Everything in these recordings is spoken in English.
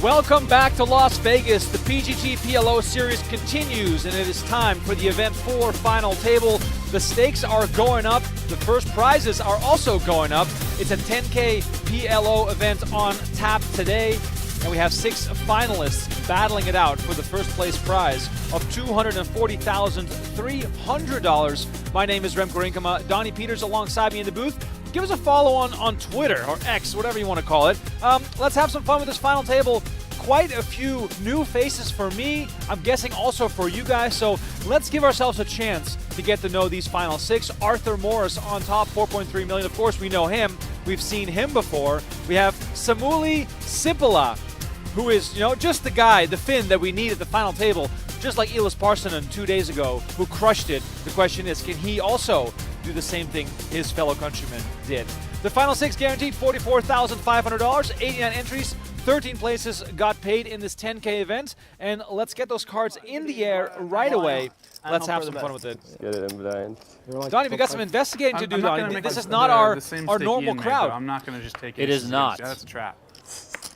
Welcome back to Las Vegas. The PGT PLO Series continues, and it is time for the Event 4 final table. The stakes are going up. The first prizes are also going up. It's a 10K PLO event on tap today, and we have 6 finalists battling it out for the first place prize of $240,300. My name is Remko Rinkema. Donnie Peters alongside me in the booth. Give us a follow on Twitter, or X, whatever you want to call it. Let's have some fun with this final table. Quite a few new faces for me. I'm guessing also for you guys. So let's give ourselves a chance to get to know these final 6. Arthur Morris on top, 4.3 million. Of course, we know him. We've seen him before. We have Samuli Sipila, who is, just the guy, the Finn that we need at the final table, just like Elias Parsonen 2 days ago, who crushed it. The question is, can he also do the same thing his fellow countrymen did? The final 6 guaranteed $44,500, 89 entries, 13 places got paid in this 10K event, and let's get those cards in the air right away. Let's have some fun with it. Let's get it in blind. Donnie, we got some investigating to do, Donnie. This is not our normal crowd. I'm not going to just take it. It is not. Yeah, that's a trap.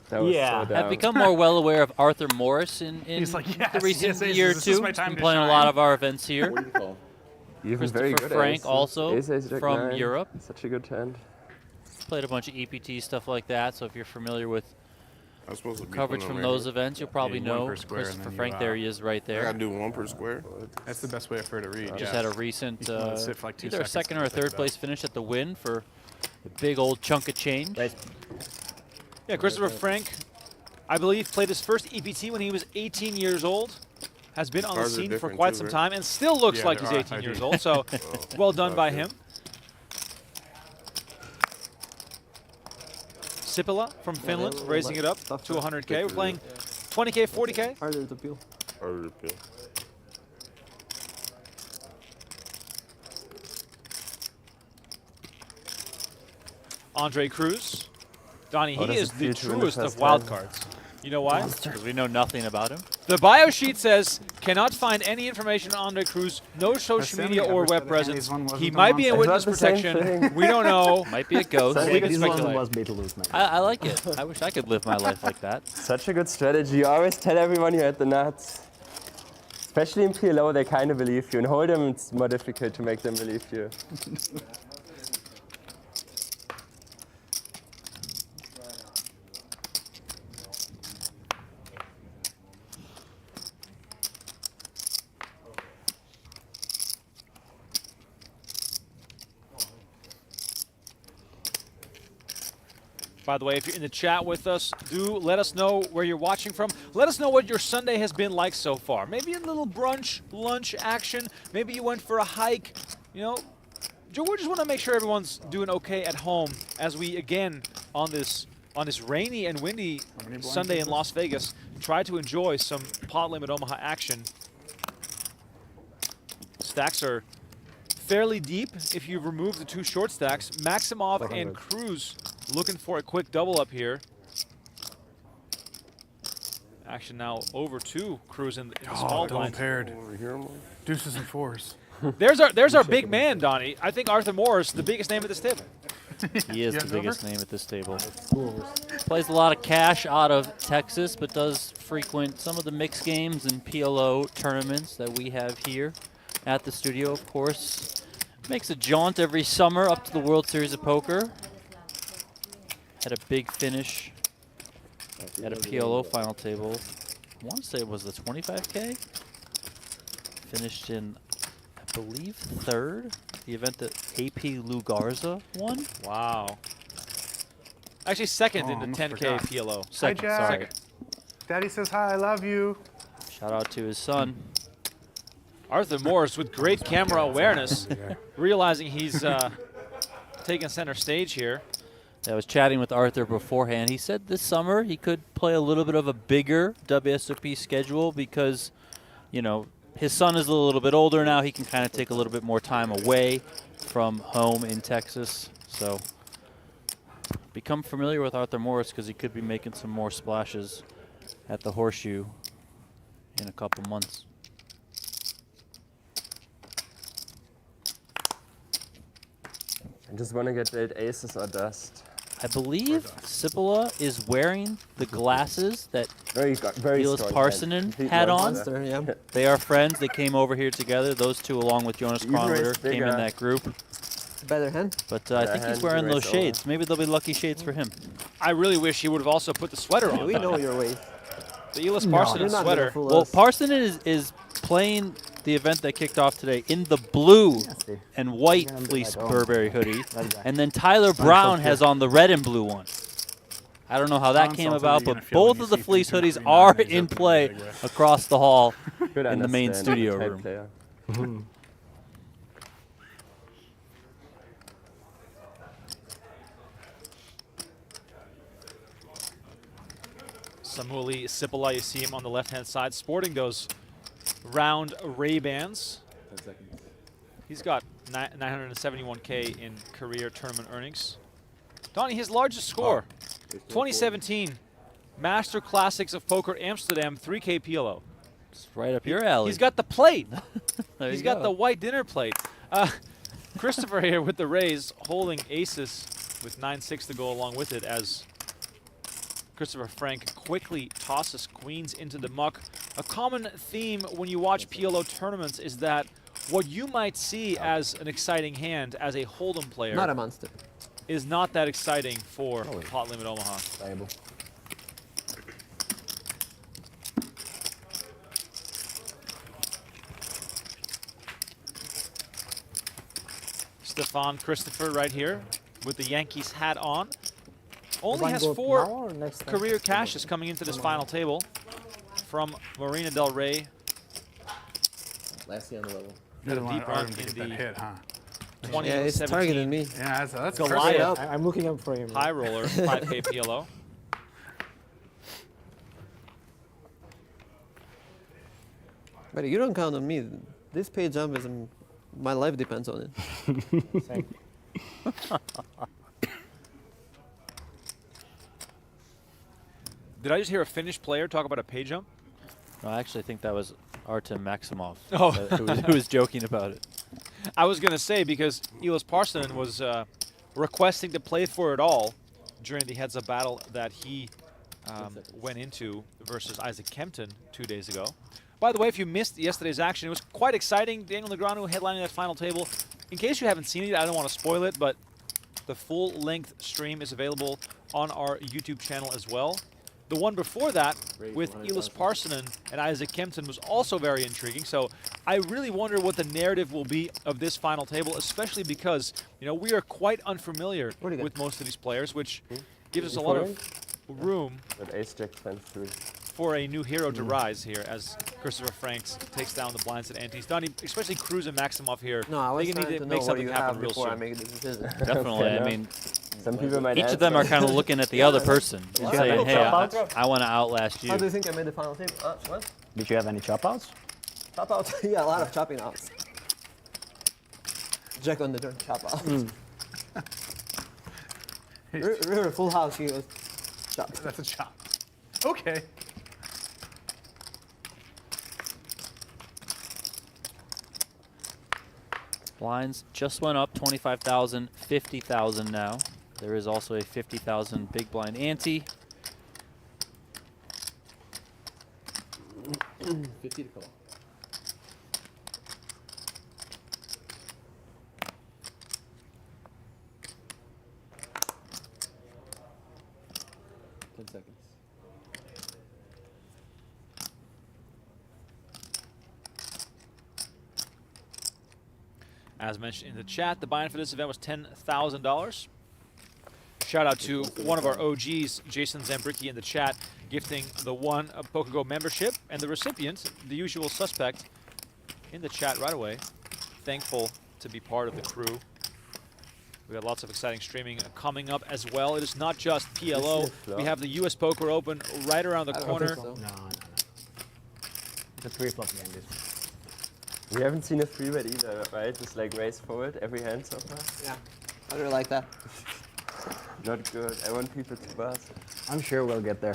That was so I've dumb. become more well aware of Arthur Morris in He's like, yes, the recent yes, year or this is two. my time Been to playing a shine. lot of our events here. Even Christopher very good Frank ace. also Ace, Jack from 9. Europe. Such a good hand. Played a bunch of EPT stuff like that, so if you're familiar with I'm supposed to be coverage putting from them those events, you'll probably Yeah, one know per square and Christopher then Frank. you, There he is right I there. gotta do 1 per square. That's the best way for her to read. Just yeah. had a recent You can let it sit for like 2 either a seconds second to or a think third about place finish at the win for a big old chunk of change. Yeah, Christopher Frank, I believe, played his first EPT when he was 18 years old. Has been on the Cards are scene for different quite too, some right? time and still looks Yeah, like there he's are 18 years RFID. old, so well done by him. Sipila from Finland, raising it up to 100K. We're playing 20K, 40K. Harder to peel. Harder to peel. Andre Cruz. Donnie, Oh, he that's is a the future in the truest of first wild hand. cards. You know why? Because we know nothing about him. The bio sheet says, cannot find any information on Andre Cruz, no social Sammy media or average web by the presence. Handy's one wasn't He the might be in monster. witness It's not the same protection. thing. We don't know. Might be a ghost. Such We can a- speculate. was made to lose, man. I like it. I wish I could live my life like that. Such a good strategy. You always tell everyone you're at the nuts. Especially in PLO, they kind of believe you. In Hold'em, it's more difficult to make them believe you. By the way, if you're in the chat with us, do let us know where you're watching from. Let us know what your Sunday has been like so far. Maybe a little brunch, lunch action. Maybe you went for a hike. We just want to make sure everyone's doing okay at home as we, again, on this rainy and windy Sunday in Las Vegas, try to enjoy some pot limit Omaha action. Stacks are fairly deep if you remove the 2 short stacks. Maximoff and Cruz looking for a quick double up here. Action now over to Cruz in the small double blind. paired. Over here, more. Deuces and fours. There's our big man, Donnie. I think Arthur Morris, the biggest name at this table. He is You the got biggest over? name at this table. Plays a lot of cash out of Texas, but does frequent some of the mixed games and PLO tournaments that we have here at the studio, of course. Makes a jaunt every summer up to the World Series of Poker. Had a big finish at a PLO final table. I want to say it was the 25K. Finished in, I believe, 3rd. The event that AP Lou Garza won. Wow. Actually, second in the almost 10K forgot. PLO. Second, Jack. sorry. Daddy says hi, I love you. Shout out to his son. Arthur Morris with great camera awareness, realizing he's taking center stage here. I was chatting with Arthur beforehand. He said this summer he could play a little bit of a bigger WSOP schedule because, his son is a little bit older now. He can kind of take a little bit more time away from home in Texas. So become familiar with Arthur Morris because he could be making some more splashes at the Horseshoe in a couple months. I just want to get dealt aces or dust. I believe Sipila is wearing the glasses that Very Elis strong Parsonen hand. Complete had on. monster. Monster, yeah. They are friends. They came over here together. Those two, along with Jonas Even Kronwitter, raised came in bigger. that group. Better hand. But I Yeah, think he's hand wearing raised those over. shades. Maybe they'll be lucky shades for him. I really wish he would have also put the sweater on. We know your way. The Elis You're Parsonen not sweater. gonna fool Well, us. Parsonen is playing the event that kicked off today in the blue and white fleece Burberry hoodie. And then Tyler Brown has on the red and blue one. I don't know how that How came insulted are about, you but gonna feel when both you of the see fleece things in hoodies green are and in it's play open big way? across the hall Good in the main understand, studio type room. player. Samuli Sipila, you see him on the left-hand side, sporting those round Ray-Bans. He's got 971K in career tournament earnings. Donnie, his largest score, 2017 Master Classics of Poker Amsterdam 3K PLO. It's right up your alley. He's got the plate. There He's you got go. the white dinner plate. Christopher here with the raise, holding aces with 9-6 to go along with it as Christopher Frank quickly tosses queens into the muck. A common theme when you watch PLO tournaments is that what you might see as an exciting hand as a Hold'em player Not a monster. is not that exciting for Pot Limit Omaha. Stefan Christopher right here with the Yankees hat on. Only has 4 career cashes coming into this final table from Marina Del Rey. Last year on the level. Had a Didn't deep want run Artem to in get that the hit, huh? Yeah, he's 2017 targeting me. Yeah, that's Goliath I'm looking up for him. high roller 5K PLO. But you don't count on me. This pay jump is my life depends on it. Same. Did I just hear a Finnish player talk about a pay jump? No, I actually think that was Artem Maksimov Oh. who was joking about it. I was going to say, because Elis Parsonen was requesting to play for it all during the heads-up battle that he went into versus Isaac Kempton 2 days ago. By the way, if you missed yesterday's action, it was quite exciting. Daniel Negreanu headlining that final table. In case you haven't seen it, I don't want to spoil it, but the full-length stream is available on our YouTube channel as well. The one before that, with Elis Parsonen and Isaac Kempton, was also very intriguing. So I really wonder what the narrative will be of this final table, especially because, you know, we are quite unfamiliar with most of these players, which gives us a lot of room But ace jack 10-3. for a new hero to rise here as Christopher Franks takes down the blinds at antes. Donnie, especially Cruz and Maximoff here, No, I was they trying need to to know make what something you happen have real before I soon. make the decision. Definitely. Fair I enough. mean, Some people might each answer. of them are kind of looking at the other person and you have saying, any hey, dropouts? I want to outlast you. How do you think I made the final table? What? Did you have any chop outs? Chop out? Yeah, a lot of chopping outs. Jack on the turn, chop out. River full house, he goes, chop. That's a chop. Okay. Blinds just went up 25,000, 50,000 now. There is also a 50,000 big blind ante. 50 to call. Seconds. As mentioned in the chat, the buy-in for this event was $10,000. Shout out to one of our OGs, Jason Zambricki, in the chat, gifting the one PokerGo membership, and the recipient, the usual suspect, in the chat right away. Thankful to be part of the crew. We got lots of exciting streaming coming up as well. It is not just PLO. We have the US Poker Open right around the corner. No. It's a 3-flop game. This. We haven't seen a 3-bet either, right? Just like raise forward every hand so far. Yeah, I really like that. Not good. I want people to buzz. I'm sure we'll get there.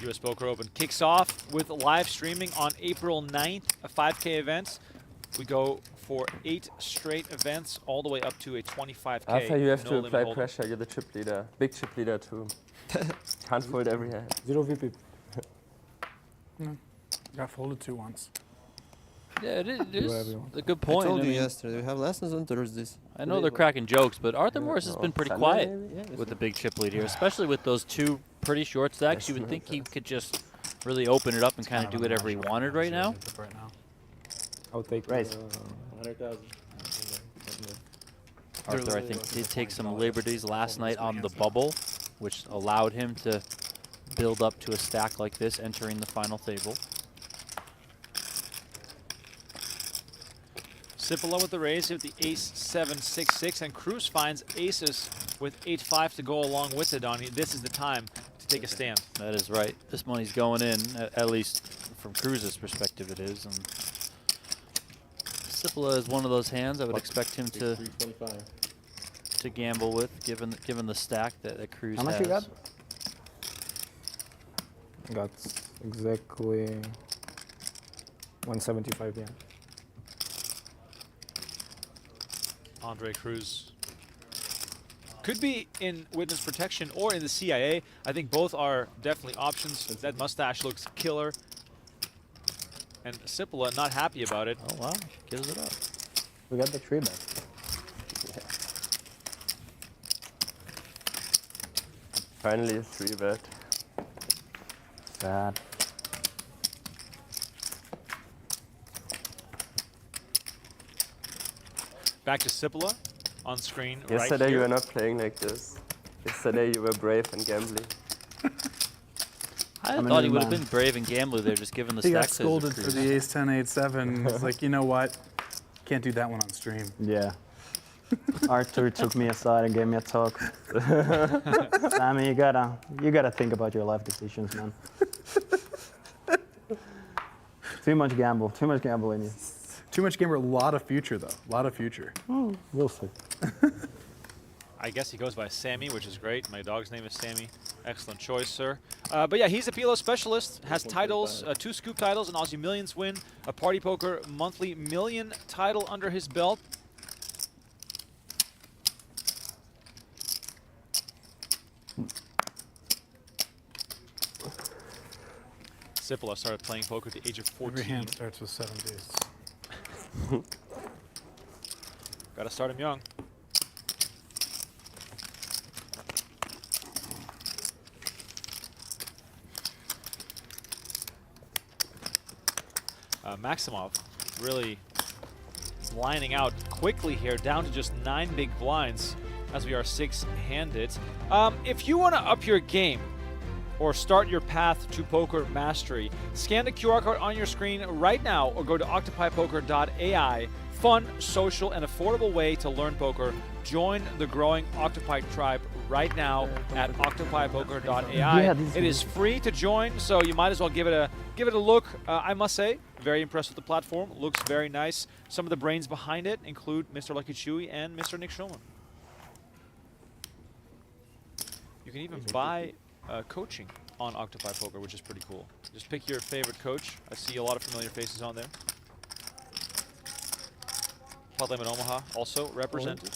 US Poker Open kicks off with live streaming on April 9th, a 5K event. We go for 8 straight events, all the way up to a 25K. After you have no to limit apply hold'em. pressure, you're the chip leader. Big chip leader too. Can't fold every hand. 0 VP. Got folded 2 once. Yeah, it is Whatever you want. a good I point. told I you mean, yesterday, we have lessons on Thursdays. I know they're cracking jokes, but Artem Morris has no, been pretty Sunday quiet maybe? Yeah, with the big chip lead here, especially with those 2 pretty short stacks. You would think he could just really open it up and kind of do whatever he wanted right now. I'll take Raise. 100,000. Arthur, I think, did take some liberties last night on the bubble, which allowed him to build up to a stack like this entering the final table. Sipila with the raise with the ace 7-6-6, and Cruz finds aces with 8-5 to go along with it, Donnie. This is the time to take a stand. That is right. This money's going in, at least from Cruz's perspective it is. And Sipila is one of those hands I would expect him to 325. gamble with, given the stack that Cruz How much has. you got? Got exactly 175, yeah. Andre Cruz could be in witness protection or in the CIA. I think both are definitely options. That mustache looks killer. And Sipila not happy about it. Oh wow, gives it up. We got the 3-bet. Finally a 3-bet. Sad. Back to Sipila on screen Yesterday right you here. were not playing like this. Yesterday you were brave and gambling. I I'm a thought he new would have man. been brave and gambler there, just given the He got stack size of scolded for Cruz. the ace 10, 8, 7. It's like, you know what? Can't do that one on stream. Yeah. Arthur took me aside and gave me a talk. Sammy, you gotta think about your life decisions, man. Too much gamble in you. Too much gamer, a lot of future though. A lot of future. We'll see. I guess he goes by Sammy, which is great. My dog's name is Sammy. Excellent choice, sir. But yeah, he's a PLO specialist, has titles, 2 scoop titles, an Aussie Millions win, a Party Poker monthly million title under his belt. Sipila started playing poker at the age of 14. Every hand starts with 7 days. Gotta start him young. Maximoff really lining out quickly here, down to just 9 big blinds as we are 6-handed. If you want to up your game or start your path to poker mastery, scan the QR code on your screen right now or go to octopipoker.ai. Fun, social, and affordable way to learn poker. Join the growing Octopi tribe right now at octopipoker.ai. Yeah, it is free to join, so you might as well give it a look. I must say, very impressed with the platform. Looks very nice. Some of the brains behind it include Mr. Lucky Chewy and Mr. Nick Schulman. You can even buy coaching on Octopi Poker, which is pretty cool. Just pick your favorite coach. I see a lot of familiar faces on there. Hotline in Omaha also represented.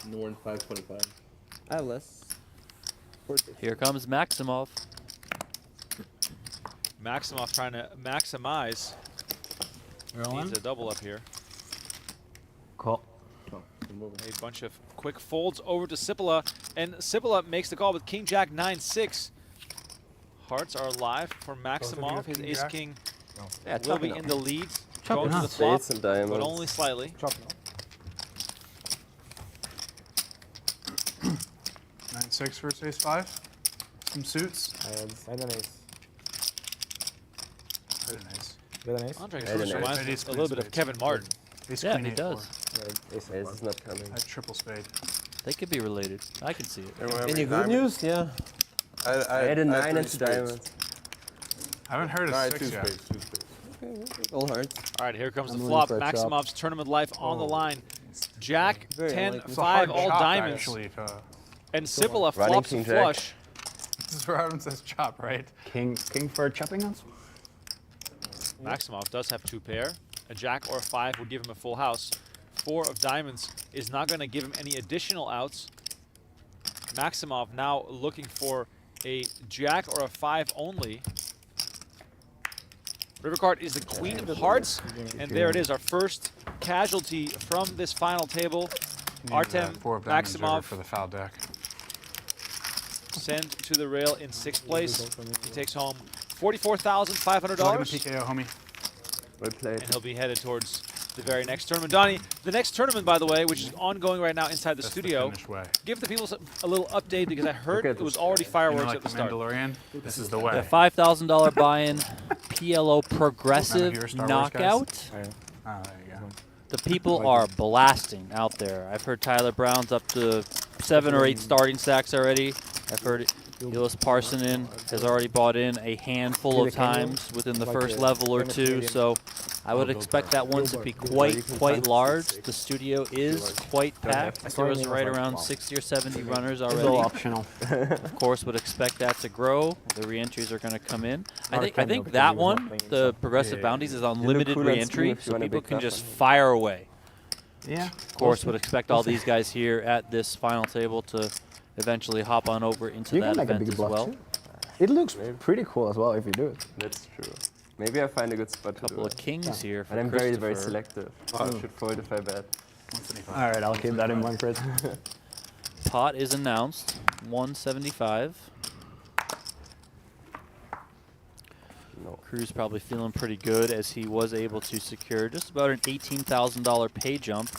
Norn 525. I have less. Here comes Maximoff. Maximoff trying to maximize. Needs a double up here. Call. A bunch of quick folds over to Sipila, and Sipila makes the call with King Jack 9-6. Hearts are live for Maximoff. His King Ace Jack? King Yeah, will be in the lead. Chop Going it to up. the flop, Spades and diamonds. but only slightly. Chop now. 9-6 versus ace 5. Some suits. I had an ace. Very nice. You had an ace? Andre Yeah, Cruz nice. reminds me Ace a little bit of spades. Kevin Martin. Ace Yeah, queen, he 8, does. 4. Yeah, ace Ace is not coming. I had triple spade. They could be related. I can see it. Any good news? Yeah. I had a 9 and 2 diamonds. I haven't heard I of had 2 6 yet. spades, 2 spades. All hearts. All right, here comes I'm the rooting flop. for a chop. Maximoff's tournament life on the line. Jack, Very 10, unlikely. It's a hard 5, all chop, diamonds. actually. And Sipila Running flops a King Jack. flush. This is where Artem says chop, right? King for chopping us? Maximoff does have 2 pair. A jack or a 5 would give him a full house. 4 of diamonds is not going to give him any additional outs. Maximoff now looking for a jack or a 5 only. River card is the queen of hearts, and there it is, our first casualty from this final table. Artem Maksimov for the foul deck. sent to the rail in 6th place. He takes home $44,500. Welcome to PKO, homie. Well played. And he'll be headed towards the very next tournament. Donnie, the next tournament, by the way, which is ongoing right now inside the That's studio, The finish way. give the people a little update because I heard Look at it was this already guy. fireworks You know, like at the the start. Mandalorian? This is the way. The $5,000 buy-in, PLO progressive None of you are Star Wars guys? knockout. Oh, there you go. The people are blasting out there. I've heard Tyler Brown's up to 7 or 8 starting stacks already. I've heard Gillis Parsonen has already bought in a handful of times within the first level or two, so I would expect that one to be quite large. The studio is quite packed. There was right around 60 or 70 runners It's all already. optional. Of course, would expect that to grow. The re-entries are going to come in. I think Artem, that because he was one, not playing the himself. progressive bounties, is on limited cool on stream re-entry, if you so want a people big can fat just one. fire away. Yeah. Of course, would expect all these guys here at this final table to eventually hop on over into You that can make a event big as block well. too. It looks pretty cool as well if you do it. That's true. Maybe I find a good spot to Couple do of it. kings here for But I'm very, very Christopher. selective. I should fold if I bet. All right, I'll keep that in mind, Chris. Pot is announced, 175. No. Cruz probably feeling pretty good as he was able to secure just about an $18,000 pay jump.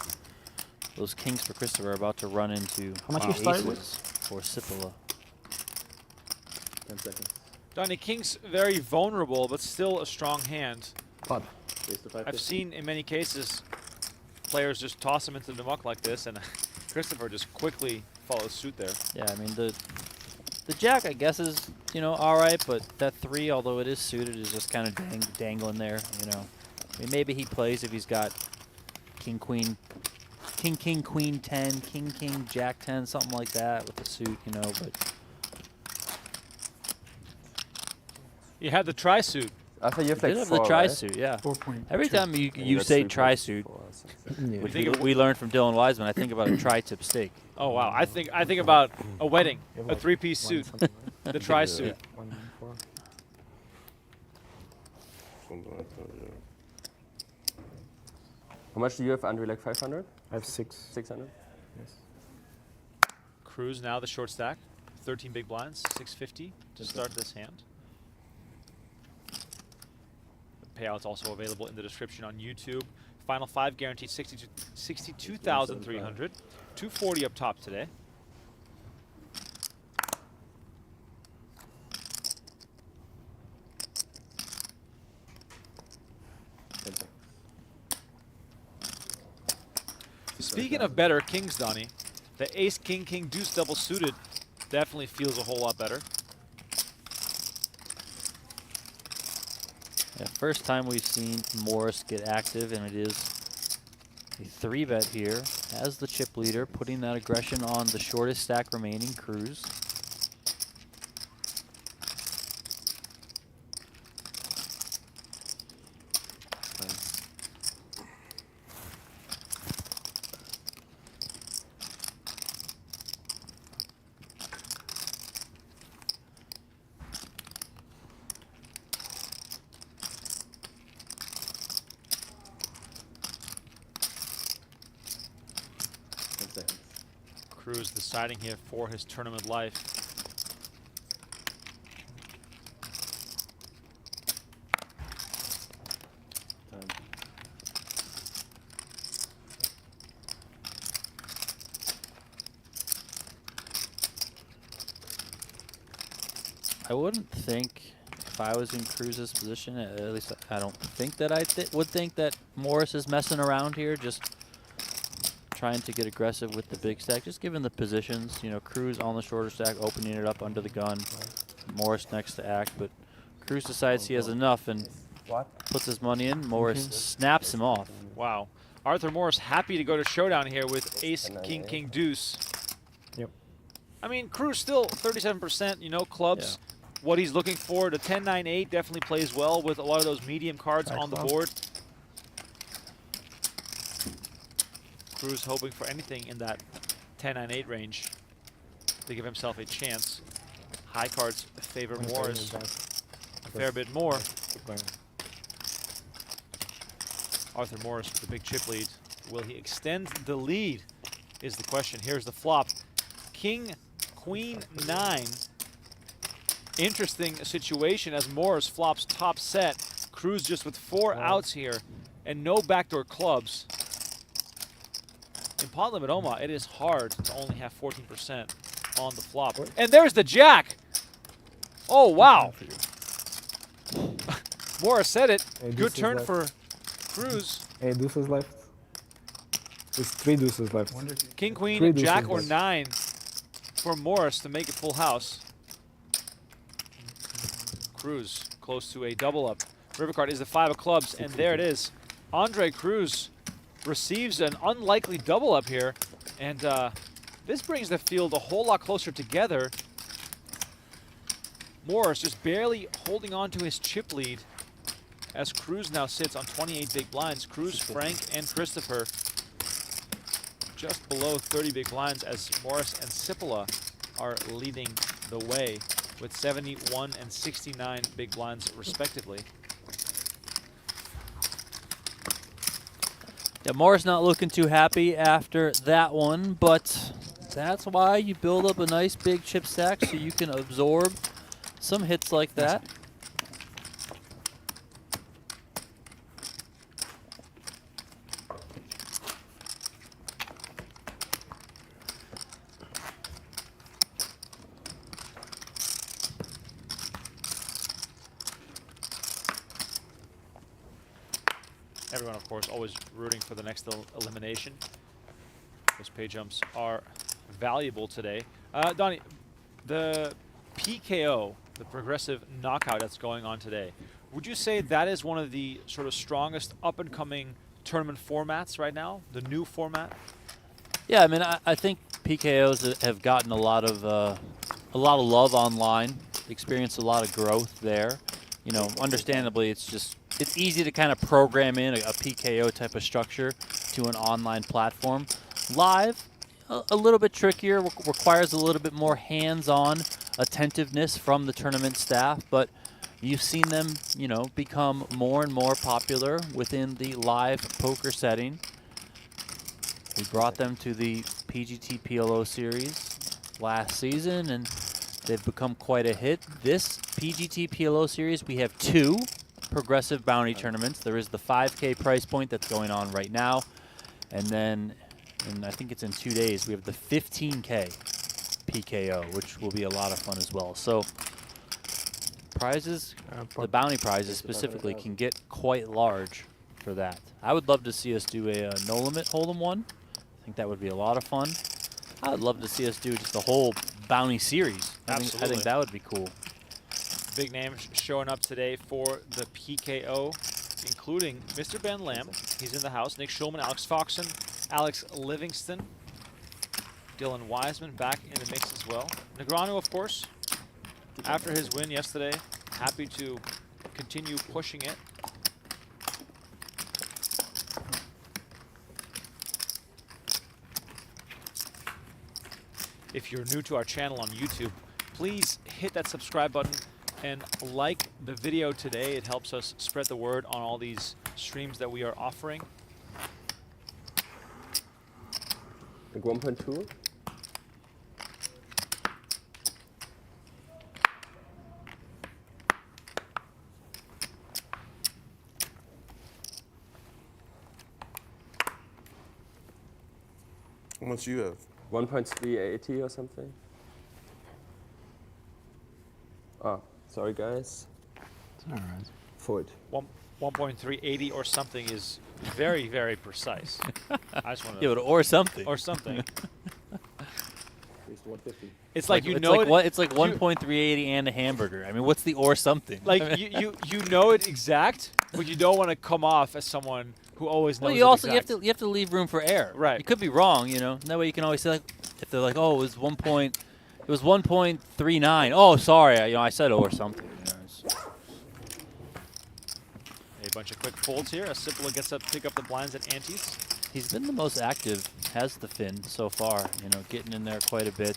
Those kings for Christopher are about to run into How much you started with? aces for Sipila. 10 seconds. Donnie, king's very vulnerable, but still a strong hand. Pot. Raise to 550. I've seen in many cases players just toss him into the muck like this, and Christopher just quickly follows suit there. Yeah, I mean the jack I guess is, you know, all right, but that 3, although it is suited, is just kind of dangling there, you know. I mean, maybe he plays if he's got king queen 10, king jack 10, something like that with the suit, you know, but You had the tri-suit. I thought you have did like have 4, the right? tri-suit, yeah. 4.2. Every time you Yeah, that's say 3.4 tri-suit, or something. Yeah. which think of- we learned from Dylan Wiseman, I think about a tri-tip steak. Oh wow, I think about a wedding, a 3-piece suit, the tri-suit. How much do you have, Andre? Like 500? I have 6. 600? Yes. Cruz now the short stack, 13 big blinds, 650 to start this hand. The payout's also available in the description on YouTube. Final 5 guaranteed 62,300. 240 up top today. Speaking of better kings, Donnie, the ace, king, king, deuce double suited definitely feels a whole lot better. Yeah, first time we've seen Morris get active, and it is a 3-bet here as the chip leader, putting that aggression on the shortest stack remaining, Cruz. Cruz deciding here for his tournament life. I wouldn't think, if I was in Cruz's position, at least I don't think that I would think that Morris is messing around here, just trying to get aggressive with the big stack, just given the positions. You know, Cruz on the shorter stack, opening it up under the gun. Morris next to act, but Cruz decides he has enough and puts his money in. Morris snaps him off. Wow. Arthur Morris happy to go to showdown here with ace, king, king, deuce. Yep. I mean, Cruz still 37%, you know, clubs. What he's looking for, the 10-9-8 definitely plays well with a lot of those medium cards on the board. Cruz hoping for anything in that 10-9-8 range to give himself a chance. High cards favor Morris a fair bit more. Arthur Morris with the big chip lead. Will he extend the lead is the question. Here's the flop. King, Queen, 9. Interesting situation as Morris flops top set. Cruz just with 4 outs here and no backdoor clubs. In pot limit Omaha, it is hard to only have 14% on the flop. And there's the jack. Oh, wow. Morris said it. Good turn for Cruz. Hey, deuces left. There's 3 deuces left. King, queen, 3 deuces jack, or left. 9 for Morris to make it full house. Cruz close to a double up. River card is the 5 of clubs, and there it is. Andre Cruz receives an unlikely double up here, and this brings the field a whole lot closer together. Morris just barely holding on to his chip lead as Cruz now sits on 28 big blinds. Cruz, Frank, and Christopher just below 30 big blinds as Morris and Sipila are leading the way with 71 and 69 big blinds respectively. Yeah, Morris not looking too happy after that one, but that's why you build up a nice big chip stack so you can absorb some hits like that. Everyone, of course, always rooting for the next elimination. Those pay jumps are valuable today. Donnie, the PKO, the progressive knockout that's going on today, would you say that is one of the sort of strongest up-and-coming tournament formats right now, the new format? Yeah, I mean, I think PKOs have gotten a lot of love online, experienced a lot of growth there. You know, understandably, it's easy to kind of program in a PKO type of structure to an online platform. Live, a little bit trickier, requires a little bit more hands-on attentiveness from the tournament staff, but you've seen them, you know, become more and more popular within the live poker setting. We brought them to the PGT PLO Series last season, and they've become quite a hit. This PGT PLO Series, we have 2 progressive bounty tournaments. There is the 5K price point that's going on right now, and then, and I think it's in 2 days, we have the 15K PKO, which will be a lot of fun as well. So prizes, the bounty prizes specifically, can get quite large for that. I would love to see us do a no limit hold'em one. I think that would be a lot of fun. I would love to see us do just a whole bounty series. I think that would be cool. Big names showing up today for the PKO, including Mr. Ben Lamb. He's in the house. Nick Schulman, Alex Foxen, Alex Livingston, Dylan Wiseman back in the mix as well. Negreanu, of course, after his win yesterday, happy to continue pushing it. If you're new to our channel on YouTube, please hit that subscribe button and like the video today. It helps us spread the word on all these streams that we are offering. Like 1.2. How much you have? 1.380 or something. Oh, sorry guys. It's all right. Fold. 1.380 or something is very, very precise. I just want to. Yeah, but or something. Or something. At least 150. It's like, you know like it. what? It's like 1.380 and a hamburger. I mean, what's the or something? Like you know it exact, but you don't want to come off as someone who always knows. Well, you also exact. you have to leave room for error. Right. You could be wrong, you know. And that way you can always say, like, if they're like, oh, it was 1.39. Oh, sorry, I said or something. You know, a bunch of quick folds here as Sipila gets up, pick up the blinds at antes. He's been the most active, has the fin so far, you know, getting in there quite a bit.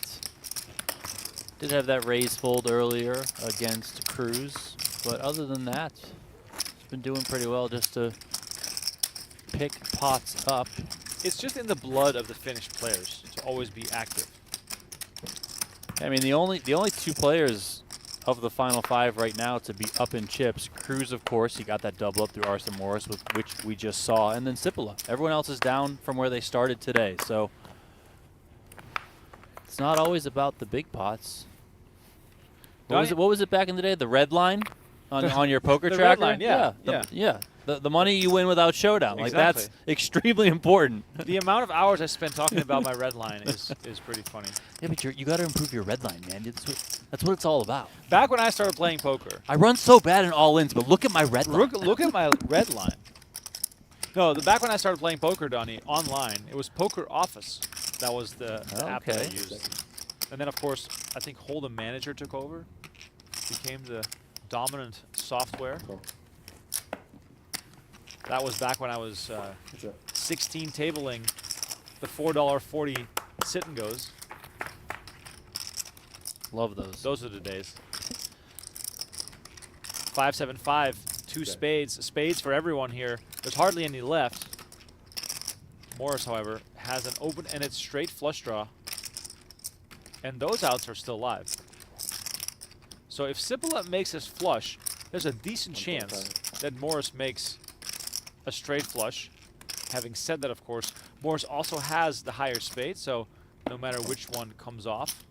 Did have that raise fold earlier against Cruz, but other than that, he's been doing pretty well just to pick pots up. It's just in the blood of the Finnish players to always be active. I mean, the only 2 players of the final 5 right now to be up in chips. Cruz, of course, he got that double up through Artem Morris, which we just saw, and then Sipila. Everyone else is down from where they started today, so it's not always about the big pots. What was it back in the day? The red line on your poker the tracker? Red line, yeah. The money you win without showdown. Like, Exactly. that's extremely important. The amount of hours I spent talking about my red line is pretty funny. Yeah, but you got to improve your red line, man. That's what it's all about. Back when I started playing poker, I run so bad in all-ins, but look at my red line. look at my red line. No, back when I started playing poker, Donnie, online, it was Poker Office. That was the app that I Okay. used. And then, of course, I think Hold'em Manager took over, became the dominant software. Cool. That was back when I was Good job. 16 tabling the $4.40 sit and goes. Love those. Those are the days. 5-7-5, 2 spades. Spades for everyone here. There's hardly any left. Morris, however, has an open-ended straight flush draw. And those outs are still live. So if Sipila makes his flush, there's a decent chance that Morris makes a straight flush. Having said that, of course, Morris also has the higher spade, so no matter which one comes off,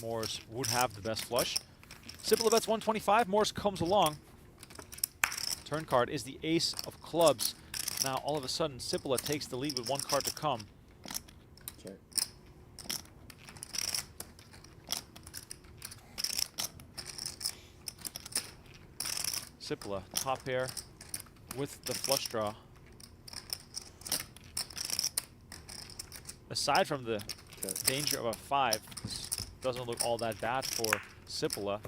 Morris would have the best flush. Sipila bets 125. Morris comes along. Turn card is the ace of clubs. Now, all of a sudden, Sipila takes the lead with 1 card to come. Check. Sipila, top pair with the flush draw. Aside from the danger of a 5, this doesn't look all that bad for Sipila.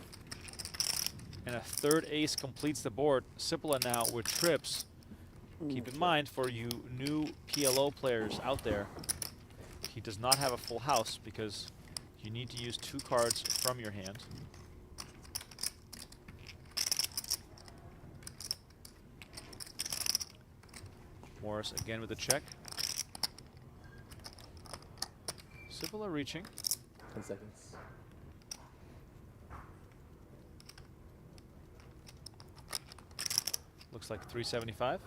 And a 3rd ace completes the board. Sipila now with trips. Keep in mind, for you new PLO players out there, he does not have a full house because you need to use 2 cards from your hand. Morris again with a check. Sipila reaching. 10 seconds. Looks like 375.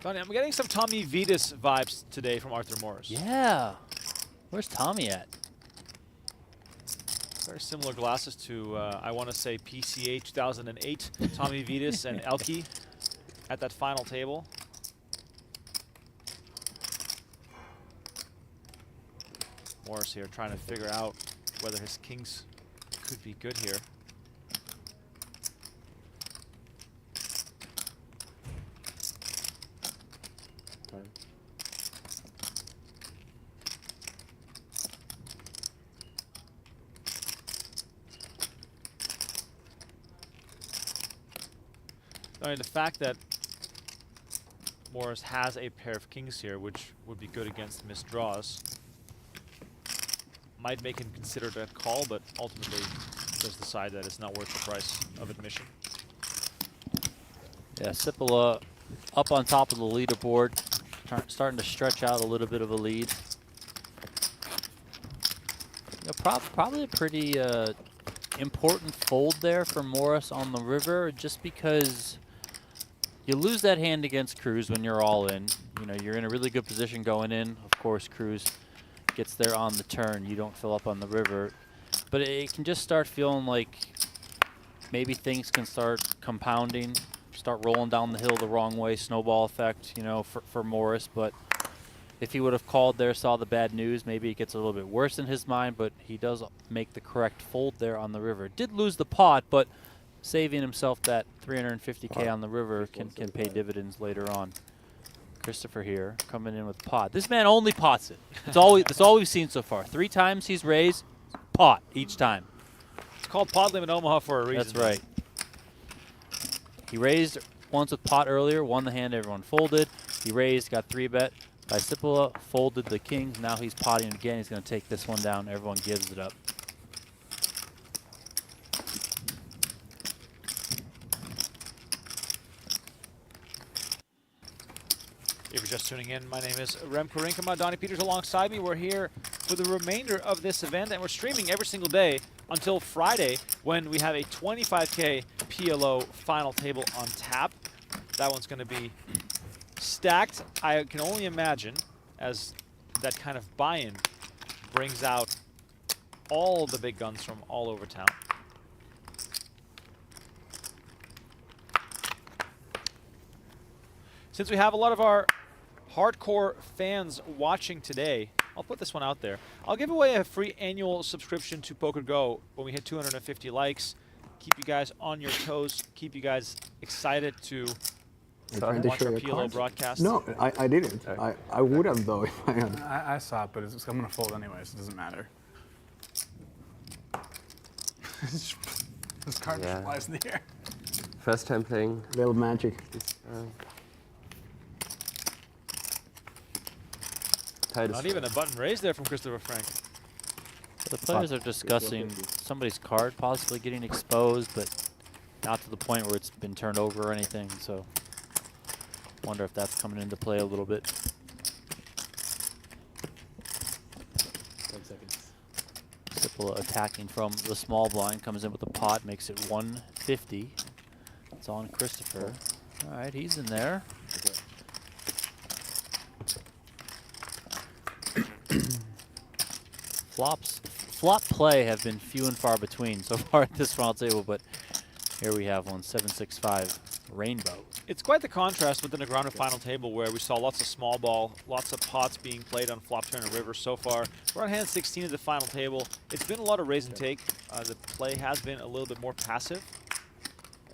Donnie, I'm getting some Tommy Vitas vibes today from Arthur Morris. Yeah. Where's Tommy at? Very similar glasses to, I want to say, PCA 2008, Tommy Vitas and Elke at that final table. Morris here trying to figure out whether his kings could be good here. Time. I mean, the fact that Morris has a pair of kings here, which would be good against missed draws, might make him consider that call, but ultimately does decide that it's not worth the price of admission. Yeah, Sipila up on top of the leaderboard, starting to stretch out a little bit of a lead. Yeah, probably a pretty important fold there for Morris on the river, just because you lose that hand against Cruz when you're all in. You know, you're in a really good position going in. Of course, Cruz gets there on the turn. You don't fill up on the river. But it can just start feeling like maybe things can start compounding, start rolling down the hill the wrong way, snowball effect, you know, for Morris. But if he would have called there, saw the bad news, maybe it gets a little bit worse in his mind, but he does make the correct fold there on the river. Did lose the pot, but saving himself that $350K on the river can pay dividends later on. Christopher here coming in with pot. This man only pots it. That's all we've seen so far. 3 times he's raised, pot each time. It's called Pot Limit Omaha for a reason. That's right. He raised once with pot earlier, won the hand, everyone folded. He raised, got 3-bet by Sipila, folded the king. Now he's potting again. He's going to take this one down. Everyone gives it up. If you're just tuning in, my name is Remko Rinkema. Donnie Peters alongside me. We're here for the remainder of this event, and we're streaming every single day until Friday when we have a 25K PLO final table on tap. That one's going to be stacked. I can only imagine, as that kind of buy-in brings out all the big guns from all over town. Since we have a lot of our hardcore fans watching today, I'll put this one out there. I'll give away a free annual subscription to PokerGO when we hit 250 likes. Keep you guys on your toes. Keep you guys excited to watch our PLO broadcast. No, I didn't. I would have though if I had. I saw it, but I'm going to fold anyways. It doesn't matter. This card Yeah. flies in the air. First time playing. Little magic. Not even a button raised there from Christopher Frank. So the players are discussing somebody's card possibly getting exposed, but not to the point where it's been turned over or anything. So wonder if that's coming into play a little bit. 10 seconds. Sipila attacking from the small blind, comes in with the pot, makes it 150. It's on Christopher. All right, he's in there. Okay. Flop play have been few and far between so far at this final table, but here we have one, 765 Rainbow. It's quite the contrast with the Negrano final table where we saw lots of small ball, lots of pots being played on flop, turn, and river so far. We're on hand 16 of the final table. It's been a lot of raise and take. The play has been a little bit more passive.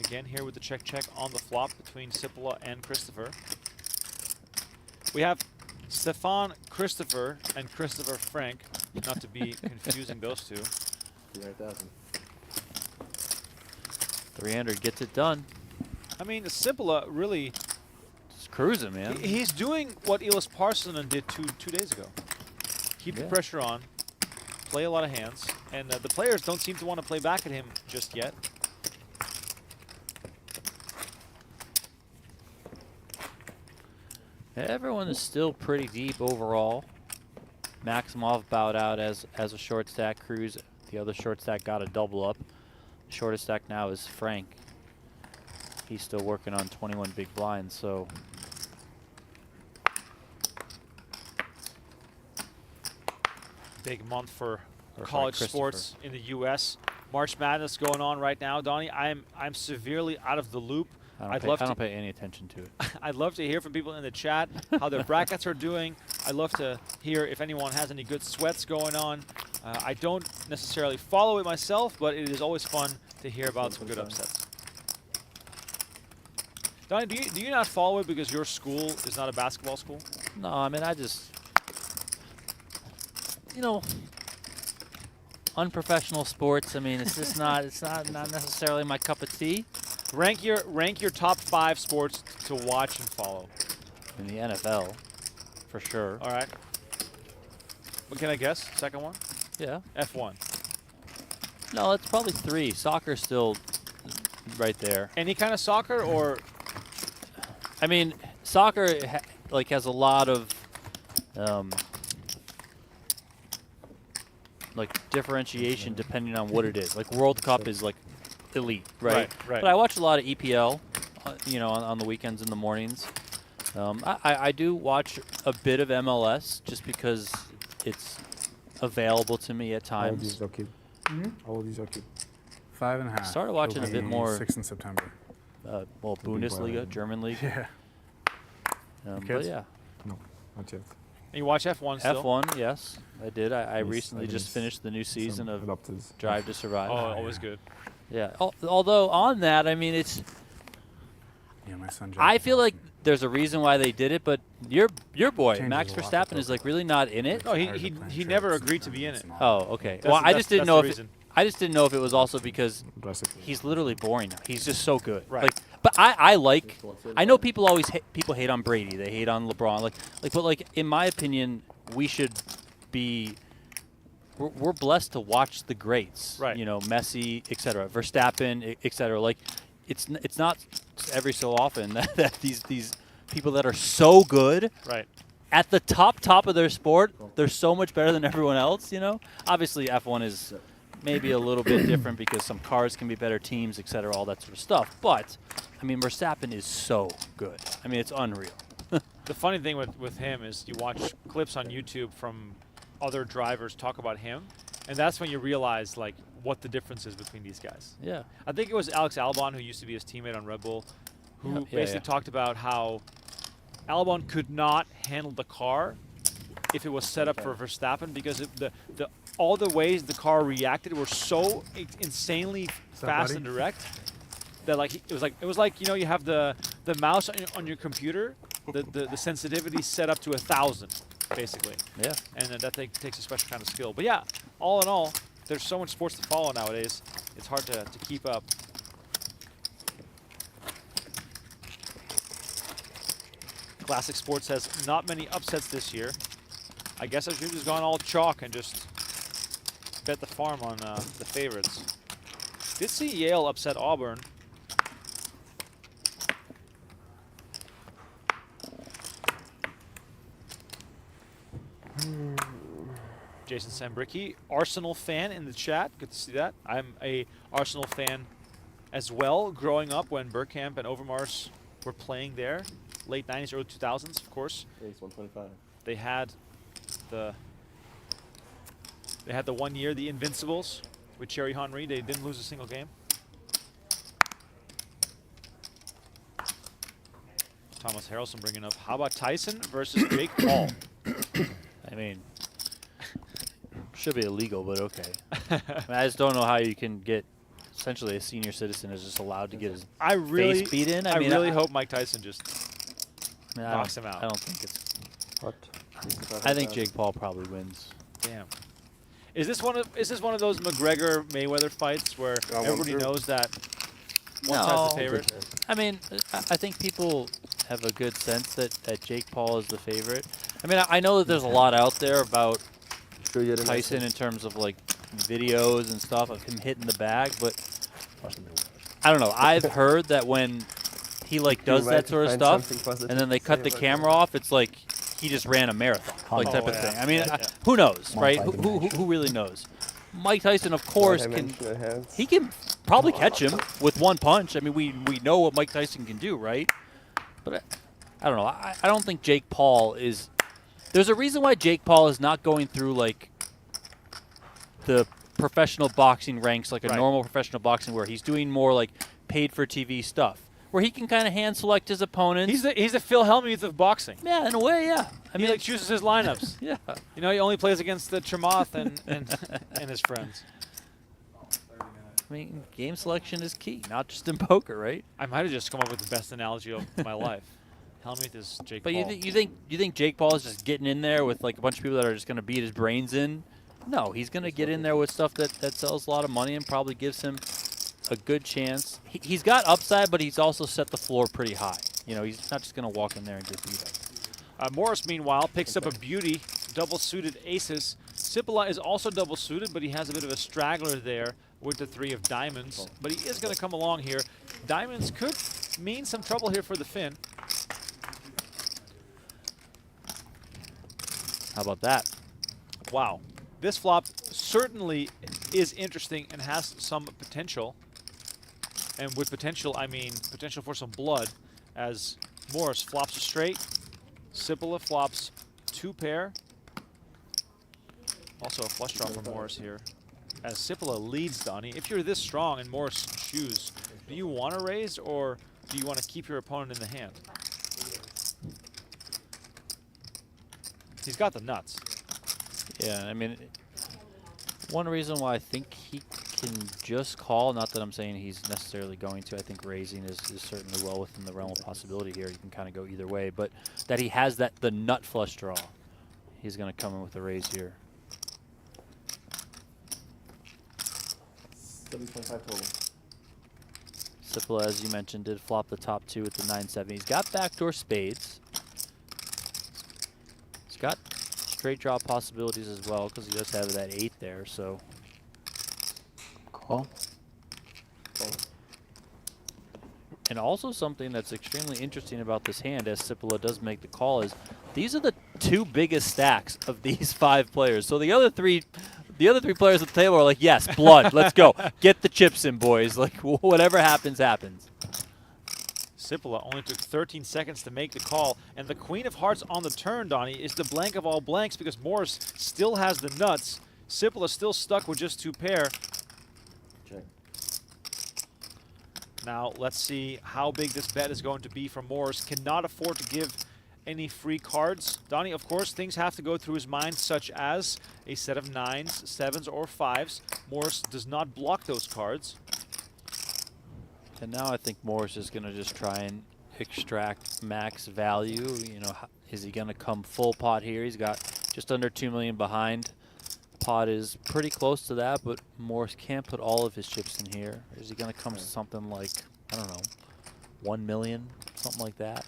Again, here with the check on the flop between Sipila and Christopher. We have Stefan Christopher and Christopher Frank, not to be confusing those two. 300,000. 300 gets it done. I mean, Sipila really, Just cruising, man. he's doing what Elias Parsonen did two days ago. Keep the Yeah. pressure on, play a lot of hands, and the players don't seem to want to play back at him just yet. Everyone is still pretty deep overall. Maximoff bowed out as a short stack. Cruz, the other short stack, got a double up. Shortest stack now is Frank. He's still working on 21 big blinds, so. Big month for Or college sorry, sports in the U.S. March Madness going on right now, Donnie. I'm severely out of the loop. I don't pay any attention to it. I'd love to hear from people in the chat how their brackets are doing. I'd love to hear if anyone has any good sweats going on. I don't necessarily follow it myself, but it is always fun to hear about some good upsets. Donnie, do you not follow it because your school is not a basketball school? No, I mean, I just, you know, unprofessional sports. I mean, it's just not necessarily my cup of tea. Rank your top 5 sports to watch and follow. In the NFL, for sure. All right. What can I guess? Second one? Yeah. F1. No, it's probably 3. Soccer's still right there. Any kind of soccer or? I mean, soccer has a lot of like differentiation depending on what it is. Like World Cup is like elite, right? Right. But I watch a lot of EPL, you know, on the weekends and the mornings. I do watch a bit of MLS just because it's available to me at All these times. are cute. All these are cute. 5.5. Started watching a bit more. 6 in September. Well, Bundesliga, German league. Yeah. But Kids? yeah. No, not yet. And you watch F1 still? F1, yes, I did. I Yes, recently I just did finished the new season Some of adopters. Drive to Survive. Oh, always good. Yeah. Although on that, I mean, it's. Yeah, my son. I feel like there's a reason why they did it, but your boy Changes Max a lot Verstappen for is like poker. really not in it. No, he never agreed to be in it. Oh, okay. That's Well, the- I just didn't that's know the if reason. I just didn't know if it was also because Drastically. he's literally boring now. He's just so good. Right. Like But I know people always people hate on Brady. They hate on LeBron. But in my opinion, we should be. We're blessed to watch the greats. Right. You know, Messi, etc. Verstappen, etc. Like, it's not every so often that these people that are so good. Right. At the top of their sport, they're so much better than everyone else. You know, obviously F1 is maybe a little bit different because some cars can be better teams, etc., all that sort of stuff. But, I mean, Verstappen is so good. I mean, it's unreal. The funny thing with him is you watch clips on YouTube from other drivers talk about him, and that's when you realize, like, what the difference is between these guys. Yeah. I think it was Alex Albon, who used to be his teammate on Red Bull, who basically talked about how Albon could not handle the car if it was set up for Verstappen because all the ways the car reacted were so insanely fast and direct that it was like you have the mouse on your computer, the sensitivity set up to 1,000 basically. Yeah. And that takes a special kind of skill. But yeah, all in all, there's so much sports to follow nowadays. It's hard to keep up. Classic Sports has not many upsets this year. I guess I should have just gone all chalk and just bet the farm on the favorites. Did see Yale upset Auburn. Jason Sambricki, Arsenal fan in the chat. Good to see that. I'm a Arsenal fan as well, growing up when Bergkamp and Overmars were playing there. Late 90s, early 2000s, of course. Base 125. They had the 1 year, the Invincibles, with Thierry Henry. They didn't lose a single game. Thomas Harrelson bringing up, how about Tyson versus Jake Paul? I mean, should be illegal, but okay. I just don't know how you can get essentially a senior citizen is just allowed to get his face beat in. I really hope Mike Tyson just knocks him out. I don't think it's. What? I think Jake Paul probably wins. Damn. Is this one of those McGregor Mayweather fights where everybody knows that one side's the favorite? I mean, I think people have a good sense that Jake Paul is the favorite. I mean, I know that there's a lot out there about Tyson in terms of like videos and stuff of him hitting the bag, but I don't know. I've heard that when he like does that sort of stuff and then they cut the camera off, it's like he just ran a marathon, like type of thing. I mean, who knows, right? Who really knows? Mike Tyson, of course, he can probably catch him with one punch. I mean, we know what Mike Tyson can do, right? But I don't know. I don't think Jake Paul is. There's a reason why Jake Paul is not going through like the professional boxing ranks, like a normal professional boxing, where he's doing more like paid-for-TV stuff, where he can kind of hand select his opponents. He's the Phil Hellmuth of boxing. Yeah, in a way, yeah. I mean, he like chooses his lineups. Yeah. You know, he only plays against the Chamath and his friends. I mean, game selection is key, not just in poker, right? I might have just come up with the best analogy of my life. Hellmuth is Jake Paul. But you think Jake Paul is just getting in there with like a bunch of people that are just going to beat his brains in? No, he's going to get in there with stuff that sells a lot of money and probably gives him a good chance. He's got upside, but he's also set the floor pretty high. You know, he's not just going to walk in there and just beat him. Morris, meanwhile, picks up a beauty, double-suited aces. Sipila is also double-suited, but he has a bit of a straggler there with the 3 of diamonds. But he is going to come along here. Diamonds could mean some trouble here for the Finn. How about that? Wow. This flop certainly is interesting and has some potential. And with potential, I mean potential for some blood, as Morris flops a straight. Sipila flops 2 pair. Also a flush draw for Morris here. As Sipila leads Donnie. If you're this strong in Morris' shoes, do you want to raise or do you want to keep your opponent in the hand? He's got the nuts. Yeah, I mean, one reason why I think he can just call, not that I'm saying he's necessarily going to, I think raising is certainly well within the realm of possibility here. You can kind of go either way, but that he has the nut flush draw. He's going to come in with a raise here. 7.5 total. Sipila, as you mentioned, did flop the top 2 with the 9-7. He's got backdoor spades. He's got straight draw possibilities as well because he does have that 8 there. So Call. And also something that's extremely interesting about this hand, as Sipila does make the call, is these are the 2 biggest stacks of these 5 players. So the other three players at the table are like, yes, blood, let's go. Get the chips in, boys. Like, whatever happens, happens. Sipila only took 13 seconds to make the call, and the queen of hearts on the turn, Donnie, is the blank of all blanks because Morris still has the nuts. Sipila still stuck with just 2 pair. Check. Now, let's see how big this bet is going to be for Morris. Cannot afford to give any free cards. Donnie, of course, things have to go through his mind, such as a set of 9s, 7s, or 5s. Morris does not block those cards. And now I think Morris is going to just try and extract max value. You know, is he going to come full pot here? He's got just under 2 million behind. Pot is pretty close to that, but Morris can't put all of his chips in here. Is he going to come to something like, I don't know, 1 million, something like that?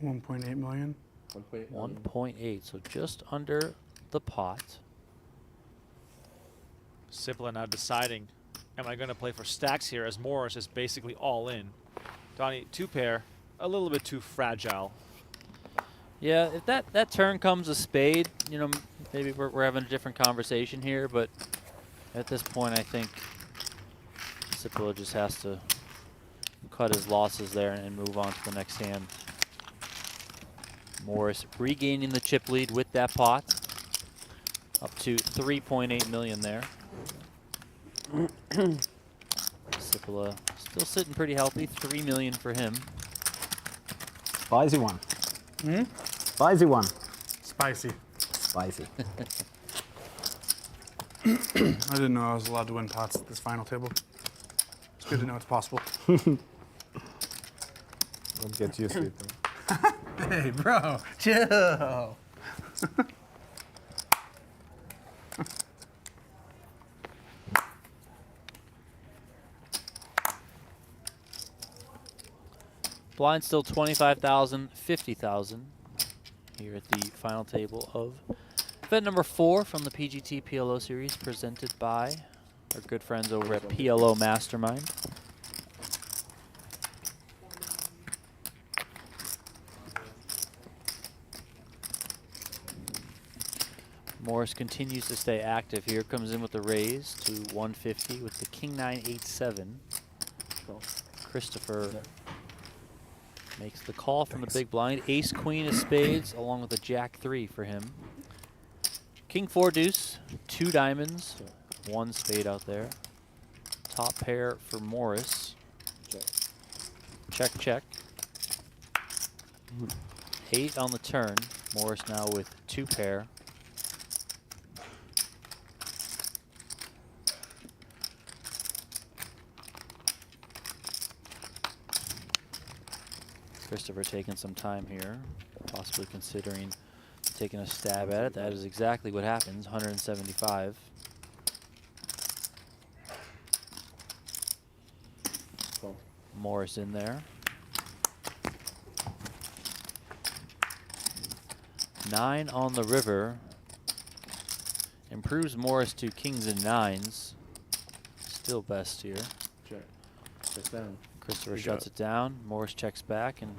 $1.8 million. 1.8. 1.8, so just under the pot. Sipila now deciding, am I going to play for stacks here, as Morris is basically all in. Donnie, 2 pair, a little bit too fragile. Yeah, if that turn comes a spade, you know, maybe we're having a different conversation here, but at this point I think Sipila just has to cut his losses there and move on to the next hand. Morris regaining the chip lead with that pot, up to 3.8 million there. Sipila still sitting pretty healthy, 3 million for him. Spicy one. Spicy one. Spicy. Spicy. I didn't know I was allowed to win pots at this final table. It's good to know it's possible. Don't get used to it. Hey, bro, chill. Blind still 25,000, 50,000 here at the final table of event number 4 from the PGT PLO Series, presented by our good friends over at PLO Mastermind. Morris continues to stay active here, comes in with the raise to 150 with the King 9-8-7. Christopher makes the call from the big blind. Ace Queen of spades along with a Jack 3 for him. King 4 deuce, 2 diamonds, 1 spade out there. Top pair for Morris. Check, check. 8 on the turn. Morris now with 2 pair. Christopher taking some time here, possibly considering taking a stab at it. That is exactly what happens, 175. Morris in there. 9 on the river. Improves Morris to kings and 9s. Still best here. Check. Check down. Christopher shuts it down. Morris checks back, and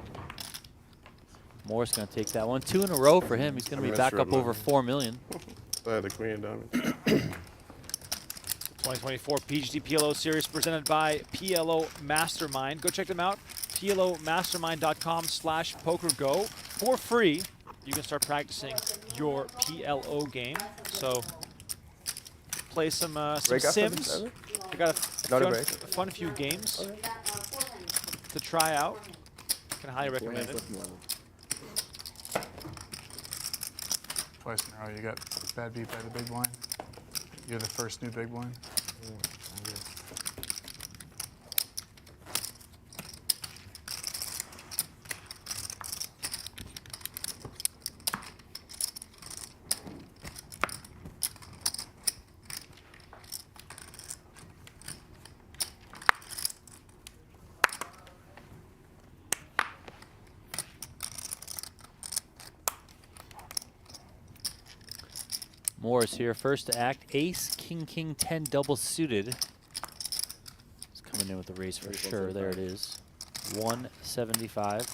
Morris going to take that one. 2 in a row for him. He's going to be back up over 4 million. I had a queen diamond. 2024 PGT PLO Series presented by PLO Mastermind. Go check them out. PLOmastermind.com/PokerGo. For free, you can start practicing your PLO game. So play some Sims. We got a fun few games to try out. Can highly recommend it. Twice in a row, you got bad beat by the big blind. You're the first new big blind. Morris here, first to act. Ace, king, king, 10 double suited. It's coming in with the raise for sure. There it is. 175.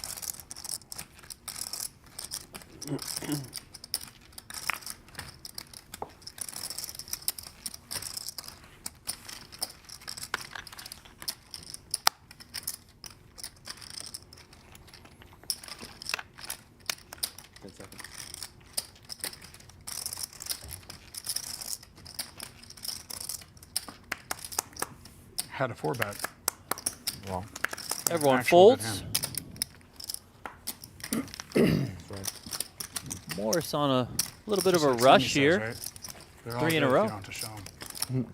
Had a 4-bet. Well, Everyone actual good folds. hand. Morris on a little bit of Just a like rush Sammy here. says, right? They're all 3 in a good if row. You don't have to show 'em.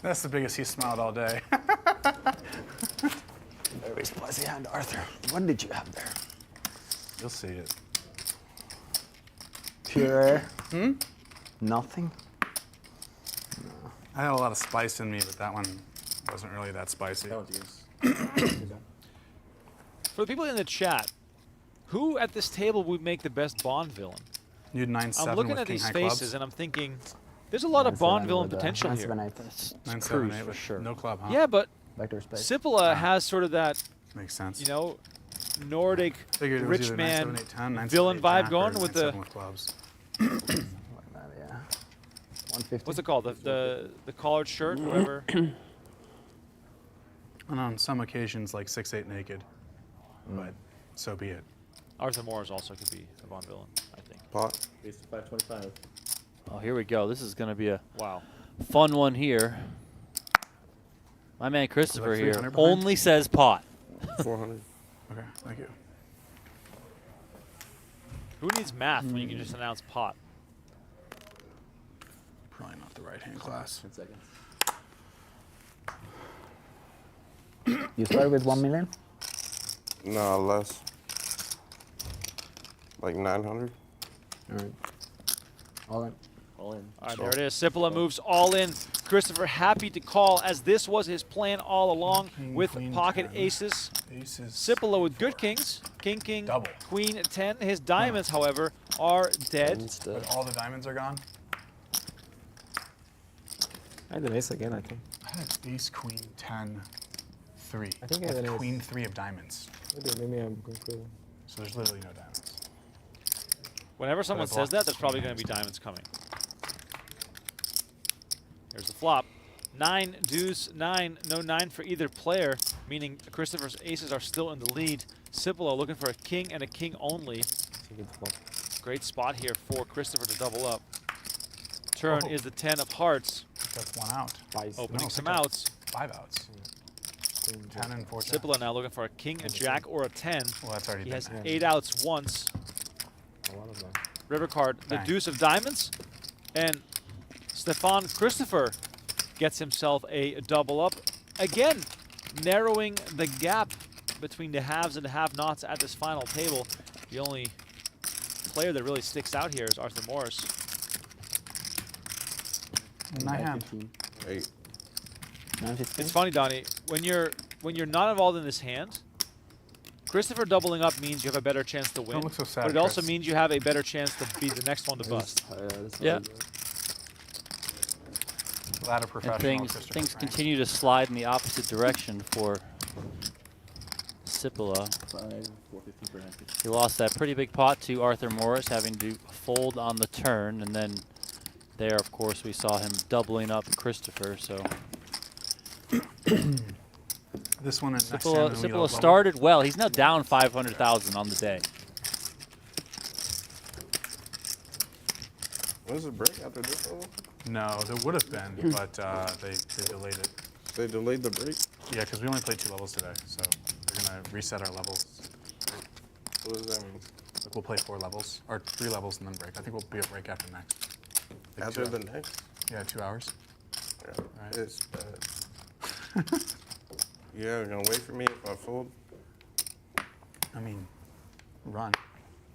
That's the biggest he smiled all day. Very spicy hand, Arthur. What did you have there? You'll see it. Pure air? Nothing? I had a lot of spice in me, but that one wasn't really that spicy. That was yours. For the people in the chat, who at this table would make the best Bond villain? You'd 9-7 I'm looking with at king these high faces clubs. and I'm thinking, there's a lot of Bond villain potential here. 9-7-8. That's 9-7-8 Cruz for with sure. no club, huh? Yeah, but Backdoor space. Sipila has sort of that, Makes sense. you know, Nordic Figured it was rich either man 9-7-8, 10, 9-7-8 villain vibe jack, going or with the 9-7 with clubs. Like that, yeah. 150. what's it called? The collared shirt, whatever. And on some occasions, like 6-8 naked. But so be it. Arthur Morris also could be a Bond villain, I think. Pot. Ace to 525. Oh, here we go. This is going to be a Wow. fun one here. My man Christopher Like here 300 behind? only says pot. 400. Okay, thank you. Who needs math when you can just announce pot? Probably not the right hand class. 10 seconds. You start with 1 million? No, less. Like 900. All right. All in. All in. All right, there it is. Sipila moves all in. Christopher happy to call, as this was his plan all along King, with queen, pocket 10. aces. Aces. Sipila with good kings. King, king, Double. queen, 10. His diamonds, however, are dead. Instead. But all the diamonds are gone. I had an ace again, I think. I had ace, queen, 10, 3. I think I had with an ace. queen, 3 of diamonds. Maybe I'm going crazy. So there's literally no diamonds. Whenever someone I've says lost that, there's so probably many going to be diamonds. diamonds coming. Here's the flop. 9, deuce, 9. No 9 for either player, meaning Christopher's aces are still in the lead. Sipila looking for a king and a king only. Great spot here for Christopher to double up. Turn Oh. is the 10 of hearts, That's 1 out. opening No, some pick up. outs. 5 outs. 10 and 4 jacks. Sipila now looking for a king, a jack, or a 10. Well, that's already He been has there. 8 outs once. A lot of them. River card, the Bang. deuce of diamonds. And Stefan Christopher gets himself a double up. Again, narrowing the gap between the haves and the have-nots at this final table. The only player that really sticks out here is Arthur Morris. In my hand. 8. 915? It's funny, Donnie, when you're not involved in this hand, Christopher doubling up means you have a better chance to win. Don't look so sad, but it also Chris. means you have a better chance to be the next one to bust. Yeah. Ladder And professional. things Christopher Frank. continue to slide in the opposite direction for Sipila. 5, 450 per hand. He lost that pretty big pot to Arthur Morris, having to fold on the turn, and then there, of course, we saw him doubling up Christopher. So This one and next Sipila, hand, and we Sipila level. started well. He's now down 500,000 on the day. Was it break after this level? No, there would have been, but they delayed it. They delayed the break? Yeah, because we only played 2 levels today, so we're gonna reset our levels. What does that mean? Like we'll play 4 levels, or 3 levels and then break. I think we'll be a break after next. Like After 2 the next? Yeah, 2 hours. Yeah, Right. it's bad. Yeah, you're gonna wait for me if I fold? I mean, run.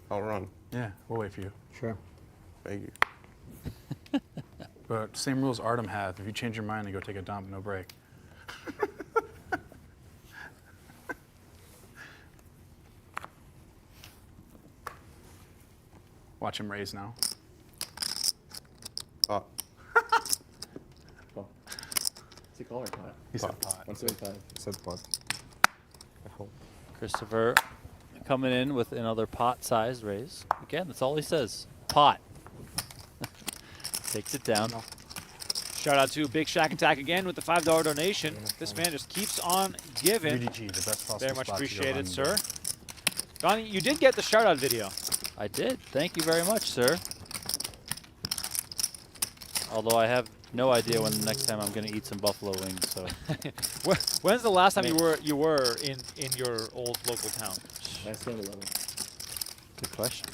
I'll run. Yeah, we'll wait for you. Sure. Thank you. But same rules Artem had. If you change your mind and go take a dump, no break. Watch him raise now. Pot. Is he calling or pot? He said pot. 175. Set pot. I hope. Christopher coming in with another pot-sized raise. Again, that's all he says. Pot. Takes it down. Shout out to Big Shack Attack again with the $5 donation. This man just keeps on giving. UDG, the best possible Very much spot to go appreciated, on. sir. Donnie, you did get the shout out video. I did. Thank you very much, sir. Although I have no idea when the next time I'm going to eat some buffalo wings. So When's the last time you were in your old local town? Last game 11. good question.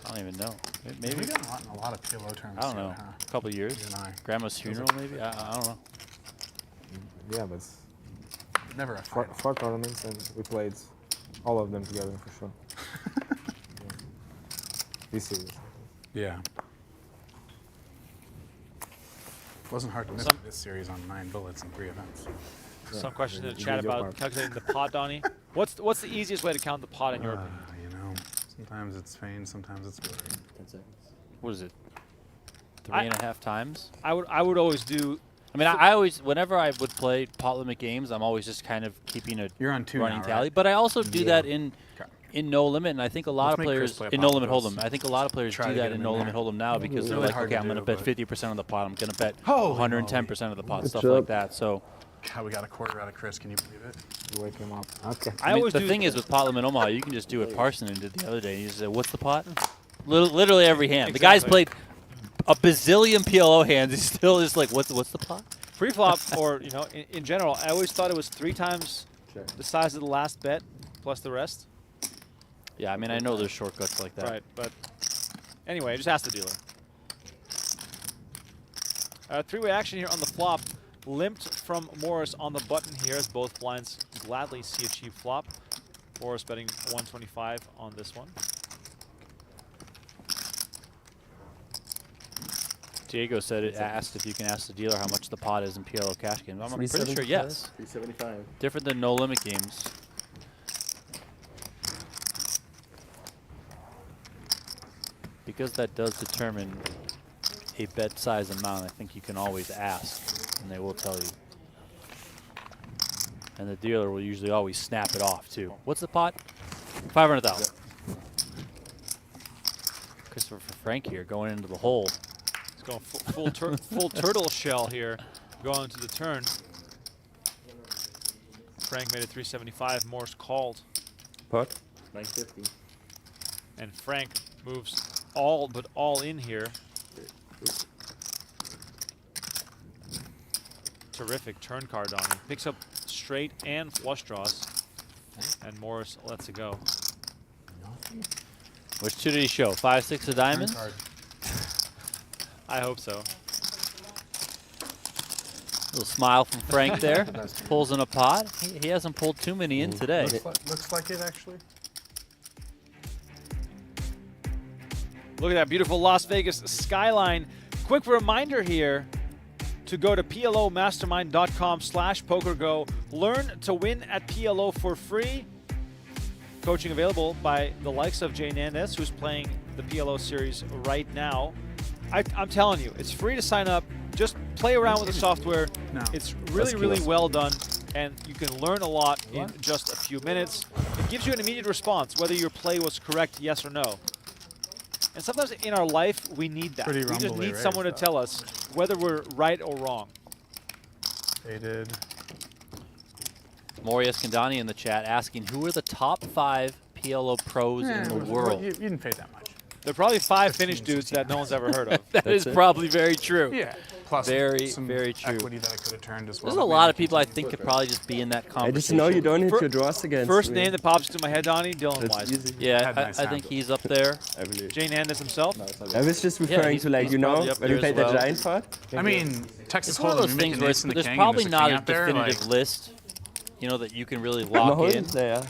I don't even know. Maybe We've gotten a lot of PLO terms. I don't know. Huh? A couple years. You and I. Grandma's funeral, maybe. I don't know. Yeah, but Never a four, final. 4 tournaments and we played all of them together for sure. Yeah. Be serious. Yeah. It wasn't hard to miss this series on 9 bullets and 3 events. Some question in the you chat did your about part. calculating the pot, Donnie. What's the easiest way to count the pot in your opinion? You know, sometimes it's feigned, sometimes it's working. 10 seconds. What is it? 3.5 times? I would always do. I mean, I always, whenever I would play pot limit games, I'm always just kind of keeping a You're on 2 running now, tally. right? But I also do that Okay. in no limit, and I think a lot Let's of make Chris players play a in no pot limit with us. hold'em. I think a lot of players Try do to get that him in in no there. limit hold'em now because they're really like, hard okay, to I'm going to do, bet but- 50% of the pot. I'm going to bet Holy 110% of the pot, Good stuff job. like that. So God, we got a quarter out of Chris. Can you believe it? You wake him up. Okay. I always the do. thing is with pot limit Omaha, you can just do what Parsonen did the other day. You just say, what's the pot? Literally every hand. The guy's Exactly. played a bazillion PLO hands. He's still just like, what's the pot? Pre-flop, or in general, I always thought it was 3 times Sure. the size of the last bet plus the rest. Yeah, I mean, I know there's shortcuts like that. Right, but anyway, just ask the dealer. 3-way action here on the flop. Limped from Morris on the button here as both blinds gladly see a cheap flop. Morris betting 125 on this one. Diego said it asked if you can ask the dealer how much the pot is in PLO cash games. I'm pretty sure yes. 375. Different than no limit games. Because that does determine a bet size amount, I think you can always ask, and they will tell you. And the dealer will usually always snap it off too. What's the pot? 500,000. Christopher Frank here going into the hole. He's going full turtle shell here, going to the turn. Frank made it 375. Morris called, Pot. 950. and Frank moves all in here. Terrific turn card on him. Picks up straight and flush draws, and Morris lets it go. Which two did he show? 5, 6 of diamonds? Card. I hope so. Little smile from Frank there. Pulls in a pot. He hasn't pulled too many in today. Looks like it actually. Look at that beautiful Las Vegas skyline. Quick reminder here to go to PLOmastermind.com/PokerGo. Learn to win at PLO for free. Coaching available by the likes of Jay Nandes, who's playing the PLO Series right now. I'm telling you, it's free to sign up. Just play around with the software. No. It's really well done, and you can learn a lot in just a few minutes. It gives you an immediate response, whether your play was correct, yes or no. And sometimes in our life, we need that. Pretty We just rumbly need rare someone to stuff. tell us whether we're right or wrong. Faded. Maury Escandani in the chat asking who are the top 5 PLO pros in the world. You didn't fade that much. There are probably 5 Finnish dudes that no one's ever heard of. That is probably very true. Yeah. Plus Very, some very true. equity that I could have turned as well. There's a lot of people I think could probably just be in that I conversation. just know you don't hit your draws against First me. name that pops into my head, Donnie, Dylan That's Wise. easy. Yeah, Had nice I think sound. he's up there. I believe. Jane Handes himself. I was just referring he's- to, like, he's you know, probably up when you there played as that well. giant pot. I mean, Texas It's one of those Hold'em, things you where make an ace and a there's king and probably there's not king a out there, definitive like, list, that you can really No, lock hold in. it there.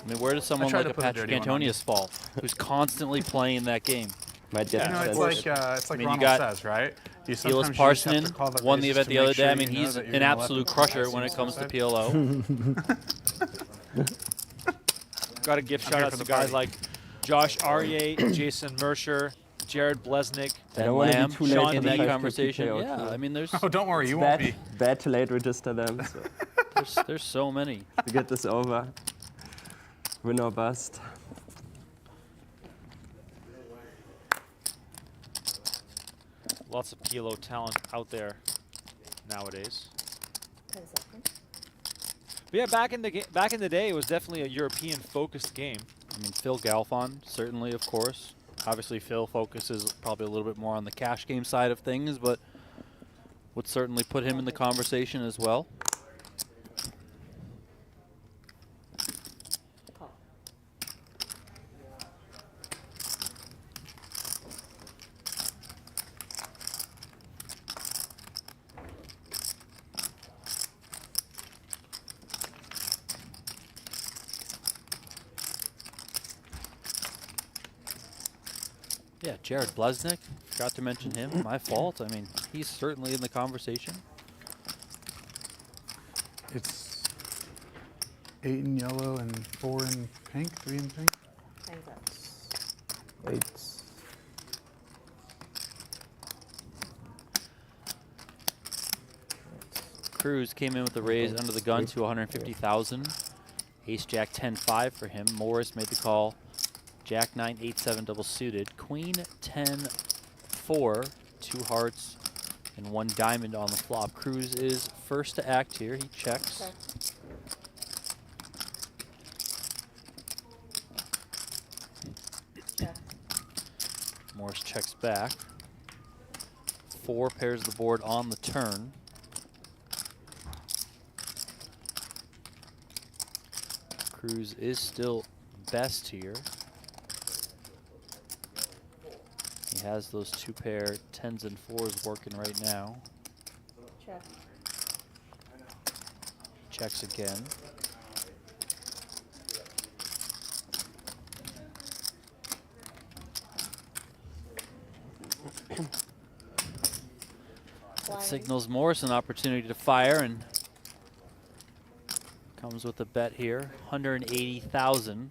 I mean, where does someone tried like to a put a Patrick dirty one on Antonius fall, who's constantly playing that game? Might get You know, it's sent. like I mean, you Ronald got says, right? You Elias sometimes you just have to Parsonen call the won the races event to the make other day. sure I mean, you know he's that you're an gonna let absolute the crusher guys when on it the comes to side. PLO. Got to give I'm shout here outs for to the guys party. like Josh Aryeh, Jason Mercer, Jared Blesnick, I Ben don't want to Lamb, be too late Sean for in the that 550 conversation. PLO Yeah, too. I mean, there's, Oh, don't worry, you won't be. Bad to late register them. So there's so many. to get this over, win or bust. Lots of PLO talent out there nowadays. 10 seconds. But yeah, back in the day, it was definitely a European-focused game. I mean, Phil Galfond, certainly, of course. Obviously, Phil focuses probably a little bit more on the cash game side of things, but would certainly put him in the conversation as well. Call. Yeah, Jared Blesnick, forgot to mention him. My fault. I mean, he's certainly in the conversation. It's 8 in yellow and 4 in pink, 3 in pink. Time's up. 8. Cruz came in with the raise under the gun to 150,000. Ace Jack 10-5 for him. Morris made the call. Jack 9 8-7 double suited. Queen 10-4, 2 hearts and 1 diamond on the flop. Cruz is first to act here. He checks. Check. Check. Morris checks back. 4 pairs the board on the turn. Cruz is still best here. He has those 2 pair 10s and 4s working right now. Check. Checks again. That Blind. signals Morris an opportunity to fire, and comes with a bet here, 180,000.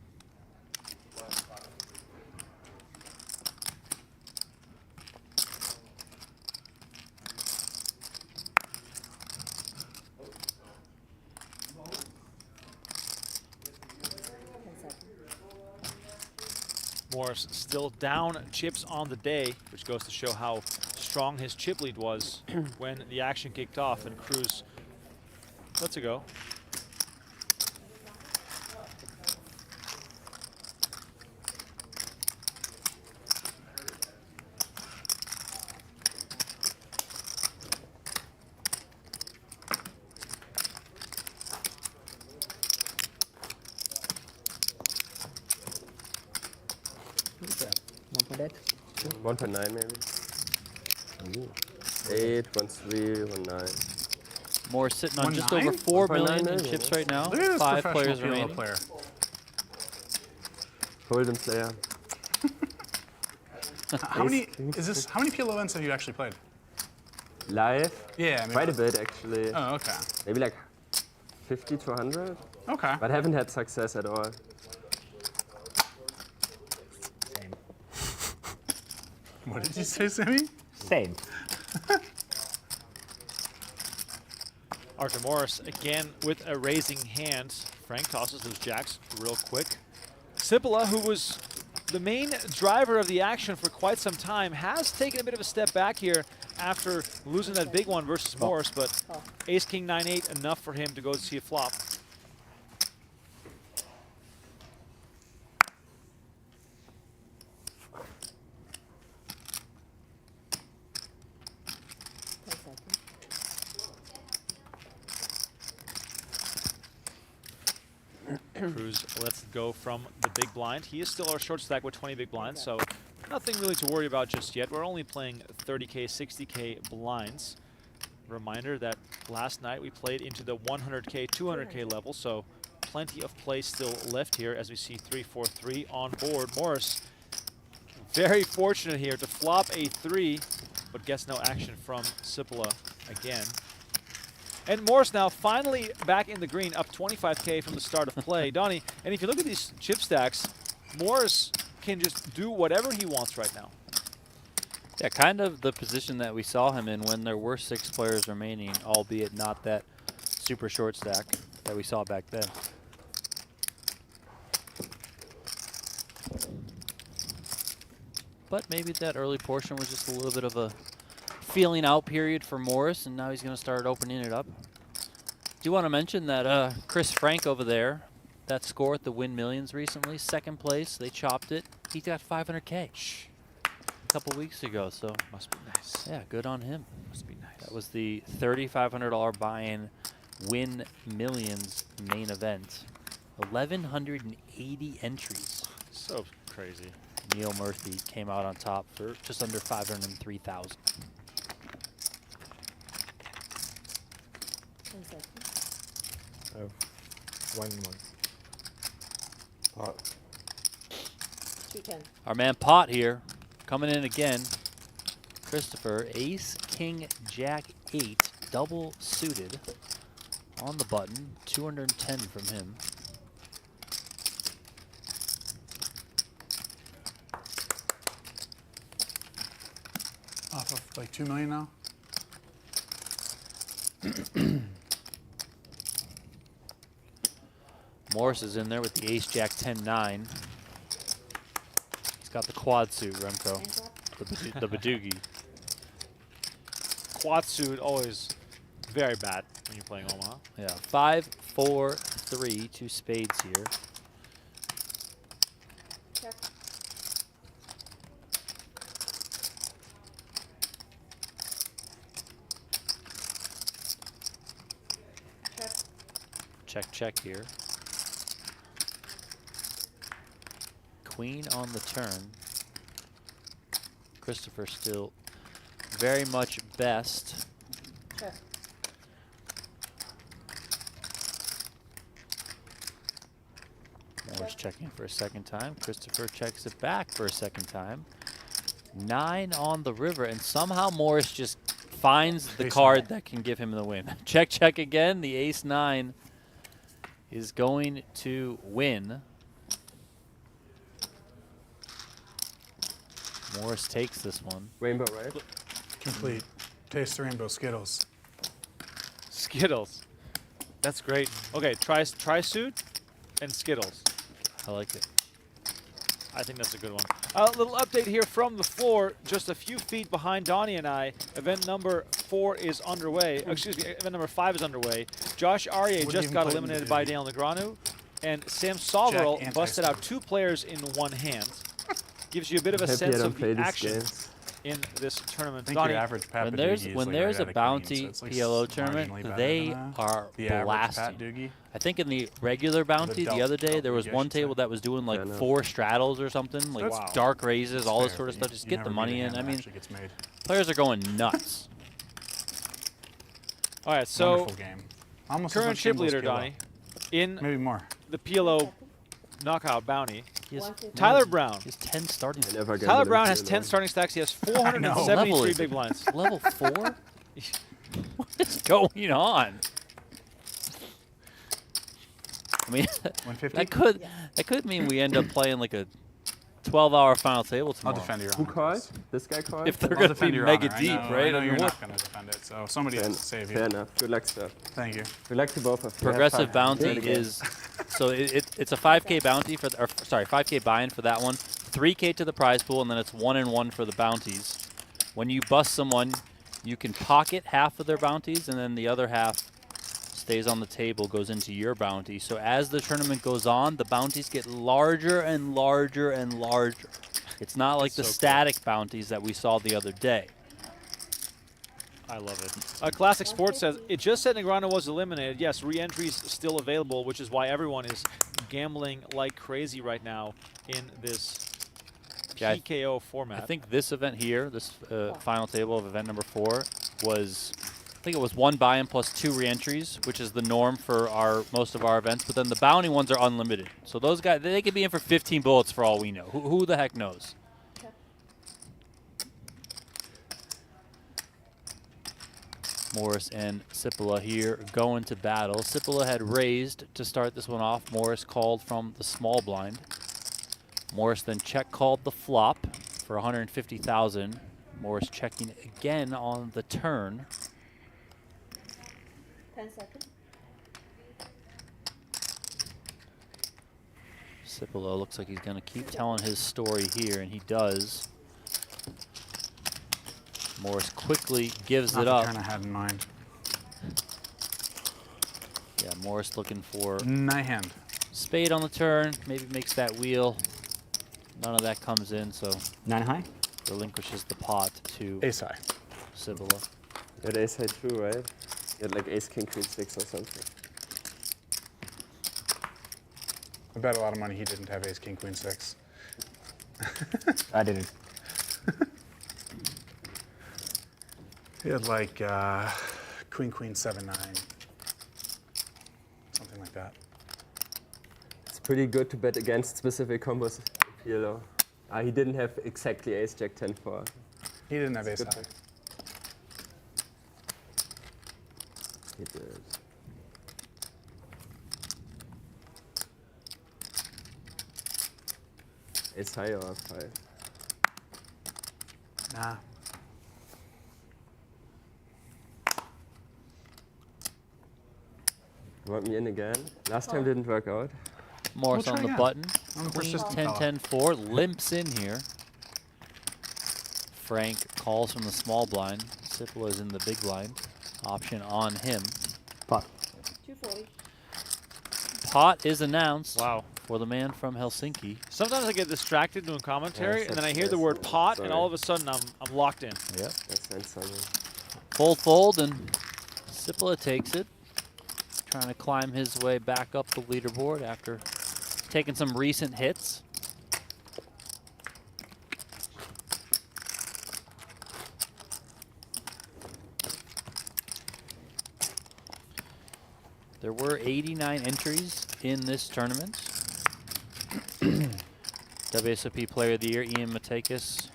Morris still down chips on the day, which goes to show how strong his chip lead was when the action kicked off, and Cruz lets it go. What's that? 1.8? 1.9 maybe. 8, 1.3, 1.9. Morris sitting on just 1.9? over 4 1.9 million in million, chips yeah. right now. Look at this 5 professional players PLO remaining. player. Hold'em player. How many PLO events have you actually played? Live? Yeah, I mean, Quite a bit actually. Oh, okay. Maybe like 50 to 100, Okay. but haven't had success at all. Same. What did you say, Sammy? Same. Artem Morris again with a raising hand. Frank tosses those jacks real quick. Sipila, who was the main driver of the action for quite some time, has taken a bit of a step back here after losing that big one versus Morris, but Ace King 9-8 enough for him to go see a flop. Cruz lets go from the big blind. He is still our short stack with 20 big blinds, so nothing really to worry about just yet. We're only playing 30K, 60K blinds. Reminder that last night we played into the 100K, 200K level, so plenty of play still left here as we see 3-4-3 on board. Morris, very fortunate here to flop a 3, but gets no action from Sipila again. And Morris now finally back in the green, up 25K from the start of play. Donnie, and if you look at these chip stacks, Morris can just do whatever he wants right now. Yeah, kind of the position that we saw him in when there were 6 players remaining, albeit not that super short stack that we saw back then. But maybe that early portion was just a little bit of a feeling out period for Morris, and now he's going to start opening it up. Do want to mention that Chris Frank over there, that score at the Win Millions recently, 2nd place, they chopped it. He got 500K a couple weeks ago, so must be nice. Yeah, good on him. Must be nice. That was the $3,500 buy-in Win Millions main event. 1,180 entries. So crazy. Neil Murphy came out on top for just under 503,000. 10 seconds. I have 1 month. Pot. 210. Our man Pot here, coming in again. Christopher, ace, king, jack, 8, double suited on the button. 210 from him. Off of like 2 million now. Morris is in there with the ace, jack, 10, 9. He's got the quad suit, Remko. The Badoogie. Quad suit always very bad when you're playing Omaha. Yeah, 5, 4, 3, 2 spades here. Check. Check. Check, check here. Queen on the turn. Christopher still very much best. Check. Morris checking for a 2nd time. Christopher checks it back for a 2nd time. 9 on the river, and somehow Morris just finds the Ace card 9. that can give him the win. Check, check again. The ace 9 is going to win. Morris takes this one. Rainbow, right? Complete. Taste the rainbow Skittles. Skittles. That's great. Okay, try suit and Skittles. I like it. I think that's a good one. A little update here from the floor, just a few feet behind Donnie and I. Event number 4 is underway. Excuse me, event number 5 is underway. Josh Aryeh Wouldn't just even got play eliminated Badoogie. by Daniel Negreanu, and Sam Soverell Jack busted out anti-stone. 2 players in one hand. Gives you a bit of a Happy I sense don't of play the these action games. in this tournament. I think Donnie, your average Pat When Badoogie there's is when like there's a right at bounty queen, so it's like PLO marginally tournament, better they than are the average Pat blasting. Doogie. I think in the regular bounty the dealt- other day dealt there was Doogie, I one should say. table that was doing like Fair enough. 4 straddles or something, like That's- dark raises, all this Fair, sort of but stuff. you- Just you get the never money beat a in. hand I that mean, actually gets made. players are going nuts. all right, so Wonderful game. Almost as current much chip game as leader, PLO. Donnie, in Maybe more. the PLO knockout bounty. He has, 150. Tyler Brown. he has 10 starting. I never Tyler gambled in Brown has PLO. 10 starting stacks. He has Level 473 is big it? blinds. Level 4? What is going on? I mean, 150? that could mean we end up playing like a 12-hour final table I'll tomorrow. defend your Who honor. called? This guy called? If they're I'll going to defend be your mega honor. I deep, know- right? I know I mean, you're what? not going to defend it, so somebody Fair, has to save you. fair enough. Good luck, stuff. Thank you. Good luck to both of you. Progressive Have fun. bounty Do it again. is so it's a 5K bounty for or sorry 5K buy-in for that one, 3K to the prize pool, and then it's 1 and 1 for the bounties. When you bust someone, you can pocket half of their bounties, and then the other half stays on the table, goes into your bounty. So as the tournament goes on, the bounties get larger and larger and larger. It's not like the So cool. static bounties that we saw the other day. I love it. Classic Sports says, it just said Negreanu was eliminated. Yes, re-entries still available, which is why everyone is gambling like crazy right now in this Yeah, I PKO format. I think this event here, this final table of event number 4, was, I think it was 1 buy-in plus 2 re-entries, which is the norm for most of our events. But then the bounty ones are unlimited. So those guys, they could be in for 15 bullets for all we know. Who the heck knows? Morris and Sipila here going to battle. Sipila had raised to start this one off. Morris called from the small blind. Morris then check called the flop for 150,000. Morris checking again on the turn. 10 seconds. Sipila looks like he's going to keep telling his story here, and he does. Morris quickly gives Not it the up. turn I had in mind. Yeah, Morris looking for Night hand. spade on the turn, maybe makes that wheel. None of that comes in, so 9 high? relinquishes the pot to Ace high. Sipila. You had ace high too, right? You had like ace, king, queen, 6 or something. I bet a lot of money he didn't have ace, king, queen, 6. I didn't. He had like queen, queen, 7, 9. Something like that. It's pretty good to bet against specific combos in PLO. He didn't have exactly ace, jack, 10, 4. He didn't have ace Good high. bet. He did. Ace high or 5? Nah. You want me in again? Last time didn't work out. Morris We'll on try the again. button. I'm a Queen persistent 10, fella. 10, 4. Limps in here. Frank calls from the small blind. Sipila is in the big blind. Option on him. Pot. 240. Pot is announced. Wow. For the man from Helsinki. Sometimes I get distracted doing commentary, Yes, and then I that's hear the nice. word pot, and Sorry. all of a sudden I'm locked in. Yep. That's nice something. Fold, fold, and Sipila takes it. Trying to climb his way back up the leaderboard after taking some recent hits. There were 89 entries in this tournament. WSOP Player of the Year, Ian Matakis,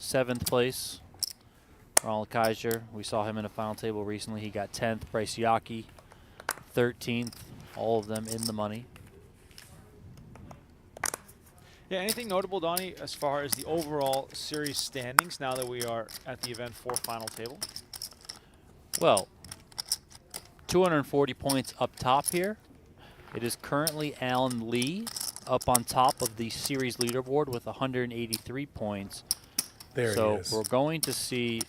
7th place. Ronald Kaiser, we saw him in a final table recently. He got 10th. Bryce Yockey, 13th. All of them in the money. Yeah, anything notable, Donnie, as far as the overall series standings now that we are at the event 4 final table? Well, 240 points up top here. It is currently Alan Lee up on top of the series leaderboard with 183 points. There So he is. we're going to see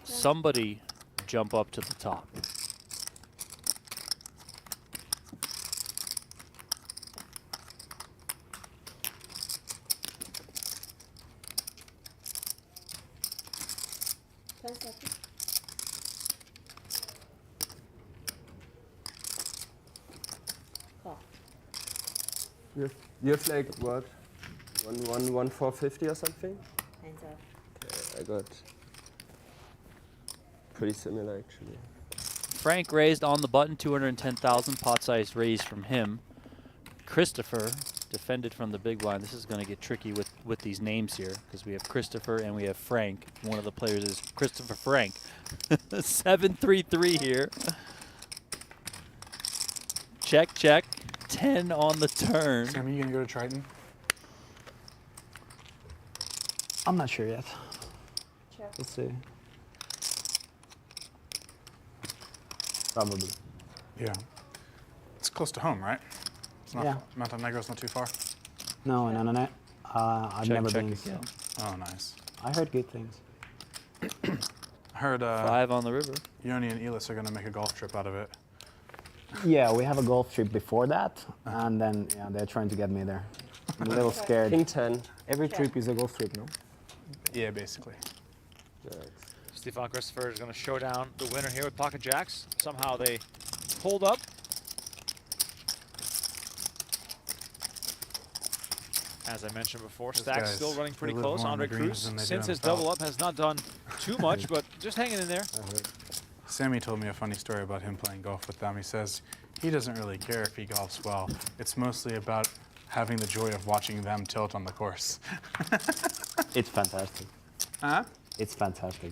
somebody jump up to the top. You have like what? 1,450 or something? Hands up. Okay, I got pretty similar actually. Frank raised on the button, 210,000 pot size raised from him. Christopher defended from the big blind. This is going to get tricky with these names here because we have Christopher and we have Frank. One of the players is Christopher Frank. 7-3-3 here. Check, check. 10 on the turn. Sam, are you going to go to Triton? I'm not sure yet. Check. Let's see. Probably. Yeah. It's close to home, right? It's not Yeah. Montenegro's not too far. No, no, no, no. I've Check, never check been. again. Oh, nice. I heard good things. I heard 5 on the river. Yoni and Elis are going to make a golf trip out of it. Yeah, we have a golf trip before that, and then yeah, they're trying to get me there. I'm a little scared. King 10. Every trip is a golf trip, no? Yeah, basically. Stefan Christopher is going to show down the winner here with pocket jacks. Somehow they pulled up. As I mentioned before, Those Stack's guys, still running pretty they live close. more on Andre the greens Cruz, than they do since on his the top. double up, has not done too much, but just hanging in there. Sammy told me a funny story about him playing golf with them. He says he doesn't really care if he golfs well. It's mostly about having the joy of watching them tilt on the course. It's fantastic. Huh? It's fantastic.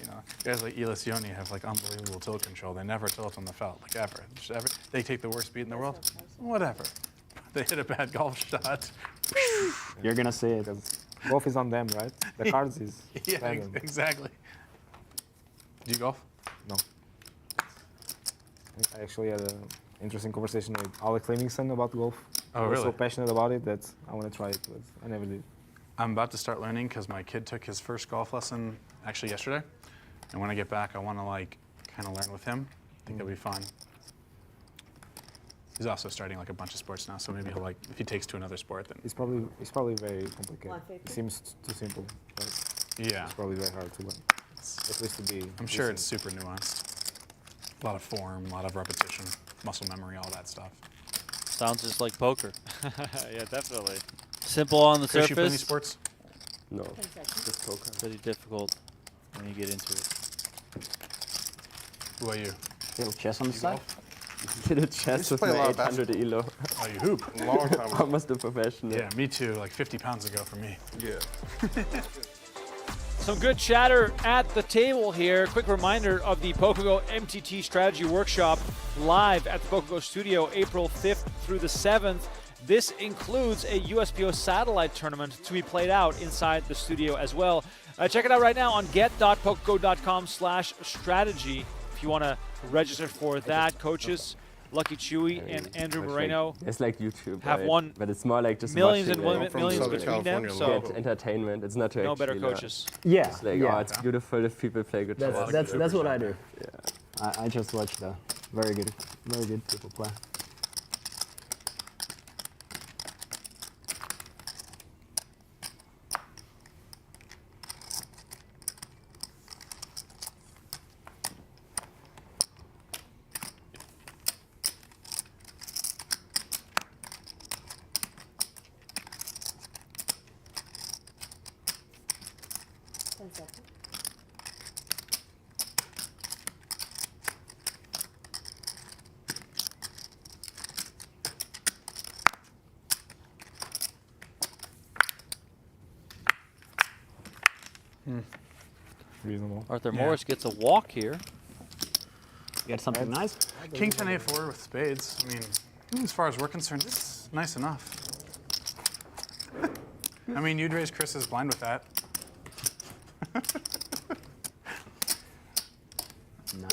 You know, guys like Illusioni have like unbelievable tilt control. They never tilt on the felt, like ever. Just ever. They take the worst beat in the world. Whatever. They hit a bad golf shot. You're gonna see it. Golf is on them, right? The cards is. Yeah, them. exactly. Do you golf? No. I actually had an interesting conversation with Alex Livingston about golf. Oh, I was really? so passionate about it that I want to try it, but I never did. I'm about to start learning because my kid took his first golf lesson actually yesterday. And when I get back, I want to like kind of learn with him. I think it'll be fun. He's also starting like a bunch of sports now, so maybe he'll like, if he takes to another sport, then It's probably very complicated. 150. It seems too simple, but yeah. it's probably very hard to learn. At least to be. I'm sure it's super nuanced. A lot of form, a lot of repetition, muscle memory, all that stuff. Sounds just like poker. Yeah, definitely. Simple on the Chris, you play any surface, sports? No, 10 seconds. just poker. pretty difficult when you get into it. Who are you? Little chess on the You side. golf? Did a chess to with play a my lot of 800 ELO. Oh, you hoop. A long time ago. Almost a professional. Yeah, me too, like 50 pounds ago for me. Yeah. Some good chatter at the table here. Quick reminder of the PokerGO MTT Strategy Workshop live at the PokerGO Studio April 5th through the 7th. This includes a USPO satellite tournament to be played out inside the studio as well. Check it out right now on get.pokergo.com/strategy if you want to register for that. Coaches Lucky Chewy and Andrew Moreno It's like YouTube, have right? won but it's more like just millions and watching it. from millions Southern between them, California, so Get entertainment. It's not to no actually better learn. coaches. Yeah. It's like, yeah. oh, it's beautiful if people play good chess. That's what I do. I just watch the very good people play. Seconds. Reasonable. Arthur Yeah. Morris gets a walk here. Get something nice. King 10 A4 with spades. I mean, as far as we're concerned, it's nice enough. I mean, you'd raise Chris's blind with that. No.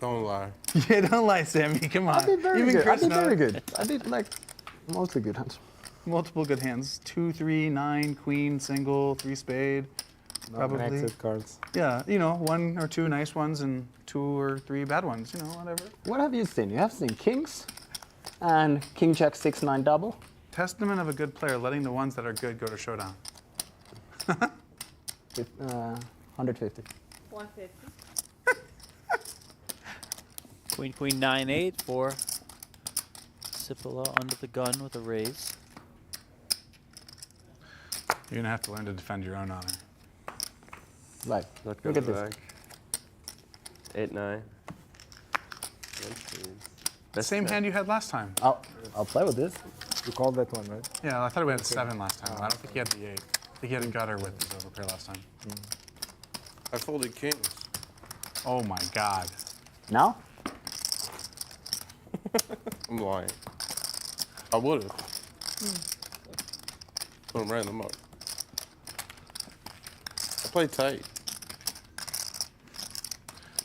Don't lie. Yeah, don't lie, Sammy. Come on. I did very Even good. Chris I did knows. very good. I did like mostly good hands. Multiple good hands. 2, 3, 9, queen, single, 3 spade. Probably. Connected cards. Yeah, you know, 1 or 2 nice ones and 2 or 3 bad ones. You know, whatever. What have you seen? You have seen kings and king jack 6-9 double. Testament of a good player, letting the ones that are good go to showdown. With, 150. 150. Queen, queen, 9-8 for Sipila under the gun with a raise. You're going to have to learn to defend your own honor. Right. Not Look gonna at this. work. 8-9. Best Same bet. hand you had last time. I'll play with this. You called that one, right? Yeah, I thought we had 7 last time. I don't think he had the 8. I think he had a gutter with his overpair last time. I folded kings. Oh my God. Now? I'm lying. I would have. Put them right in the mug. I play tight.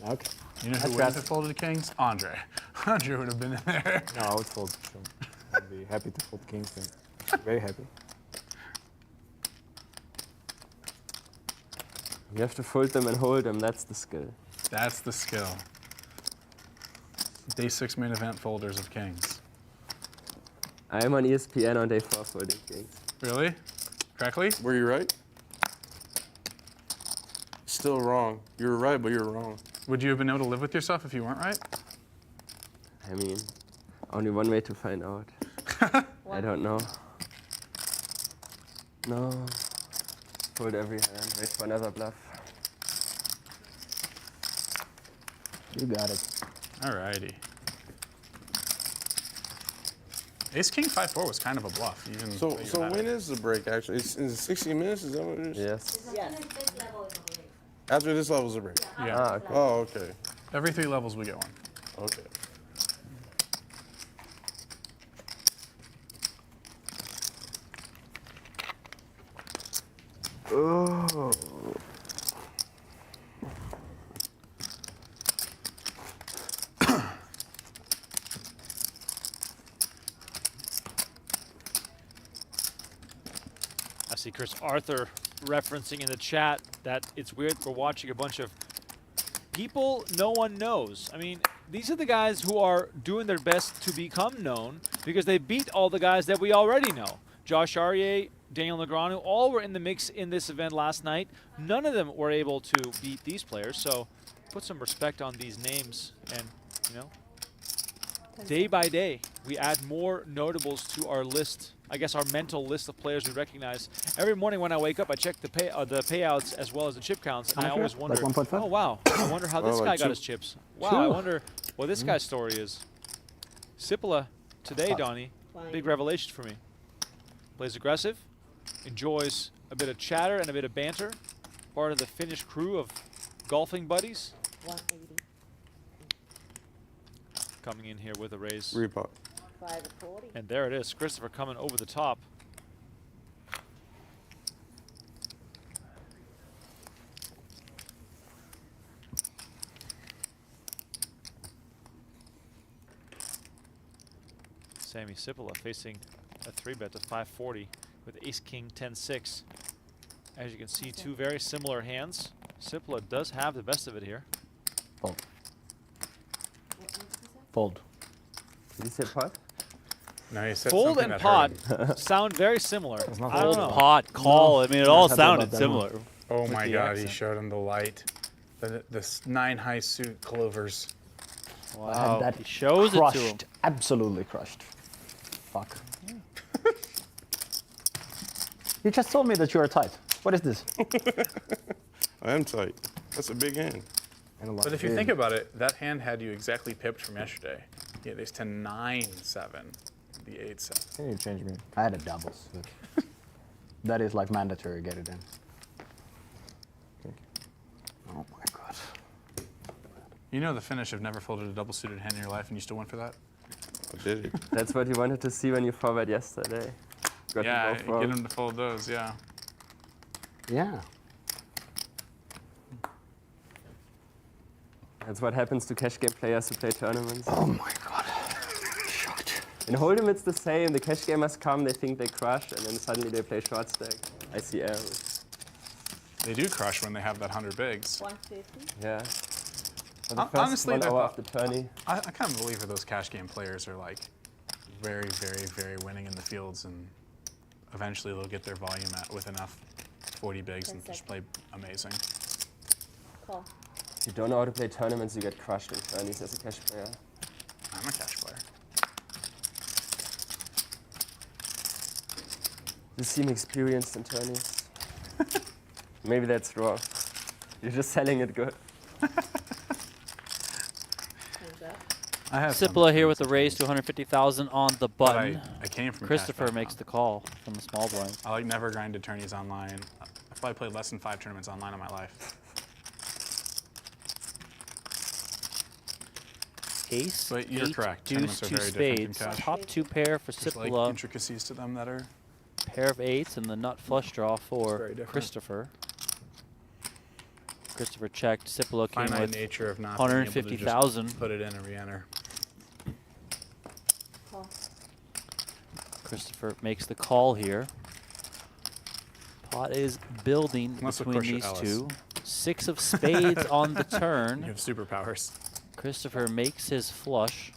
Okay. You know who That's wouldn't have folded kings? Andre. Andre would have been in there. No, I would fold. Sure. I'd be happy to fold kings then. Very happy. You have to fold them and hold them. That's the skill. That's the skill. Day 6 main event folders of kings. I am on ESPN on day 4 folding kings. Really? Correctly? Were you right? Still wrong. You were right, but you were wrong. Would you have been able to live with yourself if you weren't right? I mean, only one way to find out. I don't know. No. Fold every hand. Wait for another bluff. You got it. Alrighty. Ace King 5-4 was kind of a bluff. Even So, though you so had when it. is the break actually? It's in 60 minutes, is that what it is? Yes. Yes. After this level's a break? Yeah. Ah, okay. Oh, okay. Every 3 levels we get one. Okay. Oh. I see Chris Arthur referencing in the chat that it's weird for watching a bunch of people no one knows. I mean, these are the guys who are doing their best to become known because they beat all the guys that we already know. Josh Aryeh, Daniel Negreanu, all were in the mix in this event last night. None of them were able to beat these players, so put some respect on these names. And, you know, day by day, we add more notables to our list. I guess our mental list of players we recognize. Every morning when I wake up, I check the payouts as well as the chip counts, and I always wonder, Like 1.5? oh wow, I wonder how this Oh, guy like got two. his chips. Wow, I wonder what this guy's story is. Sipila today, Hot. Donnie, Fine. big revelation for me. Plays aggressive, enjoys a bit of chatter and a bit of banter. Part of the Finnish crew of golfing buddies. 180. Coming in here with a raise. Repot. 540. And there it is, Christopher coming over the top. Sammy Sipila facing a 3-bet to 540 with Ace-King 10-6. As you can see, two very similar hands. Sipila does have the best of it here. Fold. What was this? Fold. Did you say pot? No, you said Fold something and that hurt pot him. sound very similar. not I don't fold. know. Pot, call. I mean, it all Not happy sounded about that similar. Oh my the God, accent. he showed him the light. The 9 high suit clovers. I had Wow, that he shows it to him. crushed. Absolutely crushed. Fuck. You just told me that you are tight. What is this? I am tight. That's a big hand. And a lot But of if you big. think about it, that hand had you exactly pipped from yesterday. Yeah, ace 10 9-7, the 8-7. Can you change me? I had a doubles. but that is like mandatory. Get it in. Oh my god. You know the Finnish have never folded a double suited hand in your life, and you still went for that? I did it. That's what you wanted to see when you forward yesterday. Got Yeah, them both wrong. get him to fold those. Yeah. Yeah. That's what happens to cash game players who play tournaments. Oh my god. Shocked. In Hold'em, it's the same. The cash gamers come, they think they crush, and then suddenly they play short stack. I see errors. They do crush when they have that 100 bigs. 150. Yeah. For the Hon- first honestly, 1 the hour thought- of the tourney. I kind of believe that those cash game players are like very, very, very winning in the fields, and eventually they'll get their volume at with enough 40 bigs and just play amazing. Call. If you don't know how to play tournaments, you get crushed in tourneys as a cash player. I'm a cash player. You seem experienced in tourneys. Maybe that's wrong. You're just selling it good. Hands up. I have some Sipila here with a experience raise to 150,000 on the but button. I came from Christopher cash makes the background. call from the small blind. I like never grinded tourneys online. I've probably played less than 5 tournaments online in my life. Ace, But you're 8, correct. deuce, Tournaments are 2 very different from spades. cash. Top 2 pair for There's like Sipila. intricacies to them that are. Pair of 8s and the nut flush draw for very different. Christopher. Christopher checked. Sipila came Finite with nature of not being able to just 150,000. put it in and re-enter. Call. Christopher makes the call here. Pot is building Unless, of between course, you're these Alice. two. 6 of spades on the You turn. have superpowers. Christopher makes his flush.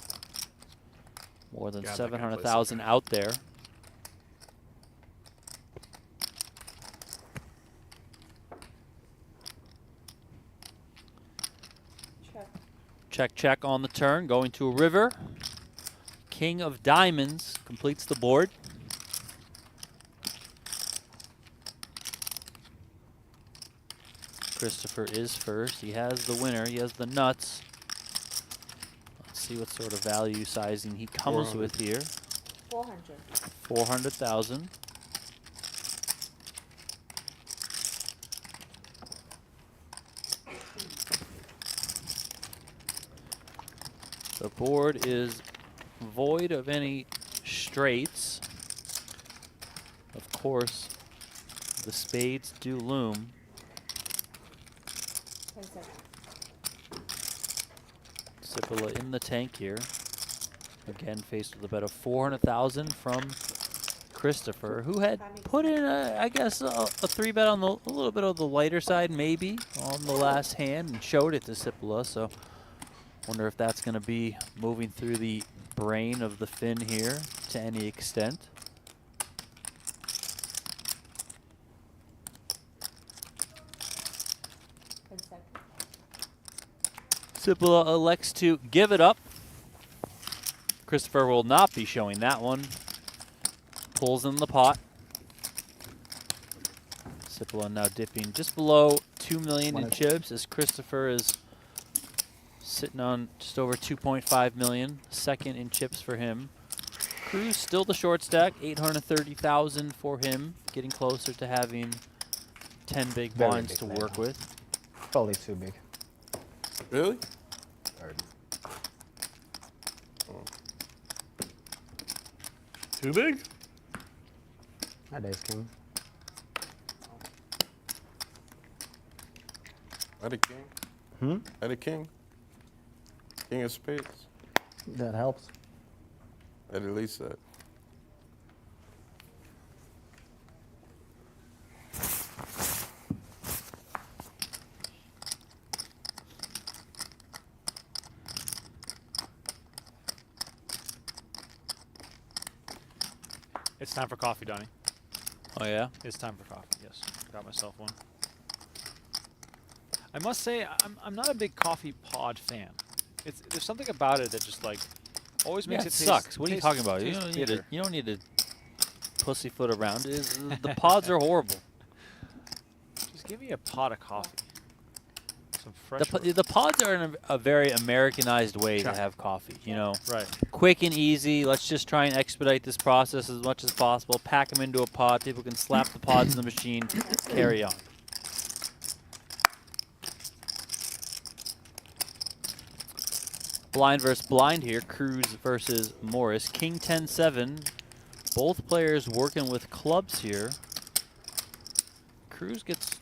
More than God, that guy plays 700,000 soccer. out there. Check. Check, check on the turn. Going to a river. King of diamonds completes the board. Christopher is first. He has the winner. He has the nuts. Let's see what sort of value sizing he comes 400. with here. 400. 400,000. The board is void of any straights. Of course, the spades do loom. 10 seconds. Sipila in the tank here. Again, faced with a bet of 400,000 from Christopher, who had put in, I guess, a 3-bet on a little bit of the lighter side, maybe, on the last hand, and showed it to Sipila. So, wonder if that's going to be moving through the brain of the Finn here to any extent. Sipila elects to give it up. Christopher will not be showing that one. Pulls in the pot. Sipila now dipping just below 2 million in chips as Christopher is sitting on just over 2.5 million. Second in chips for him. Cruz still the short stack, 830,000 for him, getting closer to having 10 big Very blinds big to blind. work with. Probably too big. Really? Too big? That ace king. At a king? Hmm? At a king? King of spades? That helps. At least that. It's time for coffee, Donnie. Oh yeah? It's time for coffee, yes. Got myself one. I must say, I'm not a big coffee pod fan. There's something about it that just like always makes Yeah, it it sucks. What are you taste- talking about? taste bitter. You don't need to pussyfoot around. The pods are horrible. Just give me a pot of coffee. Some fresh. The pods are in a very Americanized way to have coffee. You know, Right. quick and easy. Let's just try and expedite this process as much as possible. Pack them into a pod. People can slap the pods in the machine. Carry on. Blind versus blind here. Cruz versus Morris. King 10-7. Both players working with clubs here. Cruz gets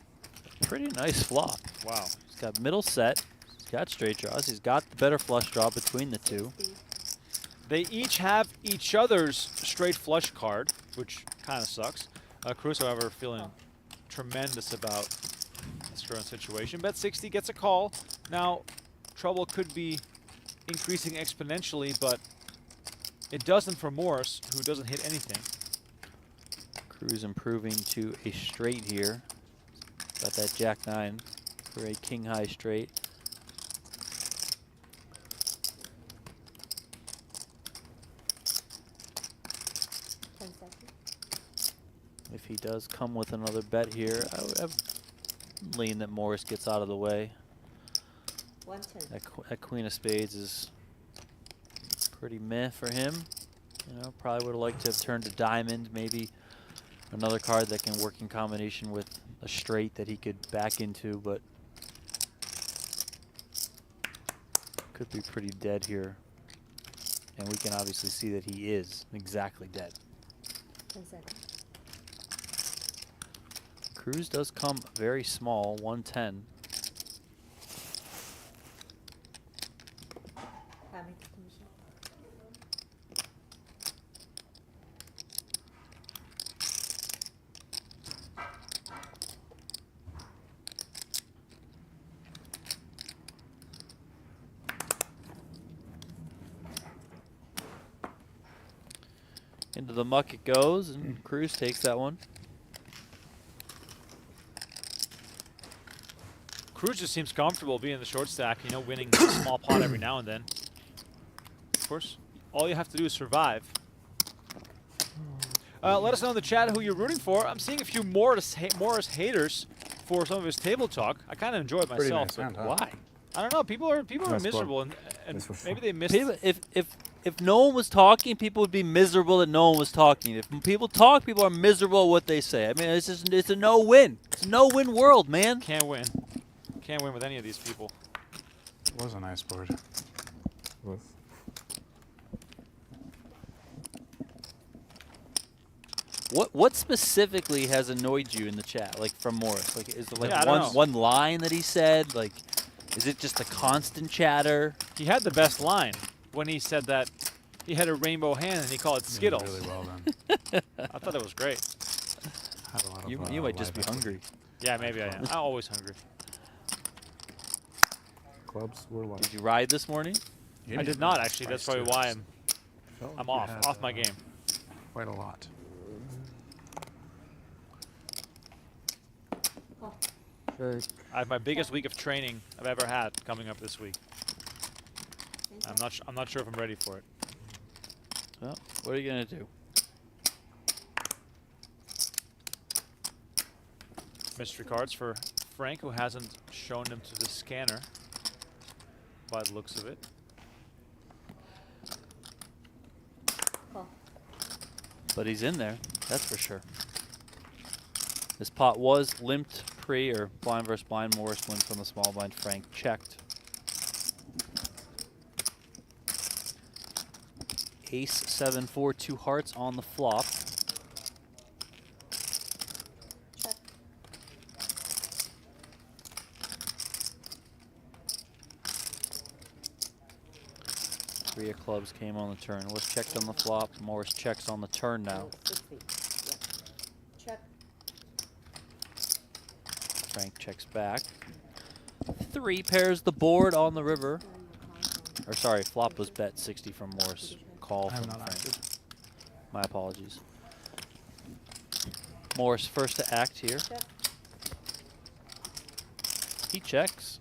a pretty nice flop. Wow. He's got middle set. He's got straight draws. He's got the better flush draw between the two. They each have each other's straight flush card, which kind of sucks. Cruz, however, feeling tremendous about this current situation. Bet 60 gets a call. Now, trouble could be increasing exponentially, but it doesn't for Morris, who doesn't hit anything. Cruz improving to a straight here. Got that Jack-9 for a king-high straight. If he does come with another bet here, I would lean that Morris gets out of the way. 110. That queen of spades is pretty meh for him. You know, probably would have liked to have turned to diamond, maybe another card that can work in combination with a straight that he could back into, but could be pretty dead here. And we can obviously see that he is exactly dead. 10 seconds. Cruz does come very small, 110. Into the muck it goes, and Cruz takes that one. Cruz just seems comfortable being in the short stack, you know, winning a small pot every now and then. Of course, all you have to do is survive. Let us know in the chat who you're rooting for. I'm seeing a few Morris haters for some of his table talk. I kind of enjoy it Pretty myself. nice hand, but huh? why? I don't know. People are Nice miserable, and That's for maybe fun. they missed. People, if if no one was talking, people would be miserable that no one was talking. If people talk, people are miserable at what they say. I mean, it's a no-win. It's a no-win world, man. Can't win. Can't win with any of these people. It was a nice board. Was. What specifically has annoyed you in the chat, like from Morris? Like, is there like Yeah, I don't know. one line that he said? Like, is it just the constant chatter? He had the best line when he said that he had a rainbow hand and he called it Skittles. Really well done. I thought that was great. Had a lot of, You might just be live hungry. Yeah, maybe I am. I'm always hungry. Clubs were white. Did you ride this morning? I did not actually. That's probably why I'm You off had, my game. Quite a lot. Check. I have my biggest week of training I've ever had coming up this week. I'm not sure if I'm ready for it. Well, what are you gonna do? Mystery cards for Frank, who hasn't shown them to the scanner by the looks of it. Call. But he's in there, that's for sure. This pot was limped pre or blind versus blind. Morris wins from the small blind. Frank checked. Ace 7-4, 2 hearts on the flop. Check. Three of clubs came on the turn. Was checked on the flop. Morris checks on the turn now. 60. Yeah. Check. Frank checks back. 3 pairs the board on the river. Or sorry, flop was bet 60 from Morris. Call I have from not Frank. acted. My apologies. Morris first to act here. Check. He checks.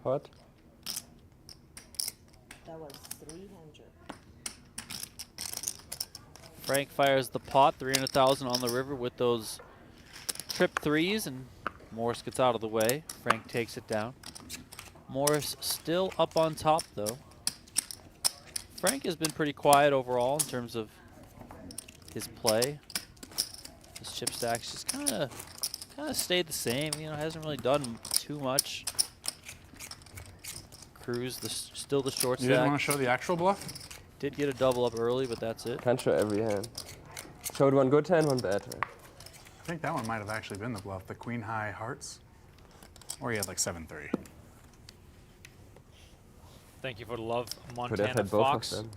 What? That was 300. Frank fires the pot, 300,000 on the river with those trip threes, and Morris gets out of the way. Frank takes it down. Morris still up on top, though. Frank has been pretty quiet overall in terms of his play. His chip stacks just kind of stayed the same. You know, hasn't really done too much. Cruz, still the short You didn't stack. want to show the actual bluff? Did get a double up early, but that's it. Can't show every hand. Showed one good hand, one bad hand. I think that one might have actually been the bluff, the queen high hearts. Or he had like 7-3. Thank you for the love, Could have Montana had both Fox. of them.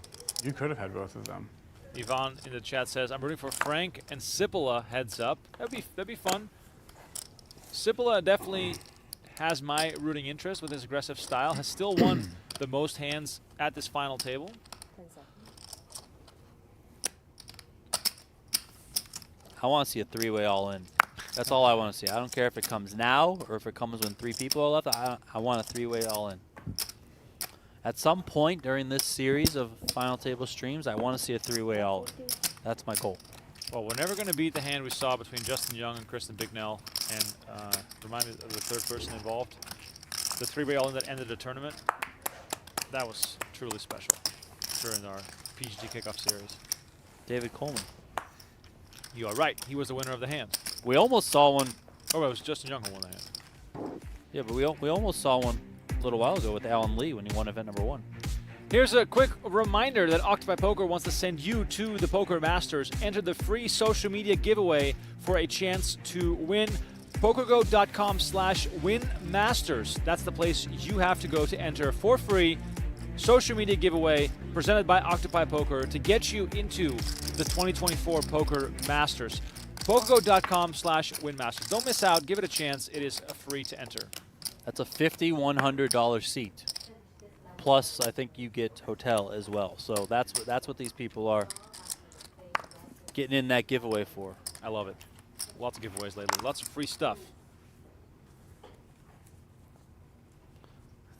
You could have had both of them. Yvonne in the chat says, I'm rooting for Frank and Sipila heads up. That'd be fun. Sipila definitely has my rooting interest with his aggressive style. Has still won the most hands at this final table. 10 seconds. I want to see a three-way all-in. That's all I want to see. I don't care if it comes now or if it comes when 3 people are left. I want a three-way all-in. At some point during this series of final table streams, I want to see a three-way all-in. That's my goal. Well, we're never going to beat the hand we saw between Justin Young and Kristen Bignell. And remind me of the third person involved. The three-way all-in that ended the tournament. That was truly special during our PGT kickoff series. David Coleman. You are right. He was the winner of the hand. We almost saw one. Oh, it was Justin Young who won the hand. Yeah, but we almost saw one a little while ago with Alan Lee when he won event number 1. Here's a quick reminder that Octopi Poker wants to send you to the Poker Masters. Enter the free social media giveaway for a chance to win. PokerGo.com/winmasters. That's the place you have to go to enter for free. Social media giveaway presented by Octopi Poker to get you into the 2024 Poker Masters. PokerGo.com/winmasters. Don't miss out. Give it a chance. It is free to enter. That's a $5,100 seat. Plus, I think you get hotel as well. So that's what these people are getting in that giveaway for. I love it. Lots of giveaways lately. Lots of free stuff.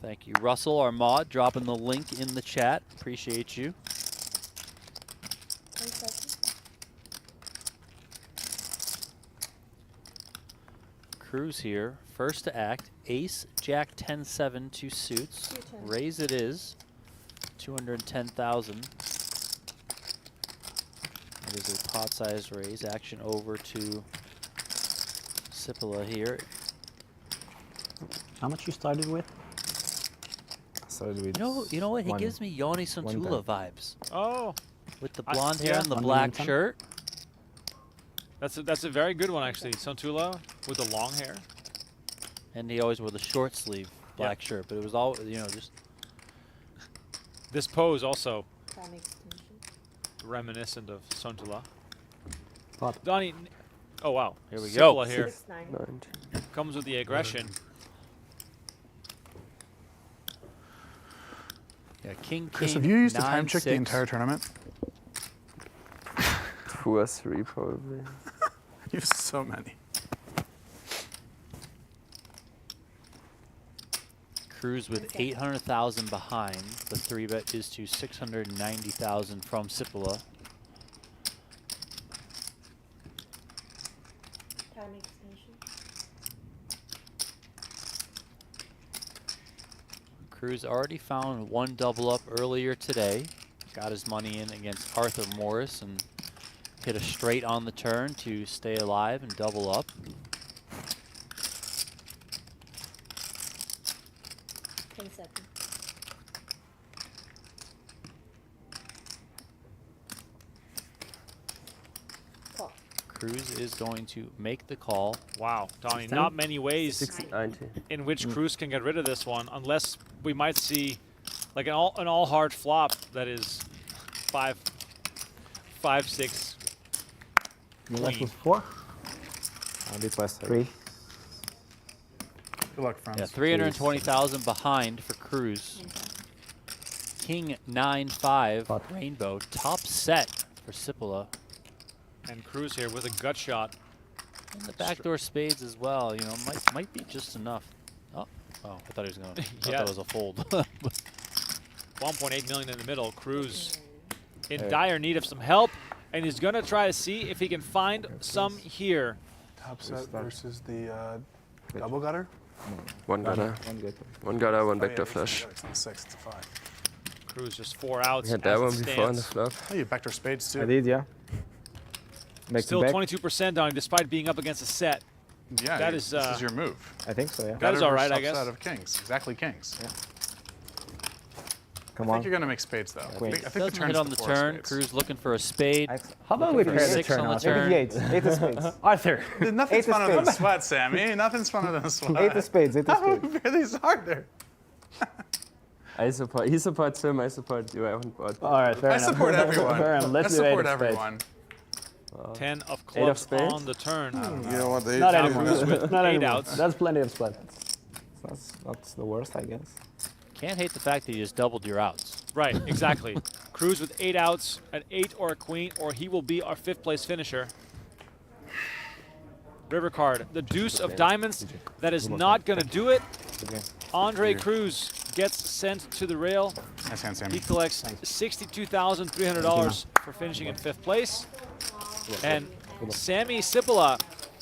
Thank you, Russell, our mod, dropping the link in the chat. Appreciate you. 10 seconds. Cruz here, first to act. Ace, Jack, 10-7, 2 suits. Your turn. Raise it is 210,000. It is a pot-sized raise. Action over to Sipila here. How much you started with? Started with You know what? He one- gives me Yoni Santula vibes Oh, with the blonde hair yeah. and the 1 black million shirt. that's a very good one actually. Santula with the long hair. And he always wore the short sleeve black shirt, but it was all, you know, just This pose also Time extension. reminiscent of Santula. Pot. Donnie, oh wow. Here we go. Sipila here 6-9. 19. comes with the aggression. yeah, king, Chris, king, have you used a 9, time trick the 6. entire tournament? 2 or 3 probably. You have so many. Cruz with 800,000 behind. The 3-bet is to 690,000 from Sipila. Time extension. Cruz already found 1 double up earlier today. Got his money in against Arthur Morris and hit a straight on the turn to stay alive and double up. Seconds. Call. Cruz is going to make the call. Wow, Donnie, 16? not many ways 90. in which Cruz can get rid of this one, unless we might see like an all hard flop that is 5, 6. You left Queen. with 4? A bit less. 3. Good luck, friends. Yeah, 320,000 behind for Cruz. King 9-5 Pot. rainbow. Top set for Sipila. And Cruz here with a gut shot. And the backdoor spades as well, you know, might be just enough. Oh, I thought he was going to, Yeah. that was a fold. 1.8 million in the middle. Cruz in dire need of some help, and he's going to try to see if he can find some here. Top set versus the double gutter? One gutter. One good. One gutter, one Oh, yeah, backdoor it's flush. not 6, it's a 5. Cruz just 4 outs. We had that as one it before on the stands. flop. Oh, you backdoor spades too. I did, yeah. Back Still to back. 22% Donnie, despite being up against a set. Yeah, That this is, is your move. I think so, yeah. That is Gutter all right, I versus guess. upset of kings, exactly kings. Come I on. think you're gonna make spades though. Queen. I think the Doesn't turn's hit on the the 4 turn. spades. Cruz looking for a spade. How about we Looking pair for the 6 turn on the out? turn. Maybe the 8. 8 of spades. Arthur! Nothing's Eight of funner than a spades. sweat, Sammy. Nothing's funner than a sweat. 8 of spades. 8 of How spades. are these harder? He supports him, I support you. I haven't bought. All right, fair I enough. support everyone. Fair enough. I Let's do 8 support of spades. everyone. 10 of 8 of clubs spades? on the turn. You don't want the Not eight anymore. Cruz with Not 8 anymore. outs. That's plenty of split. That's the worst, I guess. Can't hate the fact that you just doubled your outs. Right, exactly. Cruz with 8 outs, an 8 or a queen, or he will be our 5th place finisher. River card, the deuce of diamonds. That is not going to do it. Andre Cruz gets sent to the rail. Nice hand, Sammy. He collects $62,300 for finishing in 5th place. And Sammy Sipila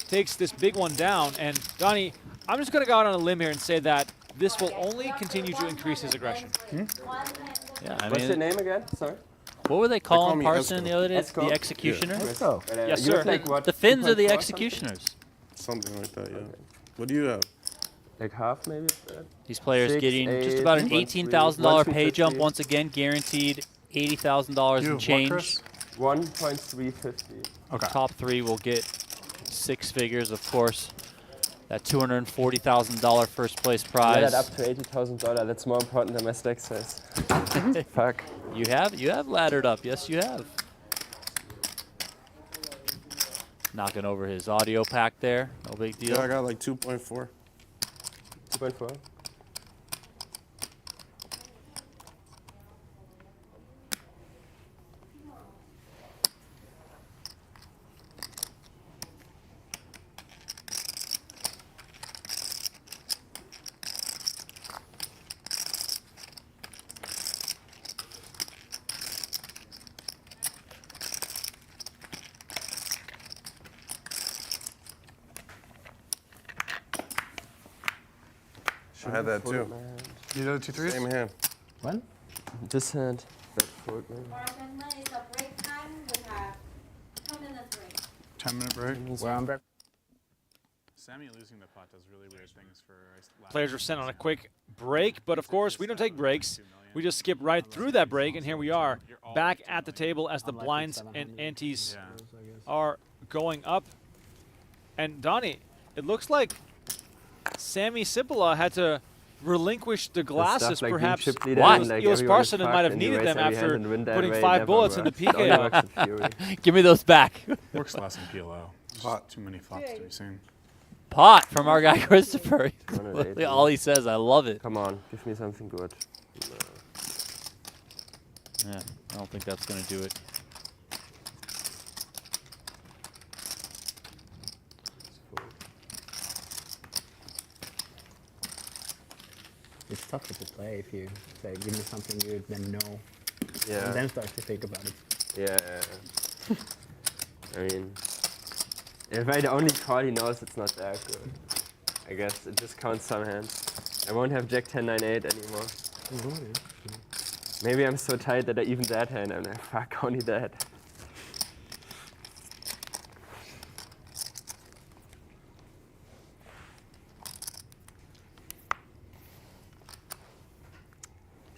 takes this big one down. And Donnie, I'm just going to go out on a limb here and say that this will only continue to increase his aggression. Yeah, I What's your mean, name again? Sorry. what were they call calling me Parson Esco. the other day? Esco? The executioner? Let's go. Yes, you sir. have like what, The Finns are the 2.4 something? executioners. Something like that, yeah. What do you have? Like half maybe? These players 6, getting 8, just about an 1, $18,000 pay 3, jump, once again guaranteed $80,000 You in have change. what, Chris? 1.350. Okay. Top 3 will get 6 figures, of course. That $240,000 first place I prize. got up to $80,000. That's more important than my stack size. Fuck. You have laddered up. Yes, you have. Knocking over his audio pack there. No big deal. Yeah, I got like 2.4. 2.4. I had that too. You know the 2 3s? Same hand. What? This hand. That fold, man. Bartender, it's a break time. We have 10-minute break. 10-minute break. Where I'm back. Sammy losing the pot does really weird things for last Players are sent on a quick break, but of course we don't take breaks. We just skip right through that break, and here we are back at the table as the blinds and antes are going up. And Donnie, it looks like Samuli Sipila had to relinquish the glasses, like perhaps. Chip leader Why? and, like, Eos everyone is Parsonen fucked might have and you needed raise them every after hand and win that putting way, 5 never bullets in the works. It only PKO. works in Fury. Give me those back. Works less in PLO. Just too many flops to be seen. Pot from our guy Christopher. 180. All he says, I love it. Come on, give me something good. No. Yeah, I don't think that's going to do it. It's tougher to play if you say, give me something good, then no. Yeah. And then start to think about it. Yeah. I mean, if I only call, he knows it's not that good. I guess it just counts some hands. I won't have Jack 10 9 8 anymore. Oh, yeah. Maybe I'm so tight that I even that hand, I'm like, fuck, only that.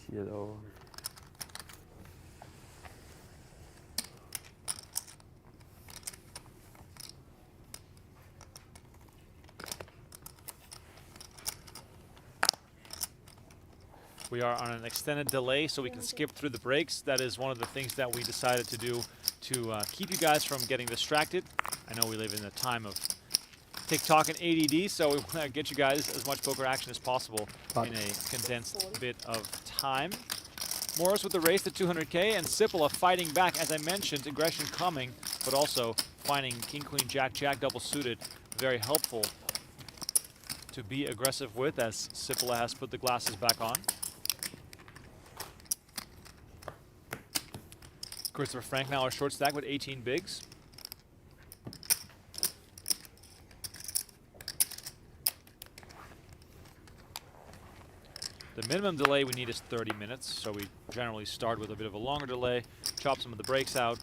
PLO. We are on an extended delay, so we can skip through the breaks. That is one of the things that we decided to do to keep you guys from getting distracted. I know we live in a time of TikTok and ADD, so we want to get you guys as much poker action as possible in a condensed bit of time. Morris with the race to 200K, and Sipila fighting back, as I mentioned, aggression coming, but also finding King, Queen, Jack, Jack double suited. Very helpful to be aggressive with, as Sipila has put the glasses back on. Christopher Frank now our short stack with 18 bigs. The minimum delay we need is 30 minutes, so we generally start with a bit of a longer delay, chop some of the breaks out,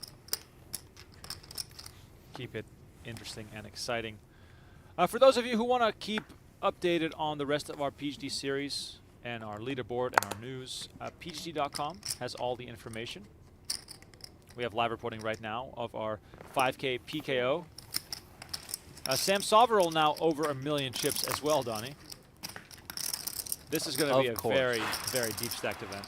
keep it interesting and exciting. For those of you who want to keep updated on the rest of our PGT series and our leaderboard and our news, PGT.com has all the information. We have live reporting right now of our 5K PKO. Sam Soverell now over 1 million chips as well, Donnie. This is going to be a very, very deep stacked event.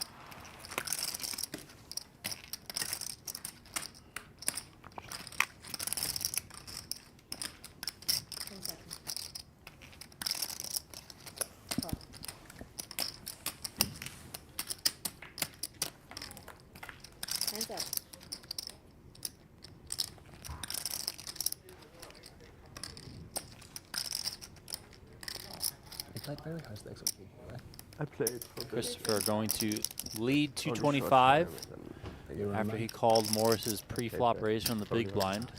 Hands up. You played very high stakes with people, right? I played for a bit. Christopher going to lead Only 225 short time, and You then after he called Morris's pre-flop raise from the big blind.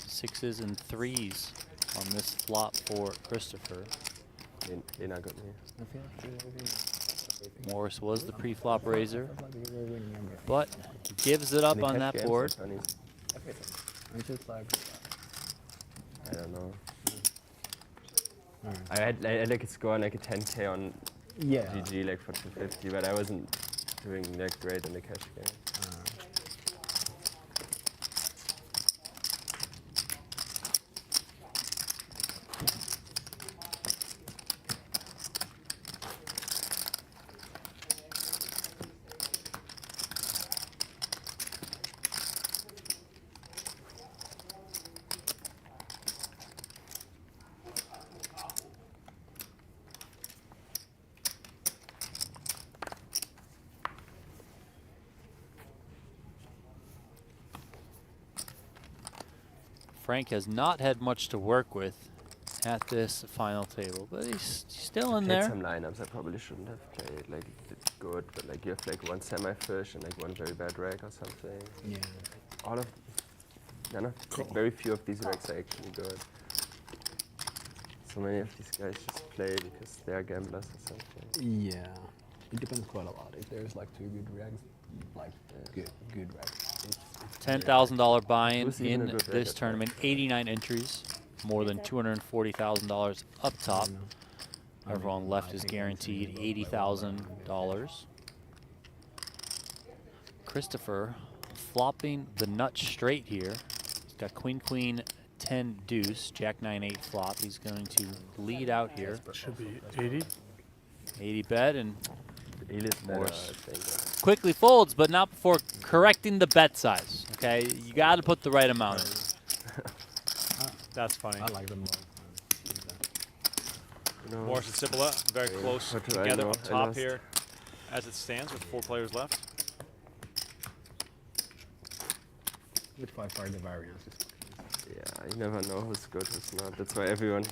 6s and 3s on this flop for Christopher. Lena got me. I feel like you were winning. Morris was the pre-flop raiser, I felt like you were winning everything. but gives it up In the on cash that games, board. that's funny. Everything. I'm just like, I don't know. alright. I had like a score on like a 10K on Yeah. GG like for 250, but I wasn't doing that great in the cash game. Frank has not had much to work with at this final table, but he's still in Played there. some lineups I probably shouldn't have played. Like it's good, but like you have like one semi-fish and like one very bad rag or something. Yeah. All of none of like, very few of these rags are actually good. So many of these guys just play because they are gamblers or something. Yeah, it depends quite a lot. If there's like 2 good regs, like good regs. It's $10,000 buy-in Who's even a in good this reg? tournament. 89 entries, more than $240,000 up top. Everyone left is guaranteed $80,000. Christopher flopping the nut straight here. He's got queen, queen, 10 deuce, jack 9, 8 flop. He's going to lead out here. Should be 80. 80 bet and Eli's better, I Morse think. quickly folds, but not before correcting the bet size. Okay, you got to put the right amount in. That's funny. I like them more. No. Morse and Sipila very close What do I together know? up I top lost. here as it stands with 4 players left. With 5 the variance is Yeah, you never know who's good, who's not. That's why everyone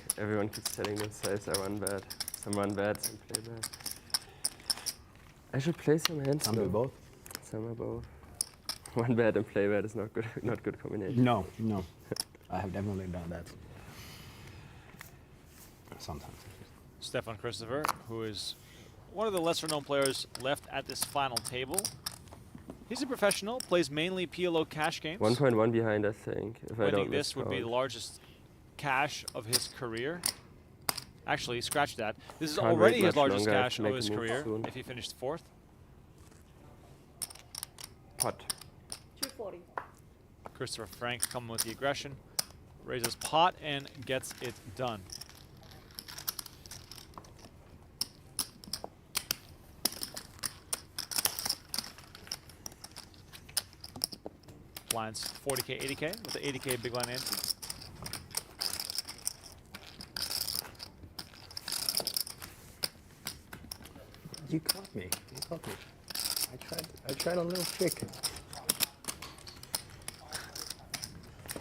keeps telling themselves I run bad. Some run bad, some play bad. I should play some hands. some do though. both. Some are both. One bad and play bad is not good. Not good combination. No, no. I have definitely done that. Sometimes. Stefan Christopher, who is one of the lesser-known players left at this final table. He's a professional, plays mainly PLO cash games. 1.1 behind, I think. If I Winning don't this would be the miscount. largest cash of his career. Actually, scratch that. This is Can't already wait his much largest longer. I have cash to of make his a move career soon. if he finished 4th. Pot. 240. Christopher Frank coming with the aggression, raises pot and gets it done. Blinds 40K, 80K with the 80K big line ante. You caught me. You caught me. I tried a little trick.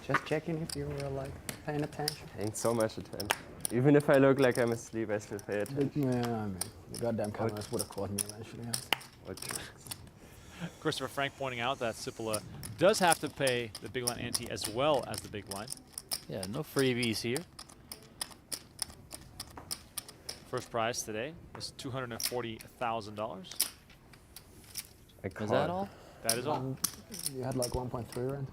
Just checking if you were like paying attention. Paying so much attention. Even if I look like I'm asleep, I still pay attention. Yeah, I mean, the goddamn cameras would have caught me eventually. What tricks? Christopher Frank pointing out that Sipila does have to pay the big line ante as well as the big blind. Yeah, no freebies here. First prize today is $240,000. Is that all? That is all. You had like 1.3 rent.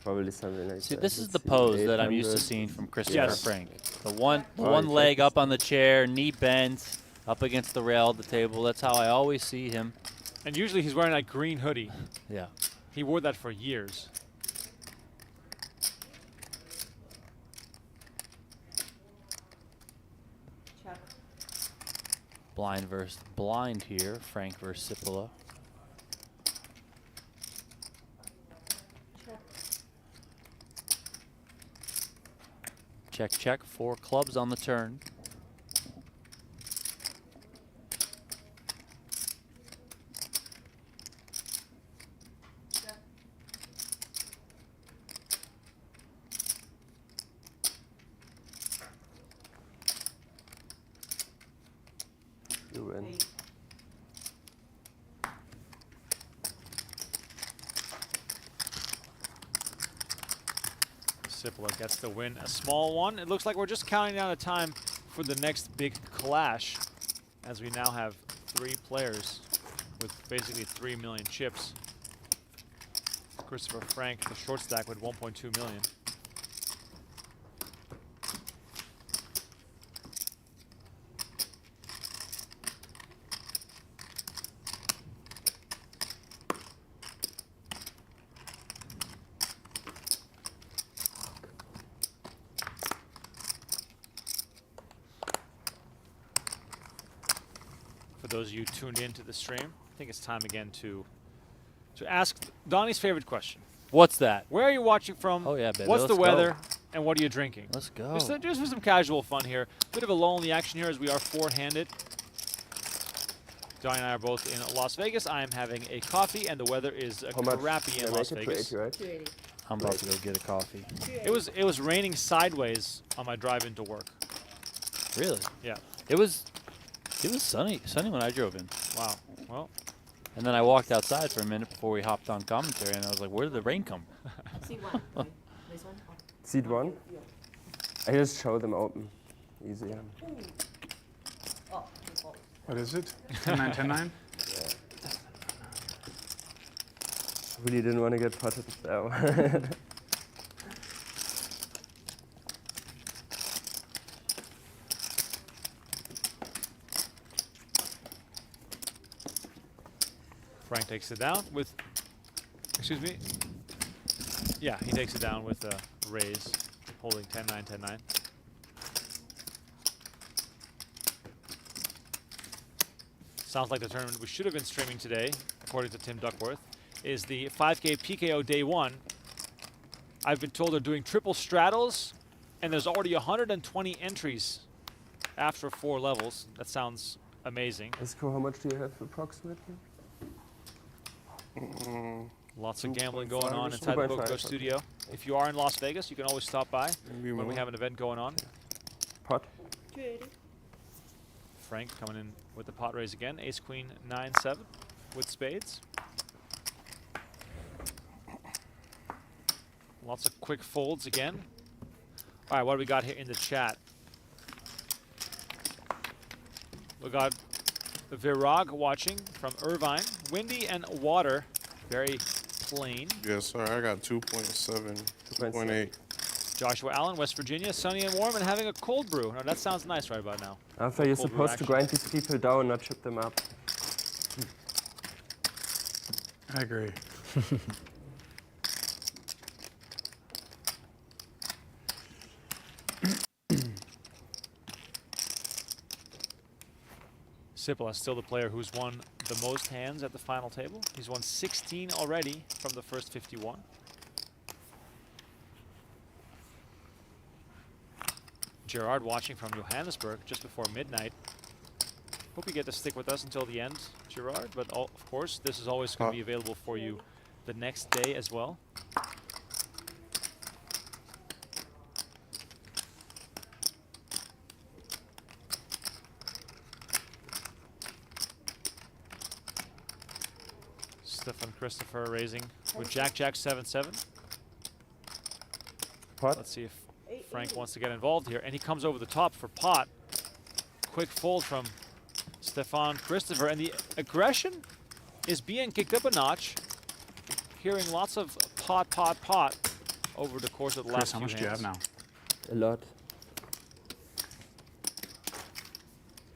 Probably something like See, that. this is Let's the see, pose that I'm used to 800. seeing from Christopher Yes. Frank. The one Oh, he leg checked up on the chair, knee bent, up against the rail of the table. That's how I always see him. And usually he's wearing that green hoodie. Yeah. He wore that for years. Check. Blind versus blind here. Frank versus Sipila. Check. Check, check. 4 clubs on the turn. You win. 8. Sipila gets the win, a small one. It looks like we're just counting down the time for the next big clash, as we now have 3 players with basically 3 million chips. Christopher Frank, the short stack with 1.2 million. For those of you tuned into the stream, I think it's time again to ask Donnie's favorite question. What's that? Where are you watching from? Oh, yeah, baby. What's the Let's weather? go. And what are you drinking? Let's go. Just for some casual fun here. Bit of a lull in the action here as we are 4-handed. Donnie and I are both in Las Vegas. I am having a coffee, and the weather is How much? crappy Can in I Las make it Vegas. 280, right? 280. I'm about to go get a coffee. It was raining sideways on my drive into work. Really? Yeah. It was sunny when I drove in. Wow. Well, And then I walked outside for a minute before we hopped on commentary, and I was like, where did the rain come from? C1. This one? Seat 1? I just show them open. Easy. Oh, you fold. What is it? 10-9, 10-9? Really didn't want to get potted with that one. Frank takes it down with, excuse me. Yeah, he takes it down with a raise, holding 10-9, 10-9. Sounds like the tournament we should have been streaming today, according to Tim Duckworth, is the 5K PKO Day 1. I've been told they're doing triple straddles, and there's already 120 entries after 4 levels. That sounds amazing. Isko, how much do you have approximately? Lots of gambling 2.5 going or on something. inside the 2.5, PokerGO okay. studio. If you are in Las Vegas, you can always stop by Maybe when we more. have an event going on. Pot? 280. Frank coming in with the pot raise again. Ace, queen, 9, 7 with spades. Lots of quick folds again. All right, what do we got here in the chat? We got Virag watching from Irvine. Windy and water, very plain. Yes, sir. I got 2.7, 2.8. Joshua Allen, West Virginia, sunny and warm and having a cold brew. Now that sounds nice right about now. Alpha, you're Cold brew supposed to action. grind these people down, not chip them up. I agree. Sipila still the player who's won the most hands at the final table. He's won 16 already from the first 51. Gerard watching from Johannesburg just before midnight. Hope you get to stick with us until the end, Gerard. But of course, this is always going to be available for you the next day as well. Stefan Christopher raising with Jack, 7-7. Pot? Let's see if Frank wants to get involved here. And he comes over the top for pot. Quick fold from Stefan Christopher. And the aggression is being kicked up a notch. Hearing lots of pot, pot, pot over the course of the Chris, last how few much do you have hands. now? A lot.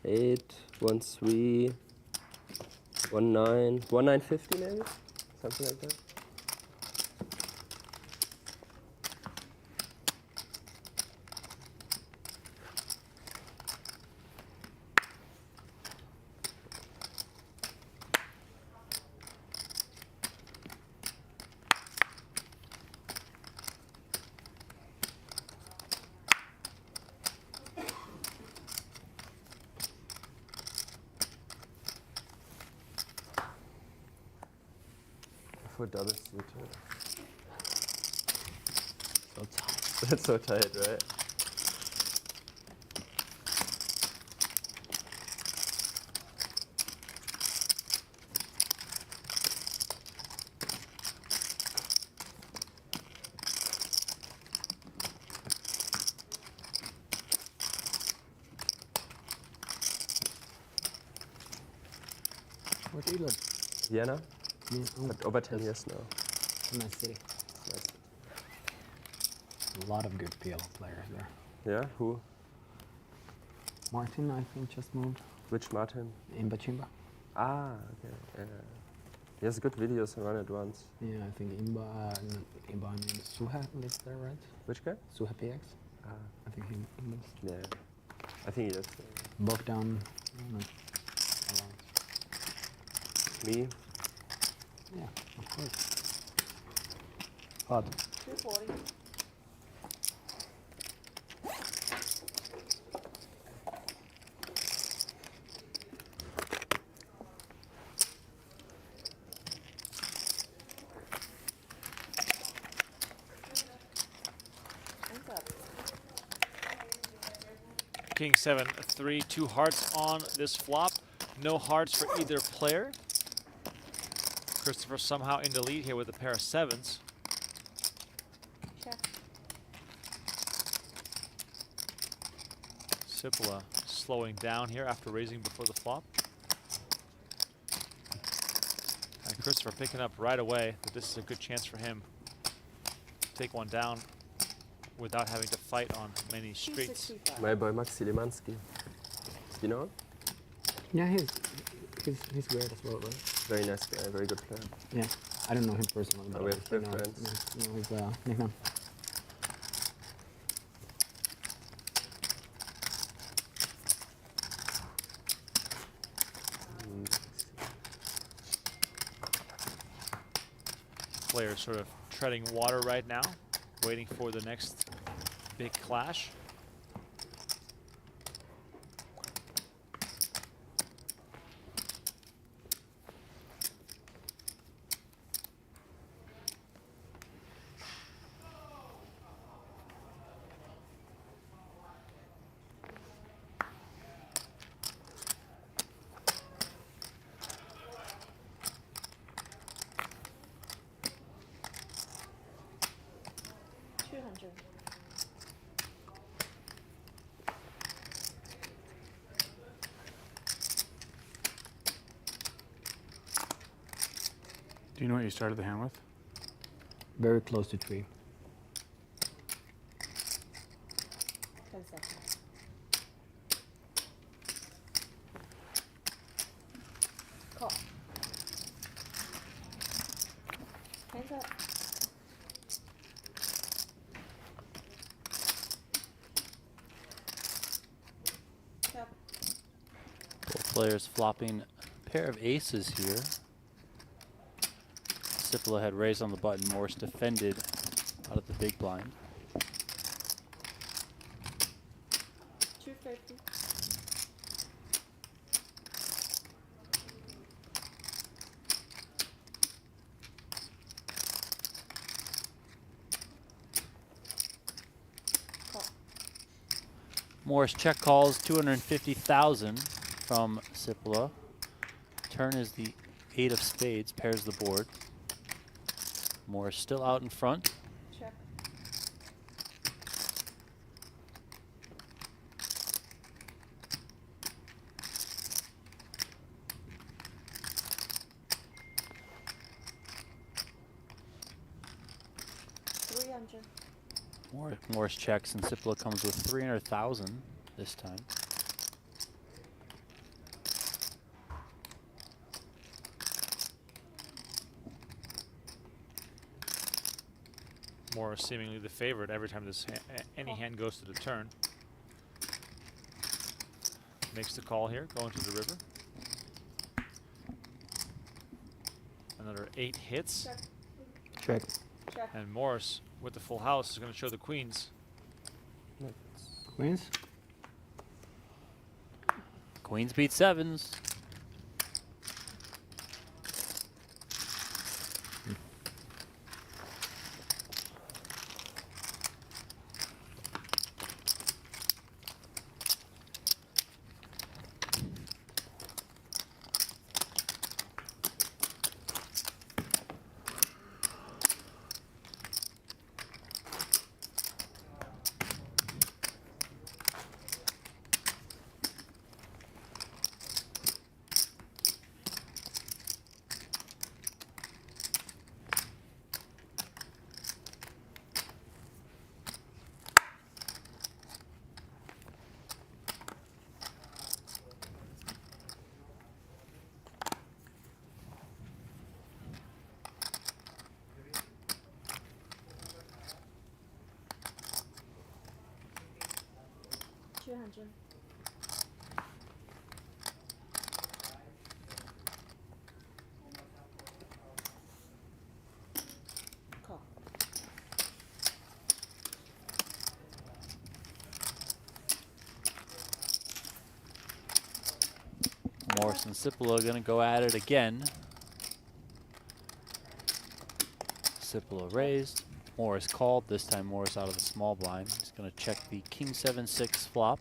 8, 1, 3, 1, 9, 1, 950 maybe? Something like that. For double suited. So tight. That's so tight, right? Where do you live? Vienna? Yeah, oh, But over 10 that's years now. a nice city. Nice. A lot of good PLO players there. Yeah, who? Martin, I think, just moved. Which Martin? In Bachimba. Ah, okay. Yeah. He has good videos on it once. Yeah, I think Imba, I mean, Suha lives there, right? Which guy? Suha PX. Ah, I think he lives. yeah. I think he is. Bogdan, no, around. Me? Yeah, of course. Hard. 240. Hands up. King 7-3, 2 hearts on this flop. No hearts for either player. Christopher somehow in the lead here with a pair of 7s. Check. Sipila slowing down here after raising before the flop. And Christopher picking up right away that this is a good chance for him to take one down without having to fight on many streets. My boy Maxi Limansky. You know him? Yeah, he's great as well, right? Very nice guy, very good player. Yeah, I don't know him personally, but we have obviously know friends. his nickname. Players sort of treading water right now, waiting for the next big clash. Do you know what you started the hand with? Very close to 3. 10 seconds. Call. Hands up. Yep. Both players flopping a pair of aces here. Sipila had raised on the button. Morris defended out of the big blind. 250. Call. Morris check calls 250,000 from Sipila. Turn is the 8 of spades, pairs the board. Morris still out in front. Check. Morris checks and Sipila comes with 300,000 this time. Morris seemingly the favorite every time this any hand goes to the turn. Makes the call here, going to the river. Another 8 hits. Check. Check. And Morris, with the full house, is going to show the queens. Queens? Queens beat sevens. Call. Morris and Sipila are going to go at it again. Sipila raised. Morris called. This time Morris out of the small blind. He's going to check the king 7-6 flop.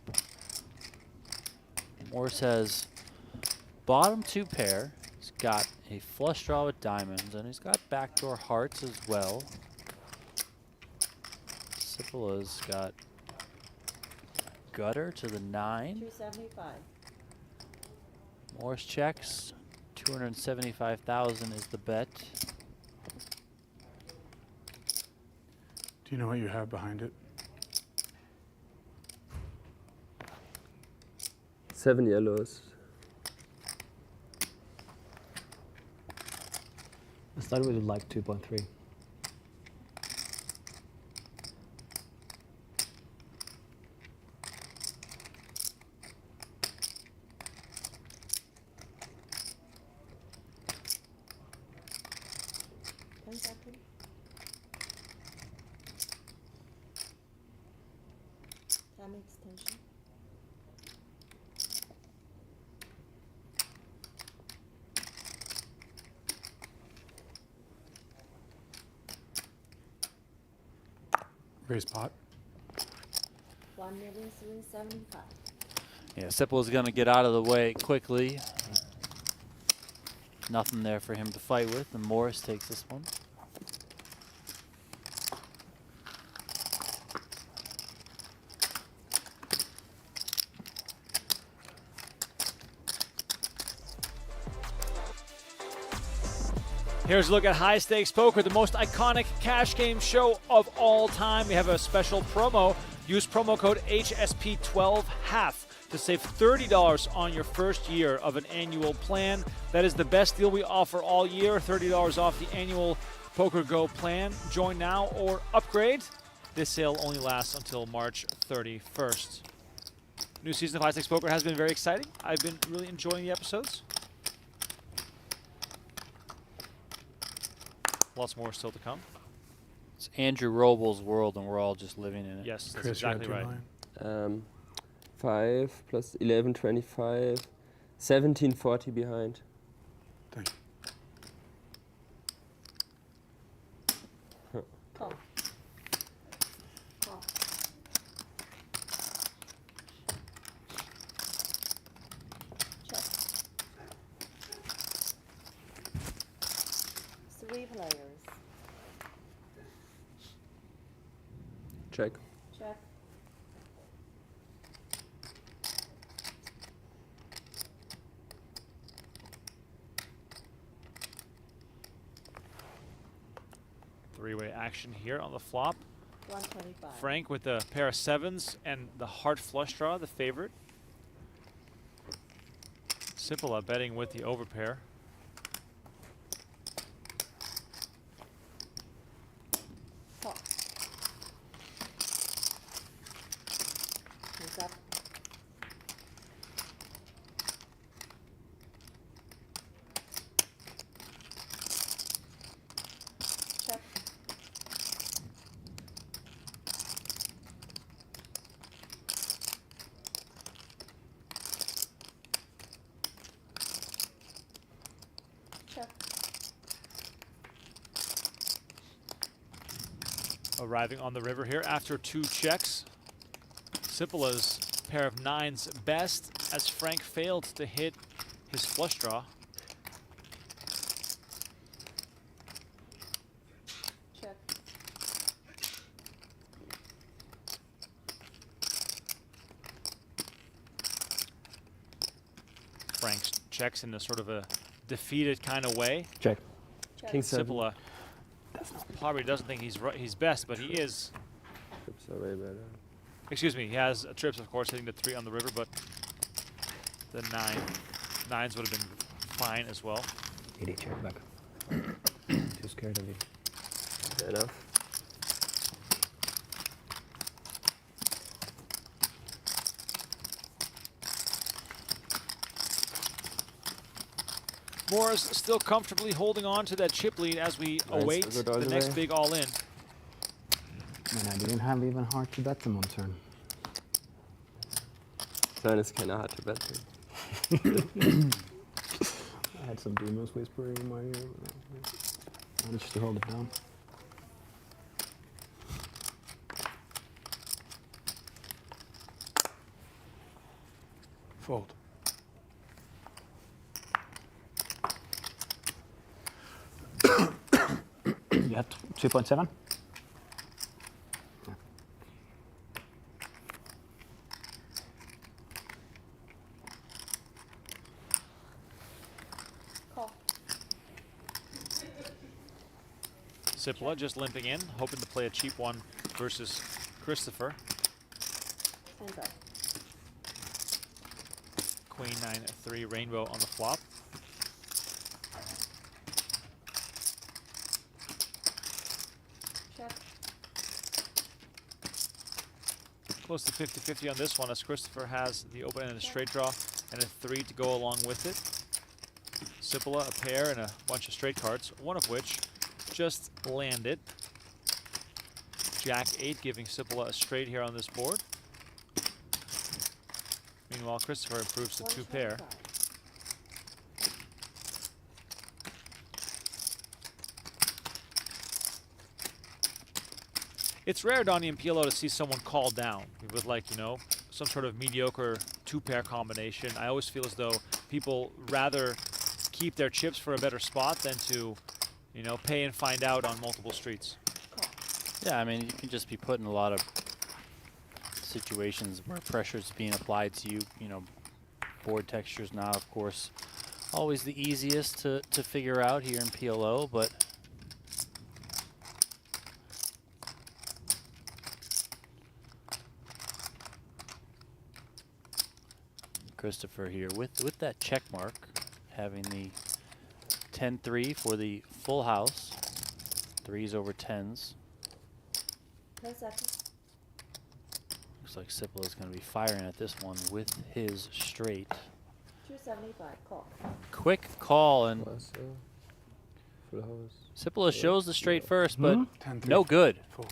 Morris has bottom 2 pair. He's got a flush draw with diamonds, and he's got backdoor hearts as well. Sipila's got gutter to the 9. 275. Morris checks. 275,000 is the bet. Do you know what you have behind it? 7 yellows. I started with like 2.3. Time extension. Raise pot. 1,375,000. Yeah, Sipila is going to get out of the way quickly. Nothing there for him to fight with, and Morris takes this one. Here's a look at High Stakes Poker, the most iconic cash game show of all time. We have a special promo. Use promo code HSP12HALF to save $30 on your first year of an annual plan. That is the best deal we offer all year, $30 off the annual PokerGO plan. Join now or upgrade. This sale only lasts until March 31st. New season of High Stakes Poker has been very exciting. I've been really enjoying the episodes. Lots more still to come. It's Andrew Robles' world, and we're all just living in it. Yes, that's Chris, exactly you had right. two line. 5 plus 11, 25. 17, 40 behind. Thank you. Call. Call. Check. 3 players. Check. Check. Three-way action here on the flop. 125. Frank with the pair of 7s and the heart flush draw, the favorite. Sipila betting with the overpair. Call. Hands up. Check. Check. Arriving on the river here after 2 checks. Sipila's pair of 9s best as Frank failed to hit his flush draw. Check. Frank checks in a sort of a defeated kind of way. Check. Check. King 7. Sipila probably doesn't think he's best, but he is. Trips are way better. Excuse me, he has trips, of course, hitting the 3 on the river, but the 9s would have been fine as well. 80 check back. Too scared of it. Fair enough. Morris still comfortably holding on to that chip lead as we await Good all the the next way. big all-in. Man, I didn't have even hard to bet them on turn. Turn is kind of hard to bet. I had some demons whispering in my ear. I managed to hold it down. Fold. You had 2.7? Sipila just limping in, hoping to play a cheap one versus Christopher. Hands up. Queen 9-3 rainbow on the flop. Check. Close to 50-50 on this one, as Christopher has the open and a straight draw and a 3 to go along with it. Sipila a pair and a bunch of straight cards, one of which just landed. Jack 8 giving Sipila a straight here on this board. Meanwhile, Christopher improves to 2 pair. It's rare, Donnie, in PLO to see someone call down with, like, you know, some sort of mediocre 2-pair combination. I always feel as though people rather keep their chips for a better spot than to, you know, pay and find out on multiple streets. Yeah, I mean, you can just be put in a lot of situations where pressure's being applied to you. You know, board texture's not, of course, always the easiest to figure out here in PLO, but Christopher here with that check mark, having the 10-3 for the full house, 3s over 10s. 10 seconds. Looks like Sipila is going to be firing at this one with his straight. 275. Call. Quick call, and Full house. Sipila shows the straight first, but 10-3. no good. Full.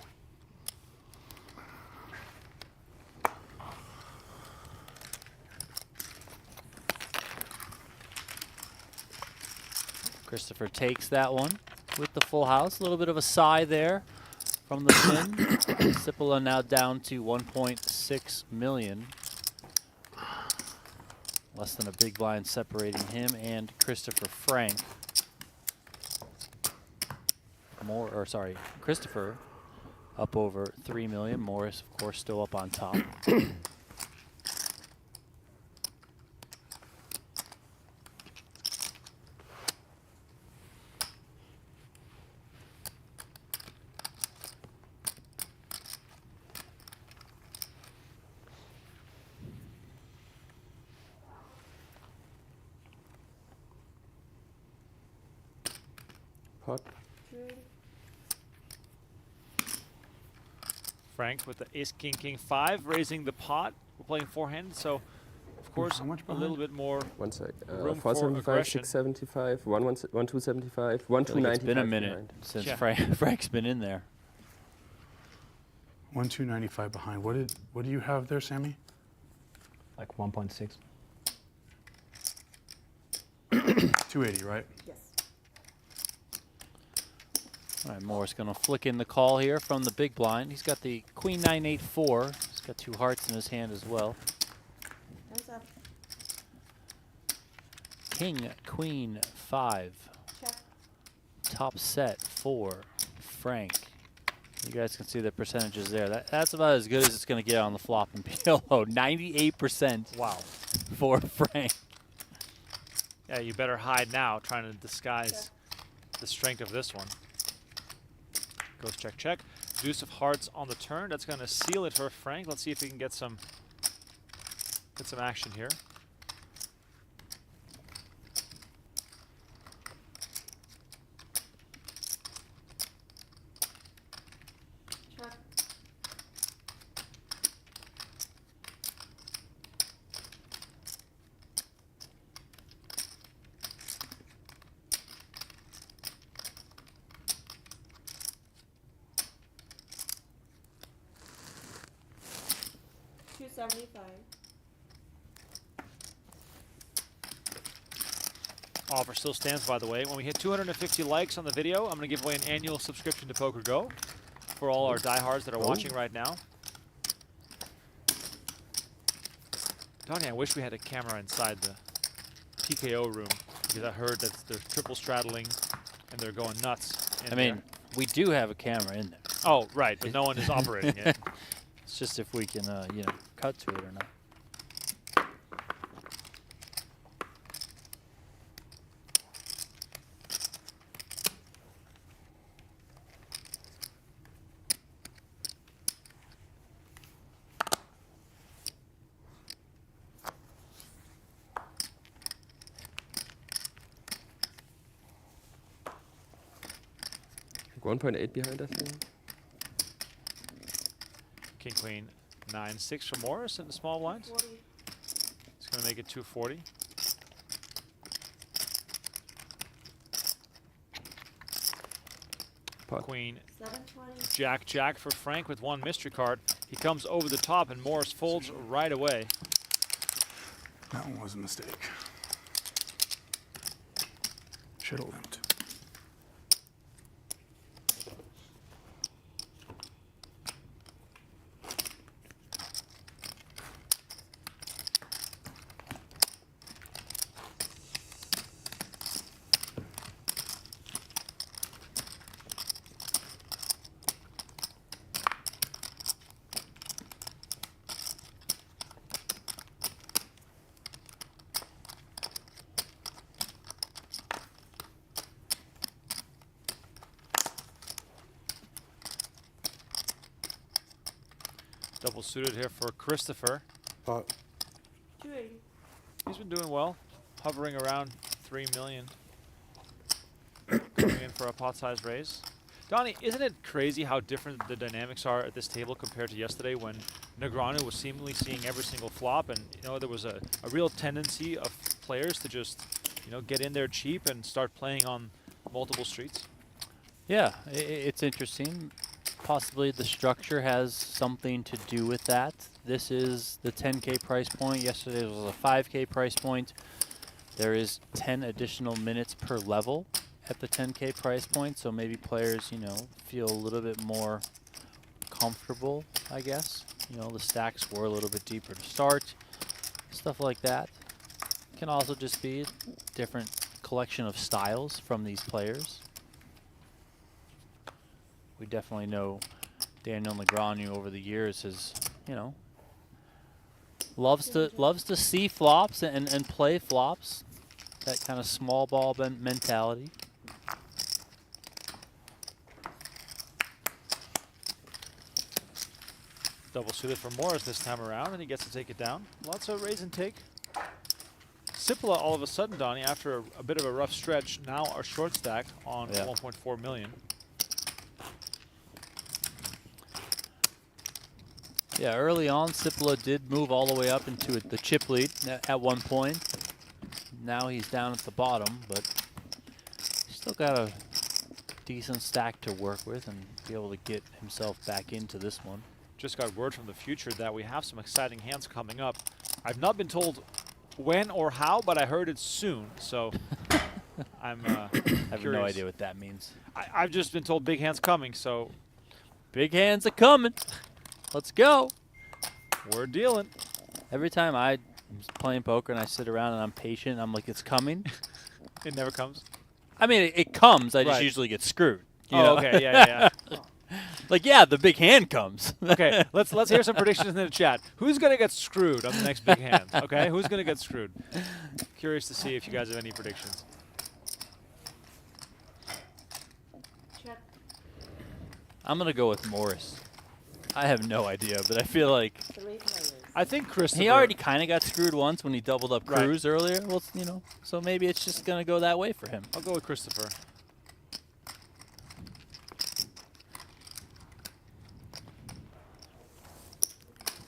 Christopher takes that one with the full house. A little bit of a sigh there from the pin. Sipila now down to 1.6 million. Less than a big blind separating him and Christopher Frank. Christopher up over 3 million. Morris, of course, still up on top. Pot. Frank with the ace, king, king 5, raising the pot. We're playing forehand, so of course how much a little bit more. One sec. Room for 475, aggression. 675, 1275, 1295. It's been a minute since Yeah. Frank's been in there. 1295 behind. What do you have there, Sammy? Like 1.6. 280, right? Yes. All right, Morris going to flick in the call here from the big blind. He's got the queen 9-8-4. He's got 2 hearts in his hand as well. Hands up. King, queen 5. Check. Top set for Frank. You guys can see the percentages there. That's about as good as it's going to get on the flop in PLO. 98%. Wow. For Frank. Yeah, you better hide now, trying to disguise the strength of this one. Goes check, check. Deuce of hearts on the turn. That's going to seal it for Frank. Let's see if he can get some action here. Check. $275. Offer still stands, by the way. When we hit 250 likes on the video, I'm going to give away an annual subscription to PokerGo for all our diehards that are watching right now. Donnie, I wish we had a camera inside the PKO room, because I heard that they're triple straddling and they're going nuts. I mean, we do have a camera in there. Oh, right, but no one is operating it. It's just if we can, you know, cut to it or not. 1.8 behind, I think. King Queen 9-6 for Morris in the small blinds. It's going to make it 240. Pot. Queen 720. Jack Jack for Frank with one mystery card. He comes over the top and Morris folds right away. That one was a mistake. Should have limped. Double suited here for Christopher. Pot. 280. He's been doing well, hovering around 3 million. Coming in for a pot size raise. Donnie, isn't it crazy how different the dynamics are at this table compared to yesterday when Negreanu was seemingly seeing every single flop, and there was a real tendency of players to just get in there cheap and start playing on multiple streets? Yeah, it's interesting. Possibly the structure has something to do with that. This is the 10K price point. Yesterday was a 5K price point. There is 10 additional minutes per level at the 10K price point, so maybe players, feel a little bit more comfortable, I guess. The stacks were a little bit deeper to start. Stuff like that. Can also just be a different collection of styles from these players. We definitely know Daniel Negreanu over the years has, loves to see flops and play flops. That kind of small ball mentality. Double suited for Morris this time around, and he gets to take it down. Lots of raise and take. Sipila, all of a sudden, Donnie, after a bit of a rough stretch, now are short stacked on 1.4 million. Yeah, early on, Sipila did move all the way up into the chip lead at one point. Now he's down at the bottom, but he's still got a decent stack to work with and be able to get himself back into this one. Just got word from the future that we have some exciting hands coming up. I've not been told when or how, but I heard it's soon, so I'm I have curious. no idea what that means. I've just been told big hands coming, so big hands are coming. Let's go. We're dealing. Every time I'm playing poker and I sit around and I'm patient, I'm like, it's coming. It never comes. I mean, it comes. I just Right. usually get screwed. You know? Okay, yeah. Like, yeah, the big hand comes. Okay, let's hear some predictions in the chat. Who's gonna get screwed on the next big hand? Okay, who's gonna get screwed? Curious to see if you guys have any predictions. Check. I'm gonna go with Morris. I have no idea, but I feel like 3 players. I think Christopher. he already kind of got screwed once when he doubled up Right. Cruz earlier. Well, so maybe it's just gonna go that way for him. I'll go with Christopher.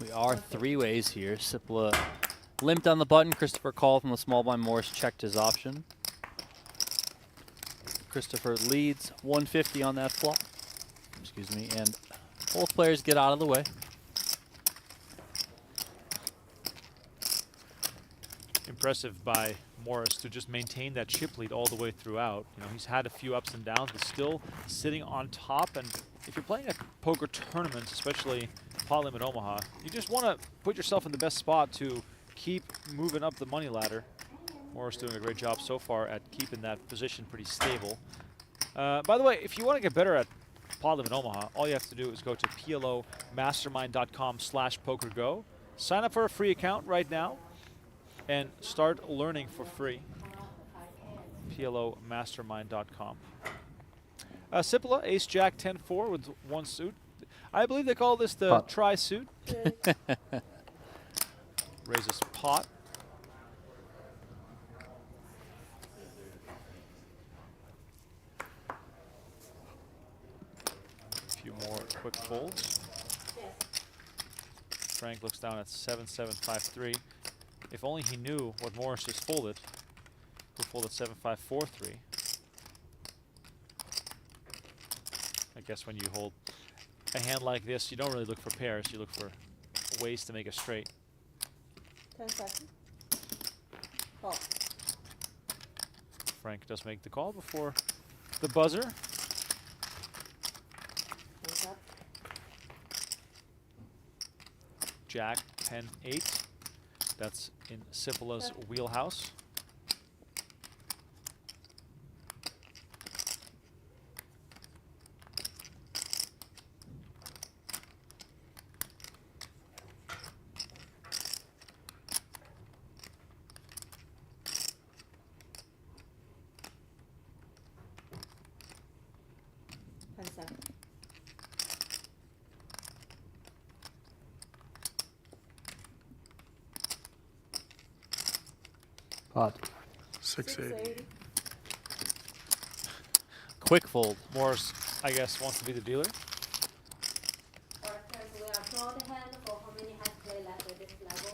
We are 3 ways here. Sipila limped on the button. Christopher called from the small blind. Morris checked his option. Christopher leads 150 on that flop. Excuse me, and both players get out of the way. Impressive by Morris to just maintain that chip lead all the way throughout. He's had a few ups and downs, but still sitting on top. And if you're playing a poker tournament, especially Pot Limit Omaha, you just want to put yourself in the best spot to keep moving up the money ladder. Morris doing a great job so far at keeping that position pretty stable. By the way, if you want to get better at Pot Limit Omaha, all you have to do is go to PLOmastermind.com/PokerGo. Sign up for a free account right now and start learning for free. PLOmastermind.com. Sipila, Ace Jack 10-4 with one suit. I believe they call this the Pot. tri-suit. Raises pot. Quick folds. Frank looks down at 7-7-5-3. If only he knew what Morris just folded. Who folded 7-5-4-3. I guess when you hold a hand like this, you don't really look for pairs. You look for ways to make a straight. 10 seconds. Call. Frank does make the call before the buzzer. Hands up. Jack, 10-8. That's in Sipila's wheelhouse. Pot. 680. Quick fold. Morris, I guess, wants to be the dealer. Alright, we are draw the hand for how many hands play left at this level,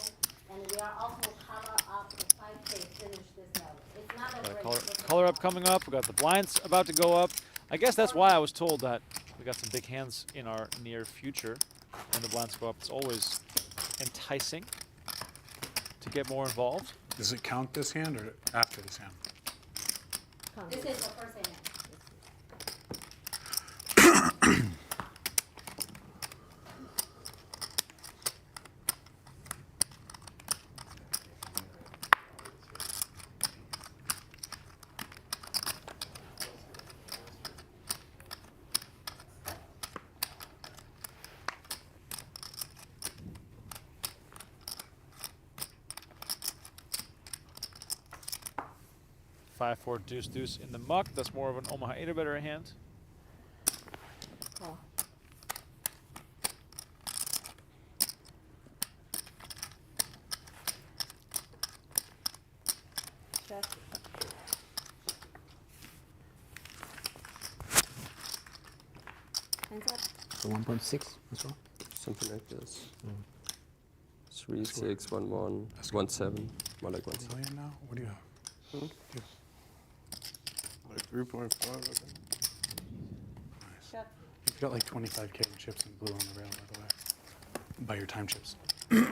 and we are also cover up the 5K finish this level. It's not a break. Color up coming up. We got the blinds about to go up. I guess that's why I was told that we got some big hands in our near future. When the blinds go up, it's always enticing to get more involved. Does it count this hand or after this hand? This is the first hand. 5-4 deuce deuce in the muck. That's more of an Omaha 8 or better hand. Call. Check. Hands up. So 1.6 as well. Something like this. 3-6, 1-1, 1-7, more like 1-7. Million now? What do you have? Like 3.5, I think. Nice. Check. You got like 25K in chips and blue on the rail, by the way. Buy your time chips. You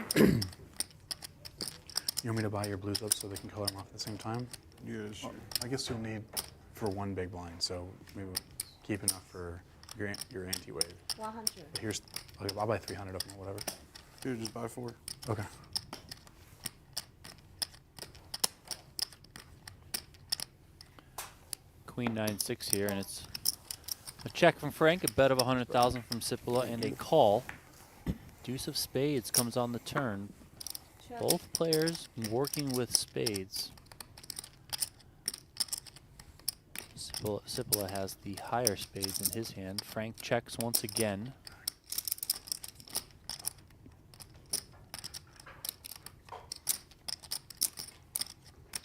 want me to buy your blues up so they can color them off at the same time? Yeah, sure. I guess you'll need for one big blind, so maybe we'll keep enough for your anti-wave. 100. But here's, I'll buy 300 of them or whatever. Here, just buy 4. Okay. Queen 9-6 here, and it's a check from Frank, a bet of 100,000 from Sipila, and a call. Deuce of spades comes on the turn. Check. Both players working with spades. Sipila has the higher spades in his hand. Frank checks once again.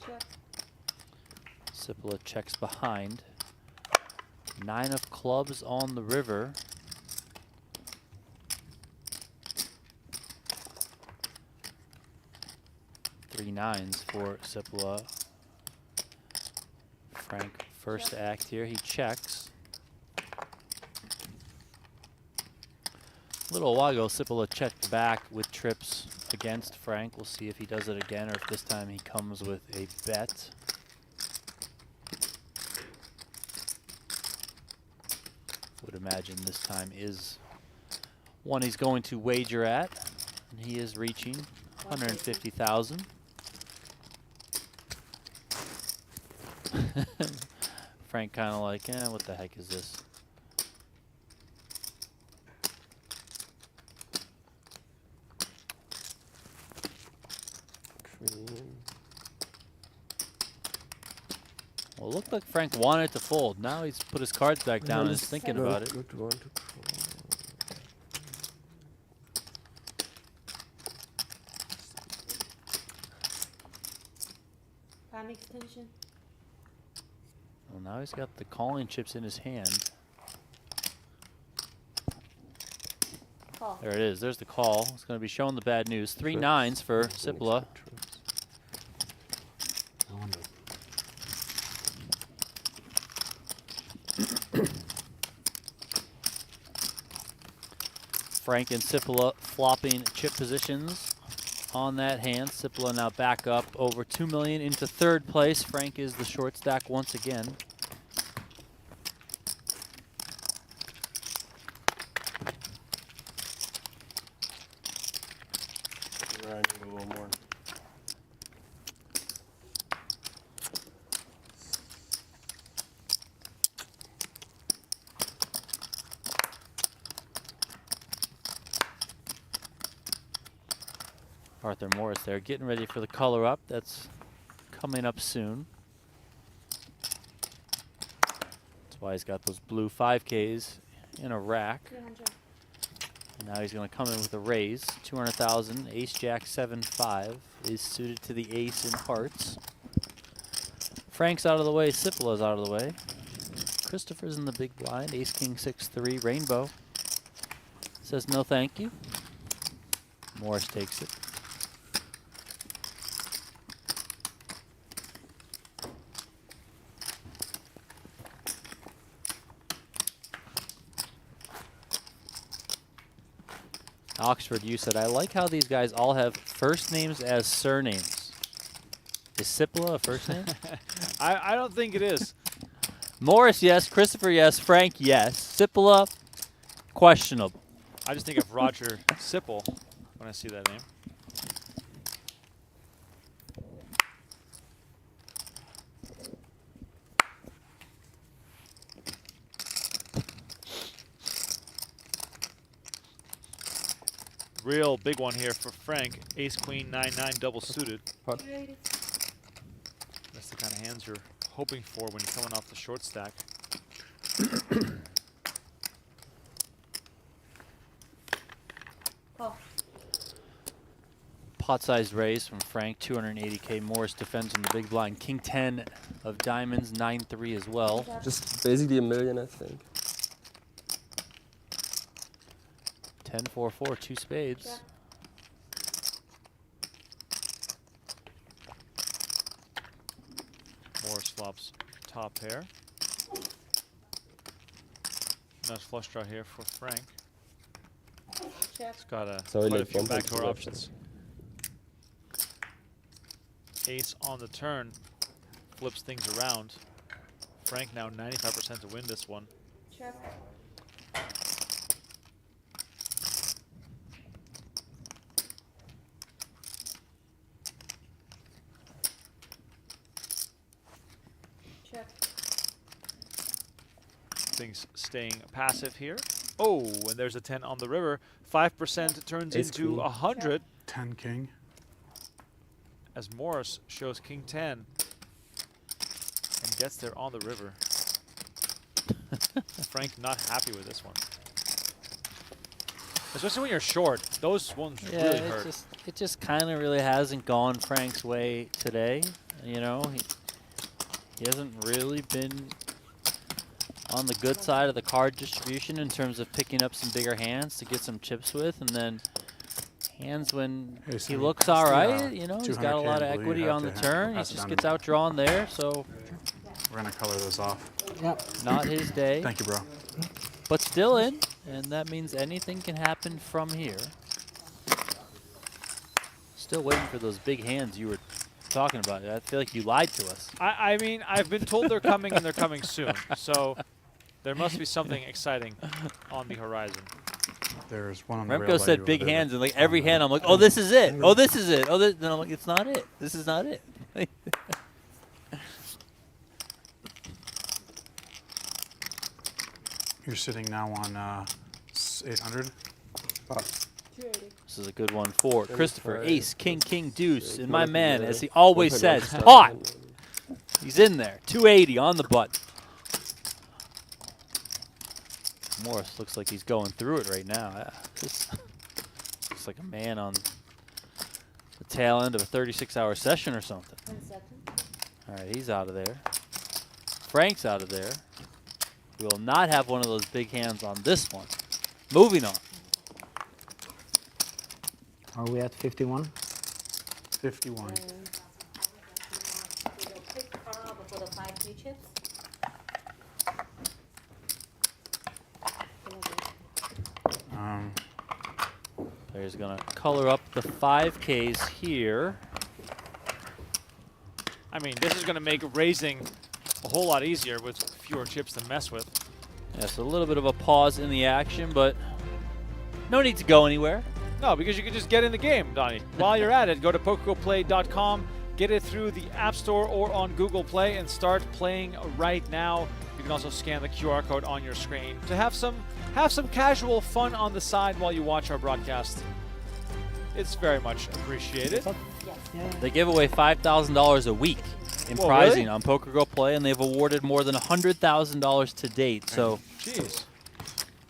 Check. Sipila checks behind. 9 of clubs on the river. Three nines for Sipila. Frank first act here, he checks. A little while ago, Sipila checked back with trips against Frank. We'll see if he does it again or if this time he comes with a bet. Would imagine this time is one he's going to wager at. And he is reaching 150,000. Frank kind of like, what the heck is this? Well, it looked like Frank wanted to fold. Now he's put his cards back down and is thinking about it. Good one to call. Time extension. Well, now he's got the calling chips in his hand. Call. There it is. There's the call. It's going to be showing the bad news. 3 nines for Sipila. No wonder. Frank and Sipila flopping chip positions on that hand. Sipila now back up over 2 million into third place. Frank is the short stack once again. I need a little more. Arthur Morris there getting ready for the color up. That's coming up soon. That's why he's got those blue 5Ks in a rack. 300. And now he's going to come in with a raise. 200,000. Ace Jack 7-5 is suited to the ace in hearts. Frank's out of the way. Sipila's out of the way. Christopher's in the big blind. Ace King 6-3. Rainbow says no thank you. Morris takes it. Oxford, you said, I like how these guys all have first names as surnames. Is Sipila a first name? I don't think it is. Morris, yes. Christopher, yes. Frank, yes. Sipila, questionable. I just think of Roger Sipple when I see that name. Real big one here for Frank. Ace Queen 9-9 double suited. 280. That's the kind of hands you're hoping for when you're coming off the short stack. Call. Pot-sized raise from Frank, 280K. Morris defends on the big blind. King 10 of diamonds, 9-3 as well. Just basically a million, I think. 10-4-4, 2 spades. Yeah. Morris flops top pair. Nice flush draw here for Frank. Check. He's got So quite a like few 1.2 backdoor left. options. Ace on the turn flips things around. Frank now 95% to win this one. Check. Check. Things staying passive here. Oh, and there's a 10 on the river. 5% turns Ace into queen. 100 10 king. as Morris shows King 10 and gets there on the river. Frank not happy with this one. Especially when you're short. Those ones Yeah, really hurt. it just kind of really hasn't gone Frank's way today. You know, he hasn't really been on the good side of the card distribution in terms of picking up some bigger hands to get some chips with, and then hands when Hey, he Sam, looks pass all the, right. You know, he's got a 200K lot of blue you equity have on to the have. turn. He Pass it just down gets to me. outdrawn there, so We're going to color those off. not his day. Thank you, bro. But still in, and that means anything can happen from here. Still waiting for those big hands you were talking about. I feel like you lied to us. I mean, I've been told they're coming and they're coming soon. So there must be something exciting on the horizon. There's one on the rail Remko by said you big over there. hands, and like every hand, I'm like, oh, this is it. Oh, this is it. Oh, this. Then I'm like, it's not it. This is not it. You're sitting now on 800. 280. This is a good one for Christopher. 25. Ace, king, king, deuce, Yeah, and my come man, up as he with always a says, 1.1 hot. start. He's in there. 280 on the button. Morris looks like he's going through it right now. This looks like a man on the tail end of a 36-hour session or something. 1 second. All right, he's out of there. Frank's out of there. We will not have one of those big hands on this one. Moving on. Are we at 51? 51. So the quick card before the 5 3 chips. Player's going to color up the 5Ks here. I mean, this is going to make raising a whole lot easier with fewer chips to mess with. Yeah, so a little bit of a pause in the action, but no need to go anywhere. No, because you can just get in the game, Donnie. While you're at it, go to PokerGoPlay.com, get it through the App Store or on Google Play, and start playing right now. You can also scan the QR code on your screen to have some casual fun on the side while you watch our broadcast. It's very much appreciated. They give away $5,000 a week in Whoa, prizing really? on PokerGo Play, and they've awarded more than $100,000 to date. So Jeez,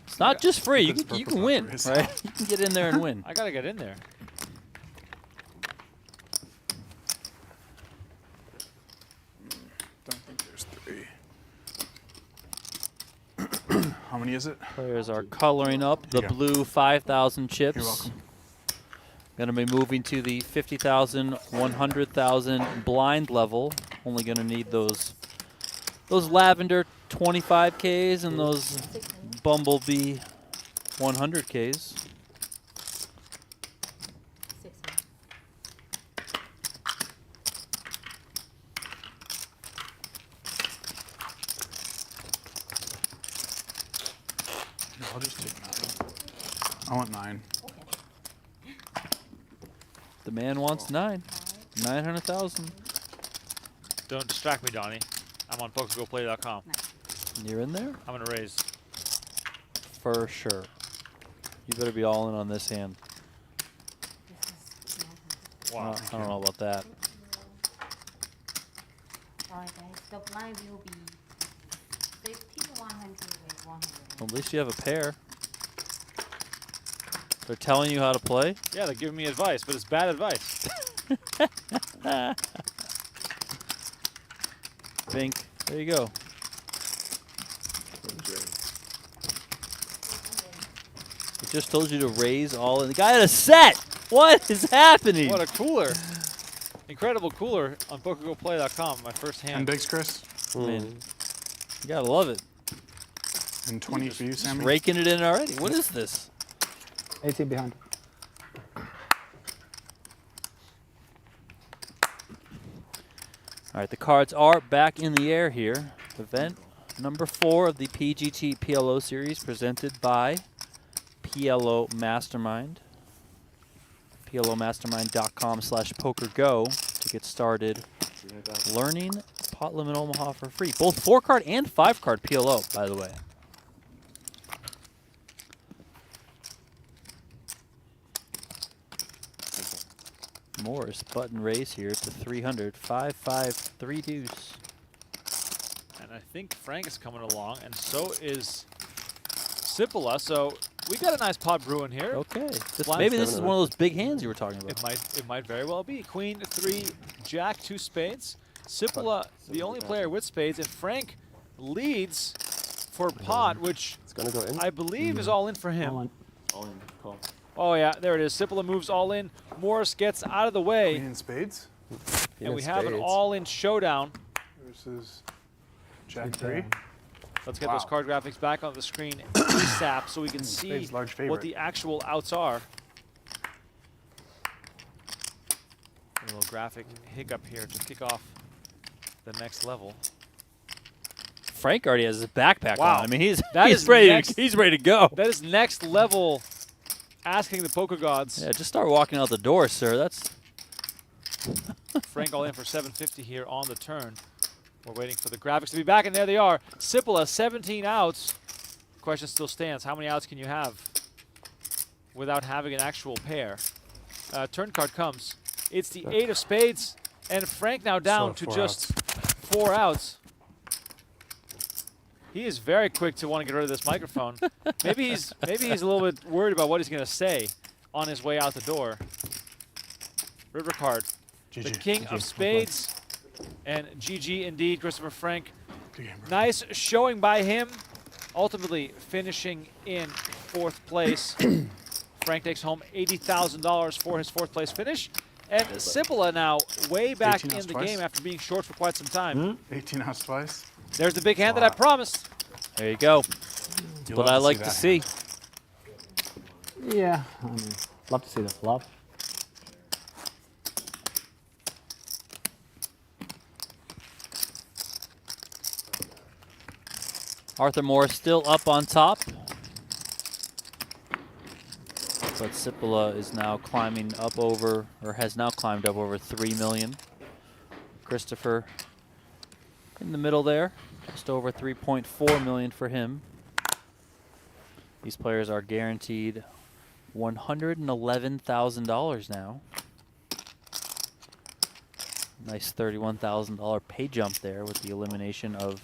it's not just free. You That's can purple win, race. right? You can get in there and win. I gotta get in there. Don't think there's 3. How many is it? Players are coloring up the Yeah. blue 5,000 chips. You're welcome. Going to be moving to the 50,000, 100,000 blind level. Only going to need those lavender 25Ks and those bumblebee 100Ks. 6. I'll just take 9. I want 9. The man wants 900,000. Don't distract me, Donnie. I'm on PokerGoPlay.com. You're in there? I'm gonna raise. For sure. You better be all in on this hand. Wow. I don't know about that. Alright guys, the blind will be 50, 100 with 100. Well, at least you have a pair. They're telling you how to play. Yeah, they're giving me advice, but it's bad advice. Bink. There you go. It just told you to raise all in. The guy had a set! What is happening? What a cooler. Incredible cooler on PokerGoPlay.com. My first 10 hand. bigs, Chris. Man, you gotta love it. And 20 for you, Sammy. Raking it in already. What is this? 18 behind. All right, the cards are back in the air here. Event number 4 of the PGT PLO Series presented by PLO Mastermind. PLOmastermind.com/PokerGo to get started learning Pot Limit Omaha for free. Both 4-card and 5-card PLO, by the way. Morris button raise here to 300. 5-5 3 deuce. And I think Frank is coming along, and so is Sipila. So we got a nice pot brewing here. Okay. Blind Maybe this is seven. one of those big hands you were talking about. It might very well be. Queen, 3, Jack, 2 spades. Sipila, the only player with spades, and Frank leads for pot, which It's gonna go in. I believe is all in for him. All in. All in. Call. Oh yeah, there it is. Sipila moves all in. Morris gets out of the way, Queen and spades and we have an all-in showdown. versus Jack 3. Let's get Wow. those card graphics back on the screen ASAP so we can see Spades large what favorite. the actual outs are. A little graphic hiccup here to kick off the next level. Frank already has his backpack Wow. on. I mean, he's That he's is ready. next- He's ready to go. That is next level asking the poker gods. Yeah, just start walking out the door, sir. That's Frank all in for 750 here on the turn. We're waiting for the graphics to be back, and there they are. Sipila, 17 outs. Question still stands. How many outs can you have without having an actual pair? Turn card comes. It's the 8 of spades, and Frank now down to So 4 just 4 outs. He is very quick to want to get rid of this microphone. maybe he's a little bit worried about what he's going to say on his way out the door. River card. GG. The king of spades, and GG indeed, Christopher Frank. Good game, bro. Nice showing by him, ultimately finishing in 4th place. Frank takes home $80,000 for his 4th place finish. And Sipila now way back 18 in hours the twice? game after being short for quite some time. 18 outs twice. There's the big hand that I promised. There you go. You What love I to like see to that see. hand. Yeah, I mean, love to see the flop. Arthur Morris still up on top. But Sipila is now climbing up over, or has now climbed up over 3 million. Christopher in the middle there, just over 3.4 million for him. These players are guaranteed $111,000 now. Nice $31,000 pay jump there with the elimination of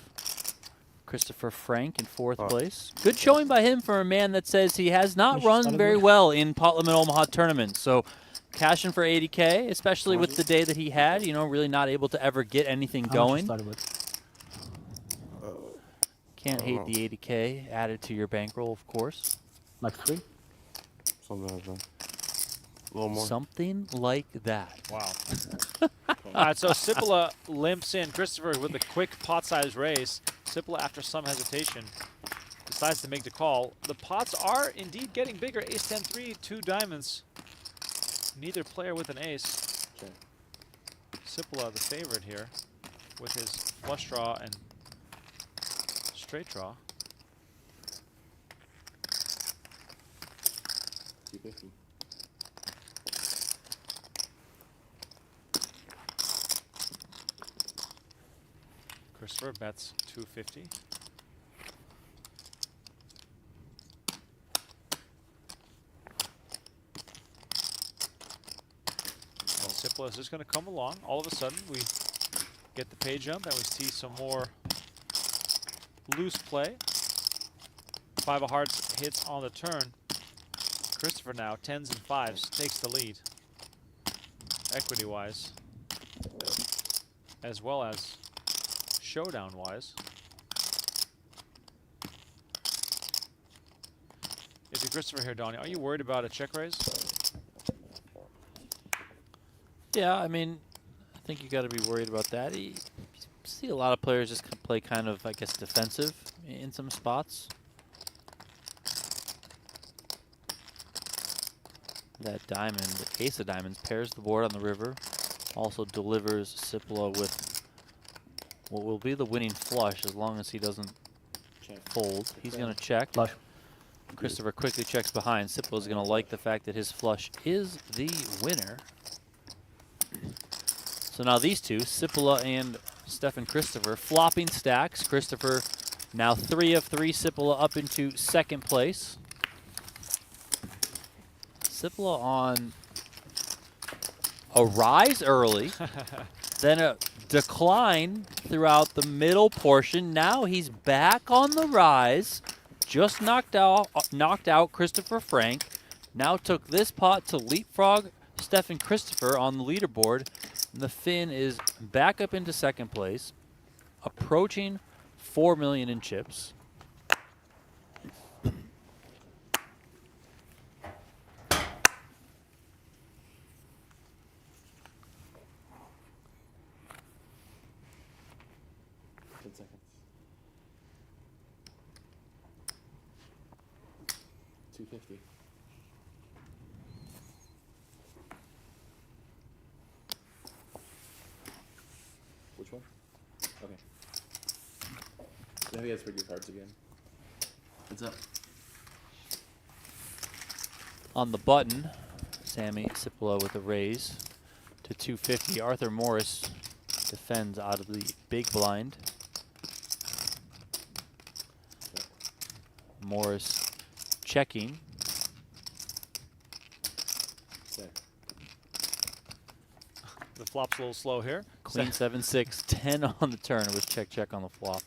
Christopher Frank in 4th place. Good showing by him for a man that says he has not run very well in pot limit Omaha tournaments. So cashing for 80K, especially with the day that he had, you know, really not able to ever get anything going. Can't hate the 80K added to your bankroll, of course. Like 3? Something like that. A little more. Something like that. Wow. All right, so Sipila limps in. Christopher with a quick pot-sized raise. Sipila, after some hesitation, decides to make the call. The pots are indeed getting bigger. Ace 10-3, 2 diamonds. Neither player with an ace. Okay. Sipila, the favorite here, with his flush draw and straight draw. 250. Christopher bets 250. Well, Sipila is just going to come along. All of a sudden, we get the pay jump and we see some more loose play. 5 of hearts hits on the turn. Christopher now, 10s and 5s, takes the lead. Equity-wise, as well as showdown-wise. If you're Christopher here, Donnie, are you worried about a check raise? Yeah, I mean, I think you got to be worried about that. You see a lot of players just play kind of, I guess, defensive in some spots. That diamond, the ace of diamonds, pairs the board on the river. Also delivers Sipila with what will be the winning flush as long as he doesn't fold. He's going to check. Flush. Christopher quickly checks behind. Sipila is going to like the fact that his flush is the winner. So now these two, Sipila and Stefan Christopher, flopping stacks. Christopher now 3 of 3. Sipila up into 2nd place. Sipila on a rise early, then a decline throughout the middle portion. Now he's back on the rise. Just knocked out Christopher Frank. Now took this pot to leapfrog Stefan Christopher on the leaderboard. And the Finn is back up into 2nd place, approaching 4 million in chips. Seconds. 250. Which one? Okay. Now he has for your cards again. What's up? On the button, Sammy Sipila with a raise to 250. Arthur Morris defends out of the big blind. Morris checking. Set. The flop's a little slow here. Queen 7-6, 10 on the turn with check on the flop.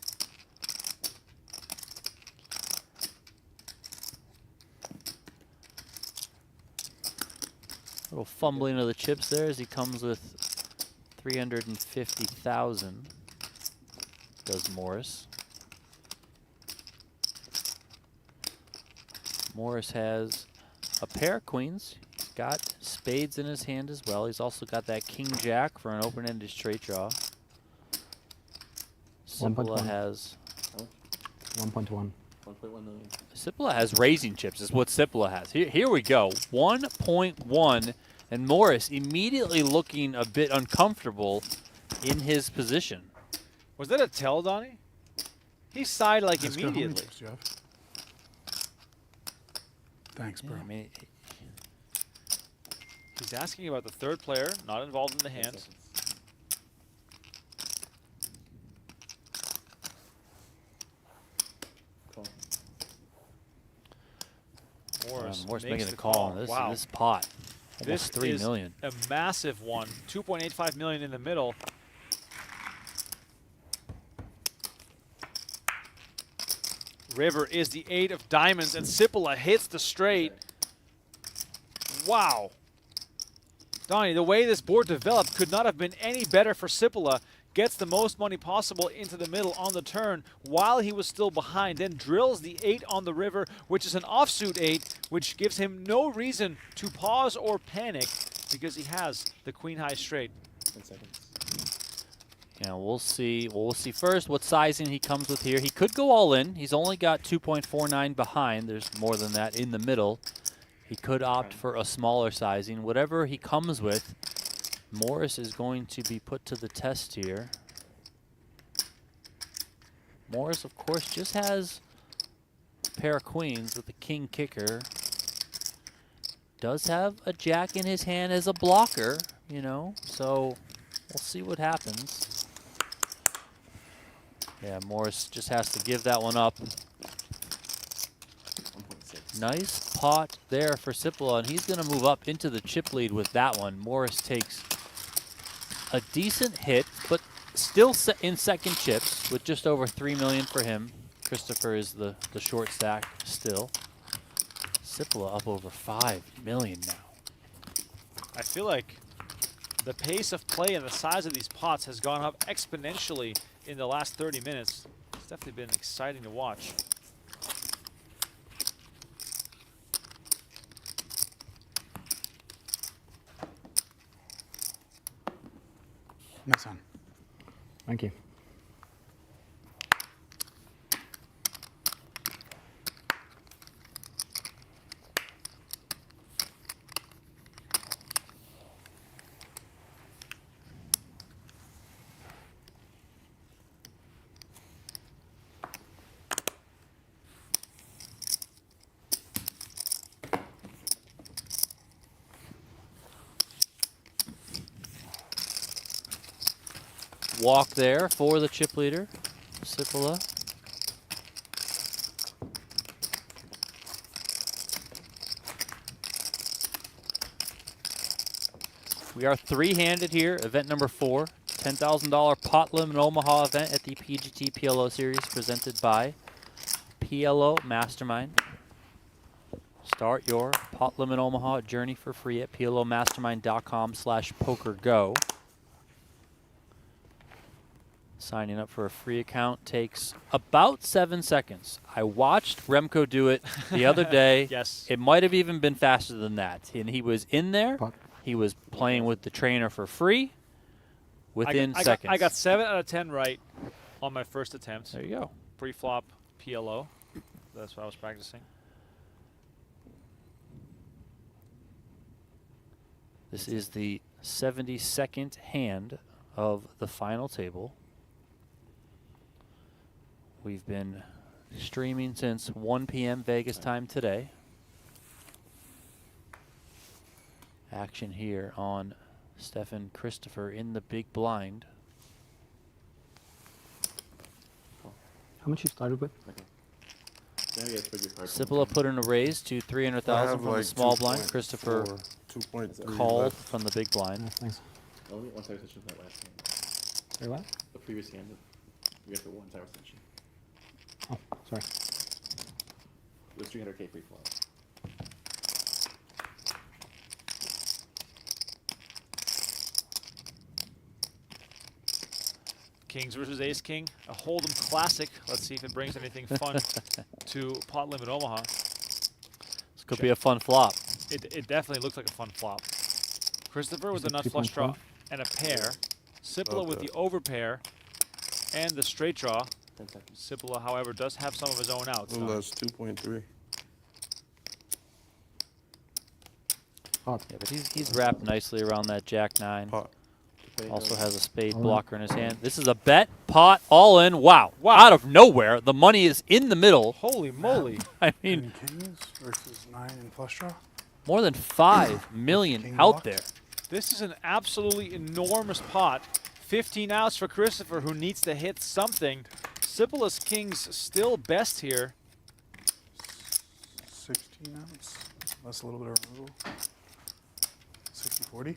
Little fumbling of the chips there as he comes with 350,000. Does Morris. Morris has a pair of queens. He's got spades in his hand as well. He's also got that king-jack for an open-ended straight draw. Sipila has 1.1. 1.1 million. Sipila has raising chips is what Sipila has. Here we go. 1.1, and Morris immediately looking a bit uncomfortable in his position. Was that a tell, Donnie? He sighed like Let's go. How many immediately. chips do you have? Thanks, bro. Yeah, I mean, He's asking about the third player, not involved in the hand. Morris makes making the the call on Wow. this pot. This Almost 3 is million. a massive one. 2.85 million in the middle. River is the 8 of diamonds, and Sipila hits the straight. Wow. Donnie, the way this board developed could not have been any better for Sipila. Gets the most money possible into the middle on the turn while he was still behind. Then drills the 8 on the river, which is an offsuit 8, which gives him no reason to pause or panic because he has the queen high straight. 10 seconds. Yeah, we'll see. Well, we'll see first what sizing he comes with here. He could go all in. He's only got 2.49 behind. There's more than that in the middle. He could opt for a smaller sizing. Whatever he comes with, Morris is going to be put to the test here. Morris, of course, just has a pair of queens with a king kicker. Does have a jack in his hand as a blocker, you know, so we'll see what happens. Yeah, Morris just has to give that one up. 1.6. Nice pot there for Sipila, and he's going to move up into the chip lead with that one. Morris takes a decent hit, but still in second chips with just over 3 million for him. Christopher is the short stack still. Sipila up over 5 million now. I feel like the pace of play and the size of these pots has gone up exponentially in the last 30 minutes. It's definitely been exciting to watch. Nice on. Thank you. Walk there for the chip leader, Sipila. We are three-handed here, event number 4. $10,000 pot limit Omaha event at the PGT PLO Series presented by PLO Mastermind. Start your pot limit Omaha journey for free at PLOmastermind.com/PokerGo. Signing up for a free account takes about 7 seconds. I watched Remko do it the other day. Yes. It might have even been faster than that. And he was in there. He was playing with the trainer for free within seconds. I got 7 out of 10 right on my first attempt. There you go. Pre-flop PLO. That's what I was practicing. This is the 72nd hand of the final table. We've been streaming since 1 p.m. Vegas time today. Action here on Stefan Christopher in the big blind. How much you started with? Okay. Now you guys put your cards on. Sipila put in a raise to 300,000 from the small blind. 2.4, Christopher 2.3 called left. from the big blind. Nice, thanks. Only one tower extension for that last hand. Say what? The previous hand, we got the one tower extension. Oh, sorry. It was 300K free flop. Kings versus Ace King, a Hold'em classic. Let's see if it brings anything fun to Pot Limit Omaha. This could be a fun flop. It definitely looks like a fun flop. Christopher with the nut flush draw and a pair. Sipila with the overpair and the straight draw. 10 seconds. Sipila, however, does have some of his own outs. Oh, that's 2.3. Yeah, but he's wrapped nicely around that Jack-9. Pot. Also has a spade blocker in his hand. This is a bet, pot, all in. Wow. Out of nowhere, the money is in the middle. Holy moly. I mean, Kings versus 9 in flush draw. more than 5 million King out blocked. there. This is an absolutely enormous pot. 15 outs for Christopher, who needs to hit something. Sipila's kings still best here. 16 outs. That's a little bit of removal. 60-40.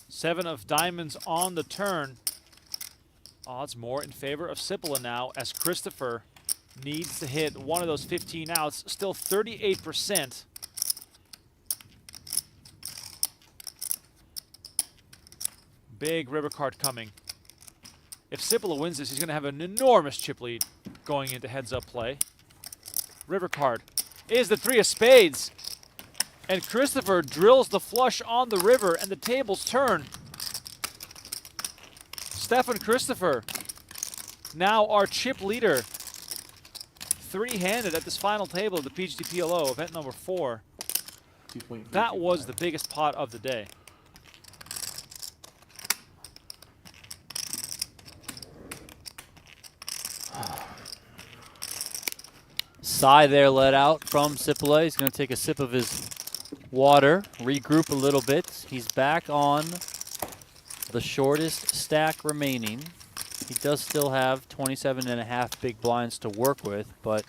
Seven of diamonds on the turn. Odds more in favor of Sipila now, as Christopher needs to hit one of those 15 outs. Still 38%. Big river card coming. If Sipila wins this, he's going to have an enormous chip lead going into heads-up play. River card is the 3 of spades. And Christopher drills the flush on the river, and the tables turn. Stefan Christopher, now our chip leader. 3-handed at this final table of the PGT PLO, event number 4. That was the biggest pot of the day. Sigh there let out from Sipila. He's going to take a sip of his water, regroup a little bit. He's back on the shortest stack remaining. He does still have 27.5 big blinds to work with, but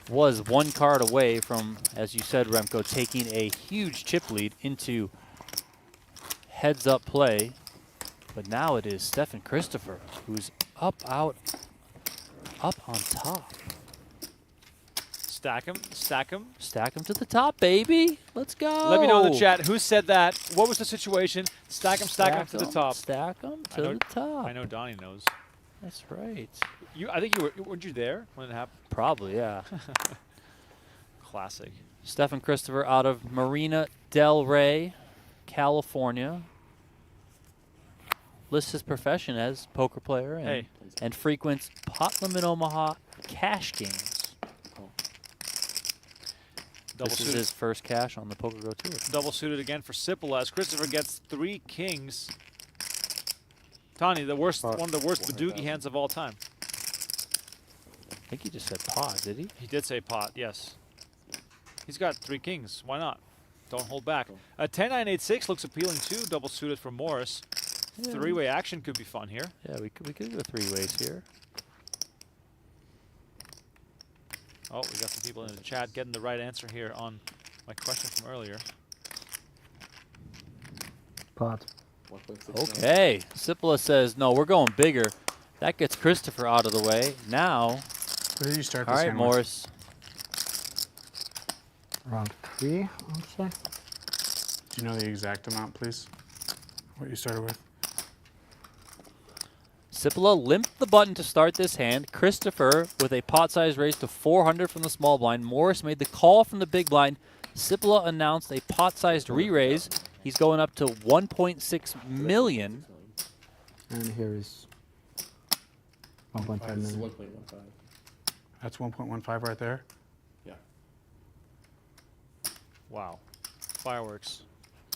was 1 card away from, as you said, Remko, taking a huge chip lead into heads-up play. But now it is Stefan Christopher, who's up on top. Stack him, stack him. Stack him to the top, baby. Let's go. Let me know in the chat who said that. What was the situation? Stack him to the top. Stack him to the top. I know Donnie knows. That's right. I think weren't you there when it happened? Probably, yeah. Classic. Stefan Christopher out of Marina Del Rey, California. Lists his profession as poker player and frequents Pot Limit Omaha cash games. This is his first cash on the PokerGO Tour. Double suited again for Sipila as Christopher gets 3 kings. Donnie, one of the worst Badoogie hands of all time. I think he just said pot, did he? He did say pot, yes. He's got 3 kings. Why not? Don't hold back. A 10-9-8-6 looks appealing too. Double suited for Morris. Yeah. 3-way action could be fun here. Yeah, we could go 3 ways here. Oh, we got some people in the chat getting the right answer here on my question from earlier. Pot. Okay, Sipila says, no, we're going bigger. That gets Christopher out of the way. Now, What did you start all this right, hand with? Morris. Round 3, I would say. Do you know the exact amount, please? What you started with? Sipila limped the button to start this hand. Christopher with a pot size raise to 400 from the small blind. Morris made the call from the big blind. Sipila announced a pot-sized re-raise. He's going up to 1.6 million. And here is 1.5 million. 1.15. That's 1.15 right there. Yeah. Wow. Fireworks.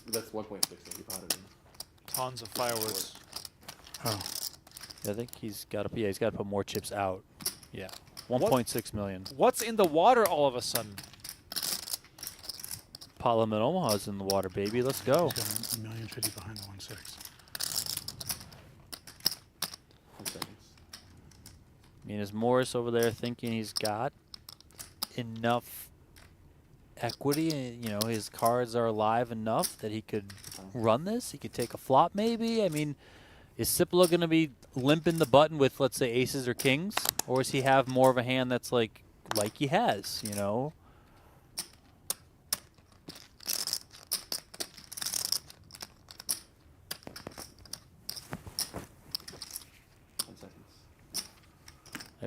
That's 1.6 if you potted in. Tons of fireworks. Oh. I think he's got to. Yeah, he's got to put more chips out. Yeah, 1.6 million. What's in the water all of a sudden? Pot Limit Omaha's in the water, baby. Let's go. He's got $1,050,000 behind the 1.6. 10 seconds. I mean, is Morris over there thinking he's got enough equity? You know, his cards are alive enough that he could run this. He could take a flop, maybe. I mean, is Sipila going to be limping the button with, let's say, aces or kings, or does he have more of a hand that's like he has? You know.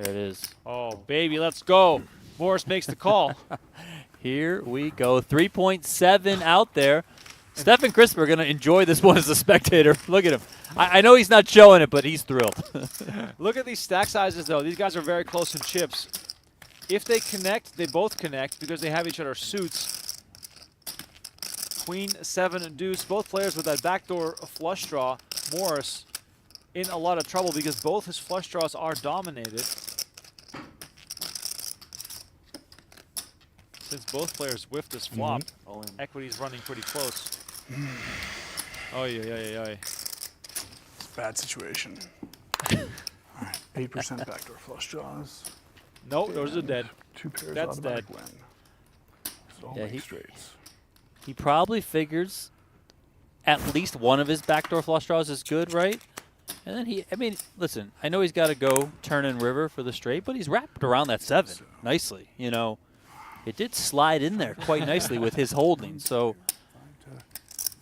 There it is. Oh, baby, let's go. Morris makes the call. Here we go. 3.7 out there. Stefan Christopher going to enjoy this one as a spectator. Look at him. I know he's not showing it, but he's thrilled. Look at these stack sizes, though. These guys are very close in chips. If they connect, they both connect because they have each other's suits. Queen, 7, deuce. Both players with that backdoor flush draw. Morris in a lot of trouble because both his flush draws are dominated. Since both players whiffed this flop, equity's running pretty close. Oh, yeah. Bad situation. All right, 8% backdoor flush draws. Nope, those are dead. 2 pairs That's automatic dead. win. So all Yeah, make he- straights. He probably figures at least one of his backdoor flush draws is good, right? And then I mean, listen, I know he's got to go turn and river for the straight, but he's wrapped around that 7 nicely. You know, it did slide in there quite nicely with his holding. So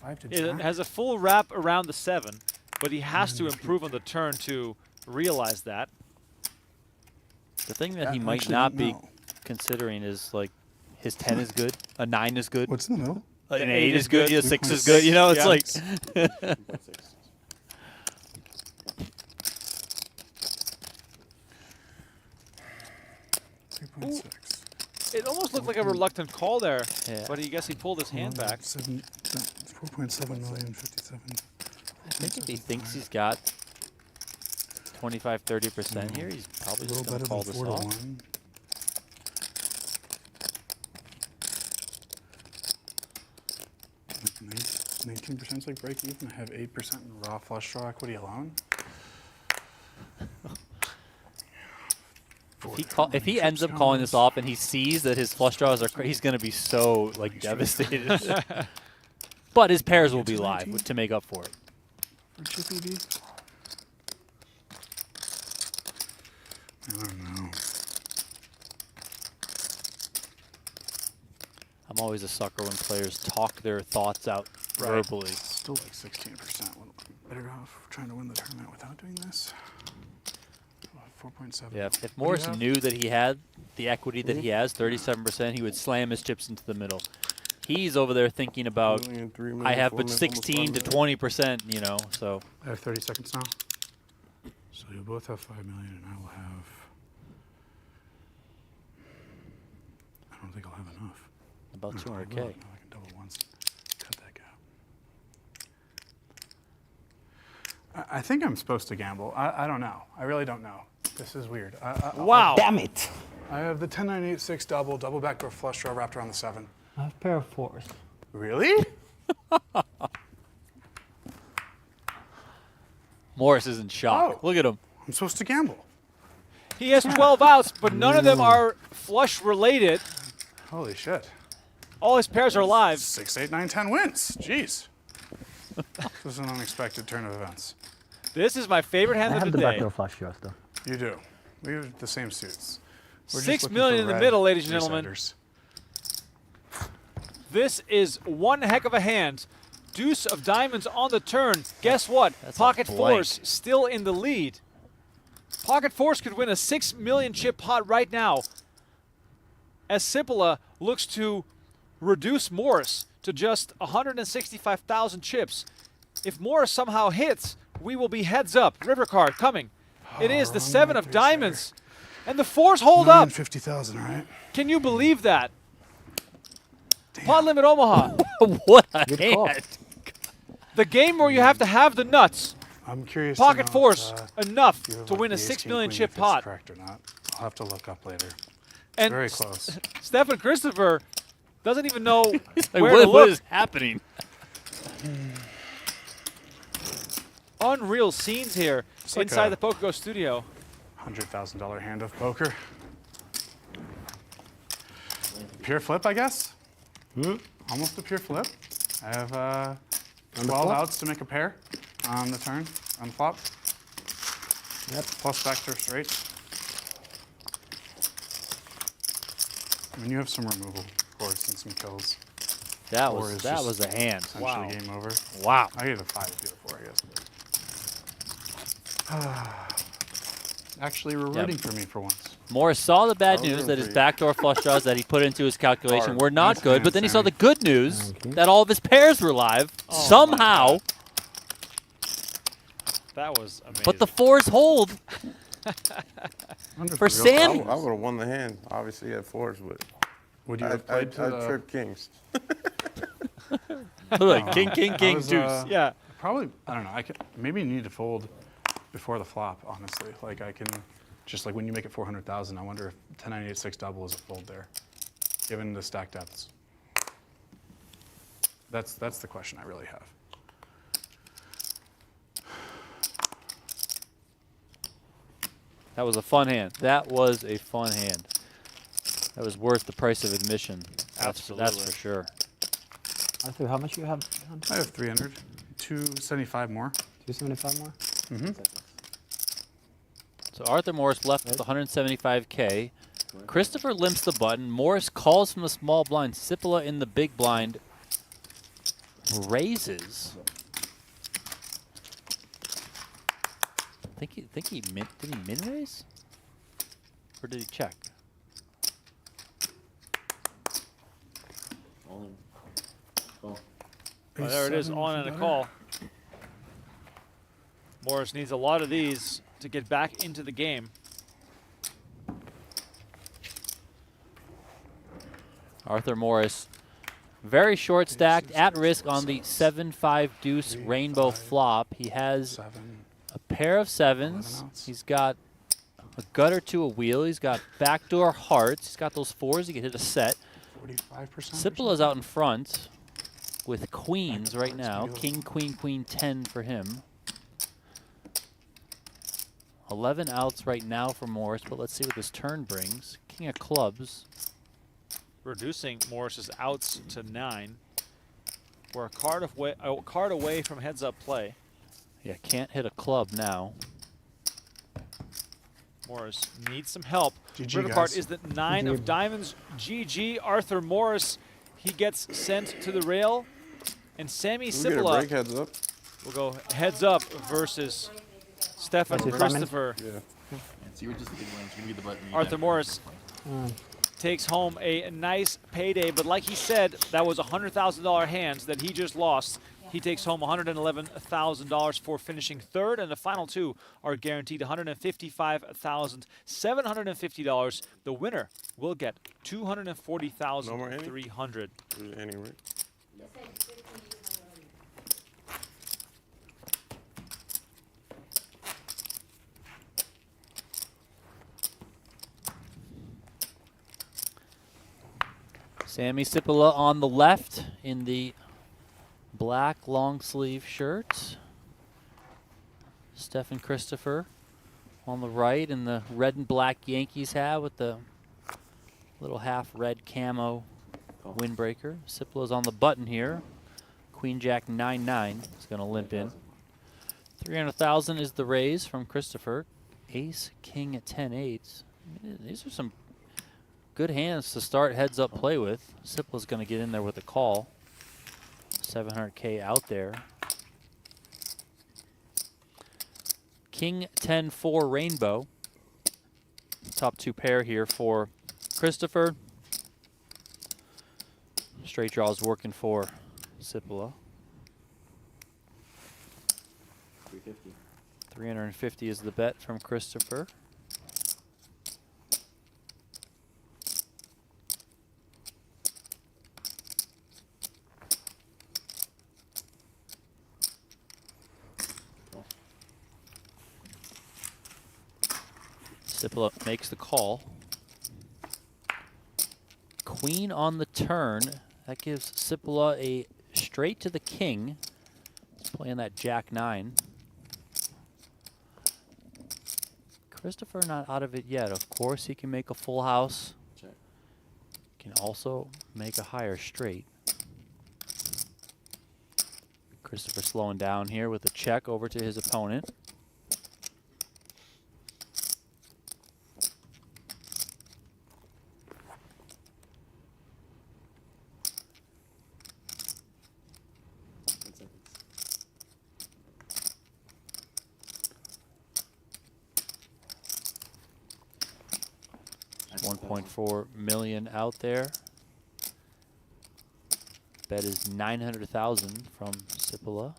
5 to it has a full wrap around the 7, but he has to improve on the turn to realize that. the thing that he I might actually not don't be know. considering is like his 10 is good, a 9 is good, What's in the middle? an 8 is good, a 6 is good. You know, it's Yeah. like 2.6. It almost looked like a reluctant call there, Yeah. but I guess he pulled his hand back. 4.7 million, 57. I think if he thinks he's got 25-30% here, he's probably A just little going better to call than this 4 to off. 1. Like 19% is like break even. I have 8% in raw flush draw equity alone. If he ends up calling this off and he sees that his flush draws are, he's going to be so like devastated. But his pairs will be live to make up for it. For Chippy D. I don't know. I'm always a sucker when players talk their thoughts out verbally. Still like 16%. Better off trying to win the tournament without doing this. 4.7. Yeah, if What do you Morris have? knew that he had the equity that he has, 37%, he would slam his chips into the middle. He's over there thinking about, 2 million, 3 million, I have 4 but million, almost 16 to 5 20%, you know, so. I have 30 seconds now. So you both have 5 million, and I will have. I don't think I'll have enough. About No, I 200K. will. No, I can double once. Cut that gap. I think I'm supposed to gamble. I don't know. I really don't know. This is weird. Wow. Damn it! I have the 10, 9, 8, 6 double backdoor flush draw wrapped around the 7. I have pair of 4s. Really? Morris is in shock. Oh. Look at him. I'm supposed to gamble. He has 12 outs, but none of them are flush related. Holy shit. All his pairs are live. 6, 8, 9, 10 wins. Jeez. This is an unexpected turn of events. This is my favorite hand I of have the the day. backdoor flush draws though. You do. We have the same suits. We're just 6 looking million for in the red middle, ladies and gentlemen. three-siders. This is one heck of a hand. Deuce of diamonds on the turn. Guess what? That's a Pocket blank. fours still in the lead. Pocket fours could win a 6 million chip pot right now, as Sipila looks to reduce Morris to just 165,000 chips. If Morris somehow hits, we will be heads up. River card coming. It is the wrong 7 way, of three-sider. diamonds. And the fours hold up. 150,000, right? Can you believe that? Pot limit Omaha. What a Good call. hand. The game where you have to have the nuts. I'm curious. Pocket to know fours if, enough you have, to like, win a the 6 ace-king million queen, chip if it's pot. correct or not. I'll have to look up later. And Very close. Stefan Christopher doesn't even know Like, where to what look. is happening? Unreal scenes here like inside a- the PokerGO studio. $100,000 hand of poker. Pure flip, I guess. Almost a pure flip. I have 12 flop? outs to make a pair on the turn, on flop. Yep. Plus backdoor straight. I mean, you have some removal, of course, and some kills. That Four was is that just was a hand. Essentially Wow. game over. Wow. I gave a 5 if you had a 4, I guess. actually were rooting for me for once. Morris saw the bad I was news that his rooting for you. backdoor flush draws that he put into his calculation Hard. were not Nice good, hand, but then he saw Sammy. the good news Thank you. that all of his pairs were live somehow. That was amazing. But the fours hold Wonder if for the real- Sammy. I would have won the hand. Obviously, at fours, but Would you I have played to the trip kings. Look, king, king, I king, was, deuce. Yeah. Probably, I don't know. I could maybe you need to fold before the flop. Honestly, like I can just like when you make it 400,000. I wonder if 1098-6 double is a fold there, given the stack depths. That's the question I really have. That was a fun hand. That was a fun hand. That was worth the price of admission. That's for Absolutely. sure. Arthur, how much you have? I have 300, 275 more. 275 more? So Arthur Morris left with 175K. Christopher limps the button. Morris calls from the small blind. Sipila in the big blind raises. Think he did he min raise? Or did he check? All in. Call. Well, there it is, on and a call. Morris needs a lot of these to get back into the game. Arthur Morris, very short stacked, at risk on the 7-5 deuce rainbow flop. He has 7. a pair of sevens. He's got a gut or two, a wheel. He's got backdoor hearts. He's got those fours. He can hit a set. 45%. Sipila's out in front with queens right now. King, queen, queen, 10 for him. 11 outs right now for Morris, but let's see what this turn brings. King of clubs. Reducing Morris's outs to 9. We're a card away from heads-up play. Yeah, can't hit a club now. Morris needs some help. GG, River part guys. is the 9 of diamonds. GG, Arthur Morris. He gets sent to the rail. And Sammy We get a break Sipila heads up. will go heads up versus Stefan What's it, Christopher. Yeah. So you were just thinking, when you get the button. you Arthur got it. Morris takes home a nice payday, but like he said, that was a $100,000 hands that he just lost. He takes home $111,000 for finishing third, and the final two are guaranteed $155,750. The winner will get $240,300. Anyway. Sammy Sipila on the left in the black long sleeve shirt. Stefan Christopher on the right in the red and black Yankees hat with the little half red camo windbreaker. Sipila's on the button here. Queen Jack 9-9 is going to limp in. 300,000 is the raise from Christopher. Ace King at 10-8. These are some good hands to start heads up play with. Sipila's going to get in there with a call. 700K out there. King 10-4 rainbow. Top two pair here for Christopher. Straight draws working for Sipila. 350. 350 is the bet from Christopher. Sipila makes the call. Queen on the turn. That gives Sipila a straight to the king. He's playing that Jack 9. Christopher not out of it yet. Of course, he can make a full house. Check. Can also make a higher straight. Christopher slowing down here with a check over to his opponent. 1.4 million out there. Bet is 900,000 from Sipila.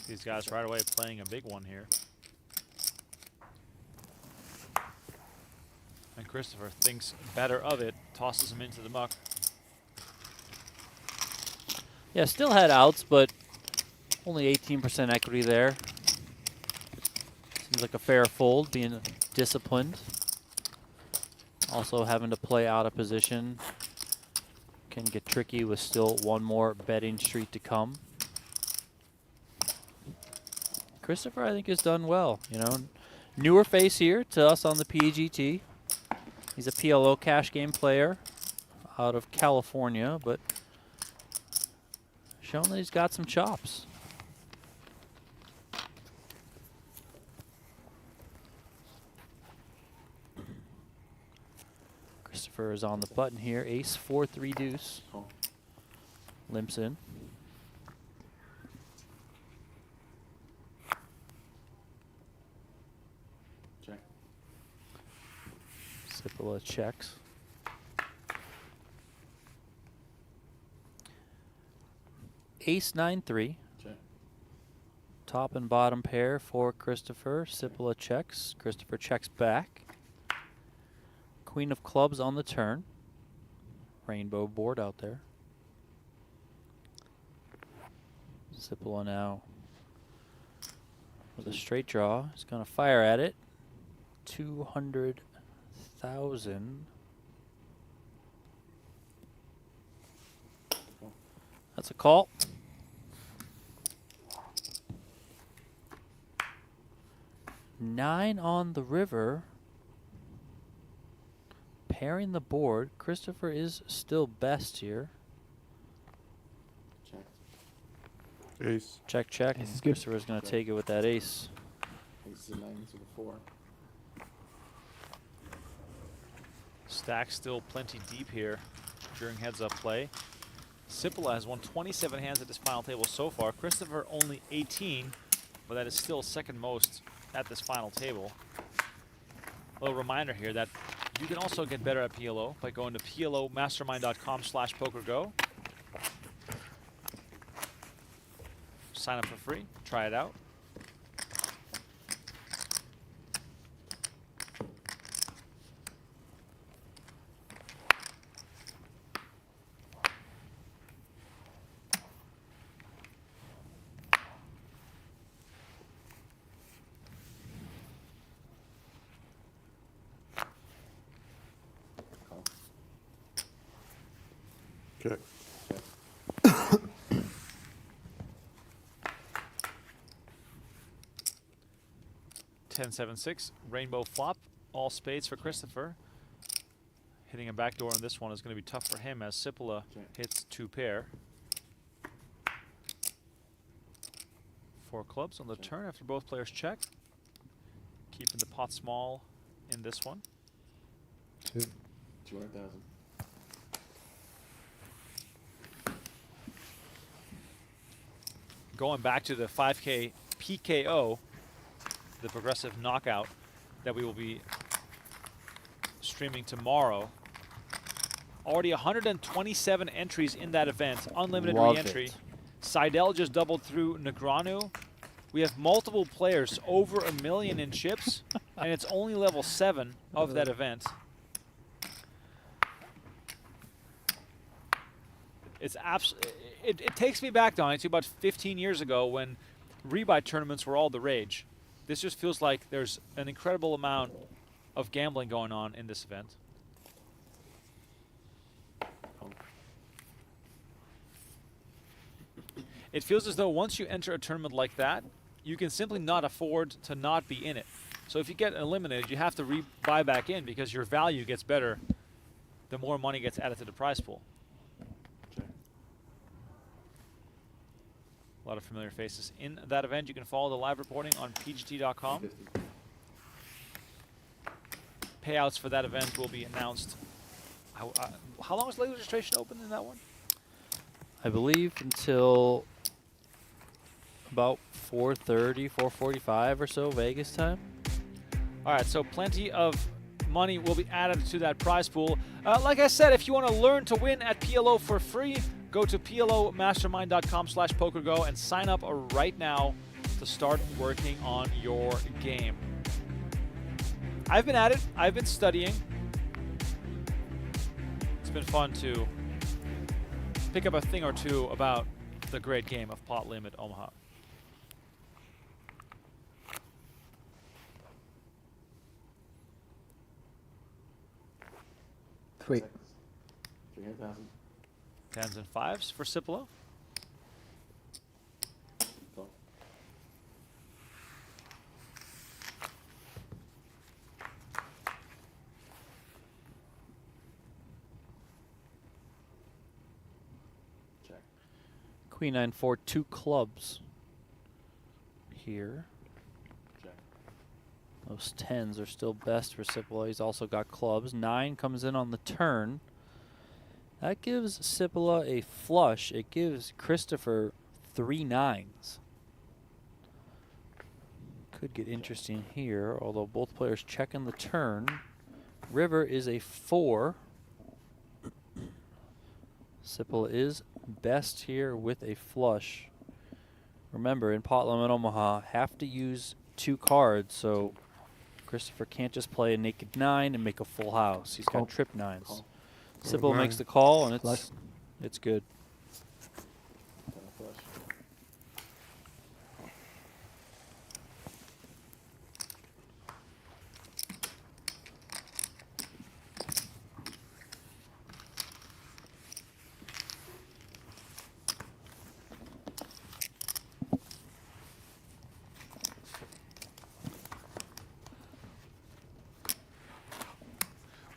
These guys right away playing a big one here. And Christopher thinks better of it, tosses him into the muck. Yeah, still had outs, but only 18% equity there. Seems like a fair fold, being disciplined. Also having to play out of position can get tricky with still one more betting street to come. Christopher, I think, has done well. You know, newer face here to us on the PGT. He's a PLO cash game player out of California, but showing that he's got some chops. Christopher is on the button here. Ace 4-3 deuce. Limps in. Sipila checks. Ace 9-3. Check. Top and bottom pair for Christopher. Sipila checks. Christopher checks back. Queen of clubs on the turn. Rainbow board out there. Sipila now with a straight draw. He's going to fire at it. 200,000. That's a call. Nine on the river. Pairing the board. Christopher is still best here. Check. Ace. Check, check. Ace is good. Christopher's going to take it with that ace. Ace is a 9 to the 4. Stack still plenty deep here during heads-up play. Sipila has won 27 hands at this final table so far. Christopher only 18, but that is still second most at this final table. A little reminder here that you can also get better at PLO by going to PLOmastermind.com/PokerGo. Sign up for free, try it out. Check. 10-7-6, rainbow flop, all spades for Christopher. Hitting a backdoor on this one is going to be tough for him as Sipila hits two pair. Four clubs on the turn after both players check. Keeping the pot small in this one. 200,000. Going back to the 5K PKO, the progressive knockout that we will be streaming tomorrow. Already 127 entries in that event, unlimited Love re-entry. it. Seidel just doubled through Negreanu. We have multiple players over 1 million in chips, and it's only level 7 of that event. It's it takes me back, Donnie, to about 15 years ago when rebuy tournaments were all the rage. This just feels like there's an incredible amount of gambling going on in this event. It feels as though once you enter a tournament like that, you can simply not afford to not be in it. So if you get eliminated, you have to buy back in because your value gets better the more money gets added to the prize pool. A lot of familiar faces in that event. You can follow the live reporting on PGT.com. Payouts for that event will be announced How long is late registration open in that one? I believe until about 4:30, 4:45 or so Vegas time. All right, so plenty of money will be added to that prize pool. Like I said, if you want to learn to win at PLO for free, go to PLOmastermind.com/PokerGo and sign up right now to start working on your game. I've been at it. I've been studying. It's been fun to pick up a thing or two about the great game of Pot Limit Omaha. Three. 300,000. 10s and 5s for Sipila. Call. Check. Queen 9-4, 2 clubs here. Check. Those 10s are still best for Sipila. He's also got clubs. 9 comes in on the turn. That gives Sipila a flush. It gives Christopher 3 9s. Could get interesting here, although both players checking the turn. River is a 4. Sipila is best here with a flush. Remember, in Pot Limit Omaha, have to use 2 cards, so Christopher can't just play a naked 9 and make a full house. He's got trip 9s. Call. Sipila makes the call, and it's good. Got a flush.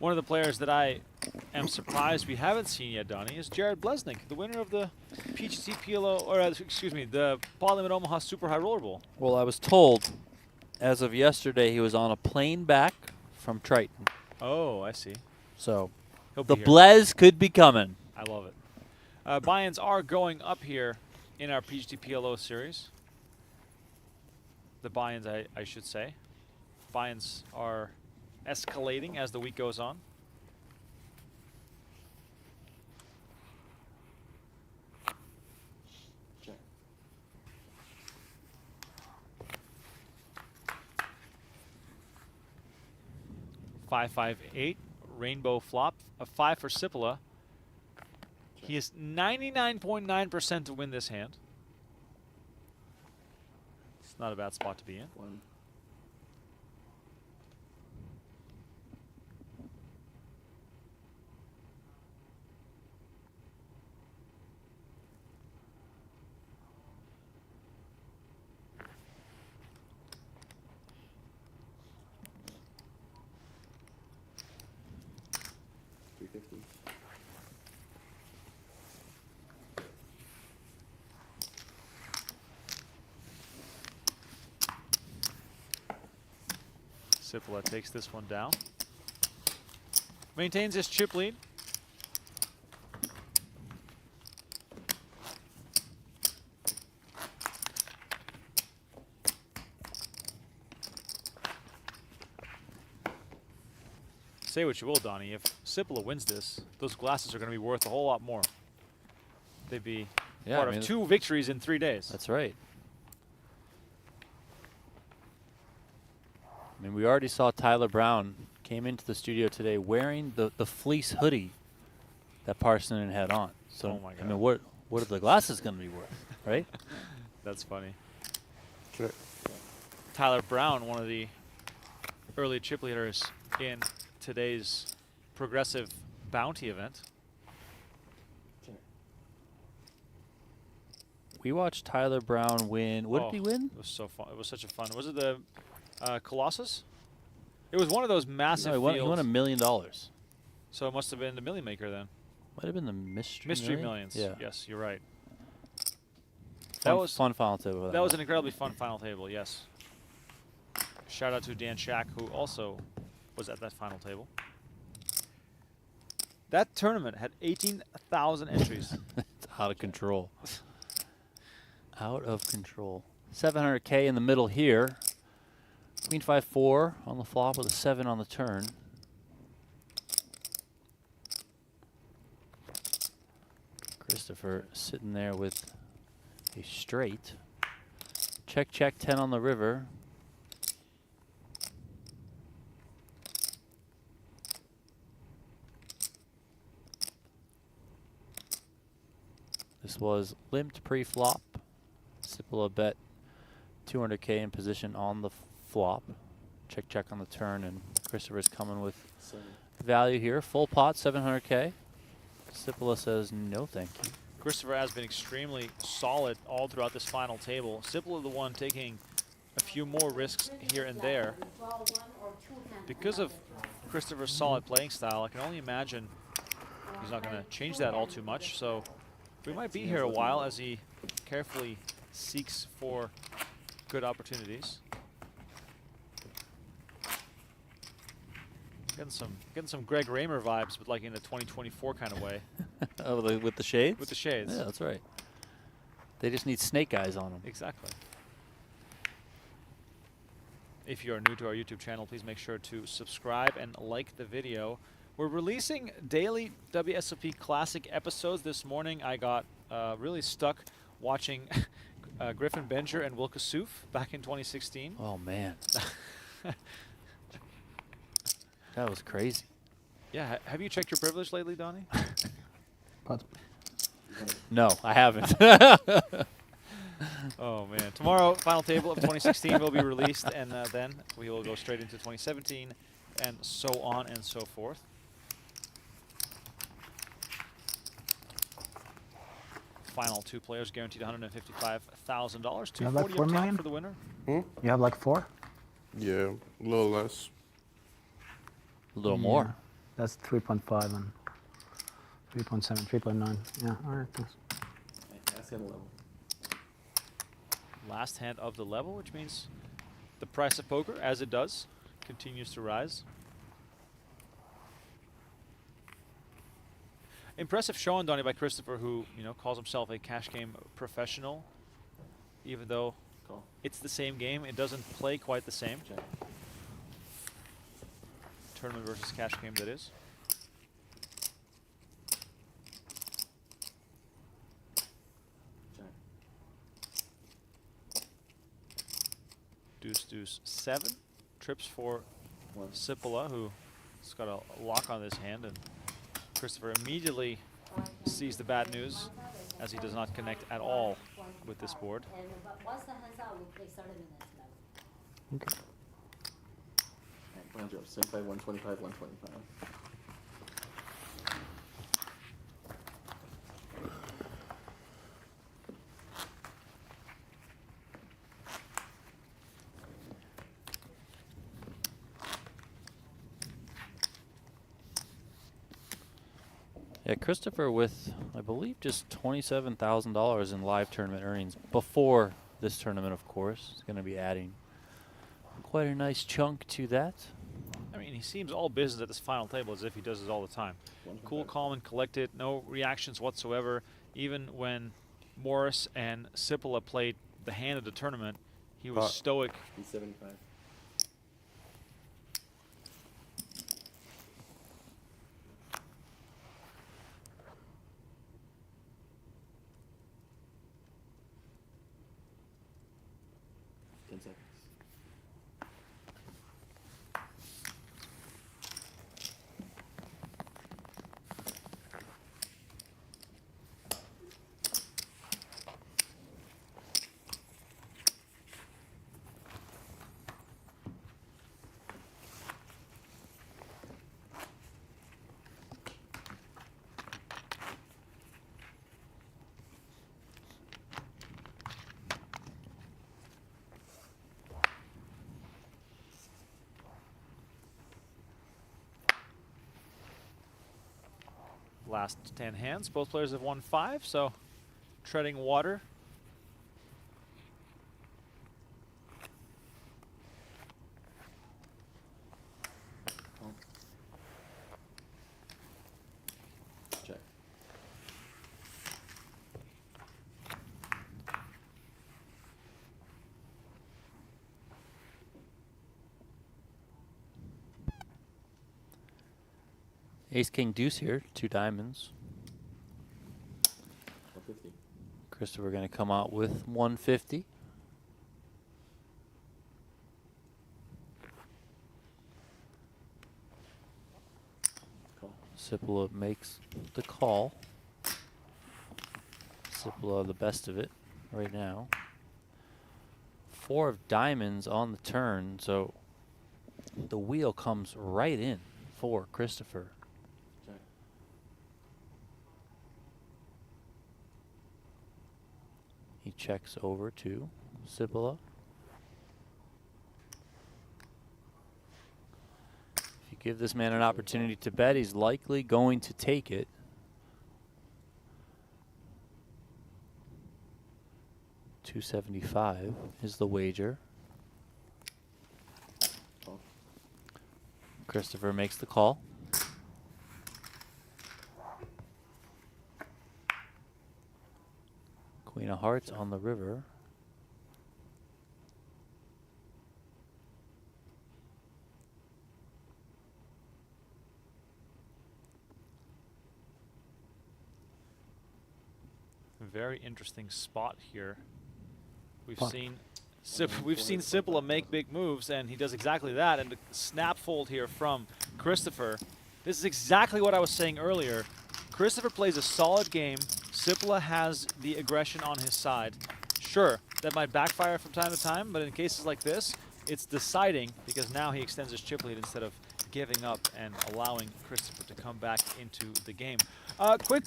One of the players that I am surprised we haven't seen yet, Donnie, is Jared Blesnick, the winner of the PGT PLO, or excuse me, the Pot Limit Omaha Super High Roller Bowl. Well, I was told, as of yesterday, he was on a plane back from Triton. Oh, I see. So He'll the be here. Blez could be coming. I love it. Buy-ins are going up here in our PGT PLO series. The buy-ins, I should say. Buy-ins are escalating as the week goes on. Check. Five, 5, 8. Rainbow flop. A 5 for Sipila. He is 99.9% to win this hand. It's not a bad spot to be in. 1. $350. Sipila takes this one down. Maintains his chip lead. Say what you will, Donnie. If Sipila wins this, those glasses are going to be worth a whole lot more. They'd be part of 2 victories in 3 days. That's right. I mean, we already saw Tyler Brown came into the studio today wearing the fleece hoodie that Parsonen had on. So, Oh my God. I mean, what are the glasses going to be worth, right? That's funny. Sure. Tyler Brown, one of the early chip leaders in today's progressive bounty event. Check. We watched Tyler Brown win. What did he win? It was so fun. It was such a fun. Was it the Colossus? It was one of those massive No, he won fields. $1 million. So it must have been the Million Maker then. Might have been the Mystery Mystery Million? Millions. Yeah. Yes, you're right. That was fun final table. That was an incredibly fun final table, yes. Shout out to Dan Shack, who also was at that final table. That tournament had 18,000 entries. It's out of control. Out of control. 700K in the middle here. Queen 5-4 on the flop with a 7 on the turn. Christopher sitting there with a straight. Check, check, 10 on the river. This was limped pre-flop. Sipila bet 200K in position on the flop. Check, check on the turn, and Christopher's coming with value here. Full pot, 700K. Sipila says no thank you. Christopher has been extremely solid all throughout this final table. Sipila the one taking a few more risks here and there. Because of Christopher's solid playing style, I can only imagine he's not going to change that all too much. So we might be here a while as he carefully seeks for good opportunities. Getting some Greg Raymer vibes, but like in a 2024 kind of way. Oh, with the shades? With the shades. Yeah, that's right. They just need snake eyes on them. Exactly. If you are new to our YouTube channel, please make sure to subscribe and like the video. We're releasing daily WSOP Classic episodes. This morning I got really stuck watching Griffin Benger and Wilka Souf back in 2016. Oh, man. That was crazy. Yeah, have you checked your privilege lately, Donnie? No, I haven't. Oh, man. Tomorrow, final table of 2016 will be released, and then we will go straight into 2017, and so on and so forth. Final two players guaranteed $155,000. $240 like up 4 top million? for the winner. You have like 4? Yeah, a little less. A little more. That's 3.5 and 3.7, 3.9. Yeah, all right, thanks. Ask him a level. Last hand of the level, which means the price of poker, as it does, continues to rise. Impressive show on Donnie by Christopher, who calls himself a cash game professional, even though it's the same game. It doesn't play quite the same. Check. Tournament versus cash game, that is. Check. Deuce, deuce, 7. Trips for One. Sipila, who's got a lock on this hand, and Christopher immediately sees the bad news as he does not connect at all with this board. And once the hands out, we'll play 30 minutes level. Okay. Blind drop. 75, 125, 125. Yeah, Christopher with, I believe, just $27,000 in live tournament earnings before this tournament, of course. He's going to be adding quite a nice chunk to that. I mean, he seems all business at this final table as if he does this all the time. Cool, calm, and collected. No reactions whatsoever. Even when Morris and Sipila played the hand of the tournament, he was stoic. He's 75. Seconds. Last 10 hands. Both players have won 5, so treading water. Ace King Deuce here, 2 diamonds. 150. Christopher going to come out with 150. Call. Sipila makes the call. Sipila the best of it right now. 4 of diamonds on the turn, so the wheel comes right in for Christopher. Check. He checks over to Sipila. If you give this man an opportunity to bet, he's likely going to take it. $275 is the wager. Call. Christopher makes the call. Queen of Hearts on the river. Very interesting spot here. We've seen Sipila make big moves, and he does exactly that. And the snap fold here from Christopher. This is exactly what I was saying earlier. Christopher plays a solid game. Sipila has the aggression on his side. Sure, that might backfire from time to time, but in cases like this, it's deciding because now he extends his chip lead instead of giving up and allowing Christopher to come back into the game. Quick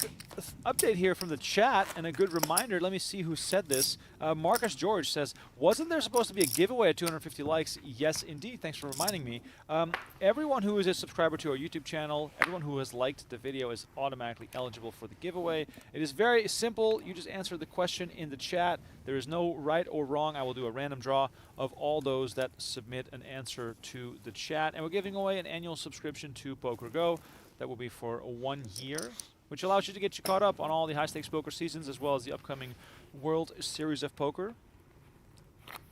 update here from the chat and a good reminder. Let me see who said this. Marcus George says, wasn't there supposed to be a giveaway at 250 likes? Yes, indeed. Thanks for reminding me. Everyone who is a subscriber to our YouTube channel, everyone who has liked the video is automatically eligible for the giveaway. It is very simple. You just answer the question in the chat. There is no right or wrong. I will do a random draw of all those that submit an answer to the chat. And we're giving away an annual subscription to PokerGO. That will be for 1 year, which allows you to get you caught up on all the high-stakes poker seasons as well as the upcoming World Series of Poker.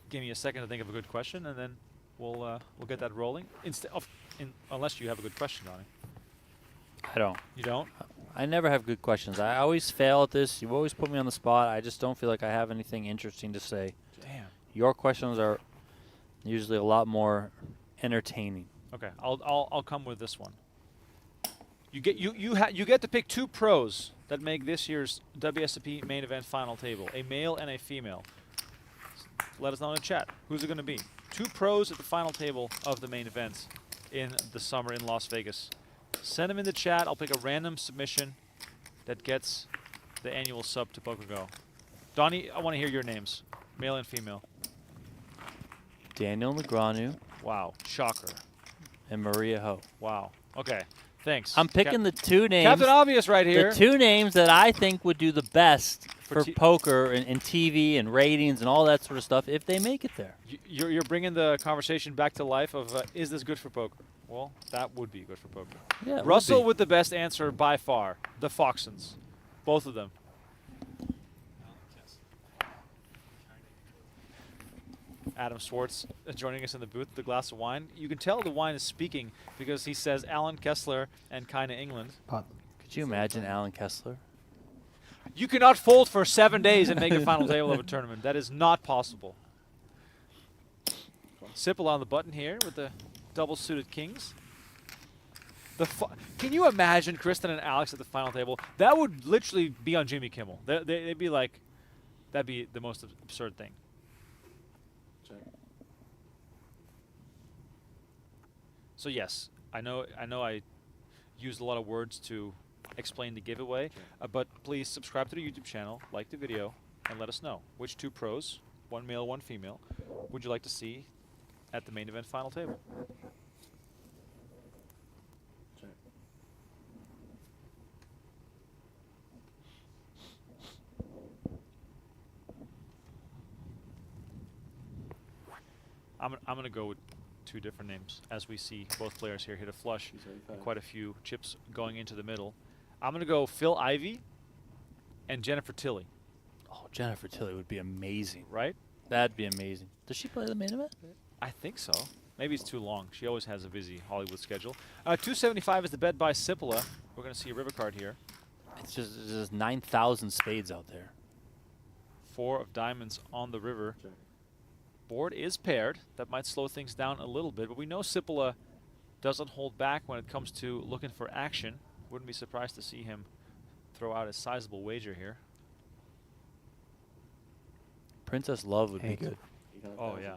Give me a second to think of a good question, and then we'll get that rolling. Unless you have a good question, Donnie. I don't. You don't? I never have good questions. I always fail at this. You always put me on the spot. I just don't feel like I have anything interesting to say. Damn. Your questions are usually a lot more entertaining. Okay, I'll come with this one. You get to pick 2 pros that make this year's WSOP main event final table, a male and a female. Let us know in the chat. Who's it going to be? 2 pros at the final table of the main event in the summer in Las Vegas. Send them in the chat. I'll pick a random submission that gets the annual sub to PokerGO. Donnie, I want to hear your names, male and female. Daniel Negreanu. Wow, shocker. And Maria Ho. Wow. Okay. Thanks. I'm picking the 2 names. Captain Obvious right here. The 2 names that I think would do the best for poker and TV and ratings and all that sort of stuff if they make it there. You're bringing the conversation back to life of is this good for poker? Well, that would be good for poker. Yeah, Russell with the best answer by far. The Foxons. Both of them. Adam Swartz joining us in the booth with a glass of wine. You can tell the wine is speaking because he says Alan Kessler and Kinda England. Could you imagine Alan Kessler? You cannot fold for 7 days and make a final table of a tournament. That is not possible. Sipila on the button here with the double-suited kings. Can you imagine Kristen and Alex at the final table? That would literally be on Jimmy Kimmel. They'd be like, that'd be the most absurd thing. Check. So yes, I know I used a lot of words to explain the giveaway, but please subscribe to the YouTube channel, like the video, and let us know which 2 pros, 1 male, 1 female, would you like to see at the main event final table. Check. I'm going to go with 2 different names as we see both players here hit a flush and quite a few chips going into the middle. I'm going to go Phil Ivey and Jennifer Tilly. Oh, Jennifer Tilly would be amazing. Right? That'd be amazing. Does she play the main event? I think so. Maybe it's too long. She always has a busy Hollywood schedule. 275 is the bet by Sipila. We're going to see a river card here. It's just 9,000 spades out there. 4 of diamonds on the river. Check. Board is paired. That might slow things down a little bit, but we know Sipila doesn't hold back when it comes to looking for action. Wouldn't be surprised to see him throw out a sizable wager here. Princess Love would be good. You got Oh, 1,000. yeah.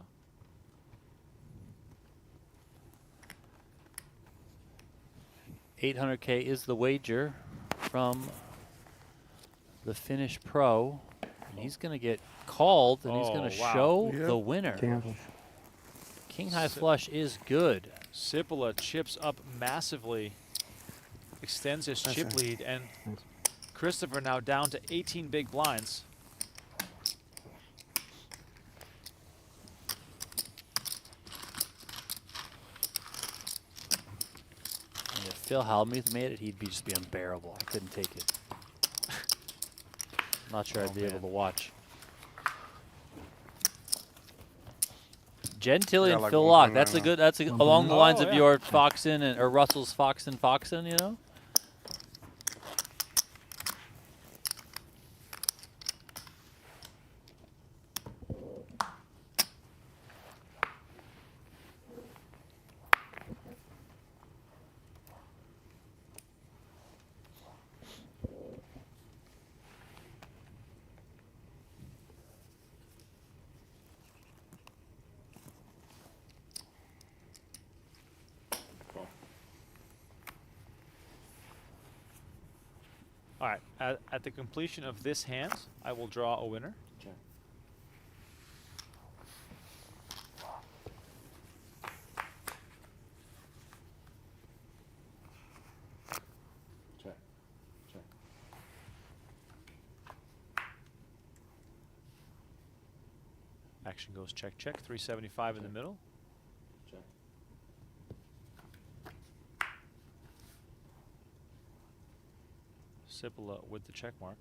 $800K is the wager from the Finnish pro. And he's going to get called, and he's going to Oh, wow. show Yep. the winner. King flush. King high flush is good. Sipila chips up massively, extends his chip lead, and Thanks. Christopher now down to 18 big blinds. And if Phil Hellmuth made it, he'd just be unbearable. I couldn't take it. Not sure I'd be able to watch. Gentili and like Phil Locke. 1.99. That's a good. That's along the lines of yeah. your Foxen and or Russell's Foxen. You know. All right, at the completion of this hand, I will draw a winner. Check. Check. Check. Action goes check, check. 375 in the middle. Check. Sipila with the check mark.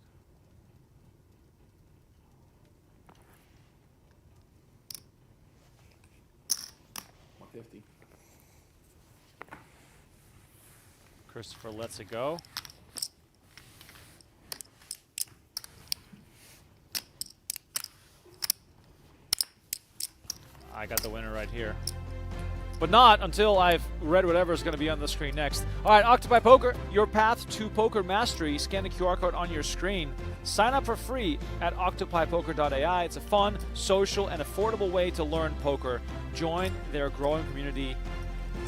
$150. Christopher lets it go. I got the winner right here. But not until I've read whatever is going to be on the screen next. All right, Octopi Poker, your path to poker mastery. Scan the QR code on your screen. Sign up for free at octopipoker.ai. It's a fun, social, and affordable way to learn poker. Join their growing community.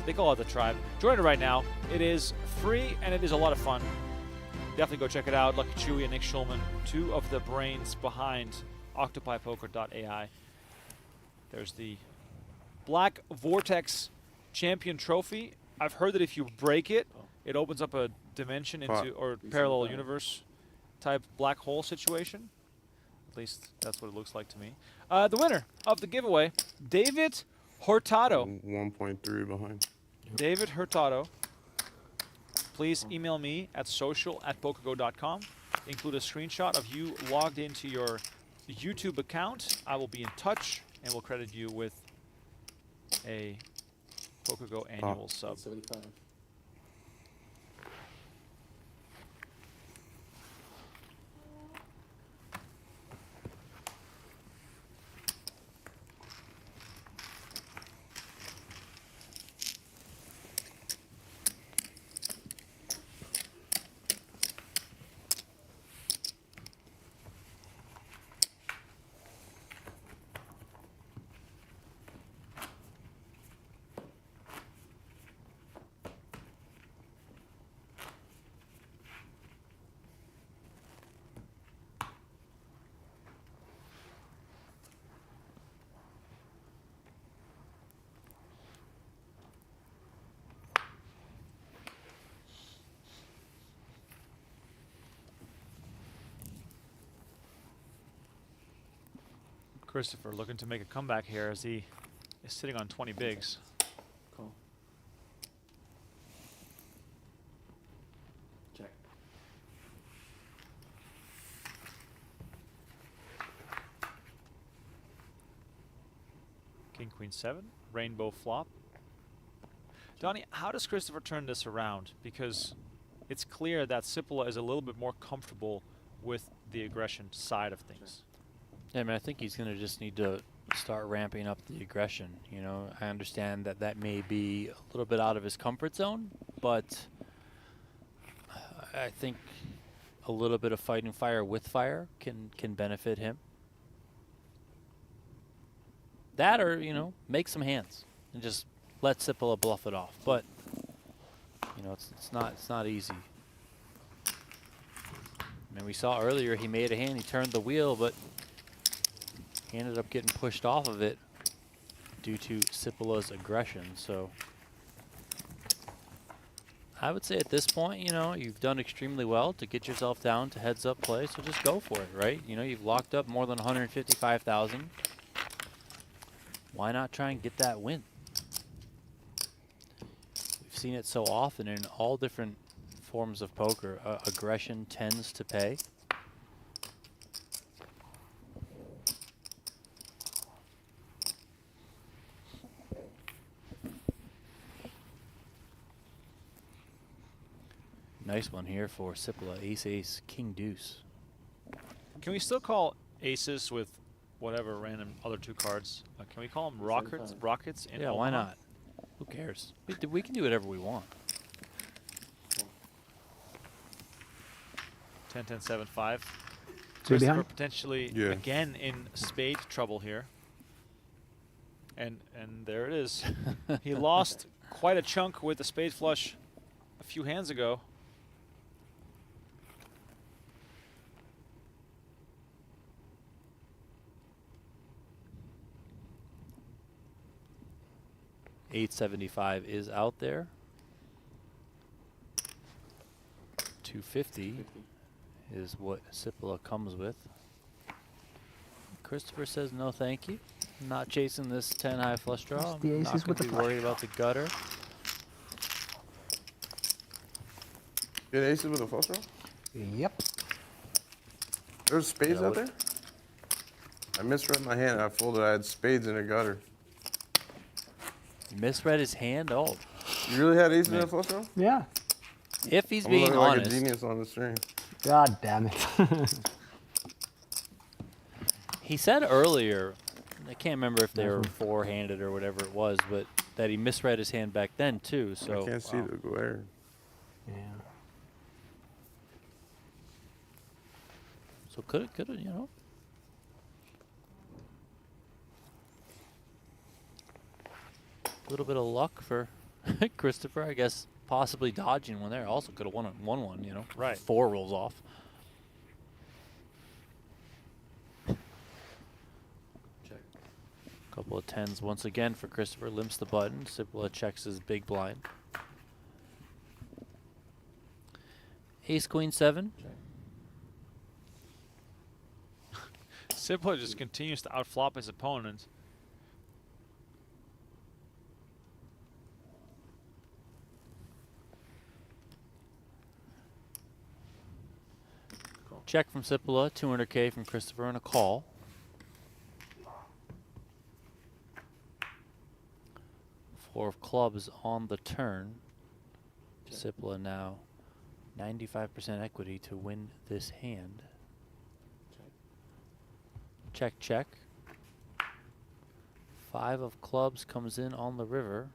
They call it the tribe. Join it right now. It is free, and it is a lot of fun. Definitely go check it out. Lucky Chewy and Nick Schulman, two of the brains behind octopipoker.ai. There's the Black Vortex Champion Trophy. I've heard that if you break it, it opens up a dimension into or parallel universe type black hole situation. At least that's what it looks like to me. The winner of the giveaway, David Hurtado. 1.3 behind. David Hurtado. Please email me at social@pokergo.com. Include a screenshot of you logged into your YouTube account. I will be in touch and will credit you with a PokerGo annual sub. 75. Christopher looking to make a comeback here as he is sitting on 20 bigs. Call. Check. King, Queen, 7. Rainbow flop. Donnie, how does Christopher turn this around? Because it's clear that Sipila is a little bit more comfortable with the aggression side of things. Yeah, I mean, I think he's going to just need to start ramping up the aggression. You know, I understand that that may be a little bit out of his comfort zone, but I think a little bit of fighting fire with fire can benefit him. That, or, you know, make some hands and just let Sipila bluff it off. But, you know, it's not easy. I mean, we saw earlier he made a hand, he turned the wheel, but he ended up getting pushed off of it due to Sipila's aggression. So I would say at this point, you know, you've done extremely well to get yourself down to heads up play, so just go for it, right? You know, you've locked up more than 155,000. Why not try and get that win? We've seen it so often in all different forms of poker. Aggression tends to pay. Nice one here for Sipila. Ace, ace, king, deuce. Can we still call aces with whatever random other two cards? Can we call them rockets? Rockets in Yeah, Omaha? why not? Who cares? We can do whatever we want. 10, 10, 7, 5. Two Christopher behind? potentially Yeah. again in spade trouble here. And there it is. He lost quite a chunk with the spade flush a few hands ago. $875 is out there. 250 is what Sipila comes with. Christopher says no thank you. I'm not chasing this 10 high flush draw. The I'm aces not going with to the be flush. worried about the gutter. Get aces with a flush draw? Yep. There's spades Yeah, out there? I misread my hand. I folded. I had spades in a gutter. Misread his hand. Oh, You really had aces in Man. a flush draw? Yeah. if he's I'm being looking like a honest, genius on the stream. God damn it. he said earlier, I can't remember if they were four-handed or whatever it was, but that he misread his hand back then too. So I can't see the glare. Yeah. So could it, you know. A little bit of luck for Christopher, I guess. Possibly dodging one there. Also could have won one, you know. Right. 4 rolls off. Check. Couple of 10s once again for Christopher. Limps the button. Sipila checks his big blind. Ace, queen, 7. Sipila just continues to outflop his opponent. Check from Sipila, 200K from Christopher, and a call. Four of clubs on the turn. Sipila now 95% equity to win this hand. Check, check. 5 of clubs comes in on the river.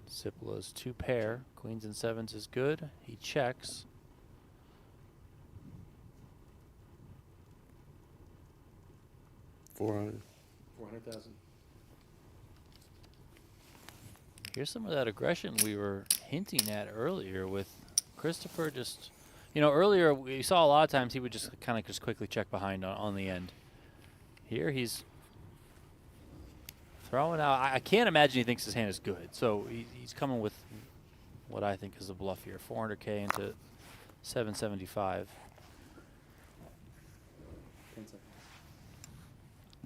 Sipila's 2 pair. Queens and 7s is good. He checks. $400. 400,000. Here's some of that aggression we were hinting at earlier with Christopher. Just, you know, earlier we saw a lot of times he would just kind of just quickly check behind on the end. Here he's throwing out. I can't imagine he thinks his hand is good. So he's coming with what I think is a bluff here. 400K into 775. 10 seconds.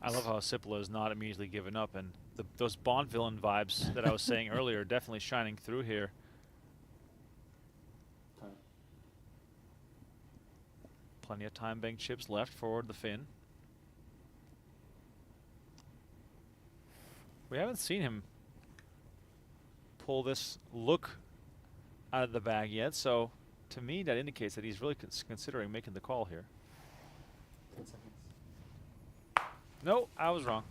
I love how Sipila is not immediately giving up, and those Bond villain vibes that I was saying earlier are definitely shining through here. Time. Plenty of time bank chips left for the fin. We haven't seen him pull this look out of the bag yet, so to me that indicates that he's really considering making the call here. 10 seconds. No, I was wrong.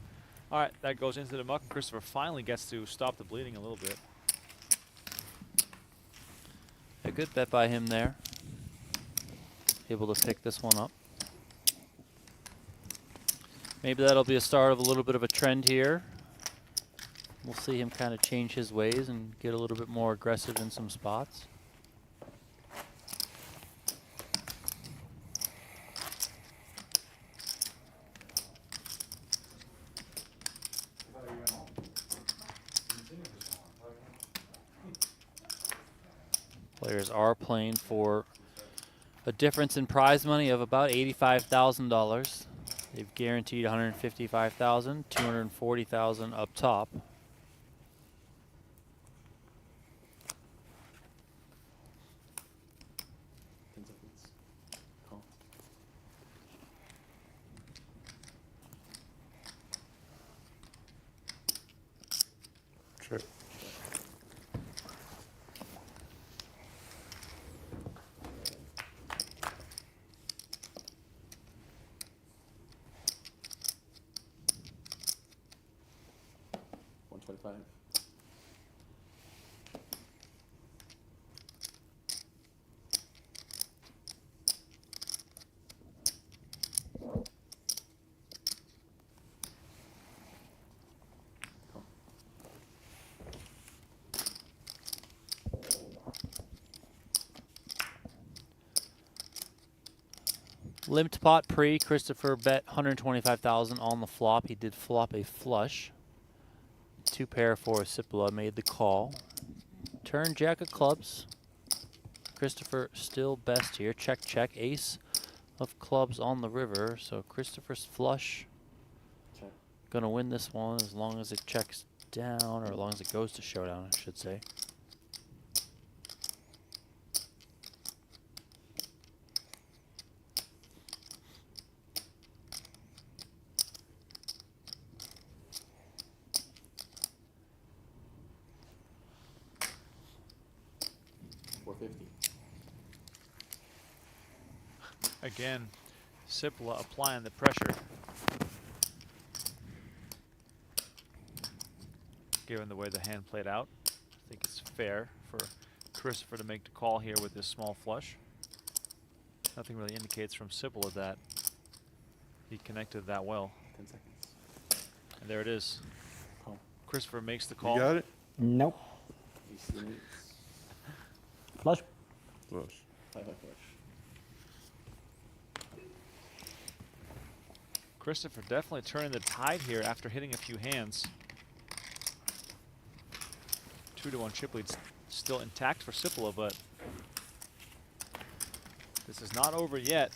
All right, that goes into the muck, and Christopher finally gets to stop the bleeding a little bit. A good bet by him there. Able to pick this one up. Maybe that'll be a start of a little bit of a trend here. We'll see him kind of change his ways and get a little bit more aggressive in some spots. Players are playing for a difference in prize money of about $85,000. They've guaranteed $155,000, $240,000 up top. Call. Sure. $125. Limped pot pre, Christopher bet $125,000 on the flop. He did flop a flush. Two pair for Sipila, made the call. Turn jack of clubs. Christopher still best here. Check, check. Ace of clubs on the river. So Christopher's flush. Check. Gonna win this one as long as it checks down, or as long as it goes to showdown, I should say. Again, Sipila applying the pressure. Given the way the hand played out, I think it's fair for Christopher to make the call here with this small flush. Nothing really indicates from Sipila that he connected that well. 10 seconds. And there it is. Call. Christopher makes the call. You got it? Nope. Ace limits. Flush. Flush. 5-5 flush. Christopher definitely turning the tide here after hitting a few hands. 2-1 chip lead still intact for Sipila, but this is not over yet.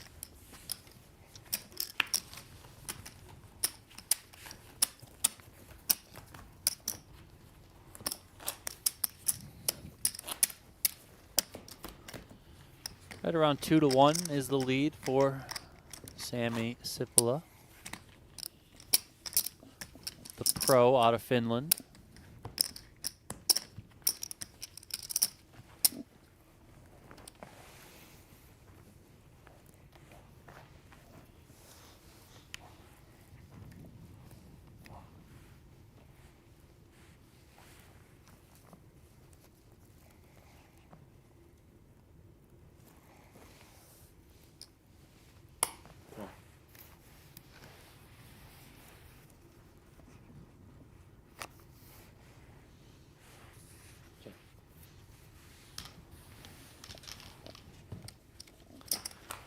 Right around 2-1 is the lead for Samuli Sipila, the pro out of Finland.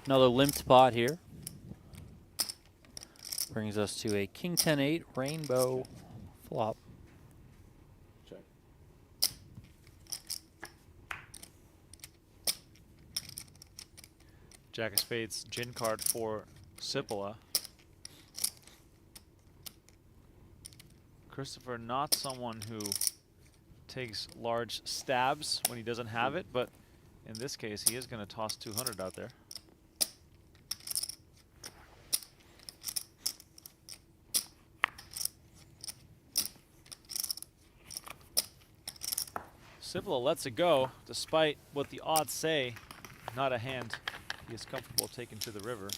Another limped pot here. Brings us to a King 10-8 rainbow flop. Check. Jack of spades, gin card for Sipila. Christopher, not someone who takes large stabs when he doesn't have it, but in this case, he is going to toss 200 out there. Sipila lets it go, despite what the odds say. Not a hand he is comfortable taking to the river.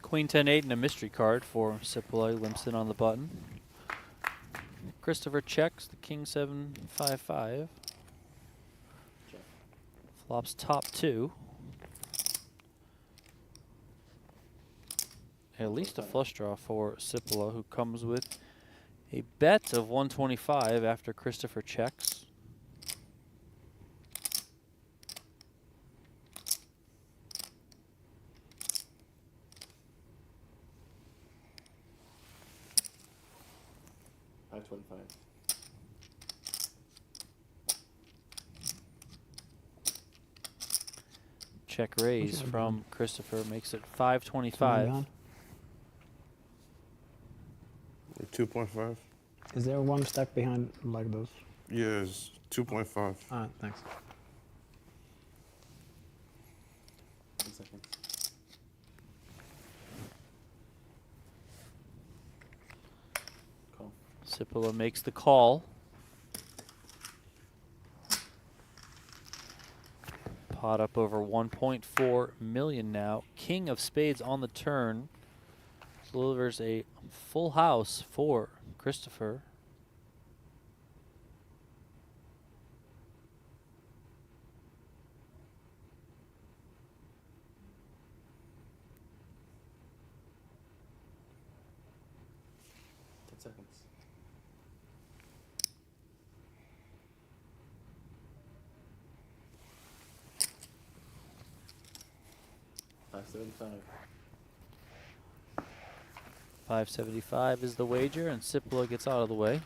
Queen 10-8 and a mystery card for Sipila. Limps in on the button. Christopher checks the King 7-5-5. Flops top 2. At least a flush draw for Sipila, who comes with a bet of 125 after Christopher checks. Check raise from Christopher makes it 525. 2.5. Is there one stack behind like those? Yes, 2.5. Ah, thanks. 10 seconds. Call. Sipila makes the call. Pot up over 1.4 million now. King of spades on the turn. Delivers a full house for Christopher. Seconds. $5.75. 575 is the wager, and Sipila gets out of the way.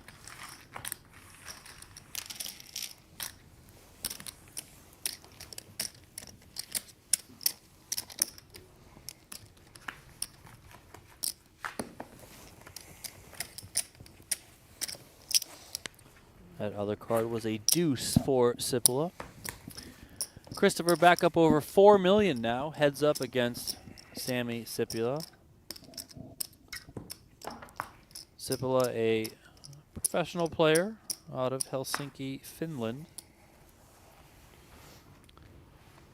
That other card was a deuce for Sipila. Christopher back up over 4 million now, heads up against Samuli Sipila. Sipila, a professional player out of Helsinki, Finland.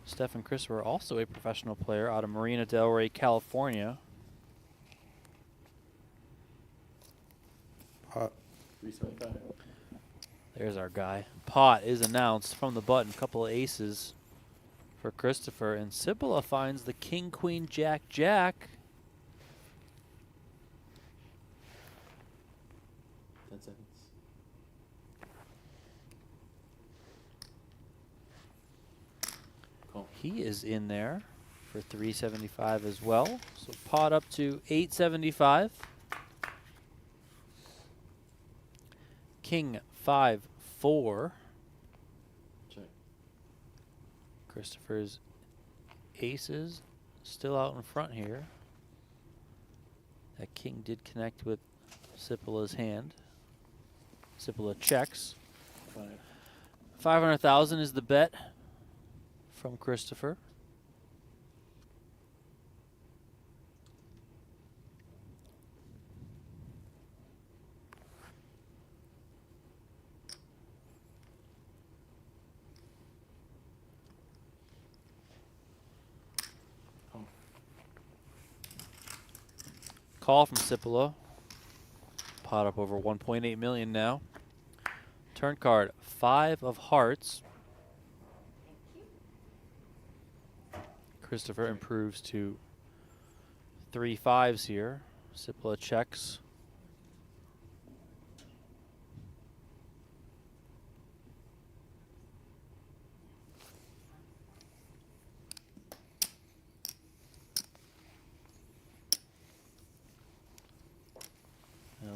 Stefan Christopher, also a professional player out of Marina del Rey, California. Pot. 375. There's our guy. Pot is announced from the button. Couple of aces for Christopher, and Sipila finds the King, Queen, Jack, Jack. 10 seconds. Call. He is in there for 375 as well. So pot up to 875. King 5-4. Check. Christopher's aces still out in front here. That king did connect with Sipila's hand. Sipila checks. 500,000 is the bet from Christopher. Call from Sipila. Pot up over 1.8 million now. Turn card, 5 of hearts. Christopher improves to 3 5s here. Sipila checks.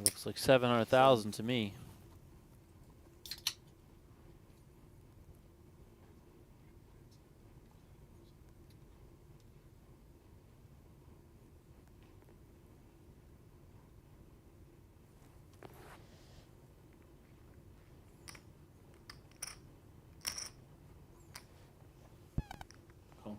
That looks like 700,000 to me. Call.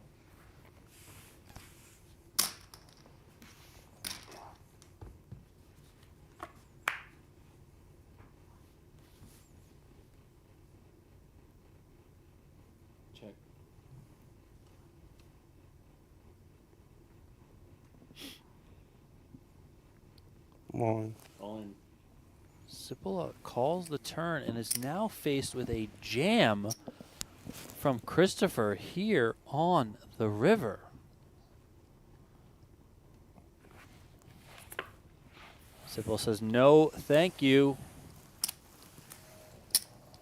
Check. Come on. All in. Sipila calls the turn and is now faced with a jam from Christopher here on the river. Sipila says, no, thank you.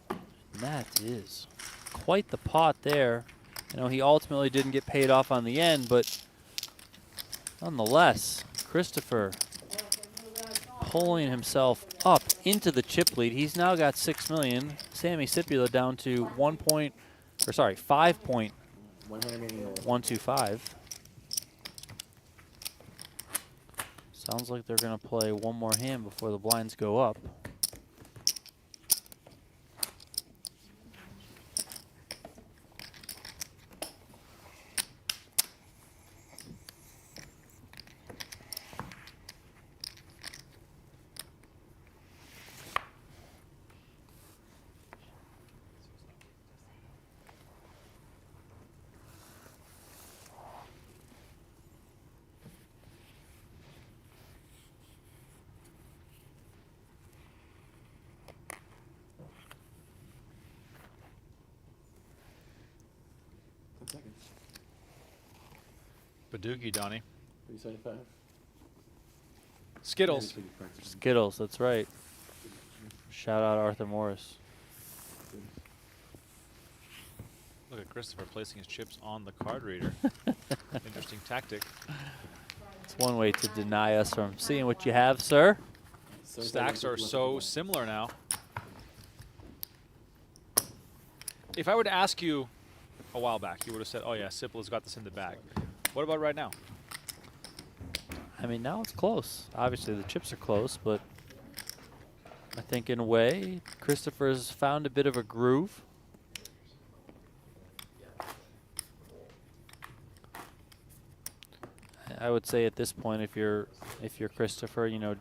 And that is quite the pot there. You know, he ultimately didn't get paid off on the end, but nonetheless, Christopher pulling himself up into the chip lead. He's now got 6 million. Sammy Sipila down to 5.125. Sounds like they're going to play one more hand before the blinds go up. Seconds. Badoogie, Donnie. 375. Skittles. Skittles, that's right. Shout out Arthur Morris. Look at Christopher placing his chips on the card reader. Interesting tactic. It's one way to deny us from seeing what you have, sir. Stacks are so similar now. If I were to ask you a while back, you would have said, oh yeah, Sipila's got this in the bag. What about right now? I mean, now it's close. Obviously, the chips are close, but I think in a way, Christopher's found a bit of a groove. I would say at this point, if you're Christopher, you know,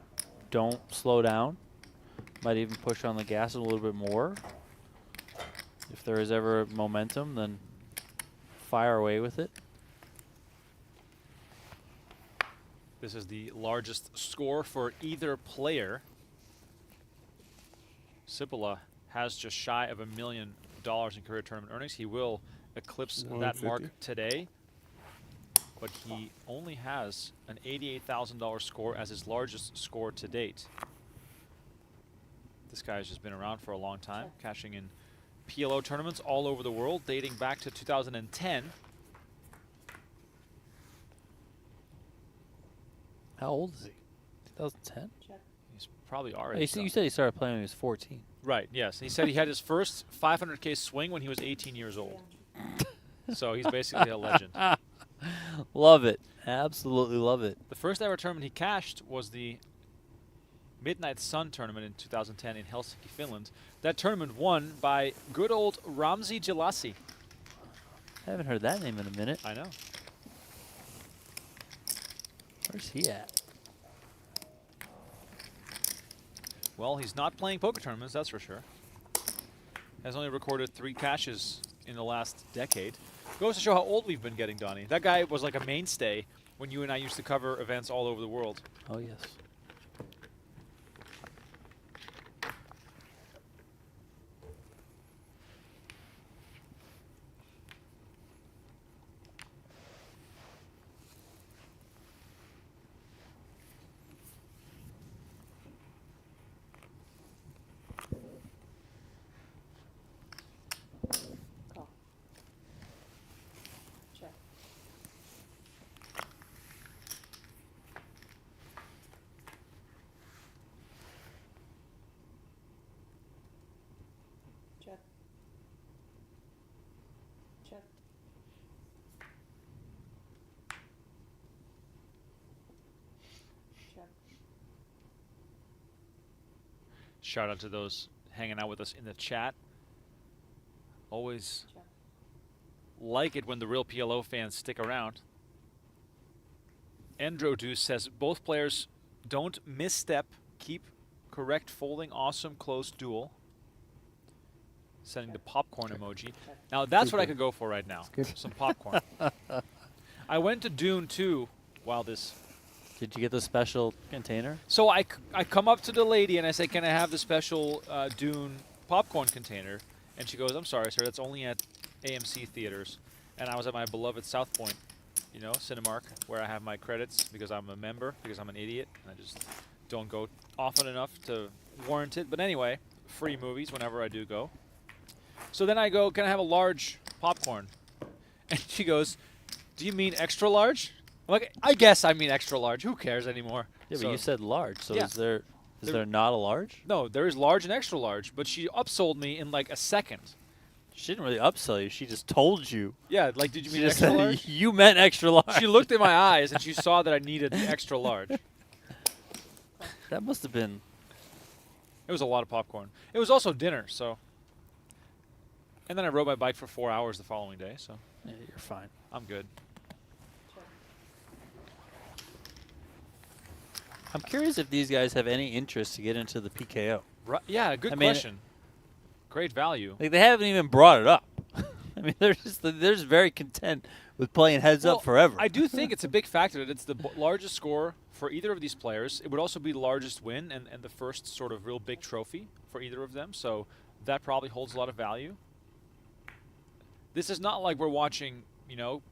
don't slow down. Might even push on the gas a little bit more. If there is ever momentum, then fire away with it. This is the largest score for either player. Sipila has just shy of $1 million in career tournament earnings. He will eclipse that mark today, but he only has an $88,000 score as his largest score to date. This guy has just been around for a long time, cashing in PLO tournaments all over the world, dating back to 2010. How old is he? 2010? He's probably our Hey, age. you said he started playing when he was 14. Right, yes. He said he had his first 500K swing when he was 18 years old. So he's basically a legend. Love it. Absolutely love it. The first ever tournament he cashed was the Midnight Sun tournament in 2010 in Helsinki, Finland. That tournament won by good old Ramzi Jalasi. I haven't heard that name in a minute. I know. Where's he at? Well, he's not playing poker tournaments, that's for sure. Has only recorded 3 cashes in the last decade. Goes to show how old we've been getting, Donnie. That guy was like a mainstay when you and I used to cover events all over the world. Oh, yes. Shout out to those hanging out with us in the chat. Always like it when the real PLO fans stick around. Andro says both players don't misstep, keep correct folding, awesome close duel. Sending the popcorn emoji. Now that's what I could go for right now. Some popcorn. I went to Dune 2 while this. Did you get the special container? So I come up to the lady and I say, can I have the special Dune popcorn container? And she goes, I'm sorry, sir, that's only at AMC theaters. And I was at my beloved South Point, you know, Cinemark, where I have my credits because I'm a member, because I'm an idiot. And I just don't go often enough to warrant it. But anyway, free movies whenever I do go. So then I go, can I have a large popcorn? And she goes, do you mean extra large? I'm like, I guess I mean extra large. Who cares anymore? Yeah, So but you said large. So yeah. is there not a large? No, there is large and extra large, but she upsold me in like a second. She didn't really upsell you. She just told you. Yeah, like, did you She mean just extra said large? you meant extra large. She looked in my eyes and she saw that I needed extra large. That must have been. It was a lot of popcorn. It was also dinner, so. And then I rode my bike for 4 hours the following day, so. Yeah, you're fine. I'm good. I'm curious if these guys have any interest to get into the PKO. Right, yeah, good question. Great value. Like they haven't even brought it up. I mean, they're just very content with playing heads up forever. I do think it's a big factor that it's the largest score for either of these players. It would also be the largest win and the first sort of real big trophy for either of them. So that probably holds a lot of value. This is not like we're watching, you know,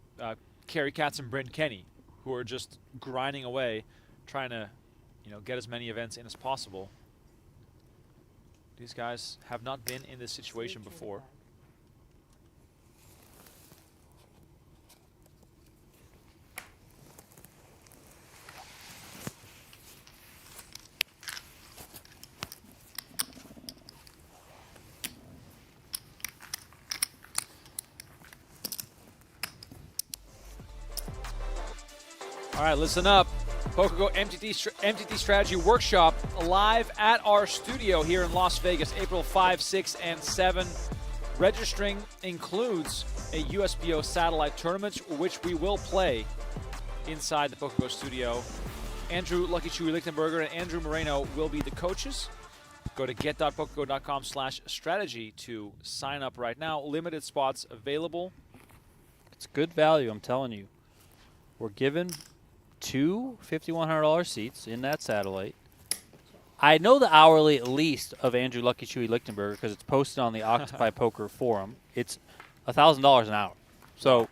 Kerry Katz and Bryn Kenny, who are just grinding away, trying to, you know, get as many events in as possible. These guys have not been in this situation before. All right, listen up. PokerGO MTT Strategy Workshop live at our studio here in Las Vegas, April 5, 6, and 7. Registering includes a USPO satellite tournament, which we will play inside the PokerGO studio. Andrew Lucky Chewy Lichtenberger and Andrew Moreno will be the coaches. Go to get.pokergo.com/strategy to sign up right now. Limited spots available. It's good value, I'm telling you. We're given 2 $5,100 seats in that satellite. I know the hourly at least of Andrew Lucky Chewy Lichtenberger because it's posted on the Octopi Poker forum. It's $1,000 an hour. So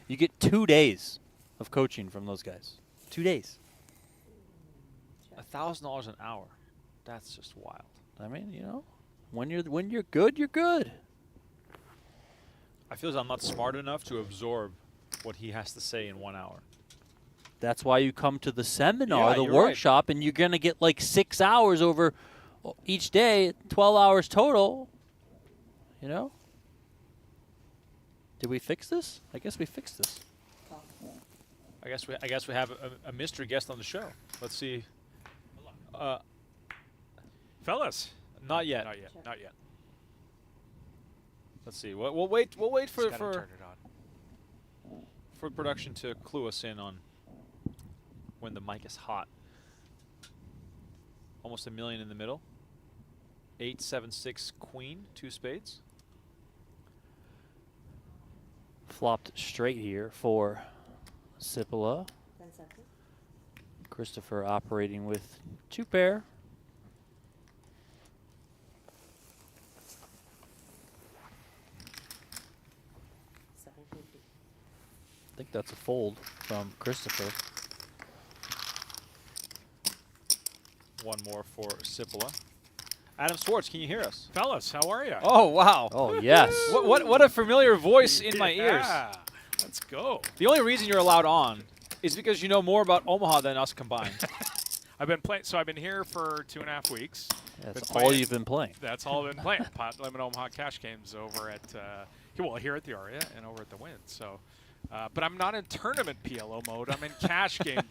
you get 2 days of coaching from those guys. 2 days. $1,000 an hour. That's just wild. I mean, you know, when you're good, you're good. I feel as I'm not smart enough to absorb what he has to say in 1 hour. That's why you come to the seminar, Yeah, the you're workshop, and you're going to get like 6 hours over each day, 12 hours total. You know? Did we fix this? I guess we fixed this. I guess we have a mystery guest on the show. Let's see. Fellas. Not yet. Not yet. Not yet. Let's see. We'll wait for Just gotta turn it on. for production to clue us in on when the mic is hot. Almost $1 million in the middle. 8-7-6 queen, 2 spades. Flopped straight here for Sipila. Christopher operating with 2 pair. I think that's a fold from Christopher. One more for Sipila. Adam Swartz, can you hear us? Fellas, how are you? Oh, wow. Oh, yes. What a familiar voice in my ears. Yeah. Let's go. The only reason you're allowed on is because you know more about Omaha than us combined. I've been playing. So I've been here for 2.5 weeks. That's all you've been playing. That's all I've been playing. Pot Limit Omaha cash games over at here at the Aria and over at the Wynn. So But I'm not in tournament PLO mode. I'm in cash game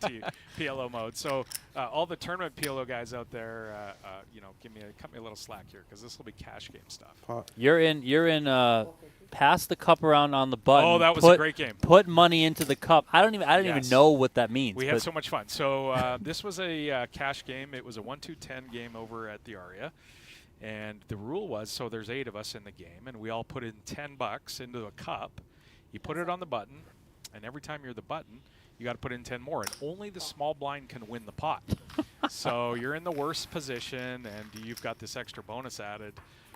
PLO mode. So all the tournament PLO guys out there, you know, cut me a little slack here because this will be cash game stuff. You're in. Pass the cup around on the button. Oh, that was a great game. Put money into the cup. I don't even know what that means. We had so much fun. So this was a cash game. It was a 1-2-10 game over at the Aria. And the rule was, so there's 8 of us in the game, and we all put in $10 into a cup. You put it on the button, and every time you're the button, you got to put in 10 more, and only the small blind can win the pot. So you're in the worst position, and you've got this extra bonus added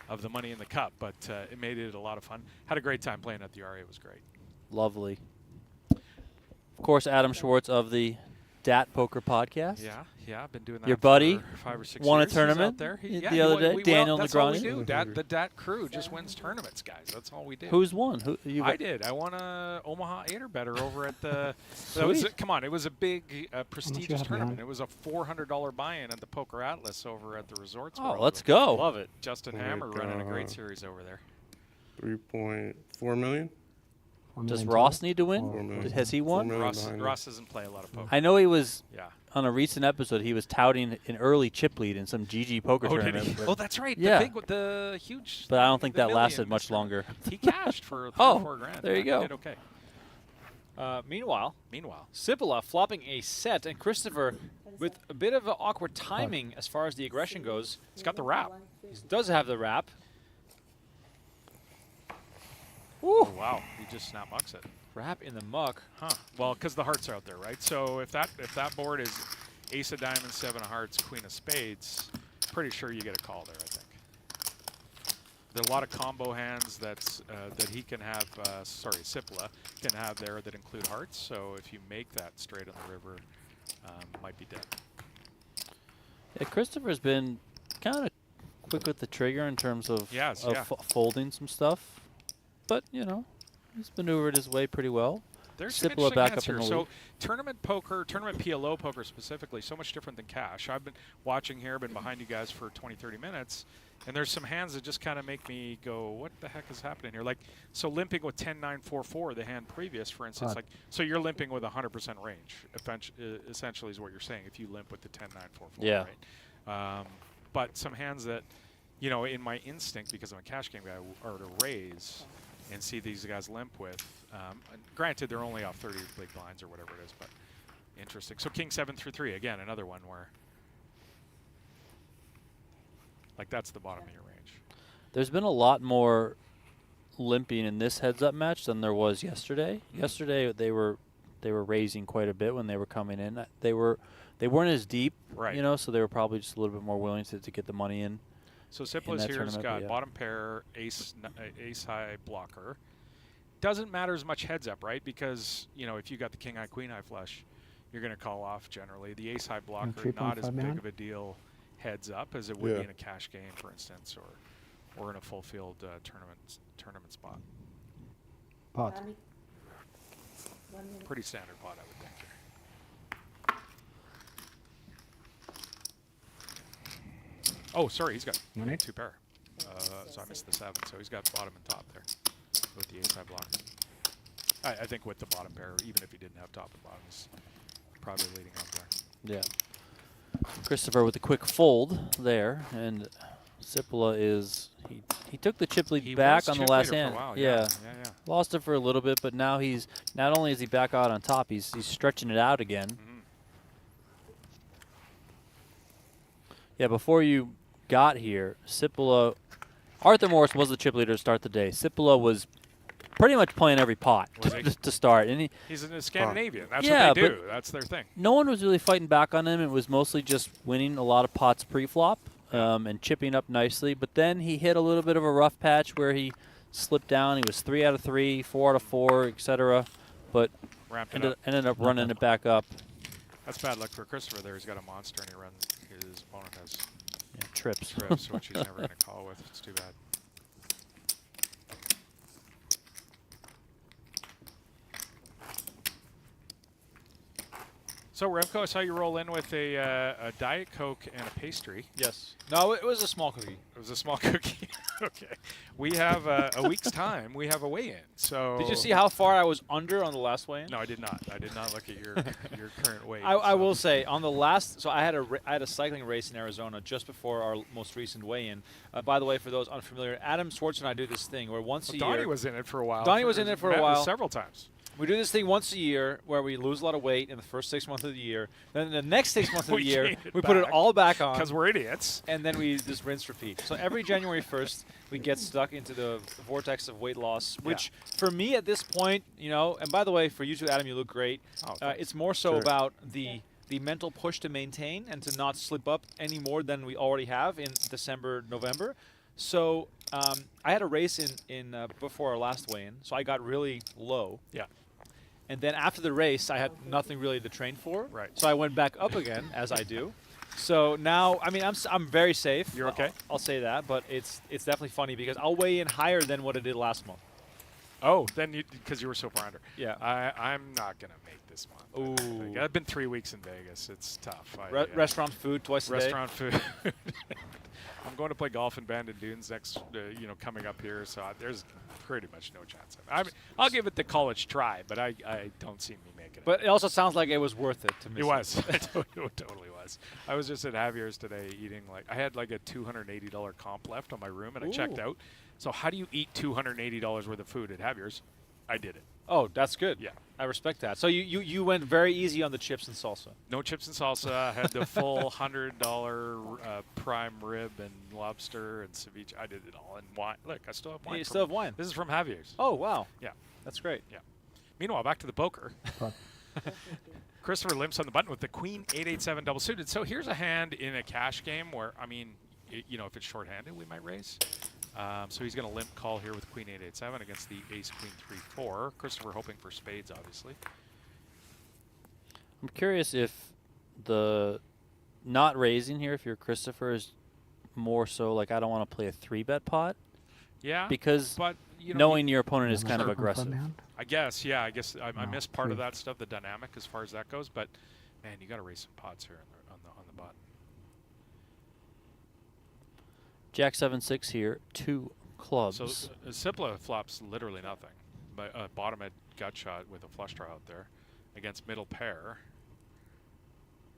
of the money in the cup, but it made it a lot of fun. Had a great time playing at the Aria. It was great. Lovely. Of course, Adam Schwartz of the DAT Poker Podcast. Yeah, I've been doing that. Your buddy for 5 or 6 won years. a tournament the other day. Daniel that's all we Negreanu. do. The DAT crew just wins tournaments, guys. That's all we do. Who's won? I did. I won a Omaha 8 or better over at the. Come on, it was a big, prestigious tournament. It was a $400 buy-in at the Poker Atlas over at the Resorts. Oh, let's go! Love it. Justin Hammer running a great series over there. 3.4 million. Does Ross need to win? Has he won? Ross doesn't play a lot of poker. I know he was on a recent episode. He was touting an early chip lead in some GG poker tournament. Did he? Oh, that's right. Yeah, the huge. But I don't think that lasted much longer. He cashed for 3 or 4 grand. There you go. Did okay. Meanwhile, Sipila flopping a set, and Christopher with a bit of awkward timing as far as the aggression goes. He's got the wrap. He does have the wrap. Oh, wow. He just snap mucks it. Wrap in the muck. Huh. Well, because the hearts are out there, right? So if that board is ace of diamonds, 7 of hearts, queen of spades, pretty sure you get a call there, I think. There are a lot of combo hands that he can have, Sipila can have there that include hearts. So if you make that straight on the river, might be dead. Yeah, Christopher's been kind of quick with the trigger in terms of, folding some stuff. But, you know, he's maneuvered his way pretty well. There's some Sipila back up in the lead. So tournament poker, tournament PLO poker specifically, so much different than cash. I've been watching here, been behind you guys for 20, 30 minutes, and there's some hands that just kind of make me go, what the heck is happening here? Like, so limping with 10-9-4-4, the hand previous, for instance, like, so you're limping with 100% range, essentially is what you're saying, if you limp with the 10-9-4-4, right? But some hands that, you know, in my instinct, because I'm a cash game guy, are to raise and see these guys limp with. Granted, they're only off 30 big blinds or whatever it is, but interesting. So king 7 through 3, again, another one where, like, that's the bottom of your range. There's been a lot more limping in this heads-up match than there was yesterday. Yesterday, they were raising quite a bit when they were coming in. They weren't as deep, you know, so they were probably just a little bit more willing to get the money in. So Sipila's here's got bottom pair, ace high blocker. Doesn't matter as much heads up, right? Because, you know, if you got the king high, queen high flush, you're going to call off generally. The ace high blocker, not as big of a deal heads up as it would be in a cash game, for instance, or in a full field tournament spot. Pot. Pretty standard pot, I would think. Oh, sorry, he's got 2 pair. So I missed the 7. So he's got bottom and top there with the ace high block. I think with the bottom pair, even if he didn't have top and bottom, he's probably leading up there. Yeah. Christopher with a quick fold there, and Sipila is he took the chip lead back on the last hand. Yeah. Lost it for a little bit, but now he's not only is he back out on top, he's stretching it out again. Yeah, before you got here, Sipila, Arthur Morris was the chip leader to start the day. Sipila was pretty much playing every pot to start. And he's in Scandinavian. That's what they do. That's their thing. No one was really fighting back on him. It was mostly just winning a lot of pots pre-flop and chipping up nicely. But then he hit a little bit of a rough patch where he slipped down. He was 3 out of 3, 4 out of 4, etc. But ended up running it back up. That's bad luck for Christopher there. He's got a monster and he runs. His opponent has trips, which he's never going to call with. It's too bad. So Remko, I saw you roll in with a Diet Coke and a pastry. Yes. No, it was a small cookie. It was a small cookie. Okay. We have a week's time. We have a weigh-in. So Did you see how far I was under on the last weigh-in? No, I did not. I did not look at your current weight. I will say on the last, so I had a cycling race in Arizona just before our most recent weigh-in. By the way, for those unfamiliar, Adam Schwartz and I do this thing where once a year. Donnie was in it for a while. Donnie was in it for a while. Several times. We do this thing once a year where we lose a lot of weight in the first 6 months of the year. Then the next 6 months of the year, we put it all back on. Because we're idiots. And then we just rinse, repeat. So every January 1st, we get stuck into the vortex of weight loss, which for me at this point, you know, and by the way, for you too, Adam, you look great. Oh, it's more so about the mental push to maintain and to not slip up any more than we already have in December, November. So I had a race in before our last weigh-in, so I got really low. Yeah. And then after the race, I had nothing really to train for. Right. So I went back up again, as I do. So now, I mean, I'm very safe. You're okay? I'll say that, but it's definitely funny because I'll weigh in higher than what I did last month. Oh, then because you were so far under. Yeah. I'm not going to make this month. Ooh. I've been 3 weeks in Vegas. It's tough. Restaurant food twice a day? Restaurant food. I'm going to play golf in Bandon Dunes next, coming up here. So there's pretty much no chance. I'll give it the college try, but I don't see me making it. But it also sounds like it was worth it to miss it. Was. It totally was. I was just at Javier's today eating I had like a $280 comp left on my room, and I checked out. So how do you eat $280 worth of food at Javier's? I did it. Oh, that's good. Yeah. I respect that. So you went very easy on the chips and salsa. No chips and salsa. I had the full $100 prime rib and lobster and ceviche. I did it all. And wine. Look, I still have wine. You still have wine? This is from Javier's. Oh, wow. Yeah. That's great. Yeah. Meanwhile, back to the poker. Christopher limps on the button with the Queen 8-8-7 double suited. So here's a hand in a cash game where, I mean, if it's shorthanded, we might raise. So he's going to limp call here with Queen 8-8-7 against the Ace Queen 3-4. Christopher hoping for spades, obviously. I'm curious if the not raising here, if you're Christopher, is more so like I don't want to play a 3-bet pot. Yeah. Because but, knowing your opponent is kind of aggressive. I guess, yeah. I guess I missed part of that stuff, the dynamic as far as that goes. But, man, you got to raise some pots here on the button. Jack 7-6 here, 2 clubs. So Sipila flops literally nothing. But bottom head gut shot with a flush draw out there against middle pair.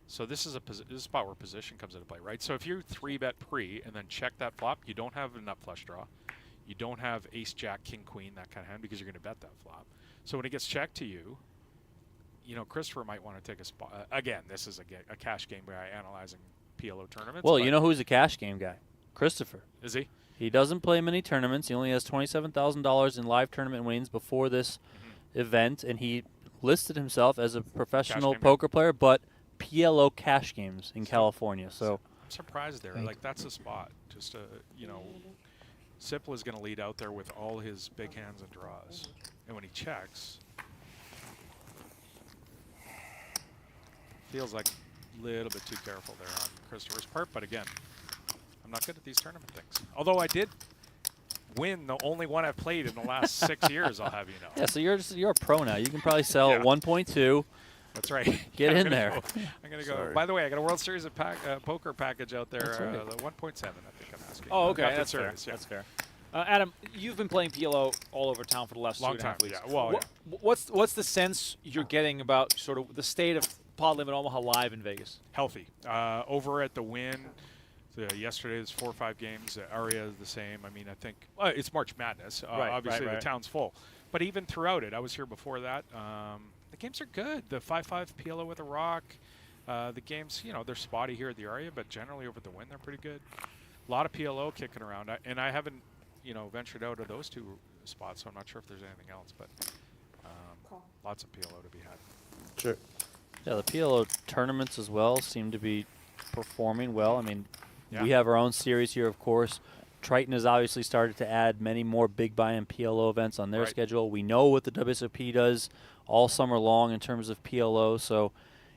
So this is a spot where position comes into play, right? So if you 3-bet pre and then check that flop, you don't have a nut flush draw. You don't have ace, jack, king, queen, that kind of hand, because you're going to bet that flop. So when it gets checked to you, Christopher might want to take a spot. Again, this is a cash game guy analyzing PLO tournaments. Well, you know who's a cash game guy? Christopher. Is he? He doesn't play many tournaments. He only has $27,000 in live tournament winnings before this event, and he listed himself as a professional poker player, but PLO cash games in California. So I'm surprised there. Like, that's a spot. Just Sipila is going to lead out there with all his big hands and draws, and when he checks, feels like a little bit too careful there on Christopher's part. But again, I'm not good at these tournament things. Although I did win the only one I've played in the last 6 years, I'll have you know. Yeah, so you're a pro now. You can probably sell at 1.2. That's right. Get in there. I'm going to go. By the way, I got a World Series of poker package out there. Right. The 1.7, I think I'm asking. Oh, okay. That's fair. fair. Yeah. That's fair. Adam, you've been playing PLO all over town for the last long 2.5 time. weeks. Yeah. Well, what's the sense you're getting about sort of the state of Pot Limit Omaha live in Vegas? Healthy. Over at the Wynn, yesterday there's 4 or 5 games. The area is the same. I mean, I think it's March Madness. Obviously, the town's full. But even throughout it, I was here before that. The games are good. The 5-5 PLO with a rock. The games, they're spotty here at the area, but generally over the Wynn, they're pretty good. A lot of PLO kicking around. And I haven't, ventured out of those 2 spots, so I'm not sure if there's anything else. But lots of PLO to be had. Sure. Yeah, the PLO tournaments as well seem to be performing well. I mean, Yeah. we have our own series here, of course. Triton has obviously started to add many more big buy-in PLO events on their schedule. We know what the WSOP does all summer long in terms of PLO, so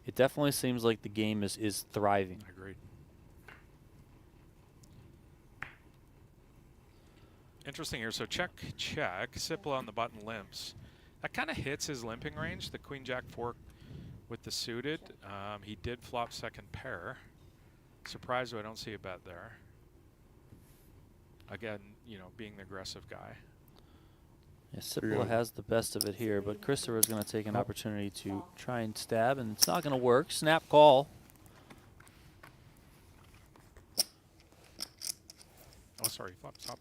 it definitely seems like the game is thriving. Agreed. Interesting here. So check. Sipila on the button limps. That kind of hits his limping range. The Queen Jack 4 with the suited. He did flop second pair. Surprised I don't see a bet there. Again, you know, being the aggressive guy. Yeah, Sipila has the best of it here, but Christopher is going to take an opportunity to try and stab, and it's not going to work. Snap call. Oh, sorry, he flopped top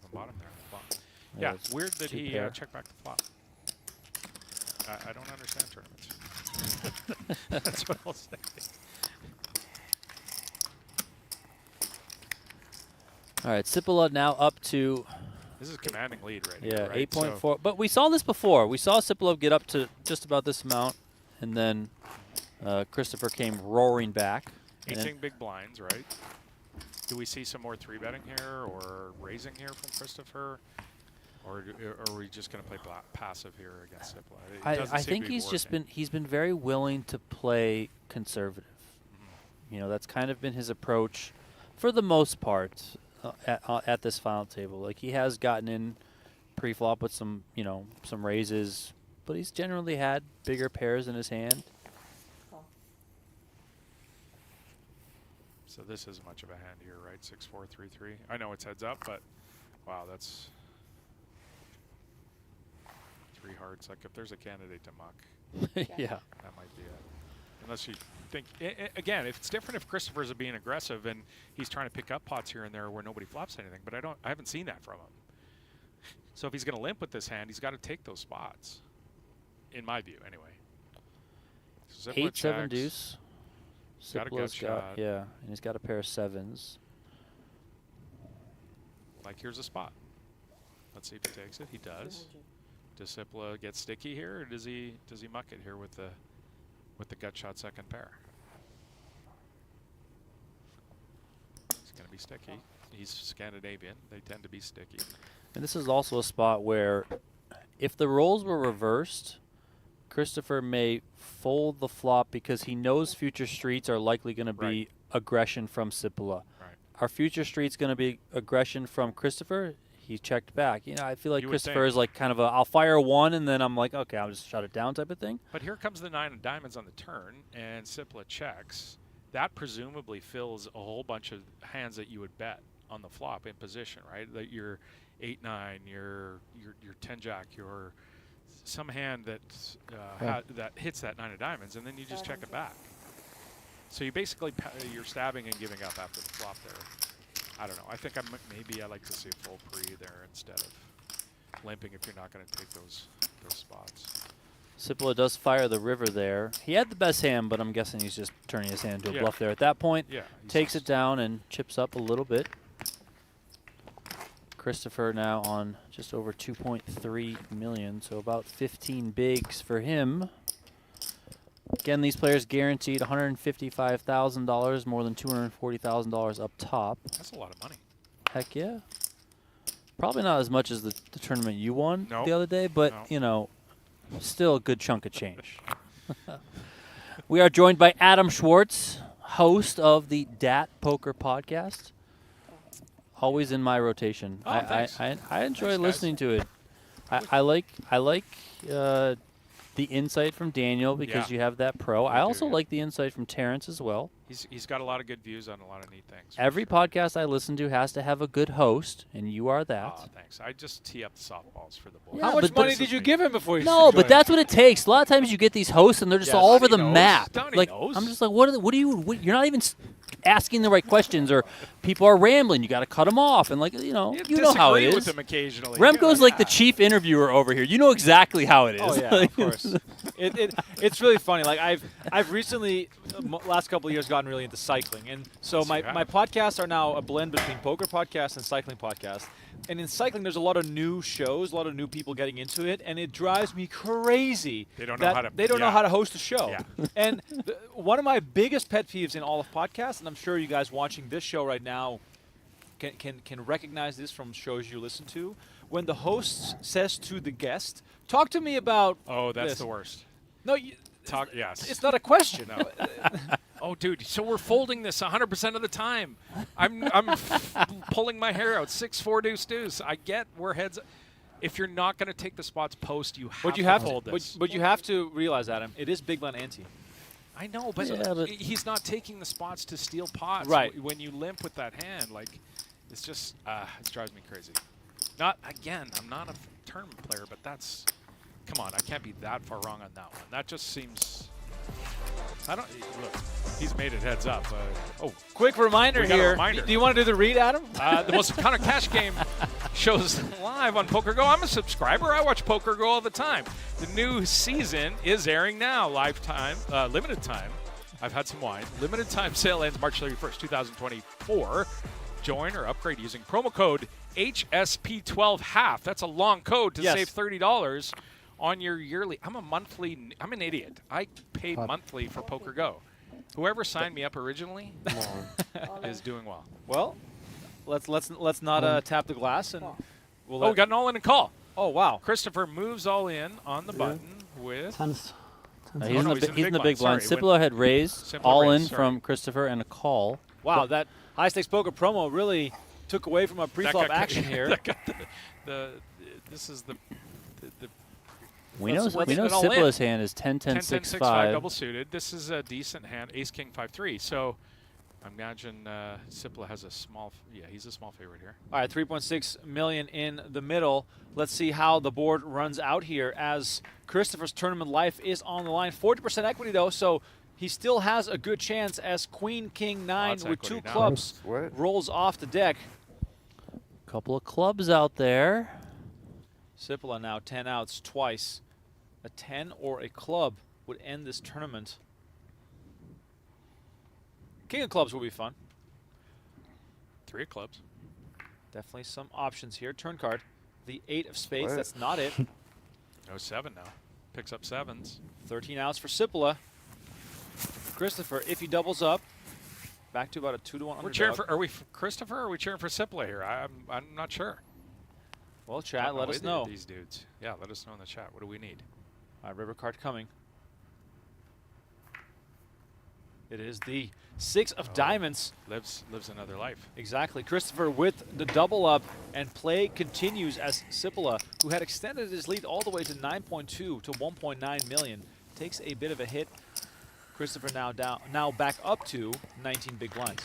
and bottom there. Flop. Yeah, Yeah, it's weird that two he pair. checked back the flop. I don't understand tournaments. That's what I'll say. All right, Sipila now up to This is a commanding lead right yeah, here, right? 8.4. So But we saw this before. We saw Sipila get up to just about this amount, and then Christopher came roaring back. And 18 big blinds, right? Do we see some more 3-betting here or raising here from Christopher? Or are we just going to play passive here against Sipila? I think he's been very willing to play conservative. You know, that's kind of been his approach for the most part at this final table. Like, he has gotten in pre-flop with some, you know, some raises, but he's generally had bigger pairs in his hand. So this isn't much of a hand here, right? 6-4, 3-3. I know it's heads up, but wow, that's 3 hearts. Like, if there's a candidate to muck, Yeah. that might be it. Unless you think, again, if it's different if Christopher's being aggressive and he's trying to pick up pots here and there where nobody flops anything, but I haven't seen that from him. So if he's going to limp with this hand, he's got to take those spots, in my view, anyway. 8-7 deuce. Got a gut shot. Yeah, and he's got a pair of 7s. Like, here's a spot. Let's see if he takes it. He does. Does Sipila get sticky here, or does he muck it here with the gut shot second pair? He's going to be sticky. He's Scandinavian. They tend to be sticky. And this is also a spot where if the roles were reversed, Christopher may fold the flop because he knows future streets are likely going to be aggression from Sipila. Right. Are future streets going to be aggression from Christopher? He checked back. You know, I feel like You would Christopher think. is like kind of a I'll fire one and then I'm like, okay, I'll just shut it down type of thing. But here comes the 9 of diamonds on the turn, and Sipila checks. That presumably fills a whole bunch of hands that you would bet on the flop in position, right? That your 8-9, your 10-jack, your some hand that that hits that 9 of diamonds, and then you just check it back. So you basically you're stabbing and giving up after the flop there. I don't know. I think maybe I like to see full pre there instead of limping if you're not going to take those spots. Sipila does fire the river there. He had the best hand, but I'm guessing he's just turning his hand into a bluff there at that point. Yeah, takes it down and chips up a little bit. Christopher now on just over 2.3 million, so about 15 bigs for him. Again, these players guaranteed $155,000, more than $240,000 up top. That's a lot of money. Heck yeah. Probably not as much as the tournament you won the other day, but, you know, still a good chunk of change. We are joined by Adam Schwartz, host of the Dat Poker Podcast. Always in my rotation. Oh, I enjoy Thanks, listening to it. I like the insight from Daniel because you have that pro. I also like the insight from Terrence as well. He's got a lot of good views on a lot of neat things. Every podcast I listen to has to have a good host, and you are that. Oh, thanks. I just tee up the softballs for the boys. How much money did you give him before you No, but joined? that's what it takes. A lot of times you get these hosts, and they're just all over the Donnie knows. map. Donnie Like knows. I'm just like, what do you? You're not even asking the right questions, or people are rambling. You got to cut them off, and like you know how it disagree is. with them occasionally. Remco's like the chief interviewer over here. You know exactly how it is. Oh yeah, Like, of course. It's really funny. Like I've recently, last couple of years, gotten really into cycling, and so my podcasts are now a blend between poker podcasts and cycling podcasts. And in cycling, there's a lot of new shows, a lot of new people getting into it, and it drives me crazy. They don't know how to. They don't know how to host a show. Yeah. And one of my biggest pet peeves in all of podcasts, and I'm sure you guys watching this show right now can recognize this from shows you listen to, when the host says to the guest, "Talk to me about." Oh, that's this." the worst. No, Yes. it's not a question. No. Oh, dude. So we're folding this 100% of the time. I'm pulling my hair out. 6-4 deuce. I get where heads. If you're not going to take the spots post, you have to fold this. But you have to realize, Adam, it is big blind ante. I know, but, Yeah, but- he's not taking the spots to steal pots. Right. When you limp with that hand, like, it's just, it drives me crazy. Not, again, I'm not a tournament player, but that's, come on, I can't be that far wrong on that one. That just seems, I don't, look, he's made it heads up. Oh, Quick reminder we got a here. reminder. Do you want to do the read, Adam? The most counter cash game shows live on PokerGo. I'm a subscriber. I watch PokerGo all the time. The new season is airing now, lifetime, limited time. I've had some wine. Limited time sale ends March 31st, 2024. Join or upgrade using promo code HSP12 half. That's a long code to Yes. save $30 on your yearly. I'm an idiot. I pay monthly for PokerGo. Whoever signed me up originally is doing well. Well, let's not tap the glass and we'll Oh, we got an all-in and call. Oh, wow. Christopher moves all in on the button with. Tens. He's, Oh, in, no, the, he's in the big blind. Sorry, Cipla had raised, Cipla all raised, in sorry. from Christopher and a call. Wow, that high stakes poker promo really took away from our pre-flop action here. That got this is the We know let's we know get it all in. Cipla's hand is 10 10 10 6 6 5 5. double suited. This is a decent hand. Ace King 5-3. So I imagine Sipila has a small. He's a small favorite here. All right, 3.6 million in the middle. Let's see how the board runs out here as Christopher's tournament life is on the line. 40% equity though, so he still has a good chance as Queen King 9 Lots of with equity 2 now. clubs What? rolls off the deck. Couple of clubs out there. Sipila now 10 outs twice. A 10 or a club would end this tournament. King of clubs will be fun. 3 of clubs. Definitely some options here. Turn card. The 8 of spades. What? That's not it. No 7 now. Picks up 7s. 13 outs for Sipila. Christopher, if he doubles up, back to about a 2-1 underdog. We're cheering for. Are we for Christopher? Or are we cheering for Sipila here? I'm not sure. Well, chat, let us know. These dudes. Yeah, let us know in the chat. What do we need? All right, river card coming. It is the 6 of diamonds. Lives another life. Exactly. Christopher with the double up, and play continues as Sipila, who had extended his lead all the way to 9.2 to 1.9 million, takes a bit of a hit. Christopher now back up to 19 big blinds.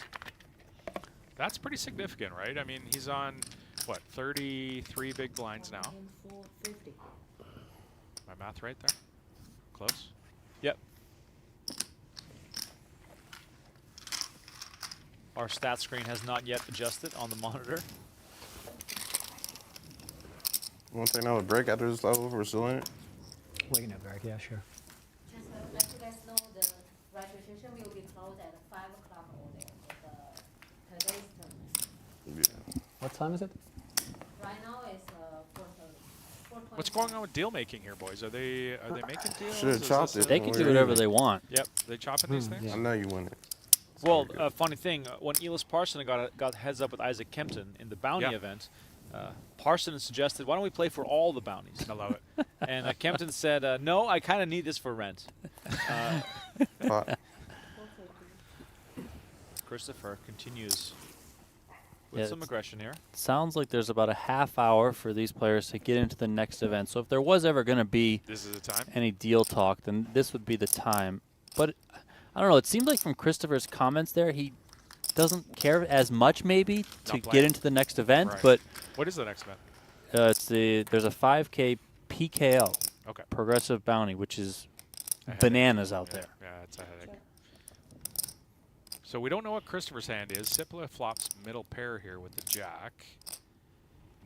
That's pretty significant, right? I mean, he's on what, 33 big blinds now. My math right there? Close? Yep. Our stat screen has not yet adjusted on the monitor. One thing I would break after this level, we're still in it. Waking up, Eric. Yeah, sure. Just let you guys know the registration will be closed at 5 o'clock over there for today's tournament. Yeah. What time is it? Right now it's 4:30. What's going on with deal making here, boys? Are they making deals? Should've Is chopped this it. They can do whatever they want. Yep, they chopping these things? I know you win it. Well, funny thing, when Elis Parson got heads up with Isaac Kempton in the bounty Yeah. event, Parson suggested, why don't we play for all the bounties? I love it. And Kempton said, no, I kind of need this for rent. Pot. Christopher continues with Yeah, some aggression here. Sounds like there's about a half hour for these players to get into the next event. So if there was ever going to be This is the time. any deal talk, then this would be the time. But I don't know. It seems like from Christopher's comments there, he doesn't care as much maybe to Not get playing. into the next event. Right. But What is the next event? there's a 5K PKO, Okay. Progressive Bounty, which is A headache. bananas out Yeah, there. Yeah, it's a headache. So we don't know what Christopher's hand is. Sipila flops middle pair here with the jack.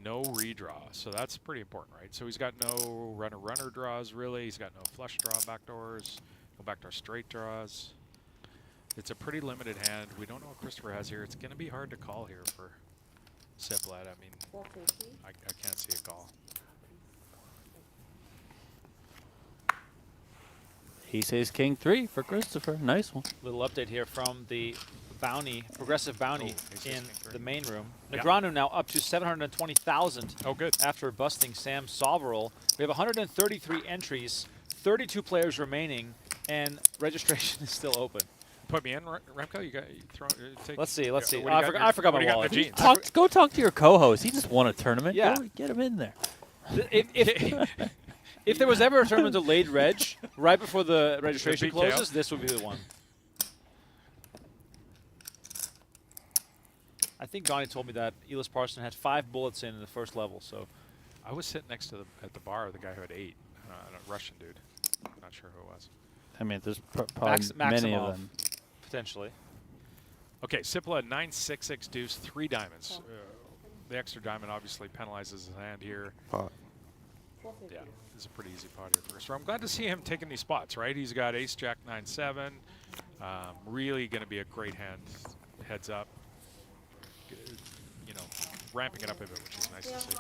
No redraw, so that's pretty important, right? So he's got no runner draws, really. He's got no flush draw backdoors, no backdoor straight draws. It's a pretty limited hand. We don't know what Christopher has here. It's going to be hard to call here for Sipila. I mean, 4:50. I can't see a call. He says King 3 for Christopher. Nice one. Little update here from the bounty, progressive bounty he says in King 3. the main room. Yeah. Negreanu now up to 720,000 Oh, good. after busting Sam Soverel. We have 133 entries, 32 players remaining, and registration is still open. Put me in, Remko. You take. Let's see. Let's see. What do you got in I forgot what my do you got in wallet. the jeans? Go talk to your co-host. He just won a tournament. Yeah. Go get him in there. If If there was ever a tournament of late reg, right before the registration PKO? closes, this would be the one. I think Donnie told me that Elis Parson had 5 bullets in the first level, so. I was sitting next to at the bar with the guy who had 8. A Russian dude. I'm not sure who it was. I mean, there's probably many of them. Potentially. Okay, Sipila 9-6-6 deuce, 3 diamonds. The extra diamond obviously penalizes his hand here. Pot. Yeah, it's a pretty easy pot here for us. So I'm glad to see him taking these spots, right? He's got ace, jack, 9-7. Really going to be a great hand. Heads up. You know, ramping it up a bit, which is nice to see.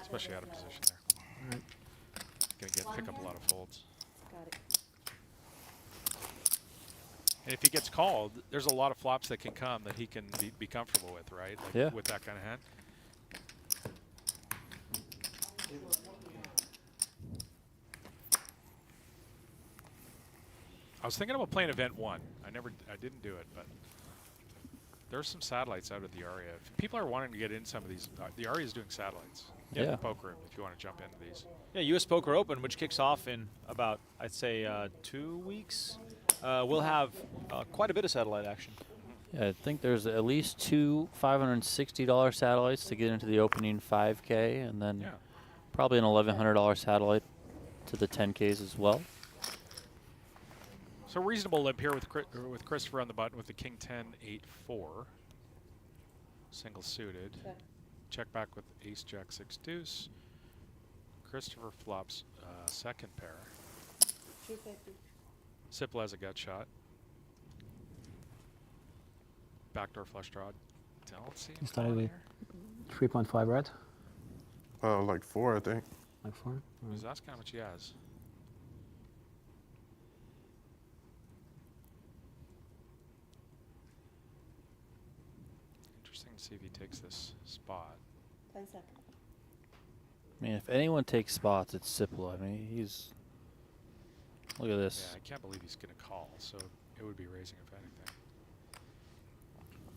Especially out of position there. Going to pick up a lot of folds. And if he gets called, there's a lot of flops that can come that he can be comfortable with, right? Like yeah. With that kind of hand. I was thinking about playing event 1. I didn't do it, but there's some satellites out at the Aria. If people are wanting to get in some of these, the Aria is doing satellites. Yeah. Poker, if you want to jump into these. Yeah, U.S. Poker Open, which kicks off in about, I'd say, 2 weeks. We'll have quite a bit of satellite action. Yeah, I think there's at least 2 $560 satellites to get into the opening 5K, and then probably an $1,100 satellite to the 10Ks as well. So reasonable limp here with Christopher on the button with the King 10-8-4. Single suited. Check back with Ace Jack 6 deuce. Christopher flops second pair. 250. Sipila has a gut shot. Backdoor flush draw. Don't see him You started calling with here. 3.5, right? Like 4, I think. Like 4? He's asking how much he has. Interesting to see if he takes this spot. 10 seconds. I mean, if anyone takes spots, it's Sipila. I mean, he's... Look at this. Yeah, I can't believe he's going to call, so it would be raising if anything.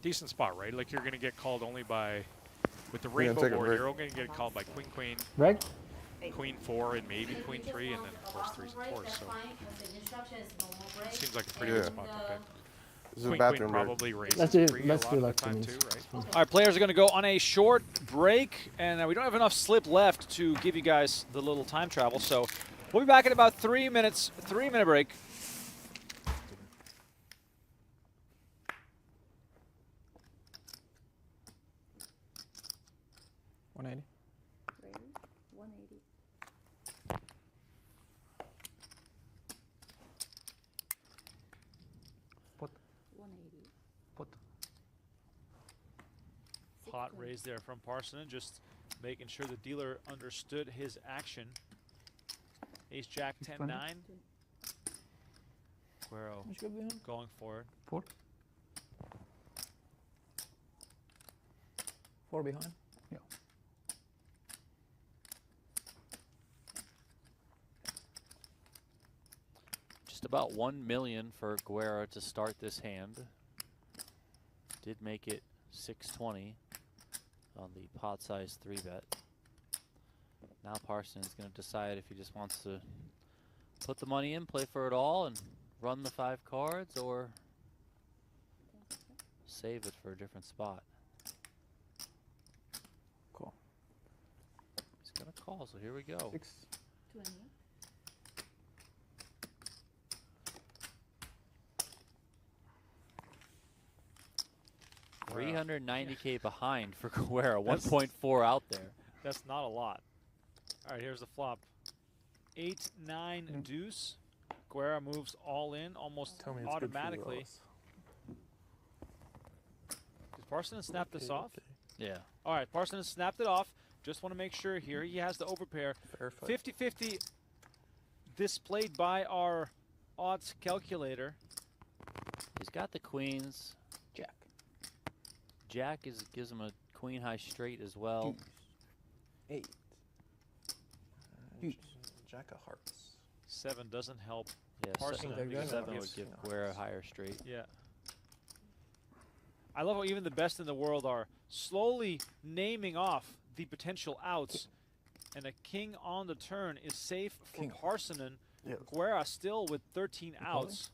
Decent spot, right? Like you're going to get called only by, with the rainbow board, you're only going to get called by queen, queen, Right? queen 4, and maybe queen 3, and then of course 3s and 4s. So it seems like a pretty good spot to pick. This is a Queen bathroom break. probably raises Let's do, 3 let's a do lot like of the 2 time minutes. too, right? All right, players are going to go on a short break, and we don't have enough slip left to give you guys the little time travel. So we'll be back in about 3 minutes. 3-minute break. Ready? 180. Put. 180. Put. Pot raised there from Parsonen, just making sure the dealer understood his action. Ace Jack 10-9. Guerrero going for it. 4. 4 behind. Yeah. Just about 1 million for Guerra to start this hand. Did make it 620 on the pot size 3-bet. Now Parson is going to decide if he just wants to put the money in, play for it all, and run the 5 cards, or save it for a different spot. Cool. He's going to call, so here we go. 6. 20. $390K behind for Guerra, 1.4 out there. That's not a lot. All right, here's the flop. 8-9 deuce. Guerra moves all in almost automatically. Did Parson snap this off? Yeah. All right, Parson has snapped it off. Just want to make sure here he has the overpair. 50-50 displayed by our odds calculator. He's got the queens. Jack. Jack gives him a queen high straight as well. 8. Jack of hearts. 7 doesn't help. Yeah, Parson. 7 would give Guerra a higher straight. Yeah. I love how even the best in the world are slowly naming off the potential outs And a king on the turn is safe for King. Parsonen. Yeah. Guerra still with 13 outs.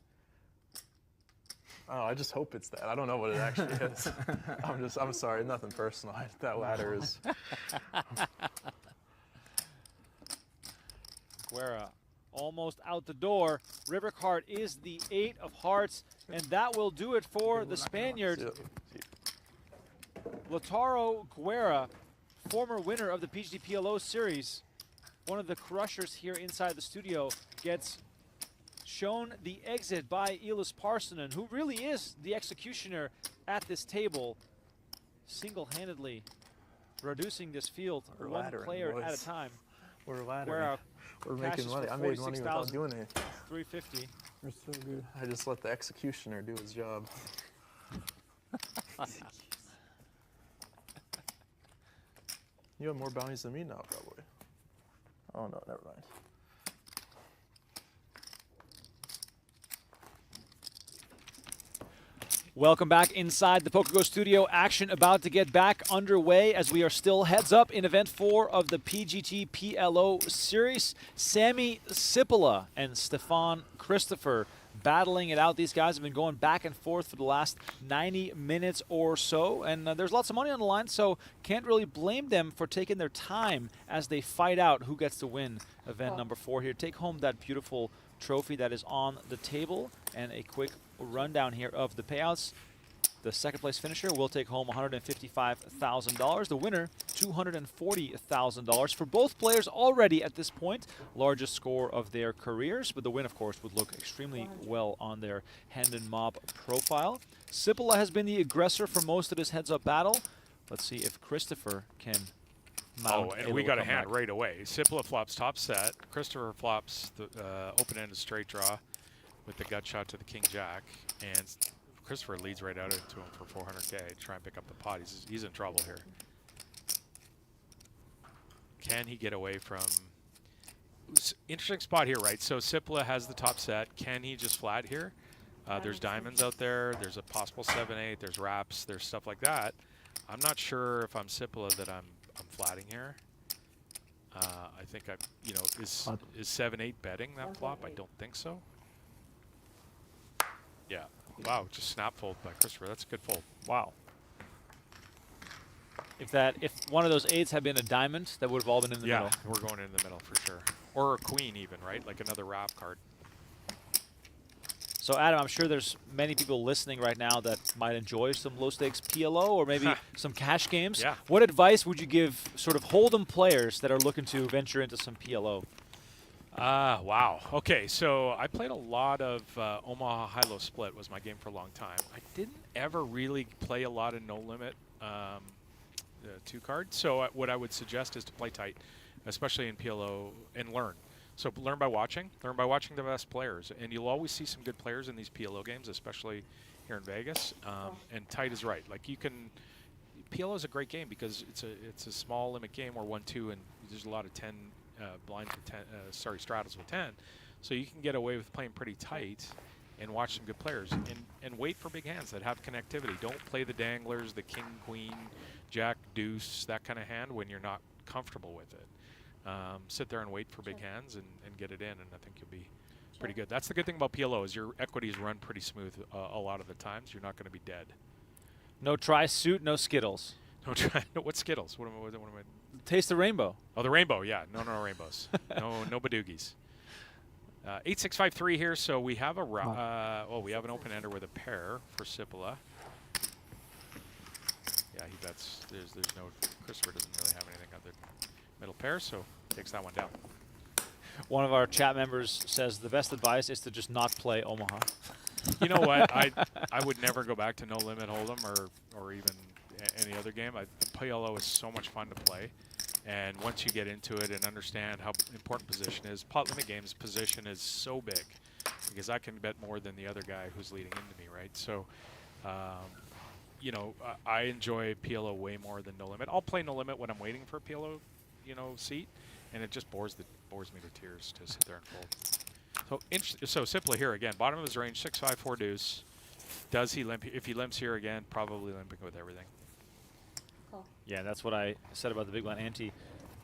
Oh, I just hope it's that. I don't know what it actually is. I'm sorry, nothing personal. That ladder is. Guerra almost out the door. River card is the 8 of hearts, and that will do it for the Spaniard. Lautaro Guerra, former winner of the PGT PLO Series, one of the crushers here inside the studio, gets shown the exit by Elis Parsonen, who really is the executioner at this table, single-handedly reducing this field one player at a time. We're laddering. We're making money. I made money without doing it. 350. You're so good. I just let the executioner do his job. You have more bounties than me now, probably. Oh no, never mind. Welcome back inside the PokerGO studio. Action about to get back underway as we are still heads up in Event 4 of the PGT PLO Series. Samuli Sipila and Stefan Christopher battling it out. These guys have been going back and forth for the last 90 minutes or so, and there's lots of money on the line, so can't really blame them for taking their time as they fight out who gets to win Event number 4 here. Take home that beautiful trophy that is on the table, and a quick rundown here of the payouts. The second place finisher will take home $155,000. The winner, $240,000 for both players already at this point. Largest score of their careers, but the win, of course, would look extremely well on their hand and mob profile. Sipila has been the aggressor for most of this heads-up battle. Let's see if Christopher can mount. Oh, and we got a hand right away. Sipila flops top set. Christopher flops the open-ended straight draw with the gut shot to the king-jack, and Christopher leads right out into him for 400K. Try and pick up the pot. He's in trouble here. Can he get away from... Interesting spot here, right? So Sipila has the top set. Can he just flat here? There's diamonds out there. There's a possible 7-8. There's wraps. There's stuff like that. I'm not sure if I'm Sipila that I'm flatting here. I think is 7-8 betting that flop? I don't think so. Yeah. Wow, just snap fold by Christopher. That's a good fold. Wow. If one of those 8s had been a diamond, that would have all been in the middle. Yeah, we're going in the middle for sure. Or a queen even, right? Like another wrap card. So Adam, I'm sure there's many people listening right now that might enjoy some low-stakes PLO or maybe some cash games. Yeah. What advice would you give sort of hold'em players that are looking to venture into some PLO? Wow. Okay, so I played a lot of Omaha high-low split was my game for a long time. I didn't ever really play a lot of no-limit 2-card. So what I would suggest is to play tight, especially in PLO, and learn. So learn by watching. Learn by watching the best players. And you'll always see some good players in these PLO games, especially here in Vegas. And tight is right. Like you can... PLO is a great game because it's a small limit game or 1-2, and there's a lot of 10... blinds with 10, straddles with 10, so you can get away with playing pretty tight and watch some good players and wait for big hands that have connectivity. Don't play the danglers, the king, queen, jack, deuce, that kind of hand when you're not comfortable with it. Sit there and wait for big hands and get it in, and I think you'll be pretty good. That's the good thing about PLO is your equities run pretty smooth a lot of the times. You're not going to be dead. No tri-suit, no Skittles. What Skittles? What am I? Taste the rainbow. Oh, the rainbow, yeah. No rainbows. no badoogies. 8653 here, so we have we have an open-ender with a pair for Sipila. Yeah, he bets. There's no... Christopher doesn't really have anything other middle pair, so takes that one down. One of our chat members says the best advice is to just not play Omaha. You know what? I would never go back to no limit hold'em or even any other game. PLO is so much fun to play, and once you get into it and understand how important position is, pot limit games position is so big because I can bet more than the other guy who's leading into me, right? So, I enjoy PLO way more than no limit. I'll play no limit when I'm waiting for a PLO, seat, and it just bores me to tears to sit there and fold. So Sipila here again, bottom of his range, 6-5-4 deuce. Does he limp? If he limps here again, probably limping with everything. Yeah, that's what I said about the big blind ante.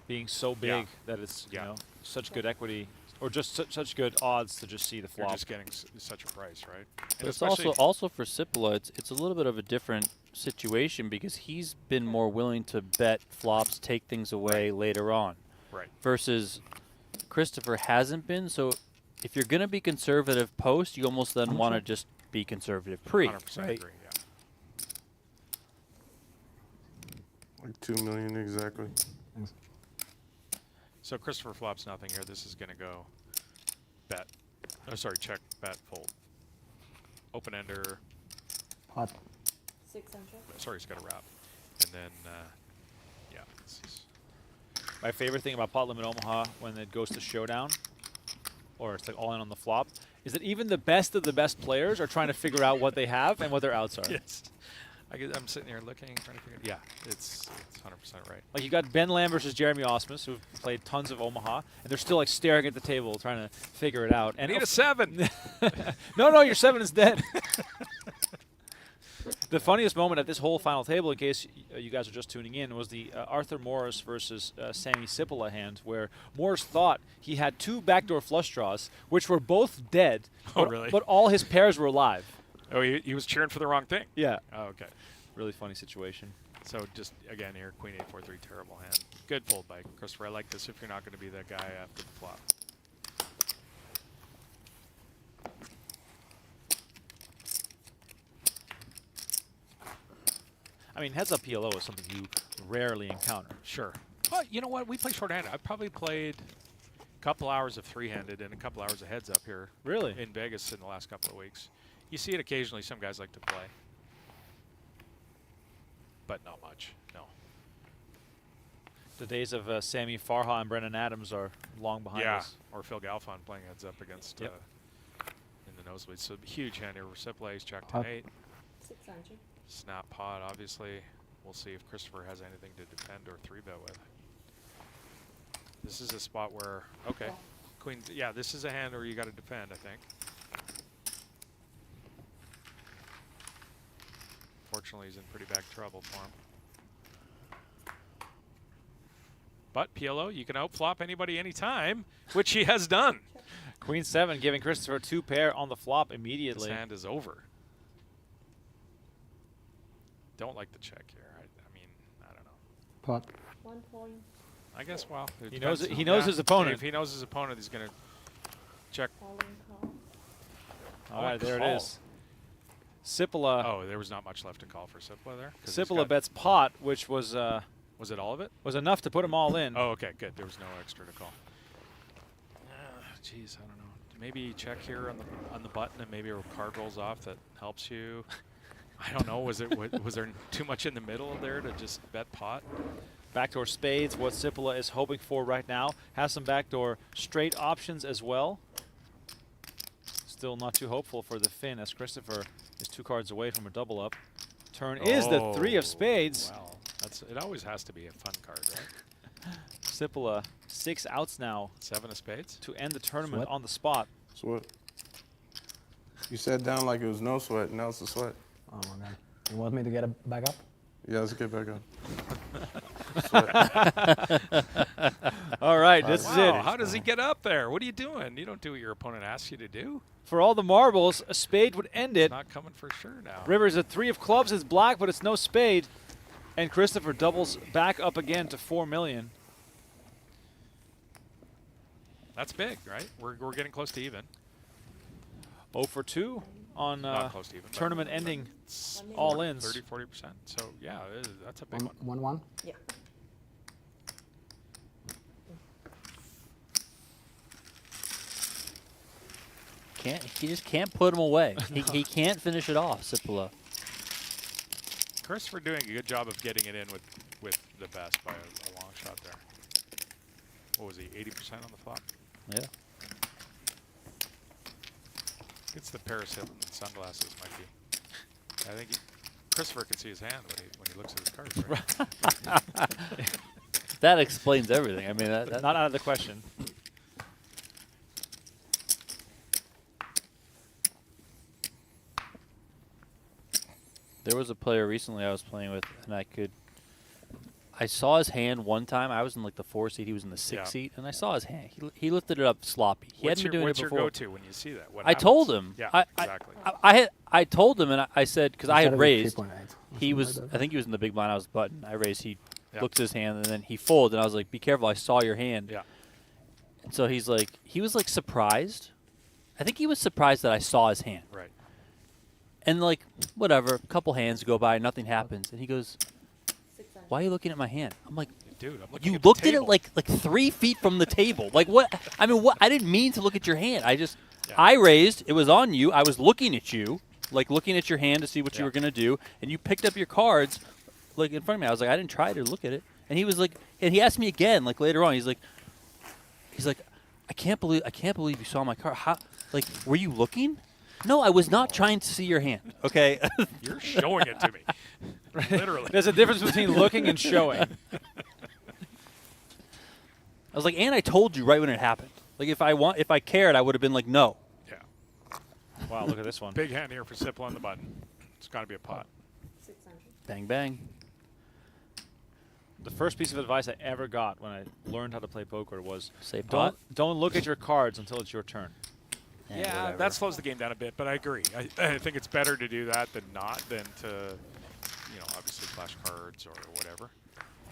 being so big that it's you know such good equity or just such good odds to just see the flop. You're just getting such a price, right? But it's also for Sipila, it's a little bit of a different situation because he's been more willing to bet flops, take things away later on. Right. Versus Christopher hasn't been. So if you're going to be conservative post, you almost then want to just be conservative pre. 100% right? agree, yeah. Like 2 million exactly. So Christopher flops nothing here. This is going to go bet. Oh, sorry, check, bet, fold. Open ender. Pot. 600. Sorry, he's got a wrap. And then, yeah. This is My favorite thing about pot limit Omaha when it goes to showdown, or it's like all in on the flop, is that even the best of the best players are trying to figure out what they have and what their outs are. Yes. I'm sitting here looking, trying to figure. Yeah, it's 100% right. Like you got Ben Lamb versus Jeremy Osmus, who've played tons of Omaha, and they're still like staring at the table trying to figure it out. And I need a 7. no, your 7 is dead. The funniest moment at this whole final table, in case you guys are just tuning in, was the Arthur Morris versus Samuli Sipila hand, where Morris thought he had 2 backdoor flush draws, which were both dead. Oh, really? But all his pairs were alive. Oh, he was cheering for the wrong thing. Yeah. Oh, okay. Really funny situation. So just, again, here, queen 8-4-3, terrible hand. Good fold by Christopher. I like this if you're not going to be that guy after the flop. I mean, heads-up PLO is something you rarely encounter. Sure. Well, you know what? We play short-handed. I've probably played a couple hours of three-handed and a couple hours of heads-up here. Really? In Vegas in the last couple of weeks. You see it occasionally. Some guys like to play. But not much, no. The days of Sammy Farha and Brennan Adams are long behind us. Or Phil Galfond playing heads-up against in the nosebleeds. So huge hand here. Reciplace, check 10-8. 600. Snap pot, obviously. We'll see if Christopher has anything to defend or 3-bet with. This is a spot where, okay, queen, yeah, this is a hand where you got to defend, I think. Fortunately, he's in pretty bad trouble for him. But PLO, you can outflop anybody anytime, which he has done. Queen 7 giving Christopher 2 pair on the flop immediately. This hand is over. Don't like the check here. I mean, I don't know. Pot. 1 point. I guess, well, He knows it, he knows his opponent. If he knows his opponent, he's going to check. Calling call. All right, there it is. Sipila. Oh, there was not much left to call for Sipila there. Sipila bets pot, which was was it all of it? Was enough to put them all in. Oh, okay, good. There was no extra to call. Jeez, I don't know. Maybe check here on the button, and maybe a card rolls off that helps you. I don't know. Was there too much in the middle there to just bet pot? Backdoor spades, what Sipila is hoping for right now. Has some backdoor straight options as well. Still not too hopeful for the Finn as Christopher is 2 cards away from a double up. Turn is the 3 of spades. Wow, it always has to be a fun card, right? Sipila 6 outs now. 7 of spades to end the tournament on the spot. Sweat. You sat down like it was no sweat. Now it's a sweat. Oh my God. You want me to get back up? Yeah, let's get back up. All right, this is it. How does he get up there? What are you doing? You don't do what your opponent asks you to do. For all the marbles, a spade would end it. It's not coming for sure now. Rivers a 3 of clubs. It's black, but it's no spade. And Christopher doubles back up again to 4 million. That's big, right? We're getting close to even. 0 for 2 on Not close to even, tournament ending all-ins. 30-40%. So, yeah, that's a big one. 1-1? Yeah. He just can't put him away. he can't finish it off, Sipila. Christopher doing a good job of getting it in with the best by a long shot there. What was he, 80% on the flop? Yeah. It's the Paris Hilton sunglasses might be. I think Christopher can see his hand when he looks at his cards, right? That explains everything. I mean, that not out of the question. There was a player recently I was playing with, and I saw his hand one time. I was in like the 4 seat. He was in the 6 seat, and I saw his hand. He lifted it up sloppy. He hadn't been doing it before. What's your go-to when you see that? What I told him. Yeah, exactly. I told him, and I said, because I had raised. 3.8. He was, I think he was in the big blind. I was button. I raised. He looked at his hand, and then he folded, and I was like, "Be careful! I saw your hand." Yeah. And so he was like surprised. I think he was surprised that I saw his hand. Right. And like, whatever, a couple hands go by, nothing happens, and he goes, "Why are you looking at my hand?" I'm like, "Dude, I'm looking you at the looked at it table." like 3 feet from the table. Like what? I mean, what? I didn't mean to look at your hand. I raised. It was on you. I was looking at you, like looking at your hand to see what you were gonna do, and you picked up your cards, like in front of me. I was like, I didn't try to look at it, and he was like, and he asked me again, like later on. He's like, I can't believe you saw my card. How? Like, were you looking? No, I was not trying to see your hand. Okay. You're showing it to me. Literally. There's a difference between looking and showing. I was like, and I told you right when it happened. Like, if I cared, I would have been like, no. Yeah. Wow, look at this one. Big hand here for Sipila on the button. It's got to be a pot. 600. Bang, bang. The first piece of advice I ever got when I learned how to play poker was, Say pot. don't look at your cards until it's your turn. Yeah, that slows the game down a bit, but I agree. I think it's better to do that than not, than to, obviously flash cards or whatever.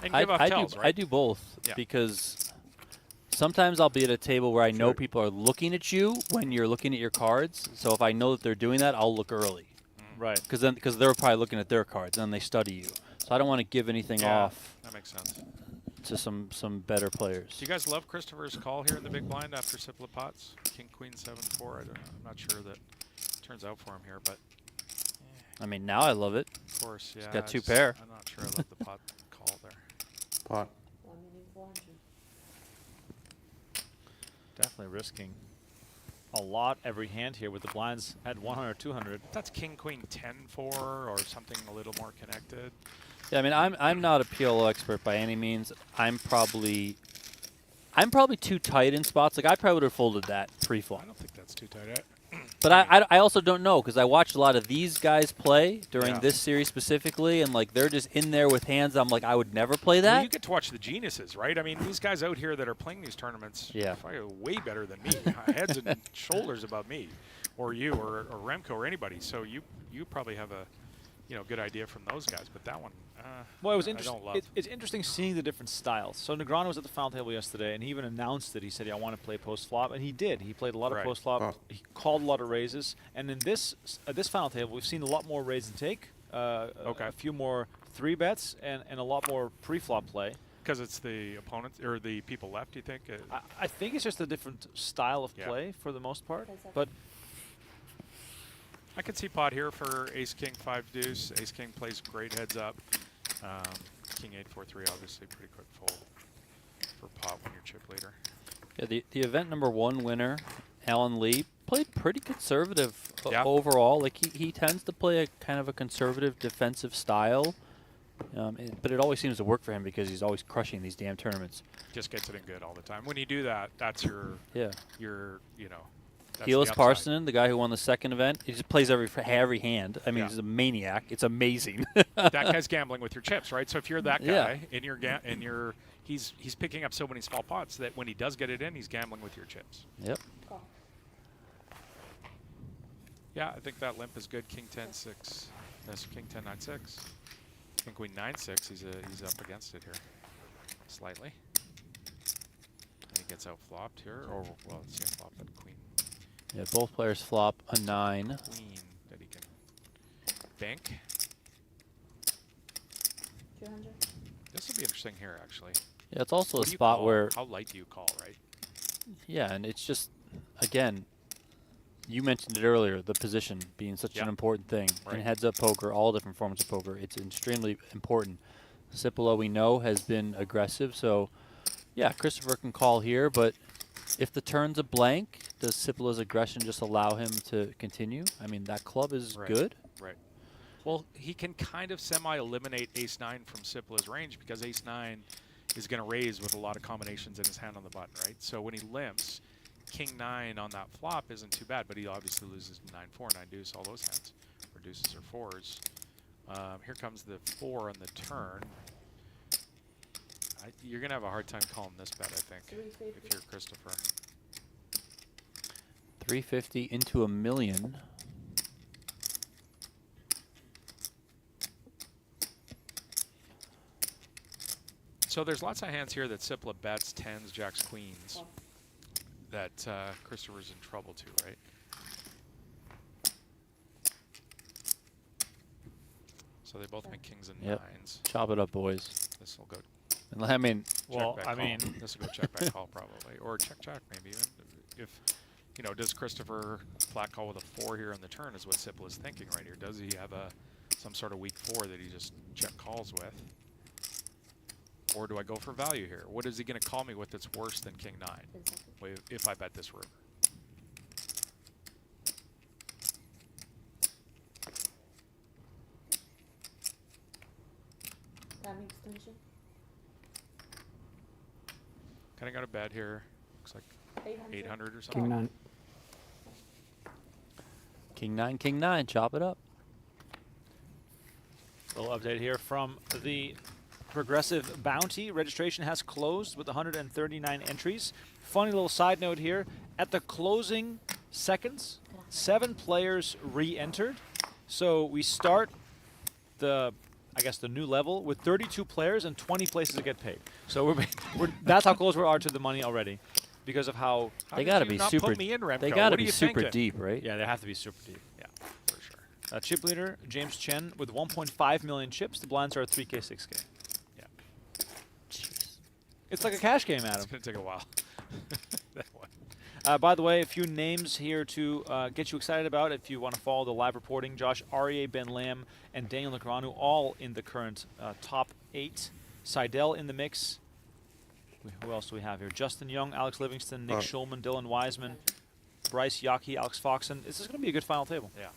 And give off tells, right? I do both because sometimes I'll be at a table where I know people are looking at you when you're looking at your cards. So if I know that they're doing that, I'll look early. Right. Because they're probably looking at their cards and then they study you. So I don't want to give anything off. That makes sense. To some better players. Do you guys love Christopher's call here in the big blind after Sipila pots? King, Queen, 7-4. I'm not sure that turns out for him here, but. I mean, now I love it. Of course, yeah. He's got 2 pair. I'm not sure I love the pot call there. Pot. 1,400,000. Definitely risking a lot every hand here with the blinds at 100, 200. That's King, Queen, 10-4 or something a little more connected. Yeah, I mean, I'm not a PLO expert by any means. I'm probably too tight in spots. Like I probably would have folded that pre-flop. I don't think that's too tight. But I also don't know because I watched a lot of these guys play during this series specifically, and like they're just in there with hands. I'm like, I would never play that. Well, you get to watch the geniuses, right? I mean, these guys out here that are playing these tournaments, are probably way better than me, heads and shoulders above me, or you, or Remko, or anybody. So you probably have a good idea from those guys. But that one, well, it was I interesting. don't love. It's interesting seeing the different styles. So Negreanu was at the final table yesterday, and he even announced it. He said, "I want to play post flop," and he did. He played a lot of post flop. He called a lot of raises, and in this at this final table, we've seen a lot more raise and take. A few more 3-bets and a lot more pre-flop play. Because it's the opponents or the people left, you think? I think it's just a different style of play for the most part, but. I could see pot here for Ace King 5 deuce. Ace King plays great heads up. King 8-4-3 obviously pretty quick fold for pot when you're chip leader. Yeah, the event number 1 winner, Alan Lee, played pretty conservative overall. Like he tends to play a kind of a conservative defensive style, but it always seems to work for him because he's always crushing these damn tournaments. Just gets it in good all the time. When you do that, that's your Helis Parsonen, the guy who won the second event, he just plays every hand. I mean, he's a maniac. It's amazing. That guy's gambling with your chips, right? So if you're that guy and he's picking up so many small pots that when he does get it in, he's gambling with your chips. Yep. Yeah, I think that limp is good. King 10-6. That's King 10-9-6. King Queen 9-6. He's up against it here, slightly. And he gets out flopped here, or well, let's see, flop that Queen. Yeah, both players flop a 9. Queen that he can bank. 200. This will be interesting here, actually. Yeah, it's also a spot where. How light do you call, right? Yeah, and it's just, again, you mentioned it earlier, the position being such an important thing. Right. In heads-up poker, all different forms of poker, it's extremely important. Sipila, we know, has been aggressive, so yeah, Christopher can call here, but if the turn's a blank, does Sipila's aggression just allow him to continue? I mean, that club is good. Right. Well, he can kind of semi-eliminate Ace-9 from Sipila's range because Ace-9 is going to raise with a lot of combinations in his hand on the button, right? So when he limps, King-9 on that flop isn't too bad, but he obviously loses 9-4, 9-deuce, all those hands, or deuces or 4s. Here comes the 4 on the turn. You're going to have a hard time calling this bet, I think, if you're Christopher. 350 into a million. So there's lots of hands here that Sipila bets, 10s, jacks, queens, that Christopher's in trouble too, right? So they both make kings and nines. Chop it up, boys. This will go. And I mean, Well, I mean, this will go check back call probably, or check maybe even. If you know, does Christopher flat call with a 4 here on the turn? Is what Sipila is thinking right here. Does he have some sort of weak 4 that he just check calls with, or do I go for value here? What is he going to call me with that's worse than king 9? If I bet this river. Extension. Kind of got a bet here. Looks like 800 or something. King 9. King 9, King 9. Chop it up. Little update here from the Progressive Bounty. Registration has closed with 139 entries. Funny little side note here. At the closing seconds, 7 players re-entered. So we start the, I guess, the new level with 32 players and 20 places to get paid. So that's how close we are to the money already, because of how they got to be super. Put me in, Remko? They got to What are be you super thinking? deep, right? Yeah, they have to be super deep. Yeah, for sure. Chip leader James Chen with 1.5 million chips. The blinds are 3K, 6K. Yeah. Jeez. It's like a cash game, Adam. It's going to take a while. That one. By the way, a few names here to get you excited about if you want to follow the live reporting. Josh Aryeh, Ben Lam, and Daniel Negreanu all in the current top 8. Seidel in the mix. Who else do we have here? Justin Young, Alex Livingston, Nick Schulman, Dylan Wiseman, Bryce Yaki, Alex Foxen. This is going to be a good final table. Yeah.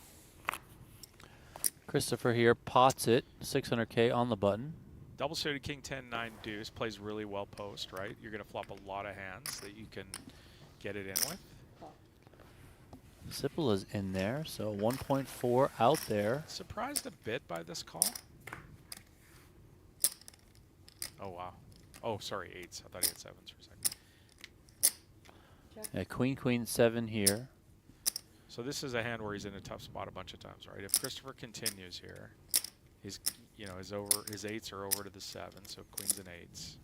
Christopher here pots it. 600K on the button. Double suited king 10, 9 deuce plays really well post, right? You're going to flop a lot of hands that you can get it in with. Sipila's in there, so 1.4 out there. Surprised a bit by this call. Oh, wow. Oh, sorry, 8s. I thought he had 7s for a second. Yeah, queen, queen, 7 here. So this is a hand where he's in a tough spot a bunch of times, right? If Christopher continues here, his 8s are over to the 7, so queens and 8s.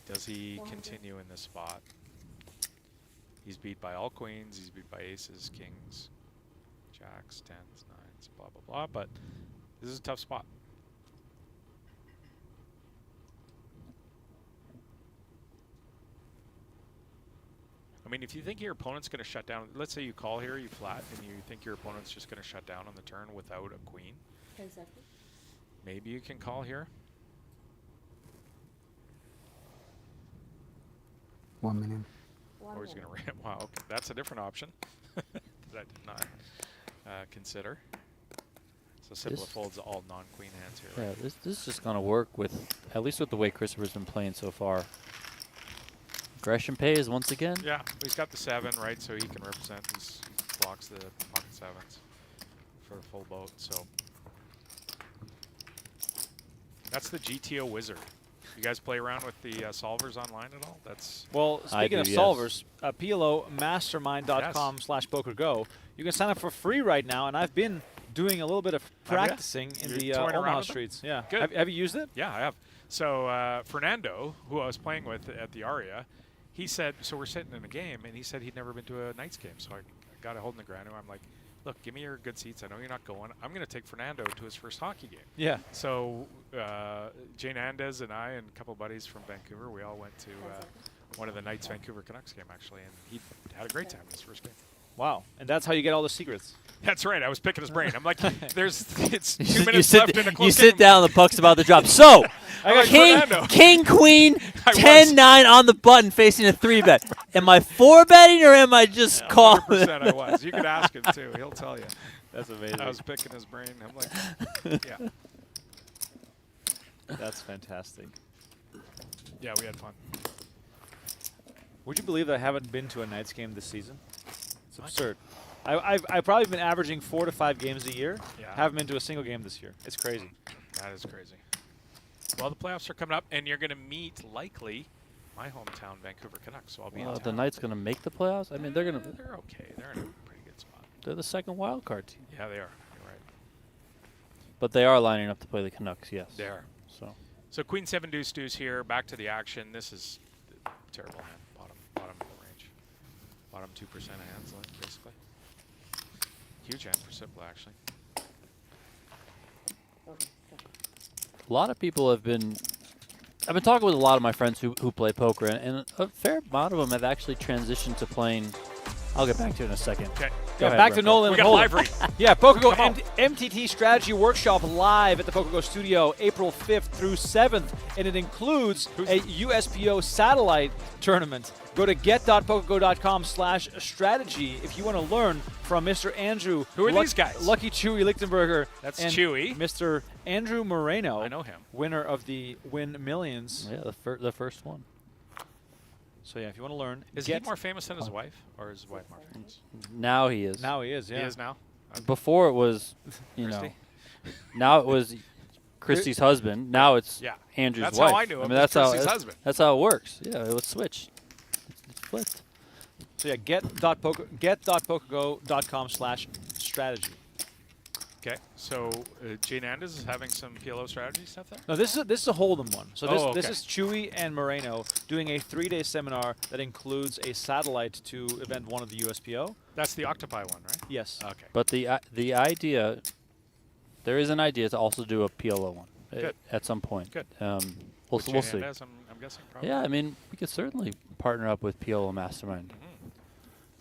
Does he continue in this spot? He's beat by all queens. He's beat by aces, kings, jacks, 10s, 9s, blah, blah, blah. But this is a tough spot. I mean, if you think your opponent's going to shut down, let's say you call here, you flat, and you think your opponent's just going to shut down on the turn without a queen. 10 seconds. Maybe you can call here. 1 million. Or he's going to ram. Wow, okay. That's a different option that I did not consider. So Sipila folds all non-queen hands here. Yeah, Right? this is just going to work with, at least with the way Christopher's been playing so far. Aggression pays once again. Yeah, he's got the 7, right? So he can represent. He blocks the pocket 7s for a full boat. So that's the GTO wizard. You guys play around with the solvers online at all? That's well. Speaking of solvers, PLO Mastermind.com/PokerGo. You can sign up for free right now, and I've been doing a little bit of practicing in the Omaha streets. Yeah, good. Have you used it? Yeah, I have. So Fernando, who I was playing with at the Aria, he said, so we're sitting in a game, and he said he'd never been to a Knights game. So I got a hold of Negreanu. I'm like, look, give me your good seats. I know you're not going. I'm going to take Fernando to his first hockey game. Yeah. So Jane Andes and I and a couple of buddies from Vancouver, we all went to one of the Knights Vancouver Canucks game, actually, and he had a great time in his first game. Wow. And that's how you get all the secrets. That's right. I was picking his brain. I'm like, it's 2 You minutes sit left in a close You sit game. down, the puck's about to drop. So, King, Queen, 10, 9 on the button facing a 3-bet. Am I 4-betting or am I just calling? 100% I was. You could ask him, too. He'll tell you. That's amazing. I was picking his brain. I'm like, yeah. That's fantastic. Yeah, we had fun. Would you believe that I haven't been to a Knights game this season? It's absurd. I've probably been averaging 4 to 5 games a year. Yeah. Haven't been to a single game this year. It's crazy. That is crazy. Well, the playoffs are coming up, and you're going to meet, likely, my hometown, Vancouver Canucks, so I'll be in town. The Knights going to make the playoffs? I mean, they're going to. They're okay. They're in a pretty good spot. They're the second wild card team. Yeah, they are. You're right. But they are lining up to play the Canucks, yes. They are. So Queen 7 deuce deuce here. Back to the action. This is a terrible hand. Bottom of the range. Bottom 2% of hands, basically. Huge hand for Sipila, actually. a lot of people have been. I've been talking with a lot of my friends who play poker, and a fair amount of them have actually transitioned to playing. I'll get back to it in a second. Okay. Go ahead, back to Remko. Nolan. We got a live read. Yeah, PokerGo MTT Strategy Workshop live at the PokerGo Studio April 5th through 7th, and it includes a USPO satellite tournament. Go to get.pokergo.com/strategy if you want to learn from Mr. Andrew. Who are these guys? Lucky Chewy Lichtenberger. That's and Chewy. Mr. Andrew Moreno. I know him. Winner of the Win Millions. Yeah, the first one. So yeah, if you want to learn, Is he more famous than his wife, or is his wife more famous? Now he is. Now he is. Yeah. He is now. Before it was, you know, now it was Christy's husband. Now it's Andrew's that's wife. how I knew him. I mean, that's Christy's husband. That's how it works. Yeah, it was switched. It's flipped. So yeah, get.pokergo.com/strategy. Okay, so Jane Andes is having some PLO strategy stuff there? No, this is a Hold'em one. So this okay. is Chewy and Moreno doing a 3-day seminar that includes a satellite to event 1 of the USPO. That's the Octopi one, right? Yes. Okay. But the idea, there is an idea to also do a PLO one at some point. Good. We'll With see. Jane Andes, I'm guessing probably. Yeah, I mean, we could certainly partner up with PLO Mastermind.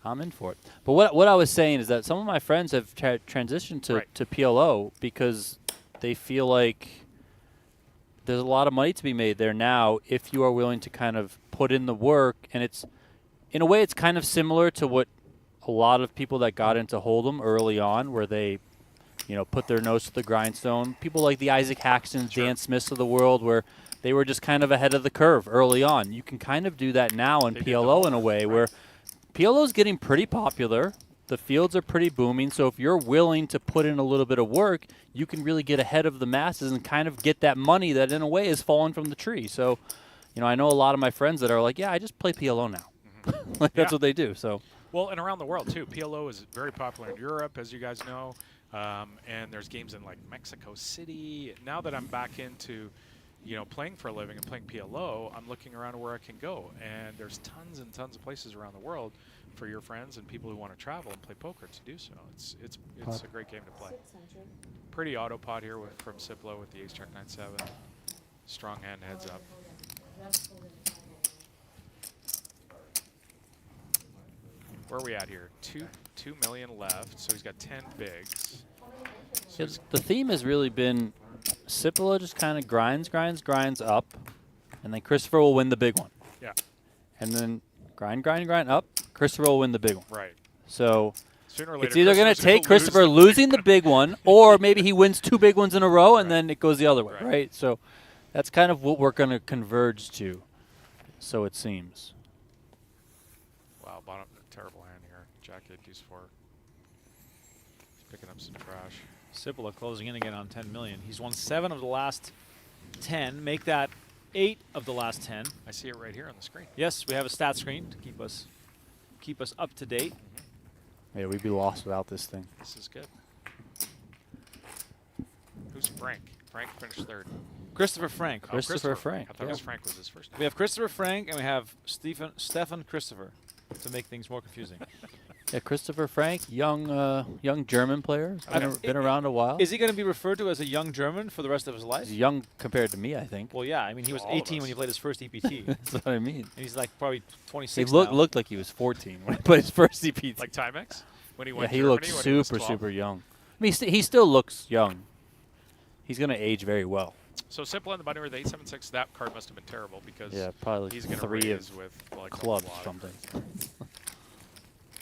I'm in for it. But what I was saying is that some of my friends have transitioned to PLO because they feel like there's a lot of money to be made there now if you are willing to kind of put in the work. And it's, in a way, it's kind of similar to what a lot of people that got into Hold'em early on, where they, you know, put their nose to the grindstone. People like the Isaac Haxtons, Dan Smiths of the world, where they were just kind of ahead of the curve early on. You can kind of do that now in PLO in a way where PLO is getting pretty popular. The fields are pretty booming. So if you're willing to put in a little bit of work, you can really get ahead of the masses and kind of get that money that, in a way, is falling from the tree. So, you know, I know a lot of my friends that are like, yeah, I just play PLO now. Like that's what they do. So. Well, and around the world, too. PLO is very popular in Europe, as you guys know. And there's games in, like, Mexico City. Now that I'm back into, you know, playing for a living and playing PLO, I'm looking around where I can go. And there's tons and tons of places around the world for your friends and people who want to travel and play poker to do so. It's a great game to play. Pretty auto pot here from Sipila with the ace check 9-7. Strong hand heads up. Where are we at here? 2 million left, so he's got 10 bigs. So The theme has really been Sipila just kind of grinds up, and then Christopher will win the big one. Yeah. And then grind up, Christopher will win the big one. Right. So sooner or later, it's either going to Christopher's take Christopher losing the big one, or maybe he wins 2 big ones in a row, and then it goes the other way, right? So that's kind of what we're going to converge to, so it seems. Wow, bottom, terrible hand here. Jack 8, deuce 4. He's picking up some trash. Sipila closing in again on 10 million. He's won 7 of the last 10. Make that 8 of the last 10. I see it right here on the screen. Yes, we have a stat screen to keep us up to date. Yeah, we'd be lost without this thing. This is good. Who's Frank? Frank finished 3rd. Christopher Frank. Christopher Frank. I thought it was Frank was his first name. We have Christopher Frank and we have Stefan Christopher to make things more confusing. Yeah, Christopher Frank, young German player. Been around a while. Is he going to be referred to as a young German for the rest of his life? He's young compared to me, I think. Well, yeah. I mean, he was 18 when he played his first EPT. That's what I mean. And he's like probably 26 He looked like he was 14 when he played his first EPT. Like Timex? When he went he Germany, looked when he was super young. I mean, he still looks young. He's going to age very well. So Sipila in the button with 8-7-6, that card must have been terrible because probably he's going to 3 raise of with like clubs a lot. something.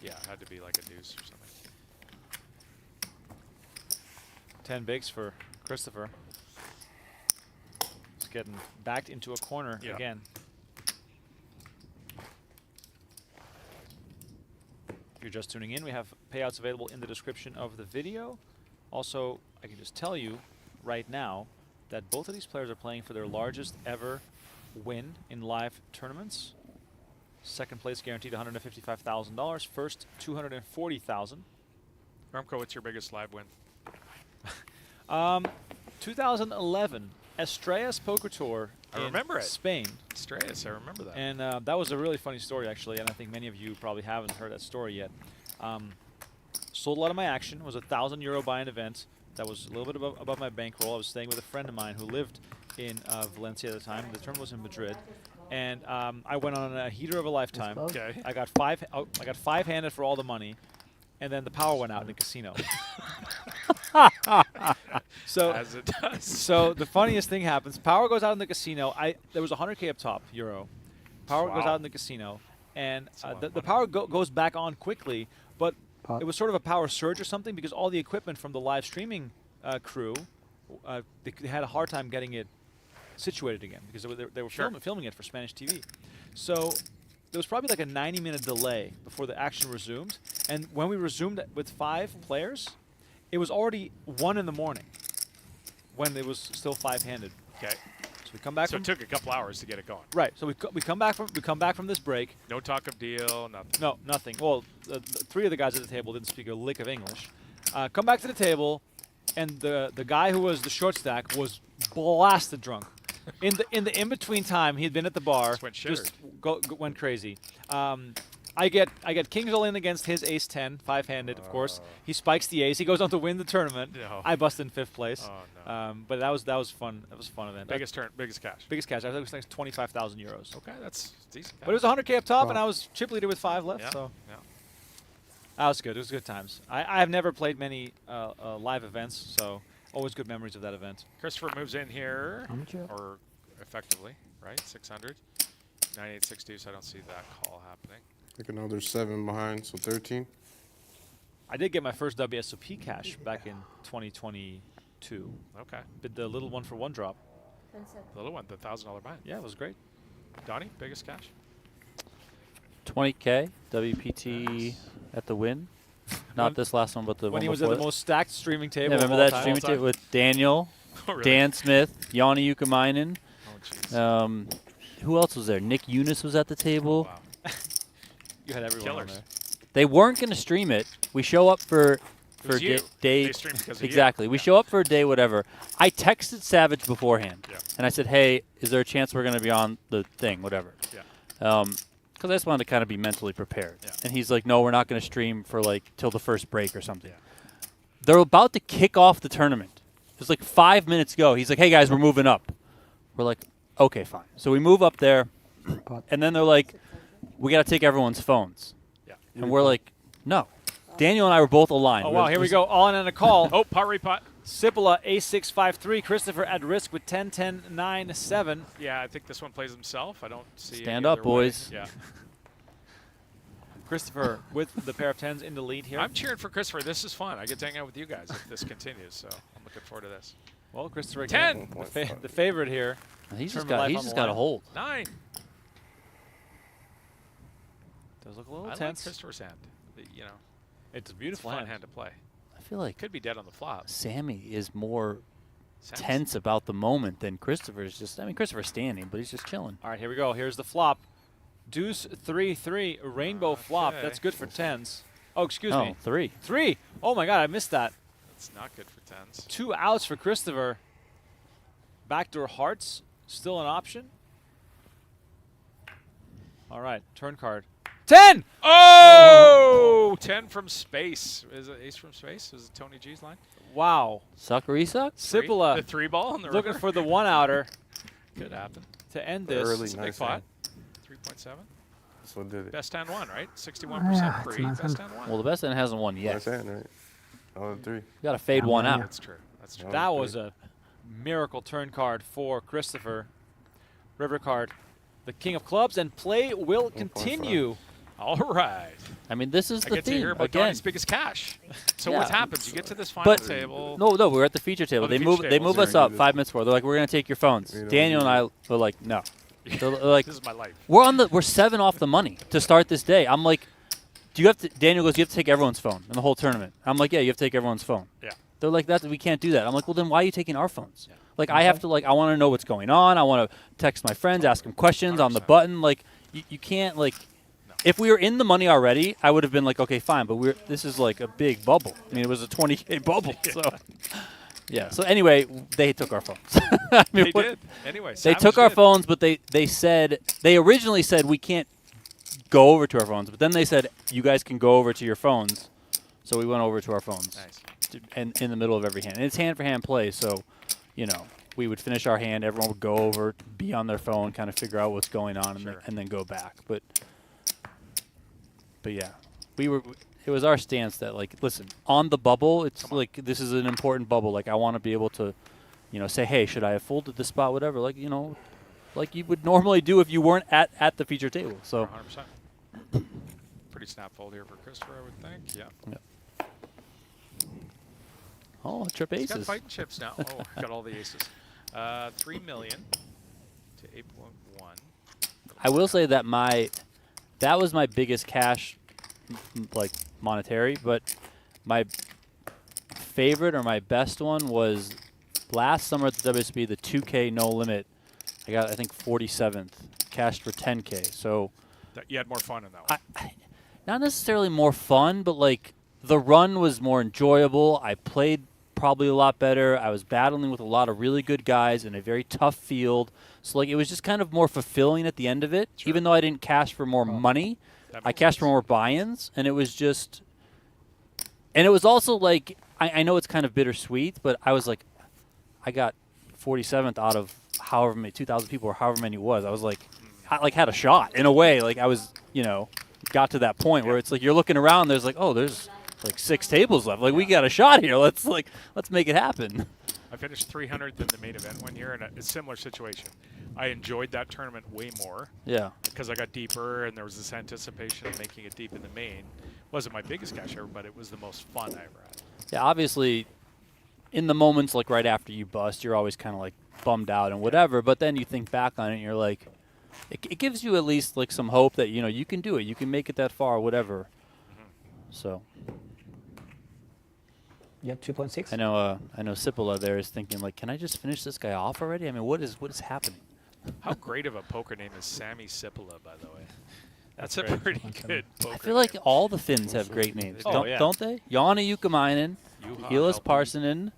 Yeah, it had to be like a deuce or something. 10 bigs for Christopher. He's getting backed into a corner again. If you're just tuning in, we have payouts available in the description of the video. Also, I can just tell you right now that both of these players are playing for their largest ever win in live tournaments. Second place guaranteed $155,000. First, $240,000. Remko, what's your biggest live win? 2011 Estrellas Poker Tour I in remember it. Spain. Estrellas, I remember that. And that was a really funny story, actually, and I think many of you probably haven't heard that story yet. Sold a lot of my action. It was a €1,000 buy-in event that was a little bit above my bankroll. I was staying with a friend of mine who lived in Valencia at the time. The tournament was in Madrid. And I went on a heater of a lifetime. Okay. I got five-handed for all the money, and then the power went out in the casino. So, as it does. So the funniest thing happens. Power goes out in the casino. There was 100K up top, euro. Power goes out in the casino, and the power goes back on quickly, but it was sort of a power surge or something because all the equipment from the live streaming crew, they had a hard time getting it situated again because they were filming it for Spanish TV. So there was probably like a 90-minute delay before the action resumed, and when we resumed with 5 players, it was already 1 in the morning when it was still 5-handed. Okay. So we come back. So it took a couple hours to get it going. Right. So we come back from this break. No talk of deal. Nothing. No, nothing. Well, 3 of the guys at the table didn't speak a lick of English. Come back to the table, and the guy who was the short stack was blasted drunk. In the in between time, he had been at the bar. Just went crazy. I get kings all in against his ace-10, 5-handed, of course. He spikes the ace. He goes on to win the tournament. No. I bust in 5th place. Oh, no. But that was fun. That was a fun event. Biggest cash. Biggest cash. I think it was like 25,000 euros. Okay, that's decent. But it was 100K up top, and I was chip leader with 5 left. Yeah. So yeah. that was good. It was good times. I have never played many live events, so always good memories of that event. Christopher moves in here, or effectively, right? 600, 9862. So I don't see that call happening. Like another 7 behind, so 13. I did get my first WSOP cash back in 2022. Okay. Did the little 1-for-1 drop. The little one, the $1,000 buy. Yeah, it was great. Donnie, biggest cash? 20K WPT at the win. Not this last one, but the when one he was at before the it. most stacked streaming table. Yeah, remember of all that time? streaming table with Daniel, Oh, really? Dan Smith, Yanni Ukamainen. Oh, jeez. Who else was there? Nick Eunice was at the table. Oh, wow. You had everyone on Killers. there. They weren't going to stream it. We show up for was you. day. They streamed because of exactly. you. We show up for a day, whatever. I texted Savage beforehand, Yeah. and I said, "Hey, is there a chance we're going to be on the thing, whatever?" Yeah. Because I just wanted to kind of be mentally prepared. Yeah. And he's like, "No, we're not going to stream for like till the first break or something." Yeah. They're about to kick off the tournament. There's like 5 minutes ago. He's like, "Hey guys, we're moving up." We're like, "Okay, fine." So we move up there, and then they're like, "We got to take everyone's phones." Yeah. And we're like, "No." Daniel and I were both aligned. Oh, wow, here we go. All in on a call. Oh, pot repot. Sipila, A653. Christopher at risk with 10-10-9-7. Yeah, I think this one plays himself. I don't see Stand any up, other way. boys. Yeah. Christopher with the pair of 10s in the lead here. I'm cheering for Christopher. This is fun. I get to hang out with you guys if this continues, so I'm looking forward to this. Well, Christopher 10. again, the favorite here. He's just Tournament got life on the a line. hold. 9. Does look a little I like tense. Christopher's hand. You know, It's a it's a beautiful fun hand to play. I feel like Could be dead on the flop. Sammy is more Sam's- tense about the moment than Christopher's just. I mean, Christopher's standing, but he's just chilling. All right, here we go. Here's the flop. Deuce 3-3, rainbow flop. Okay. That's good for 10s. Oh, excuse Oh, me. 3. 3. Oh, my God, I missed that. That's not good for 10s. 2 outs for Christopher. Backdoor hearts, still an option. All right, turn card. 10! Oh! 10 from space. Is it ace from space? Is it Tony G's line? Wow. Sucker suck. Sipila The 3 ball on the looking river? for the 1-outer Could happen. to end this. Early, It's a big nice pot. hand. 3.7. That's what did it. Best hand won, right? 61% pre. Best hand won. Well, the best end hasn't won yet. Nice hand, right? Oh, 3. You got to fade one out. That's true. That's true. That was a miracle turn card for Christopher. River card, the king of clubs, and play will continue. All right. I mean, this is I the get to thing hear about again. Donnie's biggest cash. So Yeah. what happens? You get to this final But table. no, we're at the feature table. Oh, the they feature move. They table, move sorry. us up 5 minutes before. They're like, "We're gonna take your phones." We don't Daniel and do I were like, "No." They're like, This is my life. we're 7 off the money to start this day. I'm like, "Do you have to?" Daniel goes, "You have to take everyone's phone in the whole tournament." I'm like, "Yeah, you have to take everyone's phone." Yeah. They're like, "That we can't do that." I'm like, "Well, then why are you taking our phones?" Like I have to I want to know what's going on. I want to text my friends, ask them questions on the button. Like you can't If we were in the money already, I would have been like, okay, fine. But this is like a big bubble. I mean, it was a 20K bubble. So yeah. So anyway, they took our phones. I mean, They did. Anyway, they took our phones, but they originally said we can't go over to our phones, but then they said you guys can go over to your phones. So we went over to our phones. Nice. And in the middle of every hand. And it's hand-for-hand play, so, we would finish our hand, everyone would go over, be on their phone, kind of figure out what's going on, and then go back. But yeah, it was our stance that, listen, on the bubble, it's this is an important bubble. Like, I want to be able to, say, hey, should I have folded this spot, whatever. Like, like you would normally do if you weren't at the feature table. So 100%. Pretty snap fold here for Christopher, I would think. Yeah. Oh, trip aces. He's got fighting chips now. Oh, got all the aces. 3 million to 8.1. I will say that that was my biggest cash, monetary, but my favorite or my best one was last summer at the WSB, the 2K no limit. I got, I think, 47th, cashed for 10K. So you had more fun in that one. Not necessarily more fun, but the run was more enjoyable. I played probably a lot better. I was battling with a lot of really good guys in a very tough field. So it was just kind of more fulfilling at the end of it. Sure. Even though I didn't cash for more money, I cashed for more buy-ins, and it was just, and it was also I know it's kind of bittersweet, but I was I got 47th out of however many, 2,000 people or however many it was. I was I had a shot in a way. I was, got to that point where it's you're looking around, there's there's 6 tables left. We got a shot here. Let's make it happen. I finished 300th in the main event one year in a similar situation. I enjoyed that tournament way more. Yeah. Because I got deeper and there was this anticipation of making it deep in the main. Wasn't my biggest cash ever, but it was the most fun I ever had. Yeah, obviously, in the moments right after you bust, you're always kind of bummed out and whatever. But then you think back on it and you're it gives you at least some hope that you can do it, you can make it that far, whatever. So. You have 2.6. I know Sipila there is thinking can I just finish this guy off already? I mean, what is happening? How great of a poker name is Samuli Sipila, by the way. That's a pretty good poker I feel like all the Finns have great names, don't they? Jani Jukamainen, Elias Parsonen,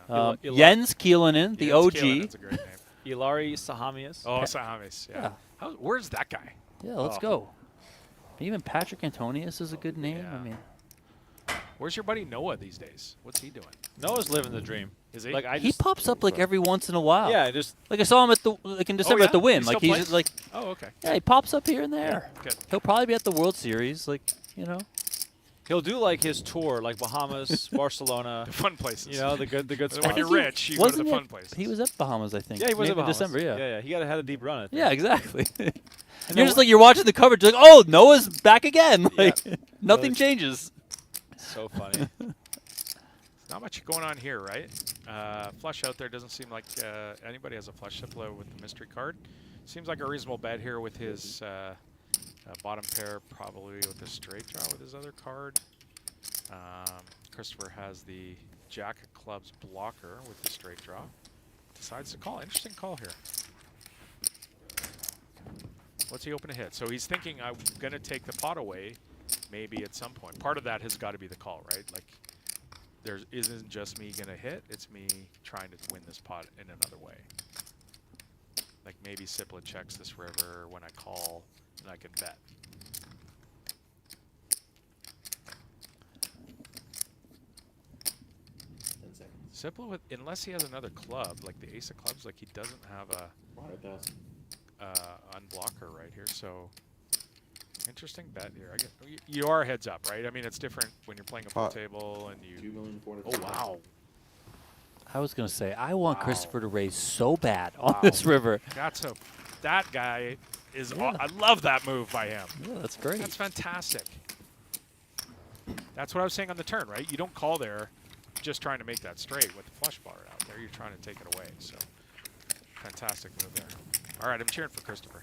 Jens Kielinen, the OG. That's a great name. Ilari Sahamias. Oh, Sahamias, yeah. Where's that guy? Yeah, let's go. Even Patrick Antonius is a good name. Yeah. I mean, where's your buddy Noah these days? What's he doing? Noah's living the dream. Is he? He pops up every once in a while. Yeah, just I saw him at the in December at the Win. He He's just oh, okay. Yeah, he pops up here and there. Good. He'll probably be at the World Series, He'll do his tour, Bahamas, Barcelona, the fun places. The good spots. When you're rich, you go to the fun places. He was at Bahamas, I think. Yeah, he was at in Bahamas. December. Yeah. Yeah. He had a deep run at that. Yeah, exactly. You're just you're watching the coverage, oh, Noah's back again. Nothing changes. So funny. Not much going on here, right? Flush out there doesn't seem like anybody has a flush Sipila with the mystery card. Seems like a reasonable bet here with his bottom pair, probably with a straight draw with his other card. Christopher has the Jack of Clubs blocker with the straight draw. Decides to call. Interesting call here. What's he open to hit? So he's thinking, I'm going to take the pot away maybe at some point. Part of that has got to be the call, right? There isn't just me going to hit, it's me trying to win this pot in another way. Maybe Sipila checks this river when I call and I can bet. Sipila, unless he has another club, like the ace of clubs, he doesn't have a unblocker right here. So interesting bet here. You are heads up, right? I mean, it's different when you're playing a pool table and you. Oh wow! I was gonna say I want Christopher to raise so bad on this river. That guy is. Yeah. I love that move by him. Yeah, that's great. That's fantastic. That's what I was saying on the turn, right? You don't call there, just trying to make that straight with the flush bar out there. You're trying to take it away. So fantastic move there. All right, I'm cheering for Christopher.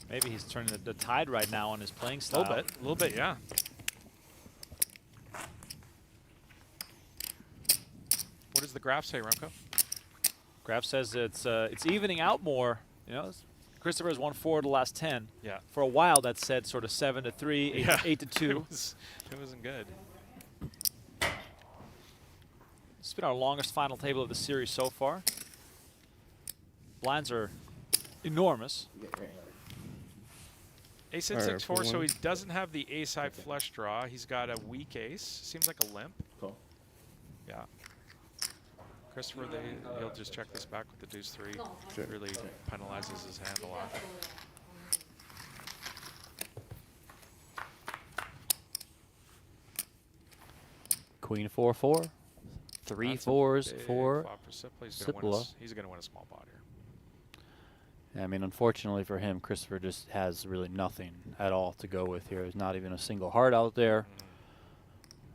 Maybe he's turning the tide right now on his playing style. A little bit, yeah. What does the graph say, Remko? Graf says it's evening out more. You know, Christopher has won 4 of the last 10. Yeah. For a while, that said sort of 7-3, 8-2. It wasn't good. It's been our longest final table of the series so far. Blinds are enormous. Ace hit 6-4, so he doesn't have the ace-high flush draw. He's got a weak ace. Seems like a limp. Cool. Yeah. Christopher, he'll just check this back with the deuce-3. Sure. Really penalizes his hand a lot. Queen 4-4. 3 fours for Sipila. He's going to win a small pot here. Yeah, I mean, unfortunately for him, Christopher just has really nothing at all to go with here. There's not even a single heart out there.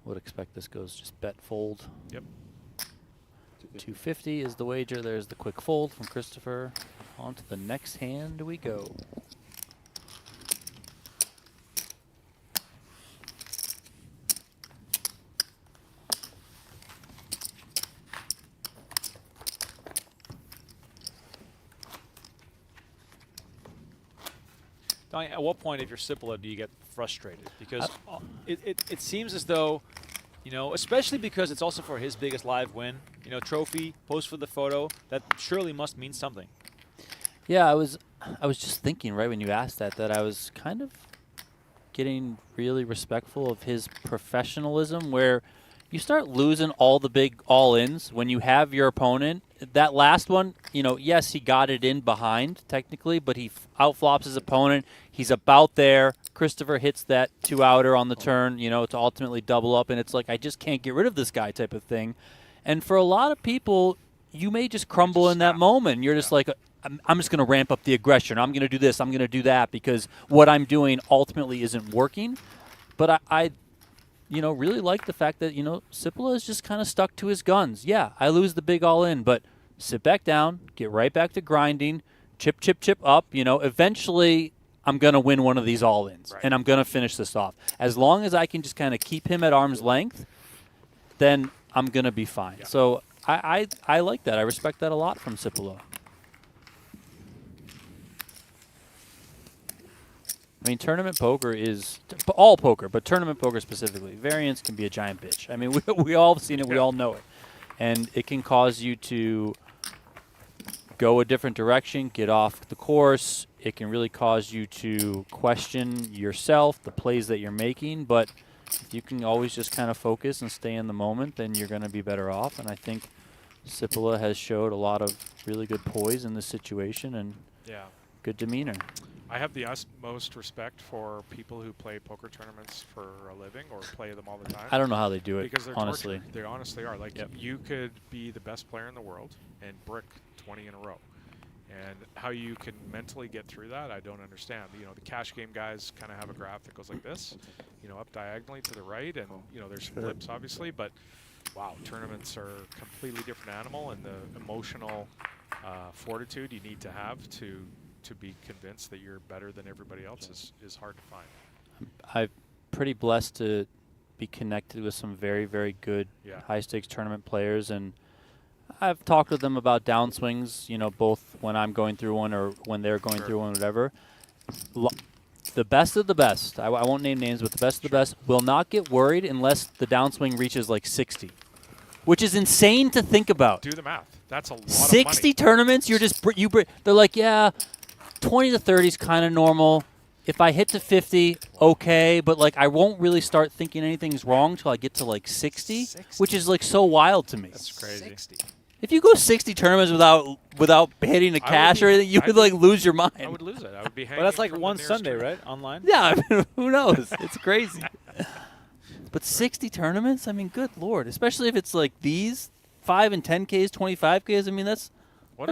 Would expect this goes just bet fold. Yep. 250 is the wager. There's the quick fold from Christopher. On to the next hand we go. Donnie, at what point, if you're Sipila, do you get frustrated? Because it seems as though, you know, especially because it's also for his biggest live win, you know, trophy, post for the photo, that surely must mean something. Yeah, I was just thinking right when you asked that I was kind of getting really respectful of his professionalism, where you start losing all the big all-ins when you have your opponent. That last one, you know, yes, he got it in behind technically, but he outflops his opponent. He's about there. Christopher hits that 2-outer on the turn, you know, to ultimately double up, and it's like, I just can't get rid of this guy type of thing. And for a lot of people, you may just crumble in that moment. You're just like, I'm just going to ramp up the aggression. I'm going to do this. I'm going to do that because what I'm doing ultimately isn't working. But I you know, really like the fact that, you know, Sipila is just kind of stuck to his guns. Yeah, I lose the big all-in, but sit back down, get right back to grinding, chip, chip, chip up. You know, eventually I'm going to win one of these all-ins, and I'm going to finish this off. As long as I can just kind of keep him at arm's length, then I'm going to be fine. Yeah. So I like that. I respect that a lot from Sipila. I mean, tournament poker is all poker, but tournament poker specifically. Variance can be a giant bitch. I mean, we all have seen it. We all know it. And it can cause you to go a different direction, get off the course. It can really cause you to question yourself, the plays that you're making. But if you can always just kind of focus and stay in the moment, then you're going to be better off. And I think Sipila has showed a lot of really good poise in this situation and good demeanor. I have the utmost respect for people who play poker tournaments for a living or play them all the time. I don't know how they do it, because they're honestly. Torture. They honestly are. Like, you could be the best player in the world and brick 20 in a row. And how you can mentally get through that, I don't understand. You know, the cash game guys kind of have a graph that goes like this, you know, up diagonally to the right, and, you know, there's flips, obviously, but, wow, tournaments are a completely different animal, and the emotional fortitude you need to have to be convinced that you're better than everybody else is hard to find. I'm pretty blessed to be connected with some very, very good high-stakes tournament players, and I've talked with them about downswings, you know, both when I'm going through one or when they're going through one, whatever. The best of the best, I won't name names, but the best of the best will not get worried unless the downswing reaches like 60, which is insane to think about. Do the math. That's a lot 60 of money. tournaments, you're just, they're like, yeah, 20 to 30 is kind of normal. If I hit to 50, okay, but like I won't really start thinking anything's wrong until I get to like 60, which is like so wild to me. That's crazy. 60. If you go 60 tournaments without hitting the cash or anything, you would like lose your mind. I would lose it. I would be hanging. Well, that's like from one the Sunday, nearest right? Online? Yeah, I mean, who knows? It's crazy. But 60 tournaments? I mean, good Lord. Especially if it's like these 5 and 10Ks, 25Ks. I mean, that's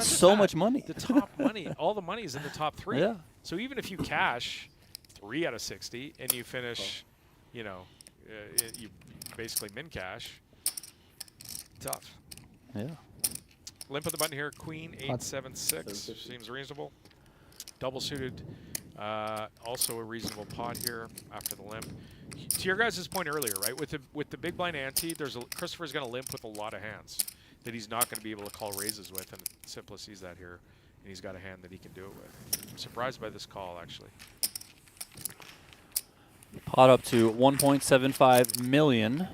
so much money. The top money, all the money is in the top 3. Yeah. So even if you cash 3 out of 60 and you finish, you know, you basically min cash, tough. Yeah. Limp of the button here, Queen 876 seems reasonable. Double suited, also a reasonable pot here after the limp. To your guys' point earlier, right? With the big blind ante, Christopher's going to limp with a lot of hands. that he's not going to be able to call raises with, and Sipila sees that here, and he's got a hand that he can do it with. I'm surprised by this call, actually. Pot up to 1.75 million.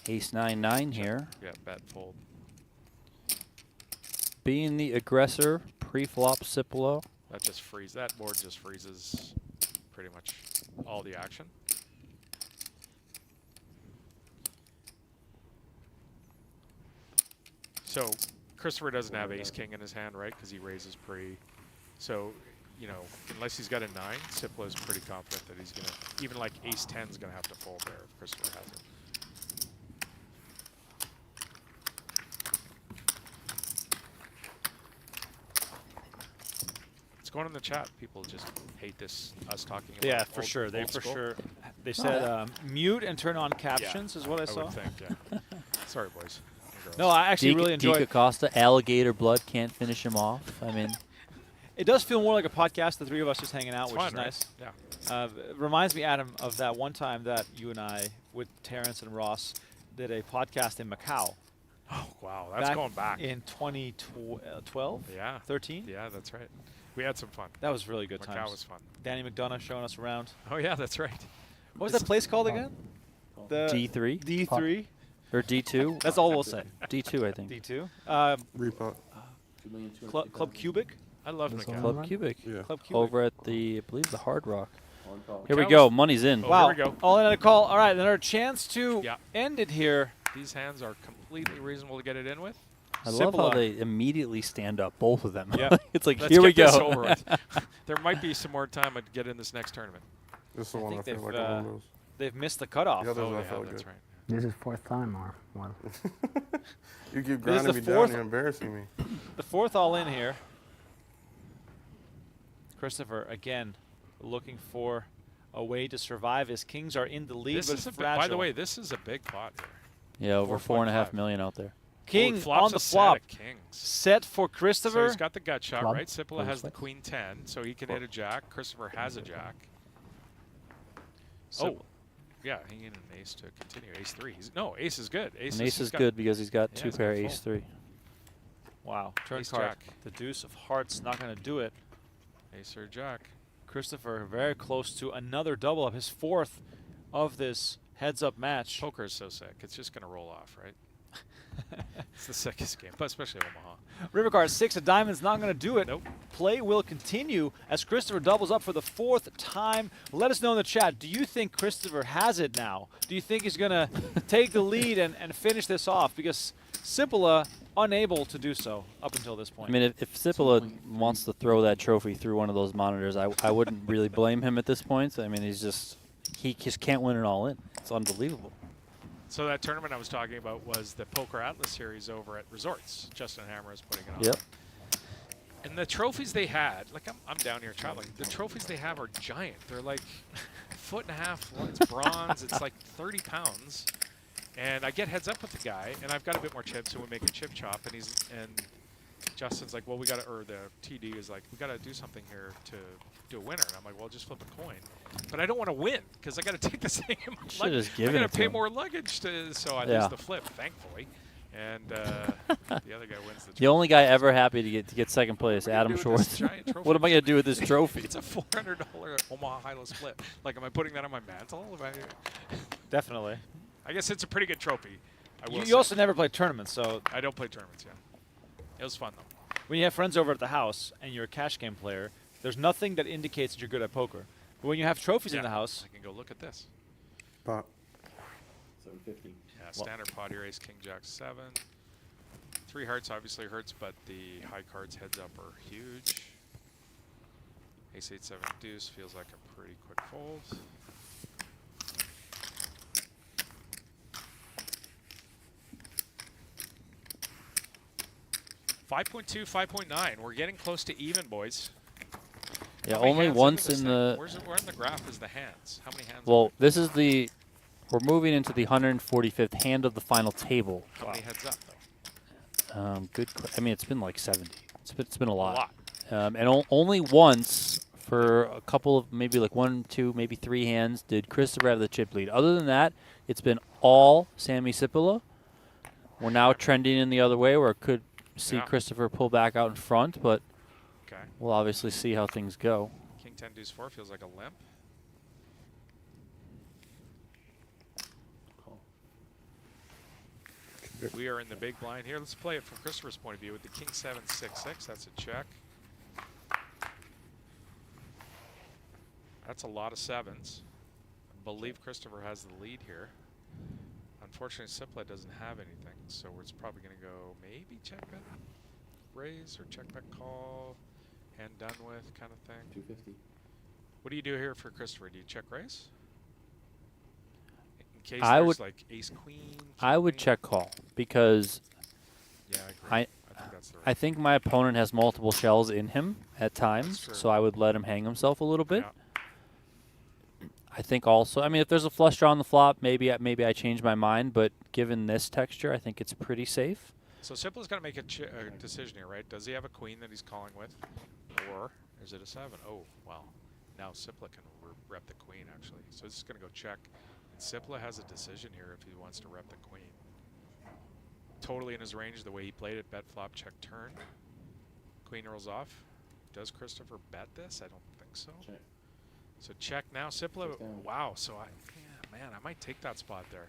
Ace 9-9 here. Yeah, bet fold. Being the aggressor, pre-flop Sipila. That just freezes. That board just freezes pretty much all the action. So Christopher doesn't have ace king in his hand, right? Because he raises pre. So, you know, unless he's got a 9, Sipila is pretty confident that he's gonna, even like ace 10 is gonna have to fold there if Christopher has it. What's going on in the chat? People just hate this, us talking about Yeah, for old- sure. They old for school. sure. They said mute and turn on captions Yeah, is what I saw. would think, yeah. Sorry, boys. and girls. No, I actually really enjoy Deke it. Acosta, alligator blood can't finish him off. I mean, It does feel more like a podcast, the three of us just hanging out, It's which fun, is right? nice. Yeah. It reminds me, Adam, of that one time that you and I, with Terrence and Ross, did a podcast in Macau. Oh, wow. That's going back. In 2012? Yeah. 13? Yeah, that's right. We had some fun. That was really good Macau times. was fun. Danny McDonough showing us around. Oh, yeah, that's right. What was that place called again? The D3? D3? Or D2? That's all we'll say. D2, I think. D2. Repot. Club Cubic? I love This Macau. one? Club Cubic. Yeah. Club Cubic. Over at the, I believe, the Hard Rock. Here Macau we go. was- Money's in. Oh, Wow. here we go. All in on a call. All right, then our chance to Yeah. end it here. These hands are completely reasonable to get it in with. I love how Sipila. they immediately stand up, both of them. Yeah. It's like, Let's here we get this go. over with. There might be some more time to get in this next tournament. This is the one I think feel they've, like I will lose. They've missed the cutoff. The others Oh, I yeah, felt that's good. right. This is fourth time or what? You keep This is grinding the me down, fourth- you're embarrassing me. The fourth all in here. Christopher, again, looking for a way to survive. His kings are in the lead, This but is a fragile. by the way, this is a big pot here. Yeah, over 4.5 4.5 million out there. King flops on the a set flop. of kings. Set for So Christopher. he's got the gut shot, Club. right? Sipila Club has the six. queen 10, so he can hit a jack. Christopher has a jack. Sip- Oh, yeah, he needed an ace to continue. Ace 3. No, ace is good. And ace he's is got- good because he's got Yeah, two he's pair got ace full. 3. Wow. Turn Ace card. jack. The deuce of hearts not going to do it. Ace or jack. Christopher very close to another double up, his fourth of this heads-up match. Poker is so sick. It's just going to roll off, right? It's the sickest game, but especially Omaha. River card 6 of diamonds not going to do it. Nope. Play will continue as Christopher doubles up for the fourth time. Let us know in the chat, do you think Christopher has it now? Do you think he's going to take the lead and finish this off? Because Sipila unable to do so up until this point. I mean, if Sipila wants to throw that trophy through one of those monitors, I wouldn't really blame him at this point. I mean, he just can't win it all in. It's unbelievable. So that tournament I was talking about was the Poker Atlas Series over at Resorts. Justin Hammer is putting it on. Yep. And the trophies they had, like I'm down here traveling, the trophies they have are giant. They're like a foot and a half. It's bronze. It's like 30 pounds. And I get heads up with the guy, and I've got a bit more chips, so we make a chip chop. And Justin's like, well, we got to, or the TD is like, we got to do something here to do a winner. And I'm like, well, just flip a coin. But I don't want to win because I got to take this thing in my Should've luggage. just I given got it to to pay him. more luggage to, so I Yeah. lose the flip, thankfully. And the other guy wins the The only guy ever happy to get second place, Adam do with this Schwartz. giant trophy? What am I going to do with this trophy? It's a $400 Omaha high-low split. Like, am I putting that on my mantle? Definitely. I guess it's a pretty good trophy. I will You say. also never play tournaments, so I don't play tournaments, yeah. It was fun, though. when you have friends over at the house and you're a cash game player, there's nothing that indicates that you're good at poker. But when you have trophies in the house, I can go look at this. Pot. 750. Yeah, standard pot here, ace, king, jack, 7. 3 hearts obviously hurts, but the high cards heads up are huge. Ace, 8, 7, deuce feels like a pretty quick fold. $5.2, 5.9. We're getting close to even, boys. Yeah, How many only hands once into this in thing? the. Where in the graph is the hands? How many hands? Well, this is the. We're moving into the 145th hand of the final table. How many heads up, though? I mean, it's been like 70. It's been a lot. A lot. And only once for a couple of maybe like 1, 2, maybe 3 hands did Christopher have the chip lead. Other than that, it's been all Samuli Sipila. We're now trending in the other way where it could see Christopher pull back out in front, but we'll obviously see how things go. King 10 deuce 4 feels like a limp. We are in the big blind here. Let's play it from Christopher's point of view with the King 7 6 6. That's a check. That's a lot of sevens. I believe Christopher has the lead here. Unfortunately, Sipila doesn't have anything, so it's probably going to go maybe check bet raise or check bet call, hand done with kind of thing. 250. What do you do here for Christopher? Do you check raise? In case I there's would like ace queen. I would check call because I think that's the right. I think my opponent has multiple shells in him at times, so I would let him hang himself a little bit. I think also, I mean, if there's a flush draw on the flop, maybe I change my mind, but given this texture, I think it's pretty safe. So Sipila's got to make a decision here, right? Does he have a queen that he's calling with, or is it a 7? Oh, well, now Sipila can rep the queen, actually. So this is going to go check. And Sipila has a decision here if he wants to rep the queen. Totally in his range the way he played it, bet flop, check turn. Queen rolls off. Does Christopher bet this? I don't think so. Check. So check now, Sipila. Wow, so man, I might take that spot there.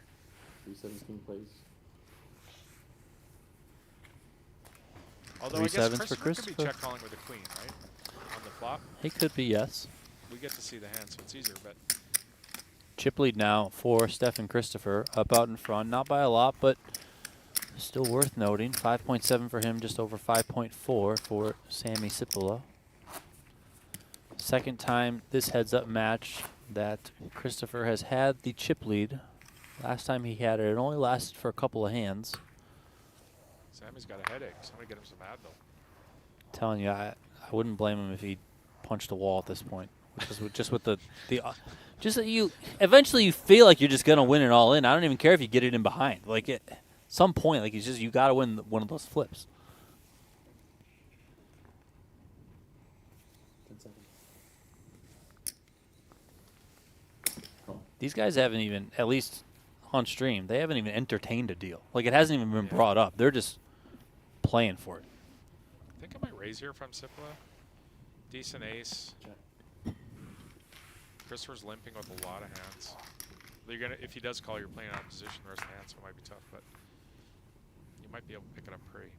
317 plays. Although I guess Christopher could be check calling with a queen, right? On the flop. He could be, yes. We get to see the hand, so it's easier, but Chip lead now for Stefan Christopher, up out in front, not by a lot, but still worth noting. 5.7 for him, just over 5.4 for Samuli Sipila. Second time this heads-up match that Christopher has had the chip lead. Last time he had it, it only lasted for a couple of hands. Sammy's got a headache. Somebody get him some Advil. Telling you, I wouldn't blame him if he punched a wall at this point. Just with just that you eventually you feel like you're just gonna win it all in. I don't even care if you get it in behind. Like at some point, like you gotta win one of those flips. 10 seconds. These guys haven't even, at least on stream, they haven't even entertained a deal. Like it hasn't even been brought up. They're just playing for it. I think I might raise here from Sipila. Decent ace. Check. Christopher's limping with a lot of hands. You're gonna, if he does call, you're playing out of position the rest of the hand, so it might be tough, but you might be able to pick it up pretty.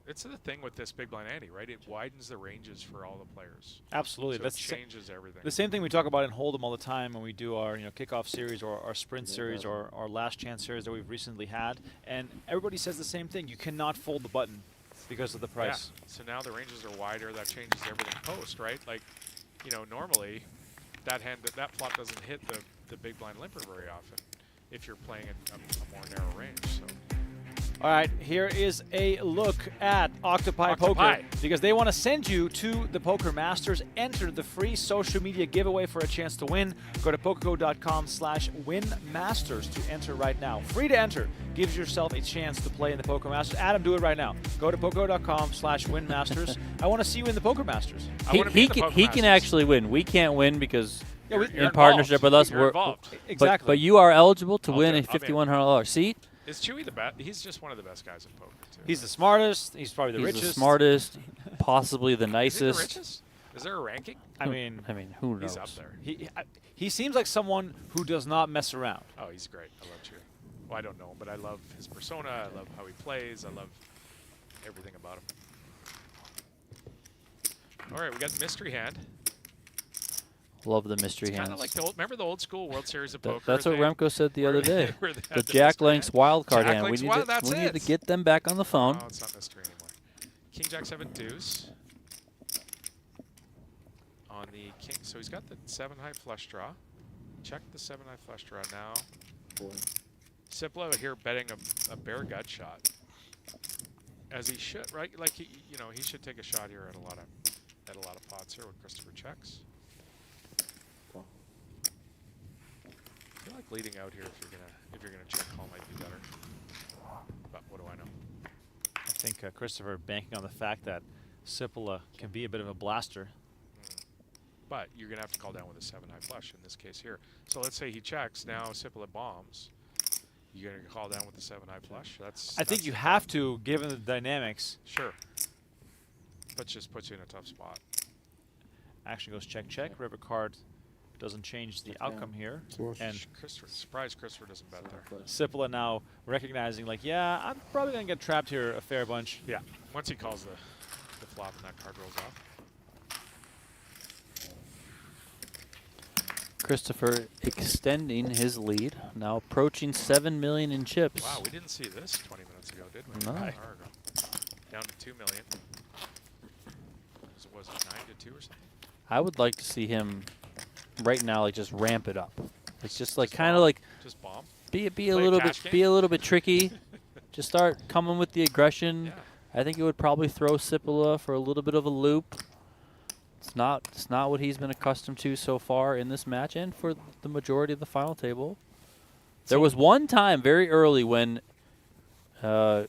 It's the thing with this big blind ante, right? It widens the ranges for all the players. Absolutely. So That changes everything. The same thing we talk about in Hold'em all the time when we do our kickoff series or our sprint series or our last chance series that we've recently had. And everybody says the same thing. You cannot fold the button because of the price. Yeah. So now the ranges are wider. That changes everything post, right? Like, normally that flop doesn't hit the big blind limper very often if you're playing in a more narrow range. So. All right, here is a look at Octopi Poker because they want to send you to the Poker Masters. Enter the free social media giveaway for a chance to win. Go to PokerGo.com/winmasters to enter right now. Free to enter. Gives yourself a chance to play in the Poker Masters. Adam, do it right now. Go to PokerGo.com/winmasters. I want to see you in the Poker Masters. He can actually win. We can't win because you're in partnership with us, we're involved. Exactly. But you are eligible to win a $5,100 seat. Is Chewy the best? He's just one of the best guys in poker, too. He's the smartest. He's probably the richest. He's the smartest, possibly the nicest. Is he the richest? Is there a ranking? I mean, who knows? He's up there. He seems like someone who does not mess around. Oh, he's great. I love Chewy. Well, I don't know him, but I love his persona. I love how he plays. I love everything about him. All right, we got mystery hand. Love the mystery hands. Kind of like remember the old school World Series of Poker? That's what Remko said the other day. The Jack Jack Link's wildcard hand. We need to get them back on the phone. Oh, it's not mystery anymore. King Jack 7 deuce. On the king, so he's got the 7 high flush draw. Check the 7 high flush draw now. Sipila here betting a bare gut shot, as he should, right? Like he should take a shot here at a lot of pots here when Christopher checks. I feel like leading out here if you're gonna check call might be better. But what do I know? I think Christopher banking on the fact that Sipila can be a bit of a blaster. but you're going to have to call down with a 7 high flush in this case here. So let's say he checks, now Sipila bombs. You're going to call down with the 7 high flush. I think you have to, given the dynamics. Sure. But just puts you in a tough spot. Action goes check, check. River card doesn't change the outcome here. And surprise Christopher doesn't bet there. Sipila now recognizing, like, yeah, I'm probably going to get trapped here a fair bunch. Yeah. Once he calls the flop and that card rolls off. Christopher extending his lead, now approaching 7 million in chips. Wow, we didn't see this 20 minutes ago, did we? No. An hour ago. Down to 2 million. So was it 9 to 2 or something? I would like to see him right now, like, just ramp it up. Like, just like kind of like just bomb. Be a little bit tricky. Just start coming with the aggression. Yeah. I think it would probably throw Sipila for a little bit of a loop. It's not what he's been accustomed to so far in this match and for the majority of the final table. There was one time very early when folded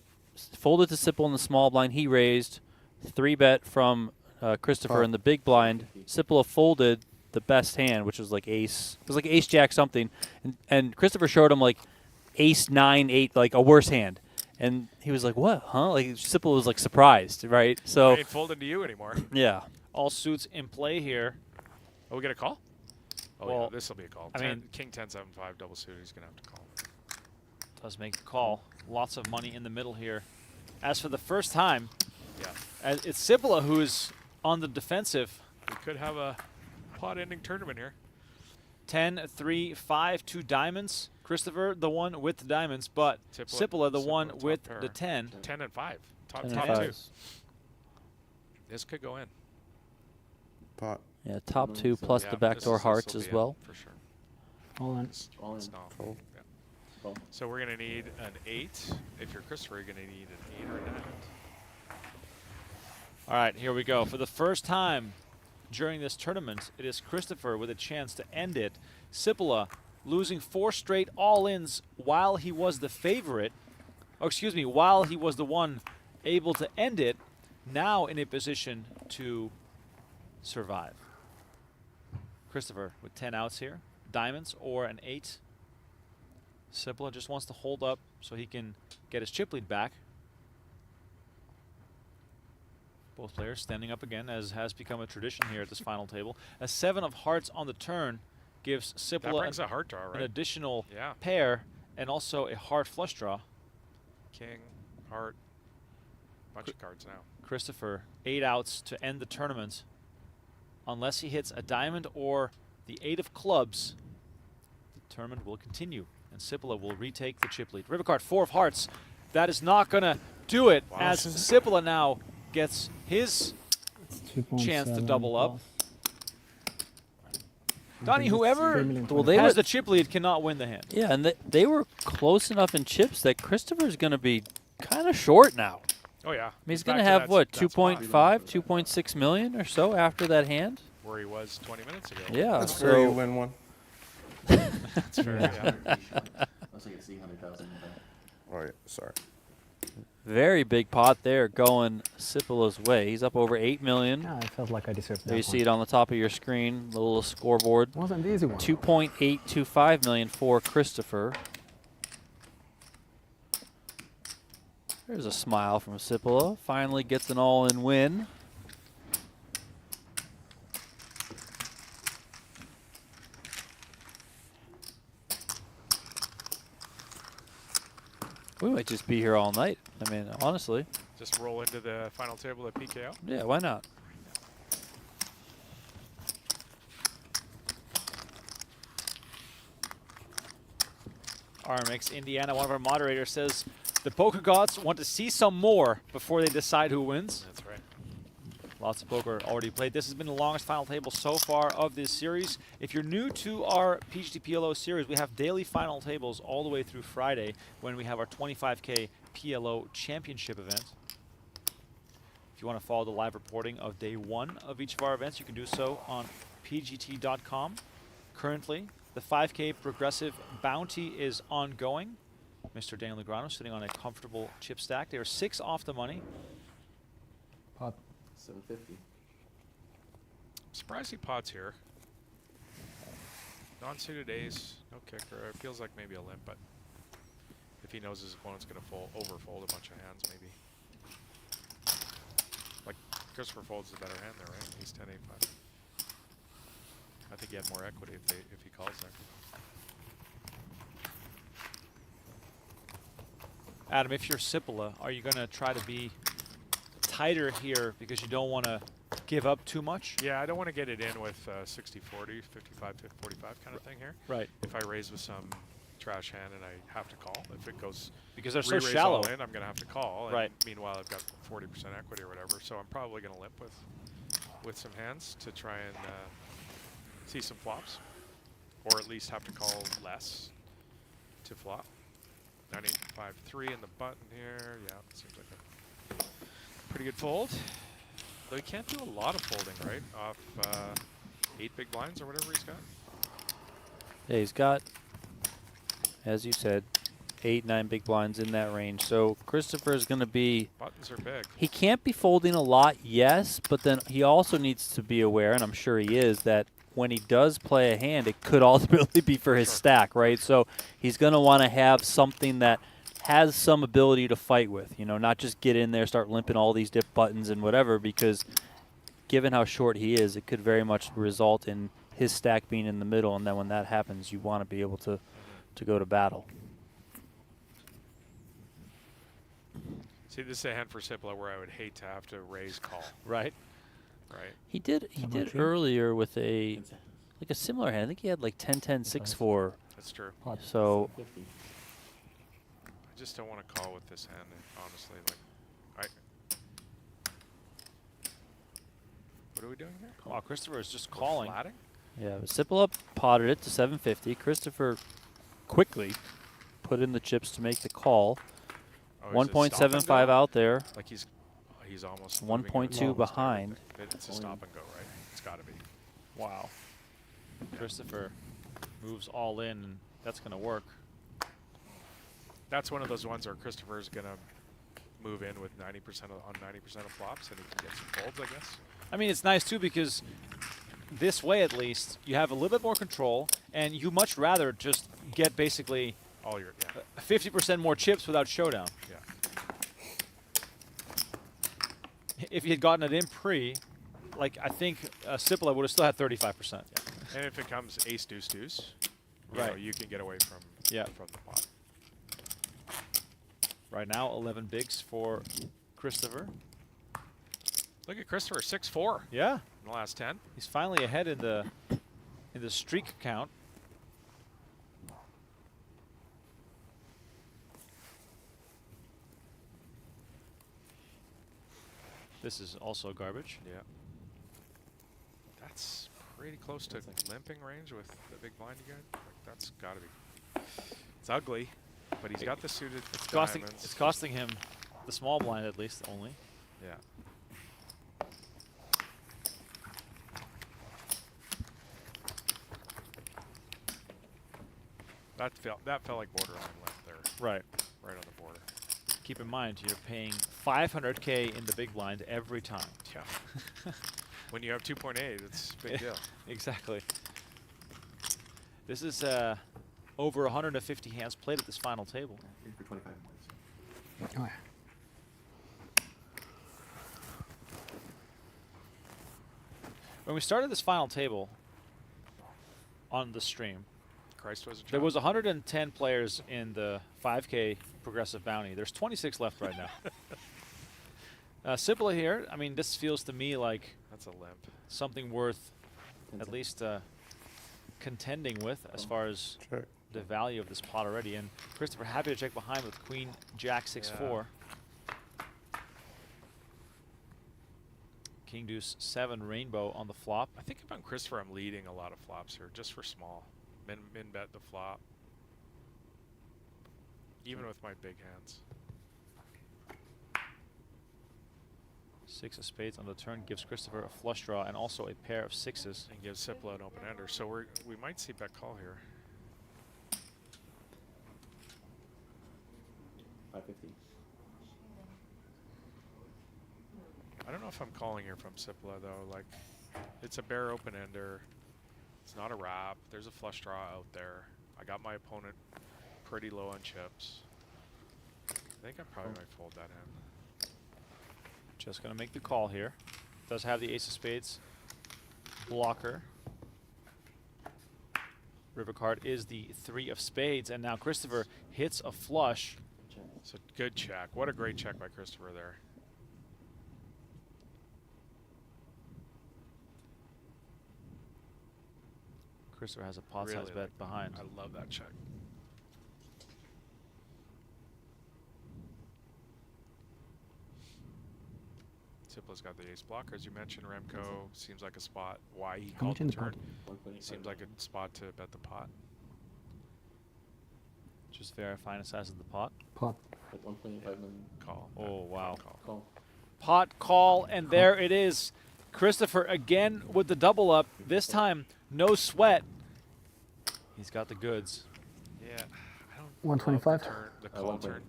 to Sipila in the small blind. He raised 3-bet from Christopher in the big blind. Sipila folded the best hand, which was like ace. It was like ace jack something, and Christopher showed him like ace 9 8, like a worse hand. And he was like, "What? Huh?" Like Sipila was like surprised, right? So I ain't folding to you anymore. Yeah. All suits in play here. Oh, we get a call? Oh, well, yeah, this will be a call. I mean, King 10-7-5 double suit. He's going to have to call. Does make the call. Lots of money in the middle here. As for the first time, it's Sipila who's on the defensive. We could have a pot-ending tournament here. 10, 3, 5, 2 diamonds. Christopher, the one with the diamonds, but Sipila, the one with the 10. 10 and 5. Top 10 2. and 5. This could go in. Pot. Yeah, top 2 plus the backdoor hearts as well. For sure. All in. All in. Cool. Yeah. So we're going to need an 8. If you're Christopher, you're going to need an 8 or a diamond. All right, here we go. For the first time during this tournament, it is Christopher with a chance to end it. Sipila losing 4 straight all-ins while he was the favorite. Oh, excuse me, while he was the one able to end it, now in a position to survive. Christopher with 10 outs here. Diamonds or an 8. Sipila just wants to hold up so he can get his chip lead back. Both players standing up again, as has become a tradition here at this final table. A 7 of hearts on the turn gives Sipila a heart draw, right? an additional pair and also a heart flush draw. King, heart, bunch of cards now. Christopher, 8 outs to end the tournament. Unless he hits a diamond or the 8 of clubs, the tournament will continue, and Sipila will retake the chip lead. River card, 4 of hearts. That is not going to do it, as Sipila now gets his chance to double up. Donnie, whoever has the chip lead cannot win the hand. Yeah, and they were close enough in chips that Christopher's going to be kind of short now. Oh, yeah. I mean, he's going to have, what, 2.5, 2.6 million or so after that hand? Where he was 20 minutes ago. Yeah. That's fair, you win one. That's fair, yeah. That's like a $600,000. Oh, yeah, sorry. Very big pot there going Sipila's way. He's up over 8 million. Yeah, I felt like I deserved that. There you see it on the top of your screen, the little scoreboard. Wasn't the easy one. 2.825 million for Christopher. There's a smile from Sipila. Finally gets an all-in win. We might just be here all night. I mean, honestly. Just roll into the final table at PKO? Yeah, why not? RMX Indiana, one of our moderators, says the poker gods want to see some more before they decide who wins. That's right. Lots of poker already played. This has been the longest final table so far of this series. If you're new to our PGT PLO series, we have daily final tables all the way through Friday when we have our 25K PLO Championship event. If you want to follow the live reporting of day 1 of each of our events, you can do so on pgt.com. Currently, the 5K Progressive Bounty is ongoing. Mr. Daniel Legrano sitting on a comfortable chip stack. They are 6 off the money. Pot. 750. Surprised he pots here. Non-suited ace, no kicker. It feels like maybe a limp, but if he knows his opponent's going to overfold a bunch of hands, maybe. Like Christopher folds the better hand there, right? He's 10-8-5. I think he had more equity if he calls there. Adam, if you're Sipila, are you going to try to be tighter here because you don't want to give up too much? Yeah, I don't want to get it in with 60-40, 55-45 kind of thing here. Right. If I raise with some trash hand and I have to call, if it goes because they're so re-raise shallow, all in, I'm going to have to call. Right. And meanwhile, I've got 40% equity or whatever, so I'm probably going to limp with some hands to try and see some flops, or at least have to call less to flop. 9-8-5-3 in the button here. Yeah, seems like a pretty good fold. Though he can't do a lot of folding, right? Off 8 big blinds or whatever he's got. Yeah, he's got, as you said, 8, 9 big blinds in that range. So Christopher is going to be. Buttons are big. He can't be folding a lot, yes, but then he also needs to be aware, and I'm sure he is, that when he does play a hand, it could ultimately be for his stack, right? So he's going to want to have something that has some ability to fight with, you know, not just get in there, start limping all these dip buttons and whatever, because given how short he is, it could very much result in his stack being in the middle, and then when that happens, you want to be able to go to battle. See, this is a hand for Sipila where I would hate to have to raise call. Right. Right. He did earlier with a similar hand. I think he had like 10-10-6-4. That's true. So I just don't want to call with this hand, honestly. Like, what are we doing here? Oh, Christopher is just calling. Flatting? yeah, Sipila potted it to 750. Christopher quickly put in the chips to make the call. Oh, 1.75 out there. Like he's almost 1.2 behind. It's a stop and go, right? It's got to be. Wow. Christopher moves all in, and that's going to work. That's one of those ones where Christopher's going to move in with 90% on 90% of flops, and he can get some folds, I guess. I mean, it's nice, too, because this way, at least, you have a little bit more control, and you much rather just get basically all your 50% more chips without showdown. Yeah. If you had gotten it in pre, like I think Sipila would have still had 35%. Yeah. And if it comes ace deuce deuce, right, you can get away from from the pot. Right now, 11 bigs for Christopher. Look at Christopher, 6-4. Yeah. In the last 10. He's finally ahead in the streak count. This is also garbage. Yeah. That's pretty close to limping range with the big blind you got. Like, that's got to be. It's ugly, but he's got the suited diamonds. It's costing him the small blind at least only. Yeah. That felt like borderline limp there. Right. Right on the border. Keep in mind, you're paying 500K in the big blind every time. Yeah. When you have 2.8, it's a big deal. Exactly. This is over 150 hands played at this final table. For 25 points. Oh, yeah. When we started this final table on the stream, Christ was a there was 110 players in the 5K progressive bounty. There's 26 left right now. Sipila here, I mean, this feels to me like that's a limp. Something worth at least contending with as far as the value of this pot already. And Christopher happy to check behind with Queen Jack 6-4. King Deuce 7 rainbow on the flop. I think if I'm Christopher, I'm leading a lot of flops here just for small. Min bet the flop. Even with my big hands. 6 of spades on the turn gives Christopher a flush draw and also a pair of sixes. And gives Sipila an open ender. So we might see bet call here. 550. I don't know if I'm calling here from Sipila though. Like It's a bare open ender. It's not a wrap. There's a flush draw out there. I got my opponent pretty low on chips. I think I probably might fold that hand. Just going to make the call here. Does have the ace of spades blocker. River card is the 3 of spades, and now Christopher hits a flush. It's a good check. What a great check by Christopher there. Christopher has a pot size Really bet like behind. I love that check. Sipila's got the ace blocker, as you mentioned. Remko seems like a spot. Why he How called much in the the turn. pot? Seems like a spot to bet the pot. Just verifying the size of the pot. At 1.5 million. Call. Oh, wow. Call. Pot call, and there it is. Christopher again with the double up. This time, no sweat. He's got the goods. Yeah, I don't. 125? love The call turn.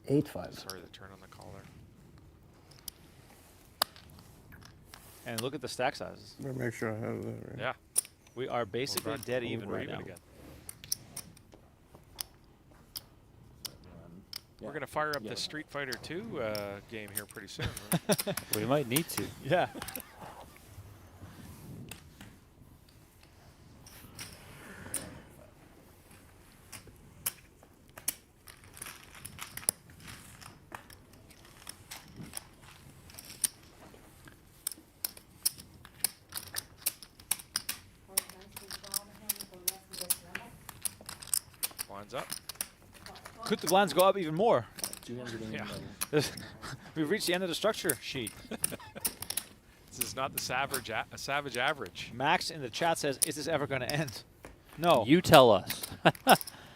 1.5. 8-5. Sorry, the turn on the call there. And look at the stack sizes. Better make sure I have that right. Yeah. We are basically dead even We're right even now. again. Yeah. We're going to fire up Yeah. the Street Fighter 2 game here pretty soon. We might need to. Yeah. Blinds up. Could the blinds go up even more? 200 Yeah. We've reached the end of the structure sheet. This is not the savage average. Max in the chat says, is this ever going to end? No. You tell us.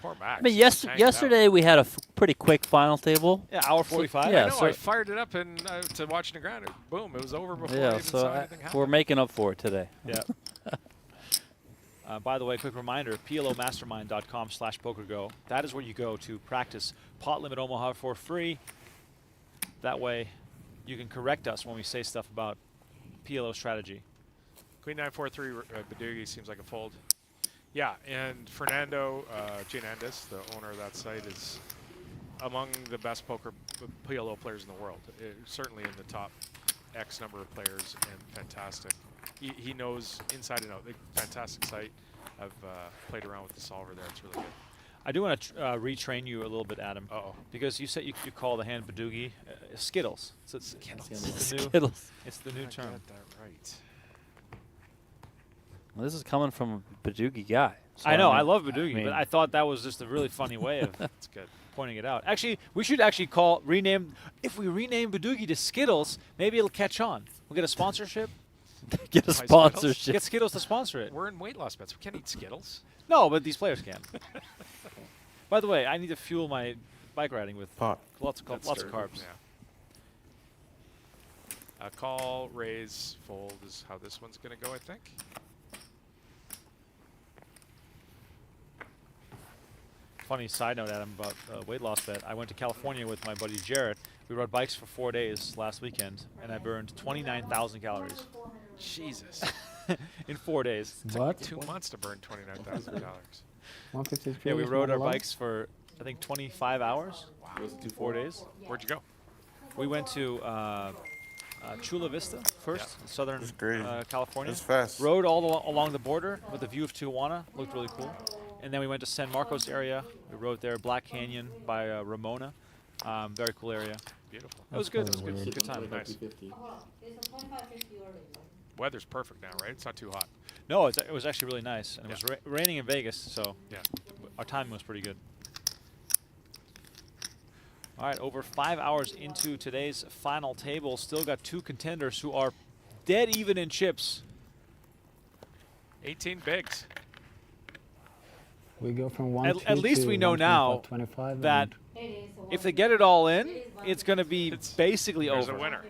Poor Max. I mean, Just hanging out. yesterday we had a pretty quick final table. Yeah, hour 45. yeah, I know, so I fired it up and to watch the ground. Boom, it was over before I yeah, even so saw anything happen. we're making up for it today. Yeah. By the way, quick reminder, PLOmastermind.com/PokerGo. That is where you go to practice Pot Limit Omaha for free. That way you can correct us when we say stuff about PLO strategy. Queen 9-4-3 Badugi seems like a fold. Yeah, and Fernando Gianandis, the owner of that site, is among the best poker PLO players in the world. Certainly in the top X number of players, and fantastic. He knows inside and out. Fantastic site. I've played around with the solver there. It's really good. I do want to retrain you a little bit, Adam. Uh-oh. Because you said you call the hand Badugi Skittles. So it's the new, Skittles. It's the new term. Get that right. Well, this is coming from a Badugi guy. So I know, mean- I love Badugi, mean- but I thought that was just a really funny way of That's good. pointing it out. Actually, we should actually rename. If we rename Badugi to Skittles, maybe it'll catch on. We'll get a sponsorship. Get a Skittles? sponsorship. Get Skittles to sponsor it. We're in weight loss bets. We can't eat Skittles. No, but these players can. By the way, I need to fuel my bike riding with Pot. lots of That's carbs. Yeah. Call, raise, fold is how this one's going to go, I think. Funny side note, Adam, about weight loss bet. I went to California with my buddy Jarrett. We rode bikes for 4 days last weekend, and I burned 29,000 calories Jesus. in 4 days. What? 2 months to burn $29,000. 153. Yeah, we is rode not our allowed? bikes for, I think, 25 hours. Was it 4 days. Where'd you go? We went to Chula Vista first, southern It's great. California. It's fast. Rode all along the border with the view of Tijuana. Looked really cool. And then we went to San Marcos area. We rode there, Black Canyon by Ramona. Very cool area. Beautiful. It was good. It was good. Good time. Nice. 50. It's a 25-50 already. Weather's perfect now, right? It's not too hot. No, it was actually really nice. And it was raining in Vegas, so Yeah. our timing was pretty good. All right, over 5 hours into today's final table. Still got 2 contenders who are dead even in chips. 18 bigs. We go from 1 At least we know now 25 that It is a if they get it all in, It is it's going to be basically There's over. a winner.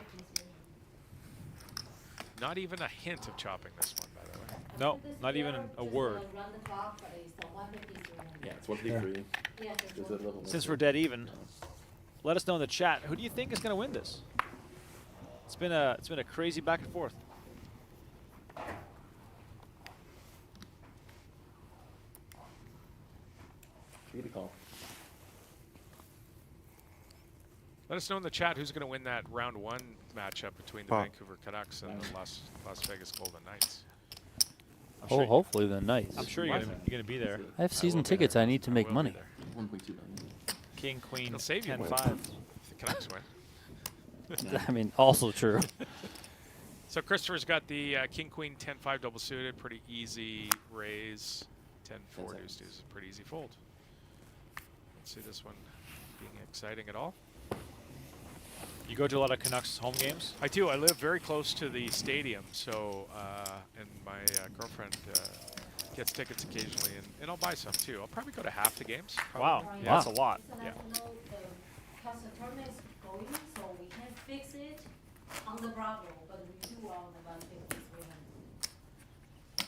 Not even a hint of chopping this one, by the way. No, not even a word. Run the clock, but it's a 153. Yeah, it's 153. Yes, it's There's a little Since we're dead even, let us know in the chat. Who do you think is going to win this? It's been a crazy back and forth. You get a call. Let us know in the chat who's going to win that round 1 matchup between the Vancouver Canucks and the Las Vegas Golden Knights. Oh, hopefully the Knights. I'm sure you're gonna be there. I have season tickets. I need to make money. 1.2 million. King, queen, It'll save you 10-5. if the Canucks win. I mean, also true. So Christopher's got the King, Queen, 10-5 double suited. Pretty easy raise. 10-4 deuce deuce. Pretty easy fold. Let's see this one being exciting at all. You go to a lot of Canucks home games? I do. I live very close to the stadium, so and my girlfriend gets tickets occasionally, and I'll buy some too. I'll probably go to half the games. Wow, Probably. yeah, that's a lot. Yeah. Because the tournament is going, so we can fix it on the Bravo, but we do on the 150 300.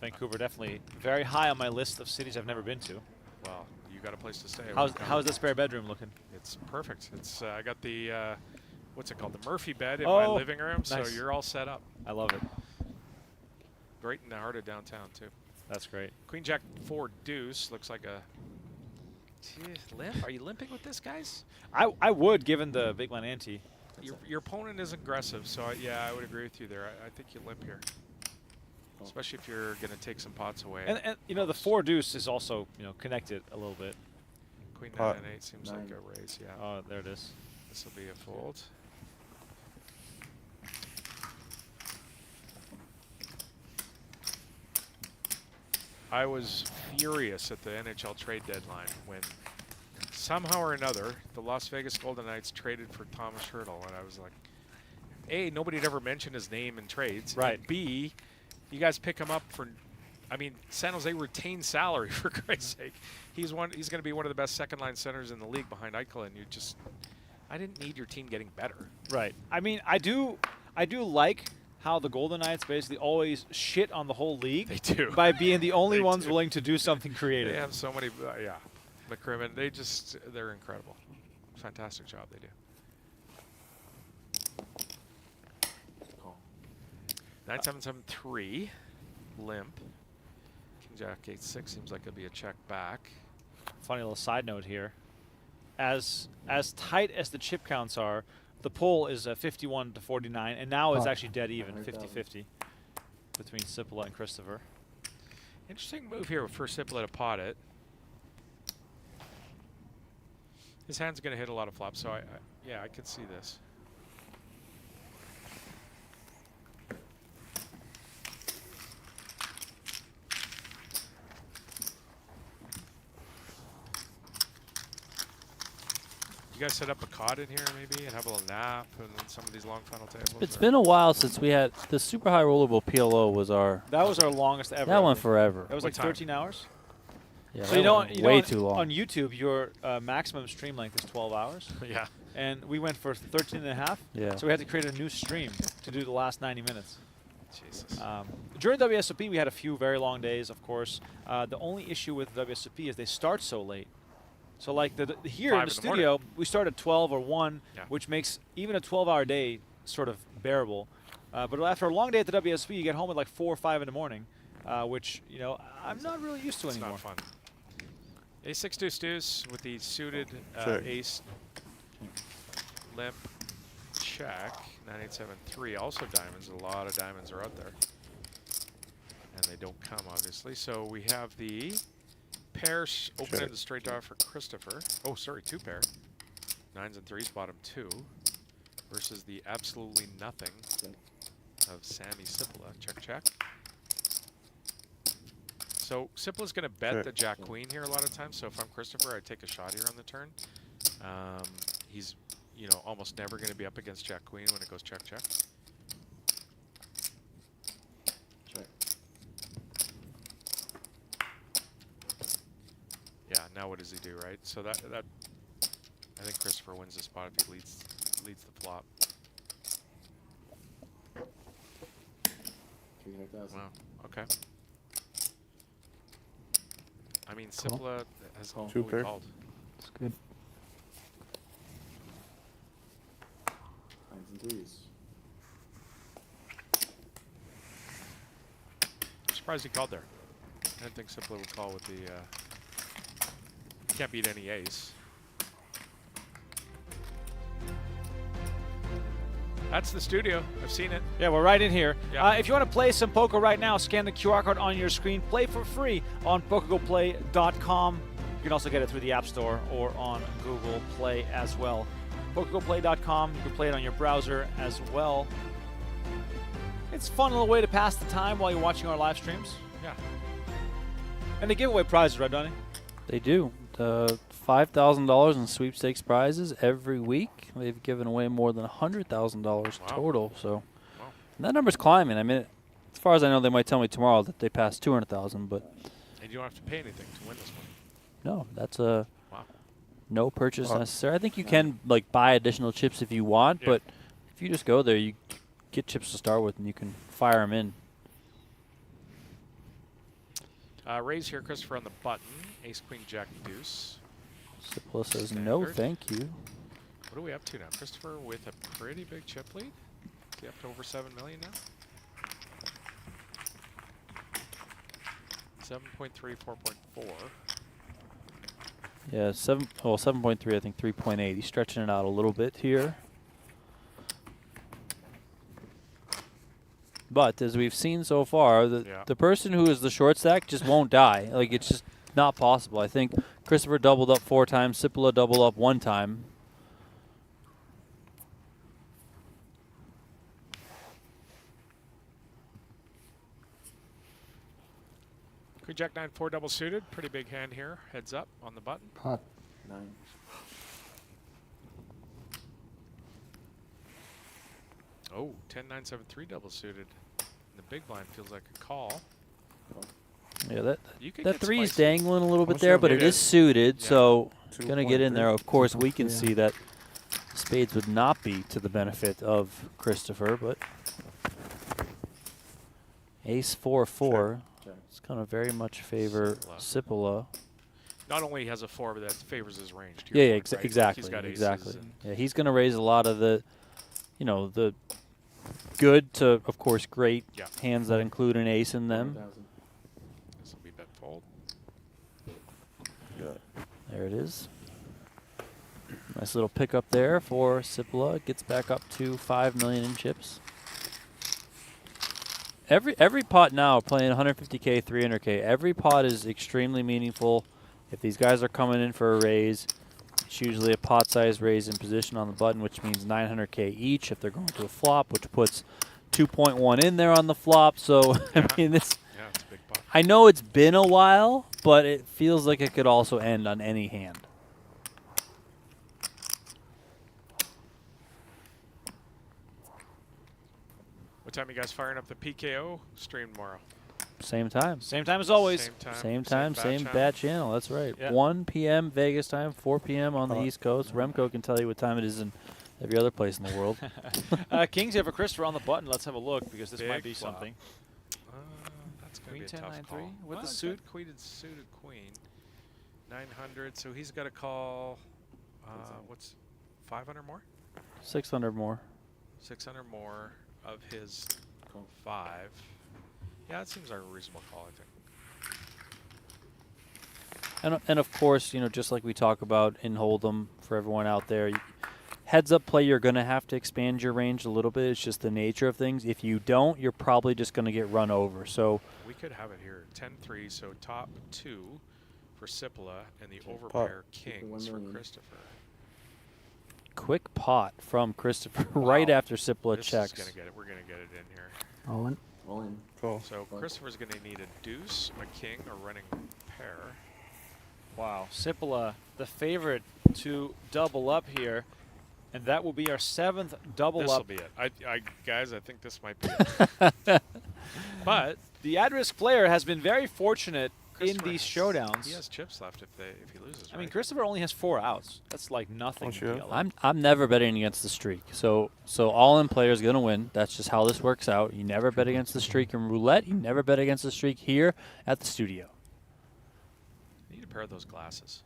Vancouver definitely very high on my list of cities I've never been to. Well, you got a place to stay. How's the spare bedroom looking? It's perfect. It's I got the what's it called, the Murphy bed in my living room, so nice. you're all set up. I love it. Right in the heart of downtown too. That's great. Queen Jack 4 deuce looks like a limp. Are you limping with this, guys? I would, given the big line ante. Your opponent is aggressive, so yeah, I would agree with you there. I think you limp here, especially if you're going to take some pots away. And you know, the 4 deuce is also, you know, connected a little bit. Queen 9 and 8 seems like a raise. Yeah. Oh, there it is. This will be a fold. I was furious at the NHL trade deadline when somehow or another the Las Vegas Golden Knights traded for Thomas Hertl, and I was like, A, nobody had ever mentioned his name in trades. Right. And B, you guys pick him up for, I mean, San Jose retained salary for Christ's sake. He's going to be one of the best second-line centers in the league behind Eichel, and you just, I didn't need your team getting better. Right. I mean, I do like how the Golden Knights basically always shit on the whole league. They do. By being the only ones willing to do something creative. They have so many, yeah. McCrimmon, they're incredible. Fantastic job they do. 9-7-7-3, limp. King Jack 8-6 seems like it'll be a check back. Funny little side note here. As tight as the chip counts are, the poll is 51-49, and now it's actually dead even, 50-50 between Sipila and Christopher. Interesting move here for Sipila to pot it. His hand's going to hit a lot of flops, so yeah, I could see this. You guys set up a cot in here maybe and have a little nap and then some of these long final tables? It's been a while since we had the super high rollerball PLO was our. That was our longest ever. That went forever. That was like 13 hours. Yeah, so you know, way too long. On YouTube, your maximum stream length is 12 hours. Yeah. And we went for 13 and a half. Yeah. So we had to create a new stream to do the last 90 minutes. Jesus. During WSOP, we had a few very long days, of course. The only issue with WSOP is they start so late. So like here in the studio, we start at 12 or 1, which makes even a 12-hour day sort of bearable. But after a long day at the WSOP, you get home at like 4 or 5 in the morning, which, you know, I'm not really used to anymore. It's not fun. Ace-6 deuce deuce with the suited ace limp check. 9-8-7-3, also diamonds. A lot of diamonds are out there. And they don't come, obviously. So we have the pair open-ended straight draw for Christopher. Oh, sorry, 2 pair. 9s and 3s, bottom 2. Versus the absolutely nothing of Sammy Sipila. Check, check. So Sipila's going to bet the Jack Queen here a lot of times. So if I'm Christopher, I take a shot here on the turn. He's, you know, almost never going to be up against Jack Queen when it goes check, check. Yeah, now what does he do, right? So that I think Christopher wins the spot if he leads the flop. 300,000. Wow. Okay. I mean, Sipila has Two pair. called. It's good. 9s and 3s. surprised he called there. I didn't think Sipila would call with the. Can't beat any ace. That's the studio. I've seen it. Yeah, we're right in here. Yeah. If you want to play some poker right now, scan the QR code on your screen. Play for free on PokerGoPlay.com. You can also get it through the App Store or on Google Play as well. PokerGoPlay.com. You can play it on your browser as well. It's a fun little way to pass the time while you're watching our live streams. Yeah. And they give away prizes, right, Donnie? They do. $5,000 in sweepstakes prizes every week. They've given away more than $100,000 total. So and that number's climbing. I mean, as far as I know, they might tell me tomorrow that they passed 200,000, but And you don't have to pay anything to win this one. no, that's a no purchase necessary. I think you can like buy additional chips if you want, but if you just go there, you get chips to start with, and you can fire them in. Raise here, Christopher on the button. Ace, Queen, Jack, Deuce. Sipila says no, thank you. What are we up to now? Christopher with a pretty big chip lead. Is he up to over 7 million now? 7.3, 4.4. Yeah, 7.3, I think 3.8. He's stretching it out a little bit here. But as we've seen so far, the person who is the short stack just won't die. Like, it's just not possible. I think Christopher doubled up 4 times, Sipila doubled up 1 time. Queen, Jack, 9, 4 double suited. Pretty big hand here. Heads up on the button. Pot. 9. Oh, 10, 9, 7, 3 double suited. The big blind feels like a call. Yeah, You could that get 3 is spicy. dangling a little bit Almost there, no but it big is end. suited, Yeah. so it's going to get in there. Of course, we can Yeah. see that spades would not be to the benefit of Christopher, but ace 4-4. It's going to very much favor Sipila. Not only has a 4, but that favors his range. To Yeah, your yeah, point, right? Like exactly, he's got aces exactly. and Yeah, he's going to raise a lot of the, you know, the good to, of course, great hands that include an ace in them. This will be bet fold. There it is. Nice little pickup there for Sipila. Gets back up to 5 million in chips. Every pot now playing 150K, 300K. Every pot is extremely meaningful. If these guys are coming in for a raise, it's usually a pot size raise in position on the button, which means 900K each if they're going to a flop, which puts 2.1 in there on the flop. So I mean, it's a big pot. I know it's been a while, but it feels like it could also end on any hand. What time you guys firing up the PKO stream tomorrow? Same time. Same time as always. Same time, same bat channel. That's right. Yeah. 1 p.m. Vegas time, 4 p.m. on the East Coast. Remko can tell you what time it is in every other place in the world. King's here for Christopher on the button. Let's have a look because this might Big be flop. something. That's going Queen to be a 10, tough 9, call. 3 with the he's suit. got suited queen. 900, so he's got to call, what's 500 more? 600 more. 600 more of his 5. Yeah, that seems like a reasonable call, I think. And of course, you know, just like we talk about in Hold'em for everyone out there, heads-up play, you're going to have to expand your range a little bit. It's just the nature of things. If you don't, you're probably just going to get run over. So We could have it here, 10-3, so top 2 for Sipila and the overpair kings for Christopher. quick pot from Christopher right after Sipila This checks. is gonna get it. We're going to get it in here. All in. All in. Cool. So Christopher's going to need a deuce, a king, a running pair. Wow. Sipila, the favorite to double up here. And that will be our 7th double This will up. be it. Guys, I think this might be it. But the at-risk player has been very fortunate in Christopher these has- showdowns. He has chips left if he loses. I mean, right? Christopher only has 4 outs. That's like nothing. in PLO. I'm never betting against the streak. So all-in player is going to win. That's just how this works out. You never bet against the streak in roulette. You never bet against the streak here at the studio. You need a pair of those glasses.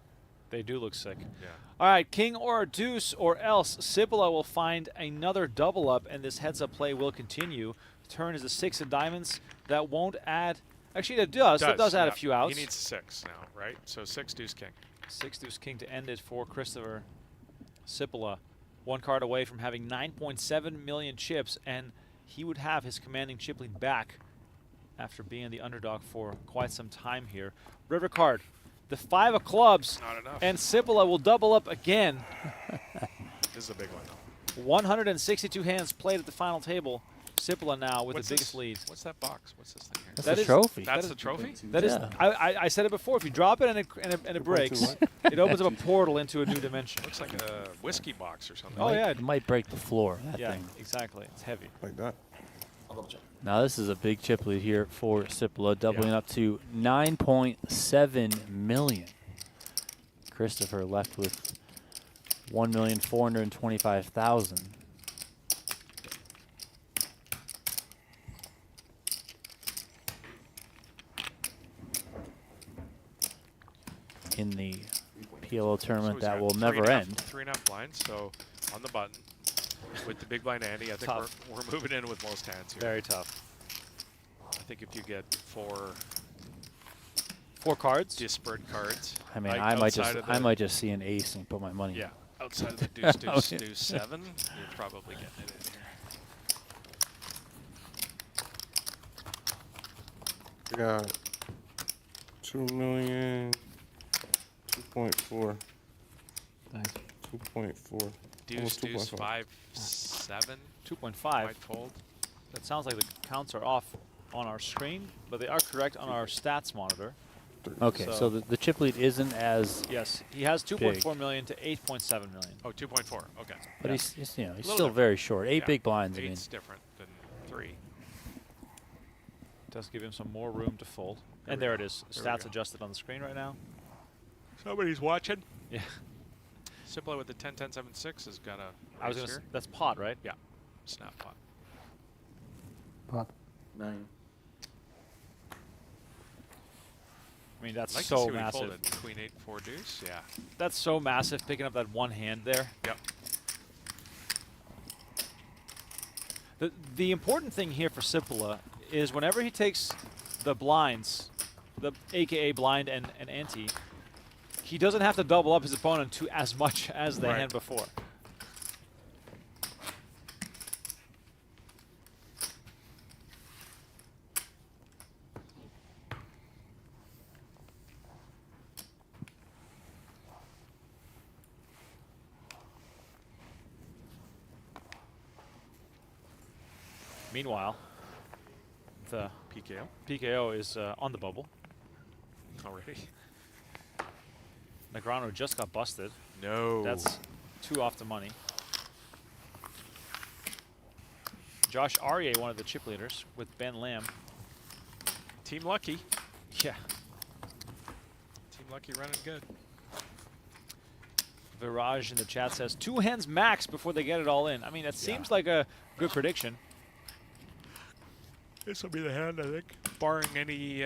They do look sick. Yeah. All right, king or deuce or else. Sipila will find another double up, and this heads-up play will continue. Turn is a 6 of diamonds. That won't add Actually, it does. It does add a few outs. He needs 6 now, right? So 6 deuce king. 6 deuce king to end it for Christopher Sipila. 1 card away from having 9.7 million chips, and he would have his commanding chip lead back after being the underdog for quite some time here. River card, the 5 of clubs, Not enough. and Sipila will double up again. This is a big one, though. 162 hands played at the final table. Sipila now with What's the biggest this? lead. What's that box? What's this thing here? That's That the is- trophy. That's the trophy? That is, Yeah. I said it before. If you drop it and it breaks, it opens up a portal into a new dimension. Looks like a whiskey box or something. Oh yeah, It might break the floor, that yeah, thing. exactly. It's heavy. Like that. I'll double check. Now this is a big chip lead here for Sipila, doubling up to 9.7 million. Christopher left with 1,425,000. In the PLO tournament that will never end. 3.5 blinds, so on the button with the big blind ante, I think we're moving in with most hands here. Very tough. I think if you get 4 cards, disparate cards. I mean, like I outside might just see an ace and put my money. Yeah, outside of the deuce, deuce, Okay. deuce 7, you're probably getting it in here. We got 2 million, 2.4. Thanks. 2.4. Deuce, Almost deuce, 2.5. 5, 7. 2.5. Might fold. That sounds like the counts are off on our screen, but they are correct on our stats monitor. Okay, so the chip lead isn't as Yes, he has 2.4 million to 8.7 million. Oh, 2.4. Okay. but Yeah. he's you know, he's Little still different. very short. 8 Yeah, big blinds. I mean, 8's different than 3. Does give him some more room to fold. And we there go. it is. There we Stats go. adjusted on the screen right now. Somebody's watching. Yeah. Sipila with the 10, 10, 7, 6 has got a I was raise gonna here. that's pot, right? Yeah. Snap pot. Pot. 9. I mean, that's I'd like to so see what he massive. folded. Queen 8, 4 deuce. Yeah. That's so massive, picking up that one hand there. Yep. The important thing here for Sipila is whenever he takes the blinds, the AKA blind and ante, he doesn't have to double up his opponent to as much as the Right. hand before. Meanwhile, the PKO. PKO is on the bubble. Already. Negreanu just got busted. No. That's 2 off the money. Josh Aryeh, one of the chip leaders, with Ben Lamb. Team Lucky. Yeah. Team Lucky running good. Viraj in the chat says 2 hands max before they get it all in. I mean, that seems like a good prediction. This will be the hand, I think. Barring any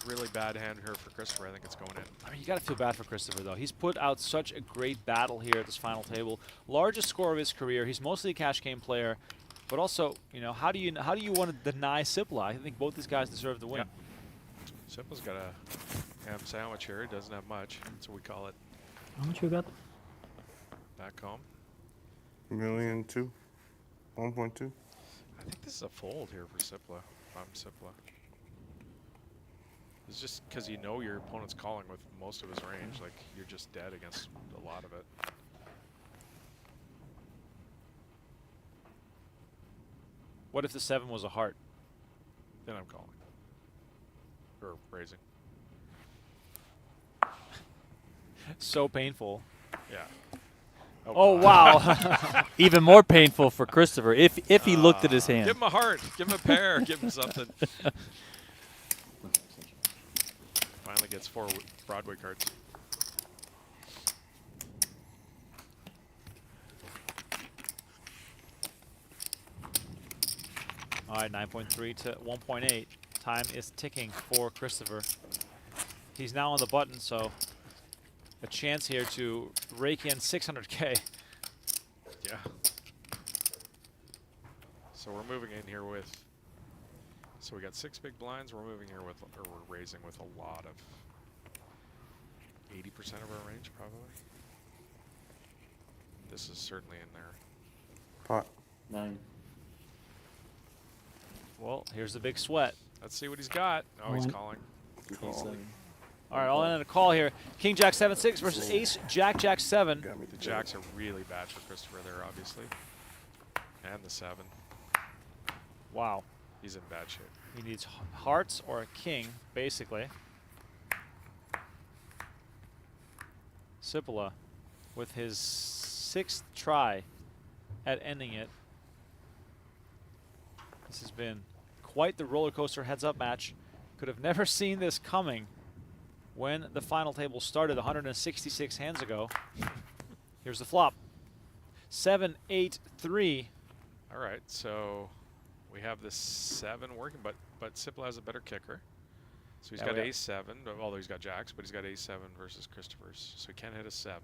really bad hand here for Christopher, I think it's going in. I mean, you got to feel bad for Christopher, though. He's put out such a great battle here at this final table. Largest score of his career. He's mostly a cash game player, but also, you know, how do you want to deny Sipila? I think both these guys deserve the win. Yeah. Sipila's got a ham sandwich here. He doesn't have much. That's what we call it How much you got? back home. 1,200,000. 1.2. I think this is a fold here for Sipila. If I'm Sipila. It's just because you know your opponent's calling with most of his range. Like, you're just dead against a lot of it. What if the 7 was a heart? Then I'm calling. Or raising. So painful. Yeah. Oh, wow. even more painful for Christopher if he looked at his hand. Give him a heart. Give him a pair. Give him something. Finally gets 4 Broadway cards. All right, 9.3 to 1.8. Time is ticking for Christopher. He's now on the button, so a chance here to rake in 600K. Yeah. So we're moving in here with So we got 6 big blinds. We're moving here with, or we're raising with a lot of 80% of our range, probably. This is certainly in there. Pot. 9. Well, here's the big sweat. Let's see what he's got. Oh, he's calling. Call. All right, all in on a call here. King Jack 7-6 versus Ace Jack Jack 7. The jacks are really bad for Christopher there, obviously. And the 7. Wow. He's in bad shape. He needs hearts or a king, basically. Sipila with his 6th try at ending it. This has been quite the roller coaster heads-up match. Could have never seen this coming when the final table started 166 hands ago. Here's the flop. 7, 8, 3. All right, so we have the 7 working, but Sipila has a better kicker. So he's got A7, although he's got jacks, but he's got A7 versus Christopher's. So he can't hit a 7.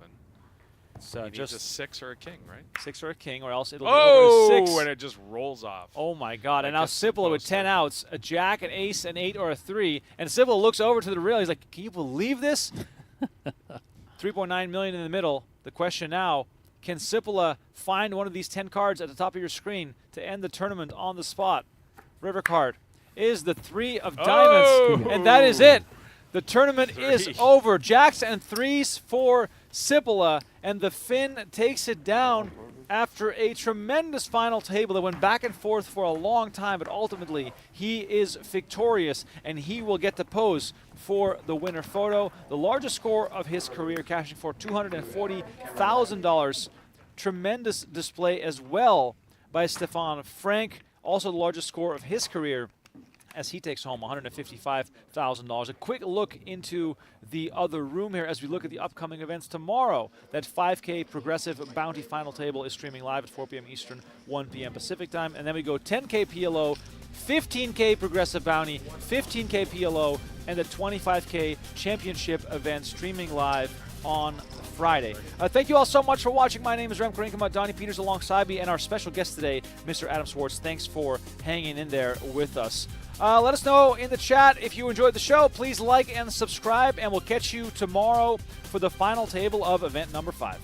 So he just needs a 6 or a king, right? 6 or a king, or else it'll be oh, over 6. And it just rolls off. Oh my God! I And now guess Sipila with 10 outs, a jack, an ace, an 8, or a 3, and Sipila looks over to the rail. He's like, "Can you believe this?" 3.9 million in the middle. The question now: can Sipila find one of these 10 cards at the top of your screen to end the tournament on the spot? River card is the 3 of diamonds, and that is it. The tournament is over. Jacks and 3s for Sipila, and the Finn takes it down after a tremendous final table that went back and forth for a long time, but ultimately he is victorious, and he will get to pose for the winner photo. The largest score of his career, cashing for $240,000. Tremendous display as well by Stefan Frank, also the largest score of his career, as he takes home $155,000. A quick look into the other room here as we look at the upcoming events tomorrow. That 5K Progressive Bounty Final Table is streaming live at 4 p.m. Eastern, 1 p.m. Pacific time. And then we go 10K PLO, 15K Progressive Bounty, 15K PLO, and the 25K Championship event streaming live on Friday. Thank you all so much for watching. My name is Remko Rinkema, Donnie Peters alongside me, and our special guest today, Mr. Adam Swartz. Thanks for hanging in there with us. Let us know in the chat if you enjoyed the show. Please like and subscribe, and we'll catch you tomorrow for the final table of event number 5.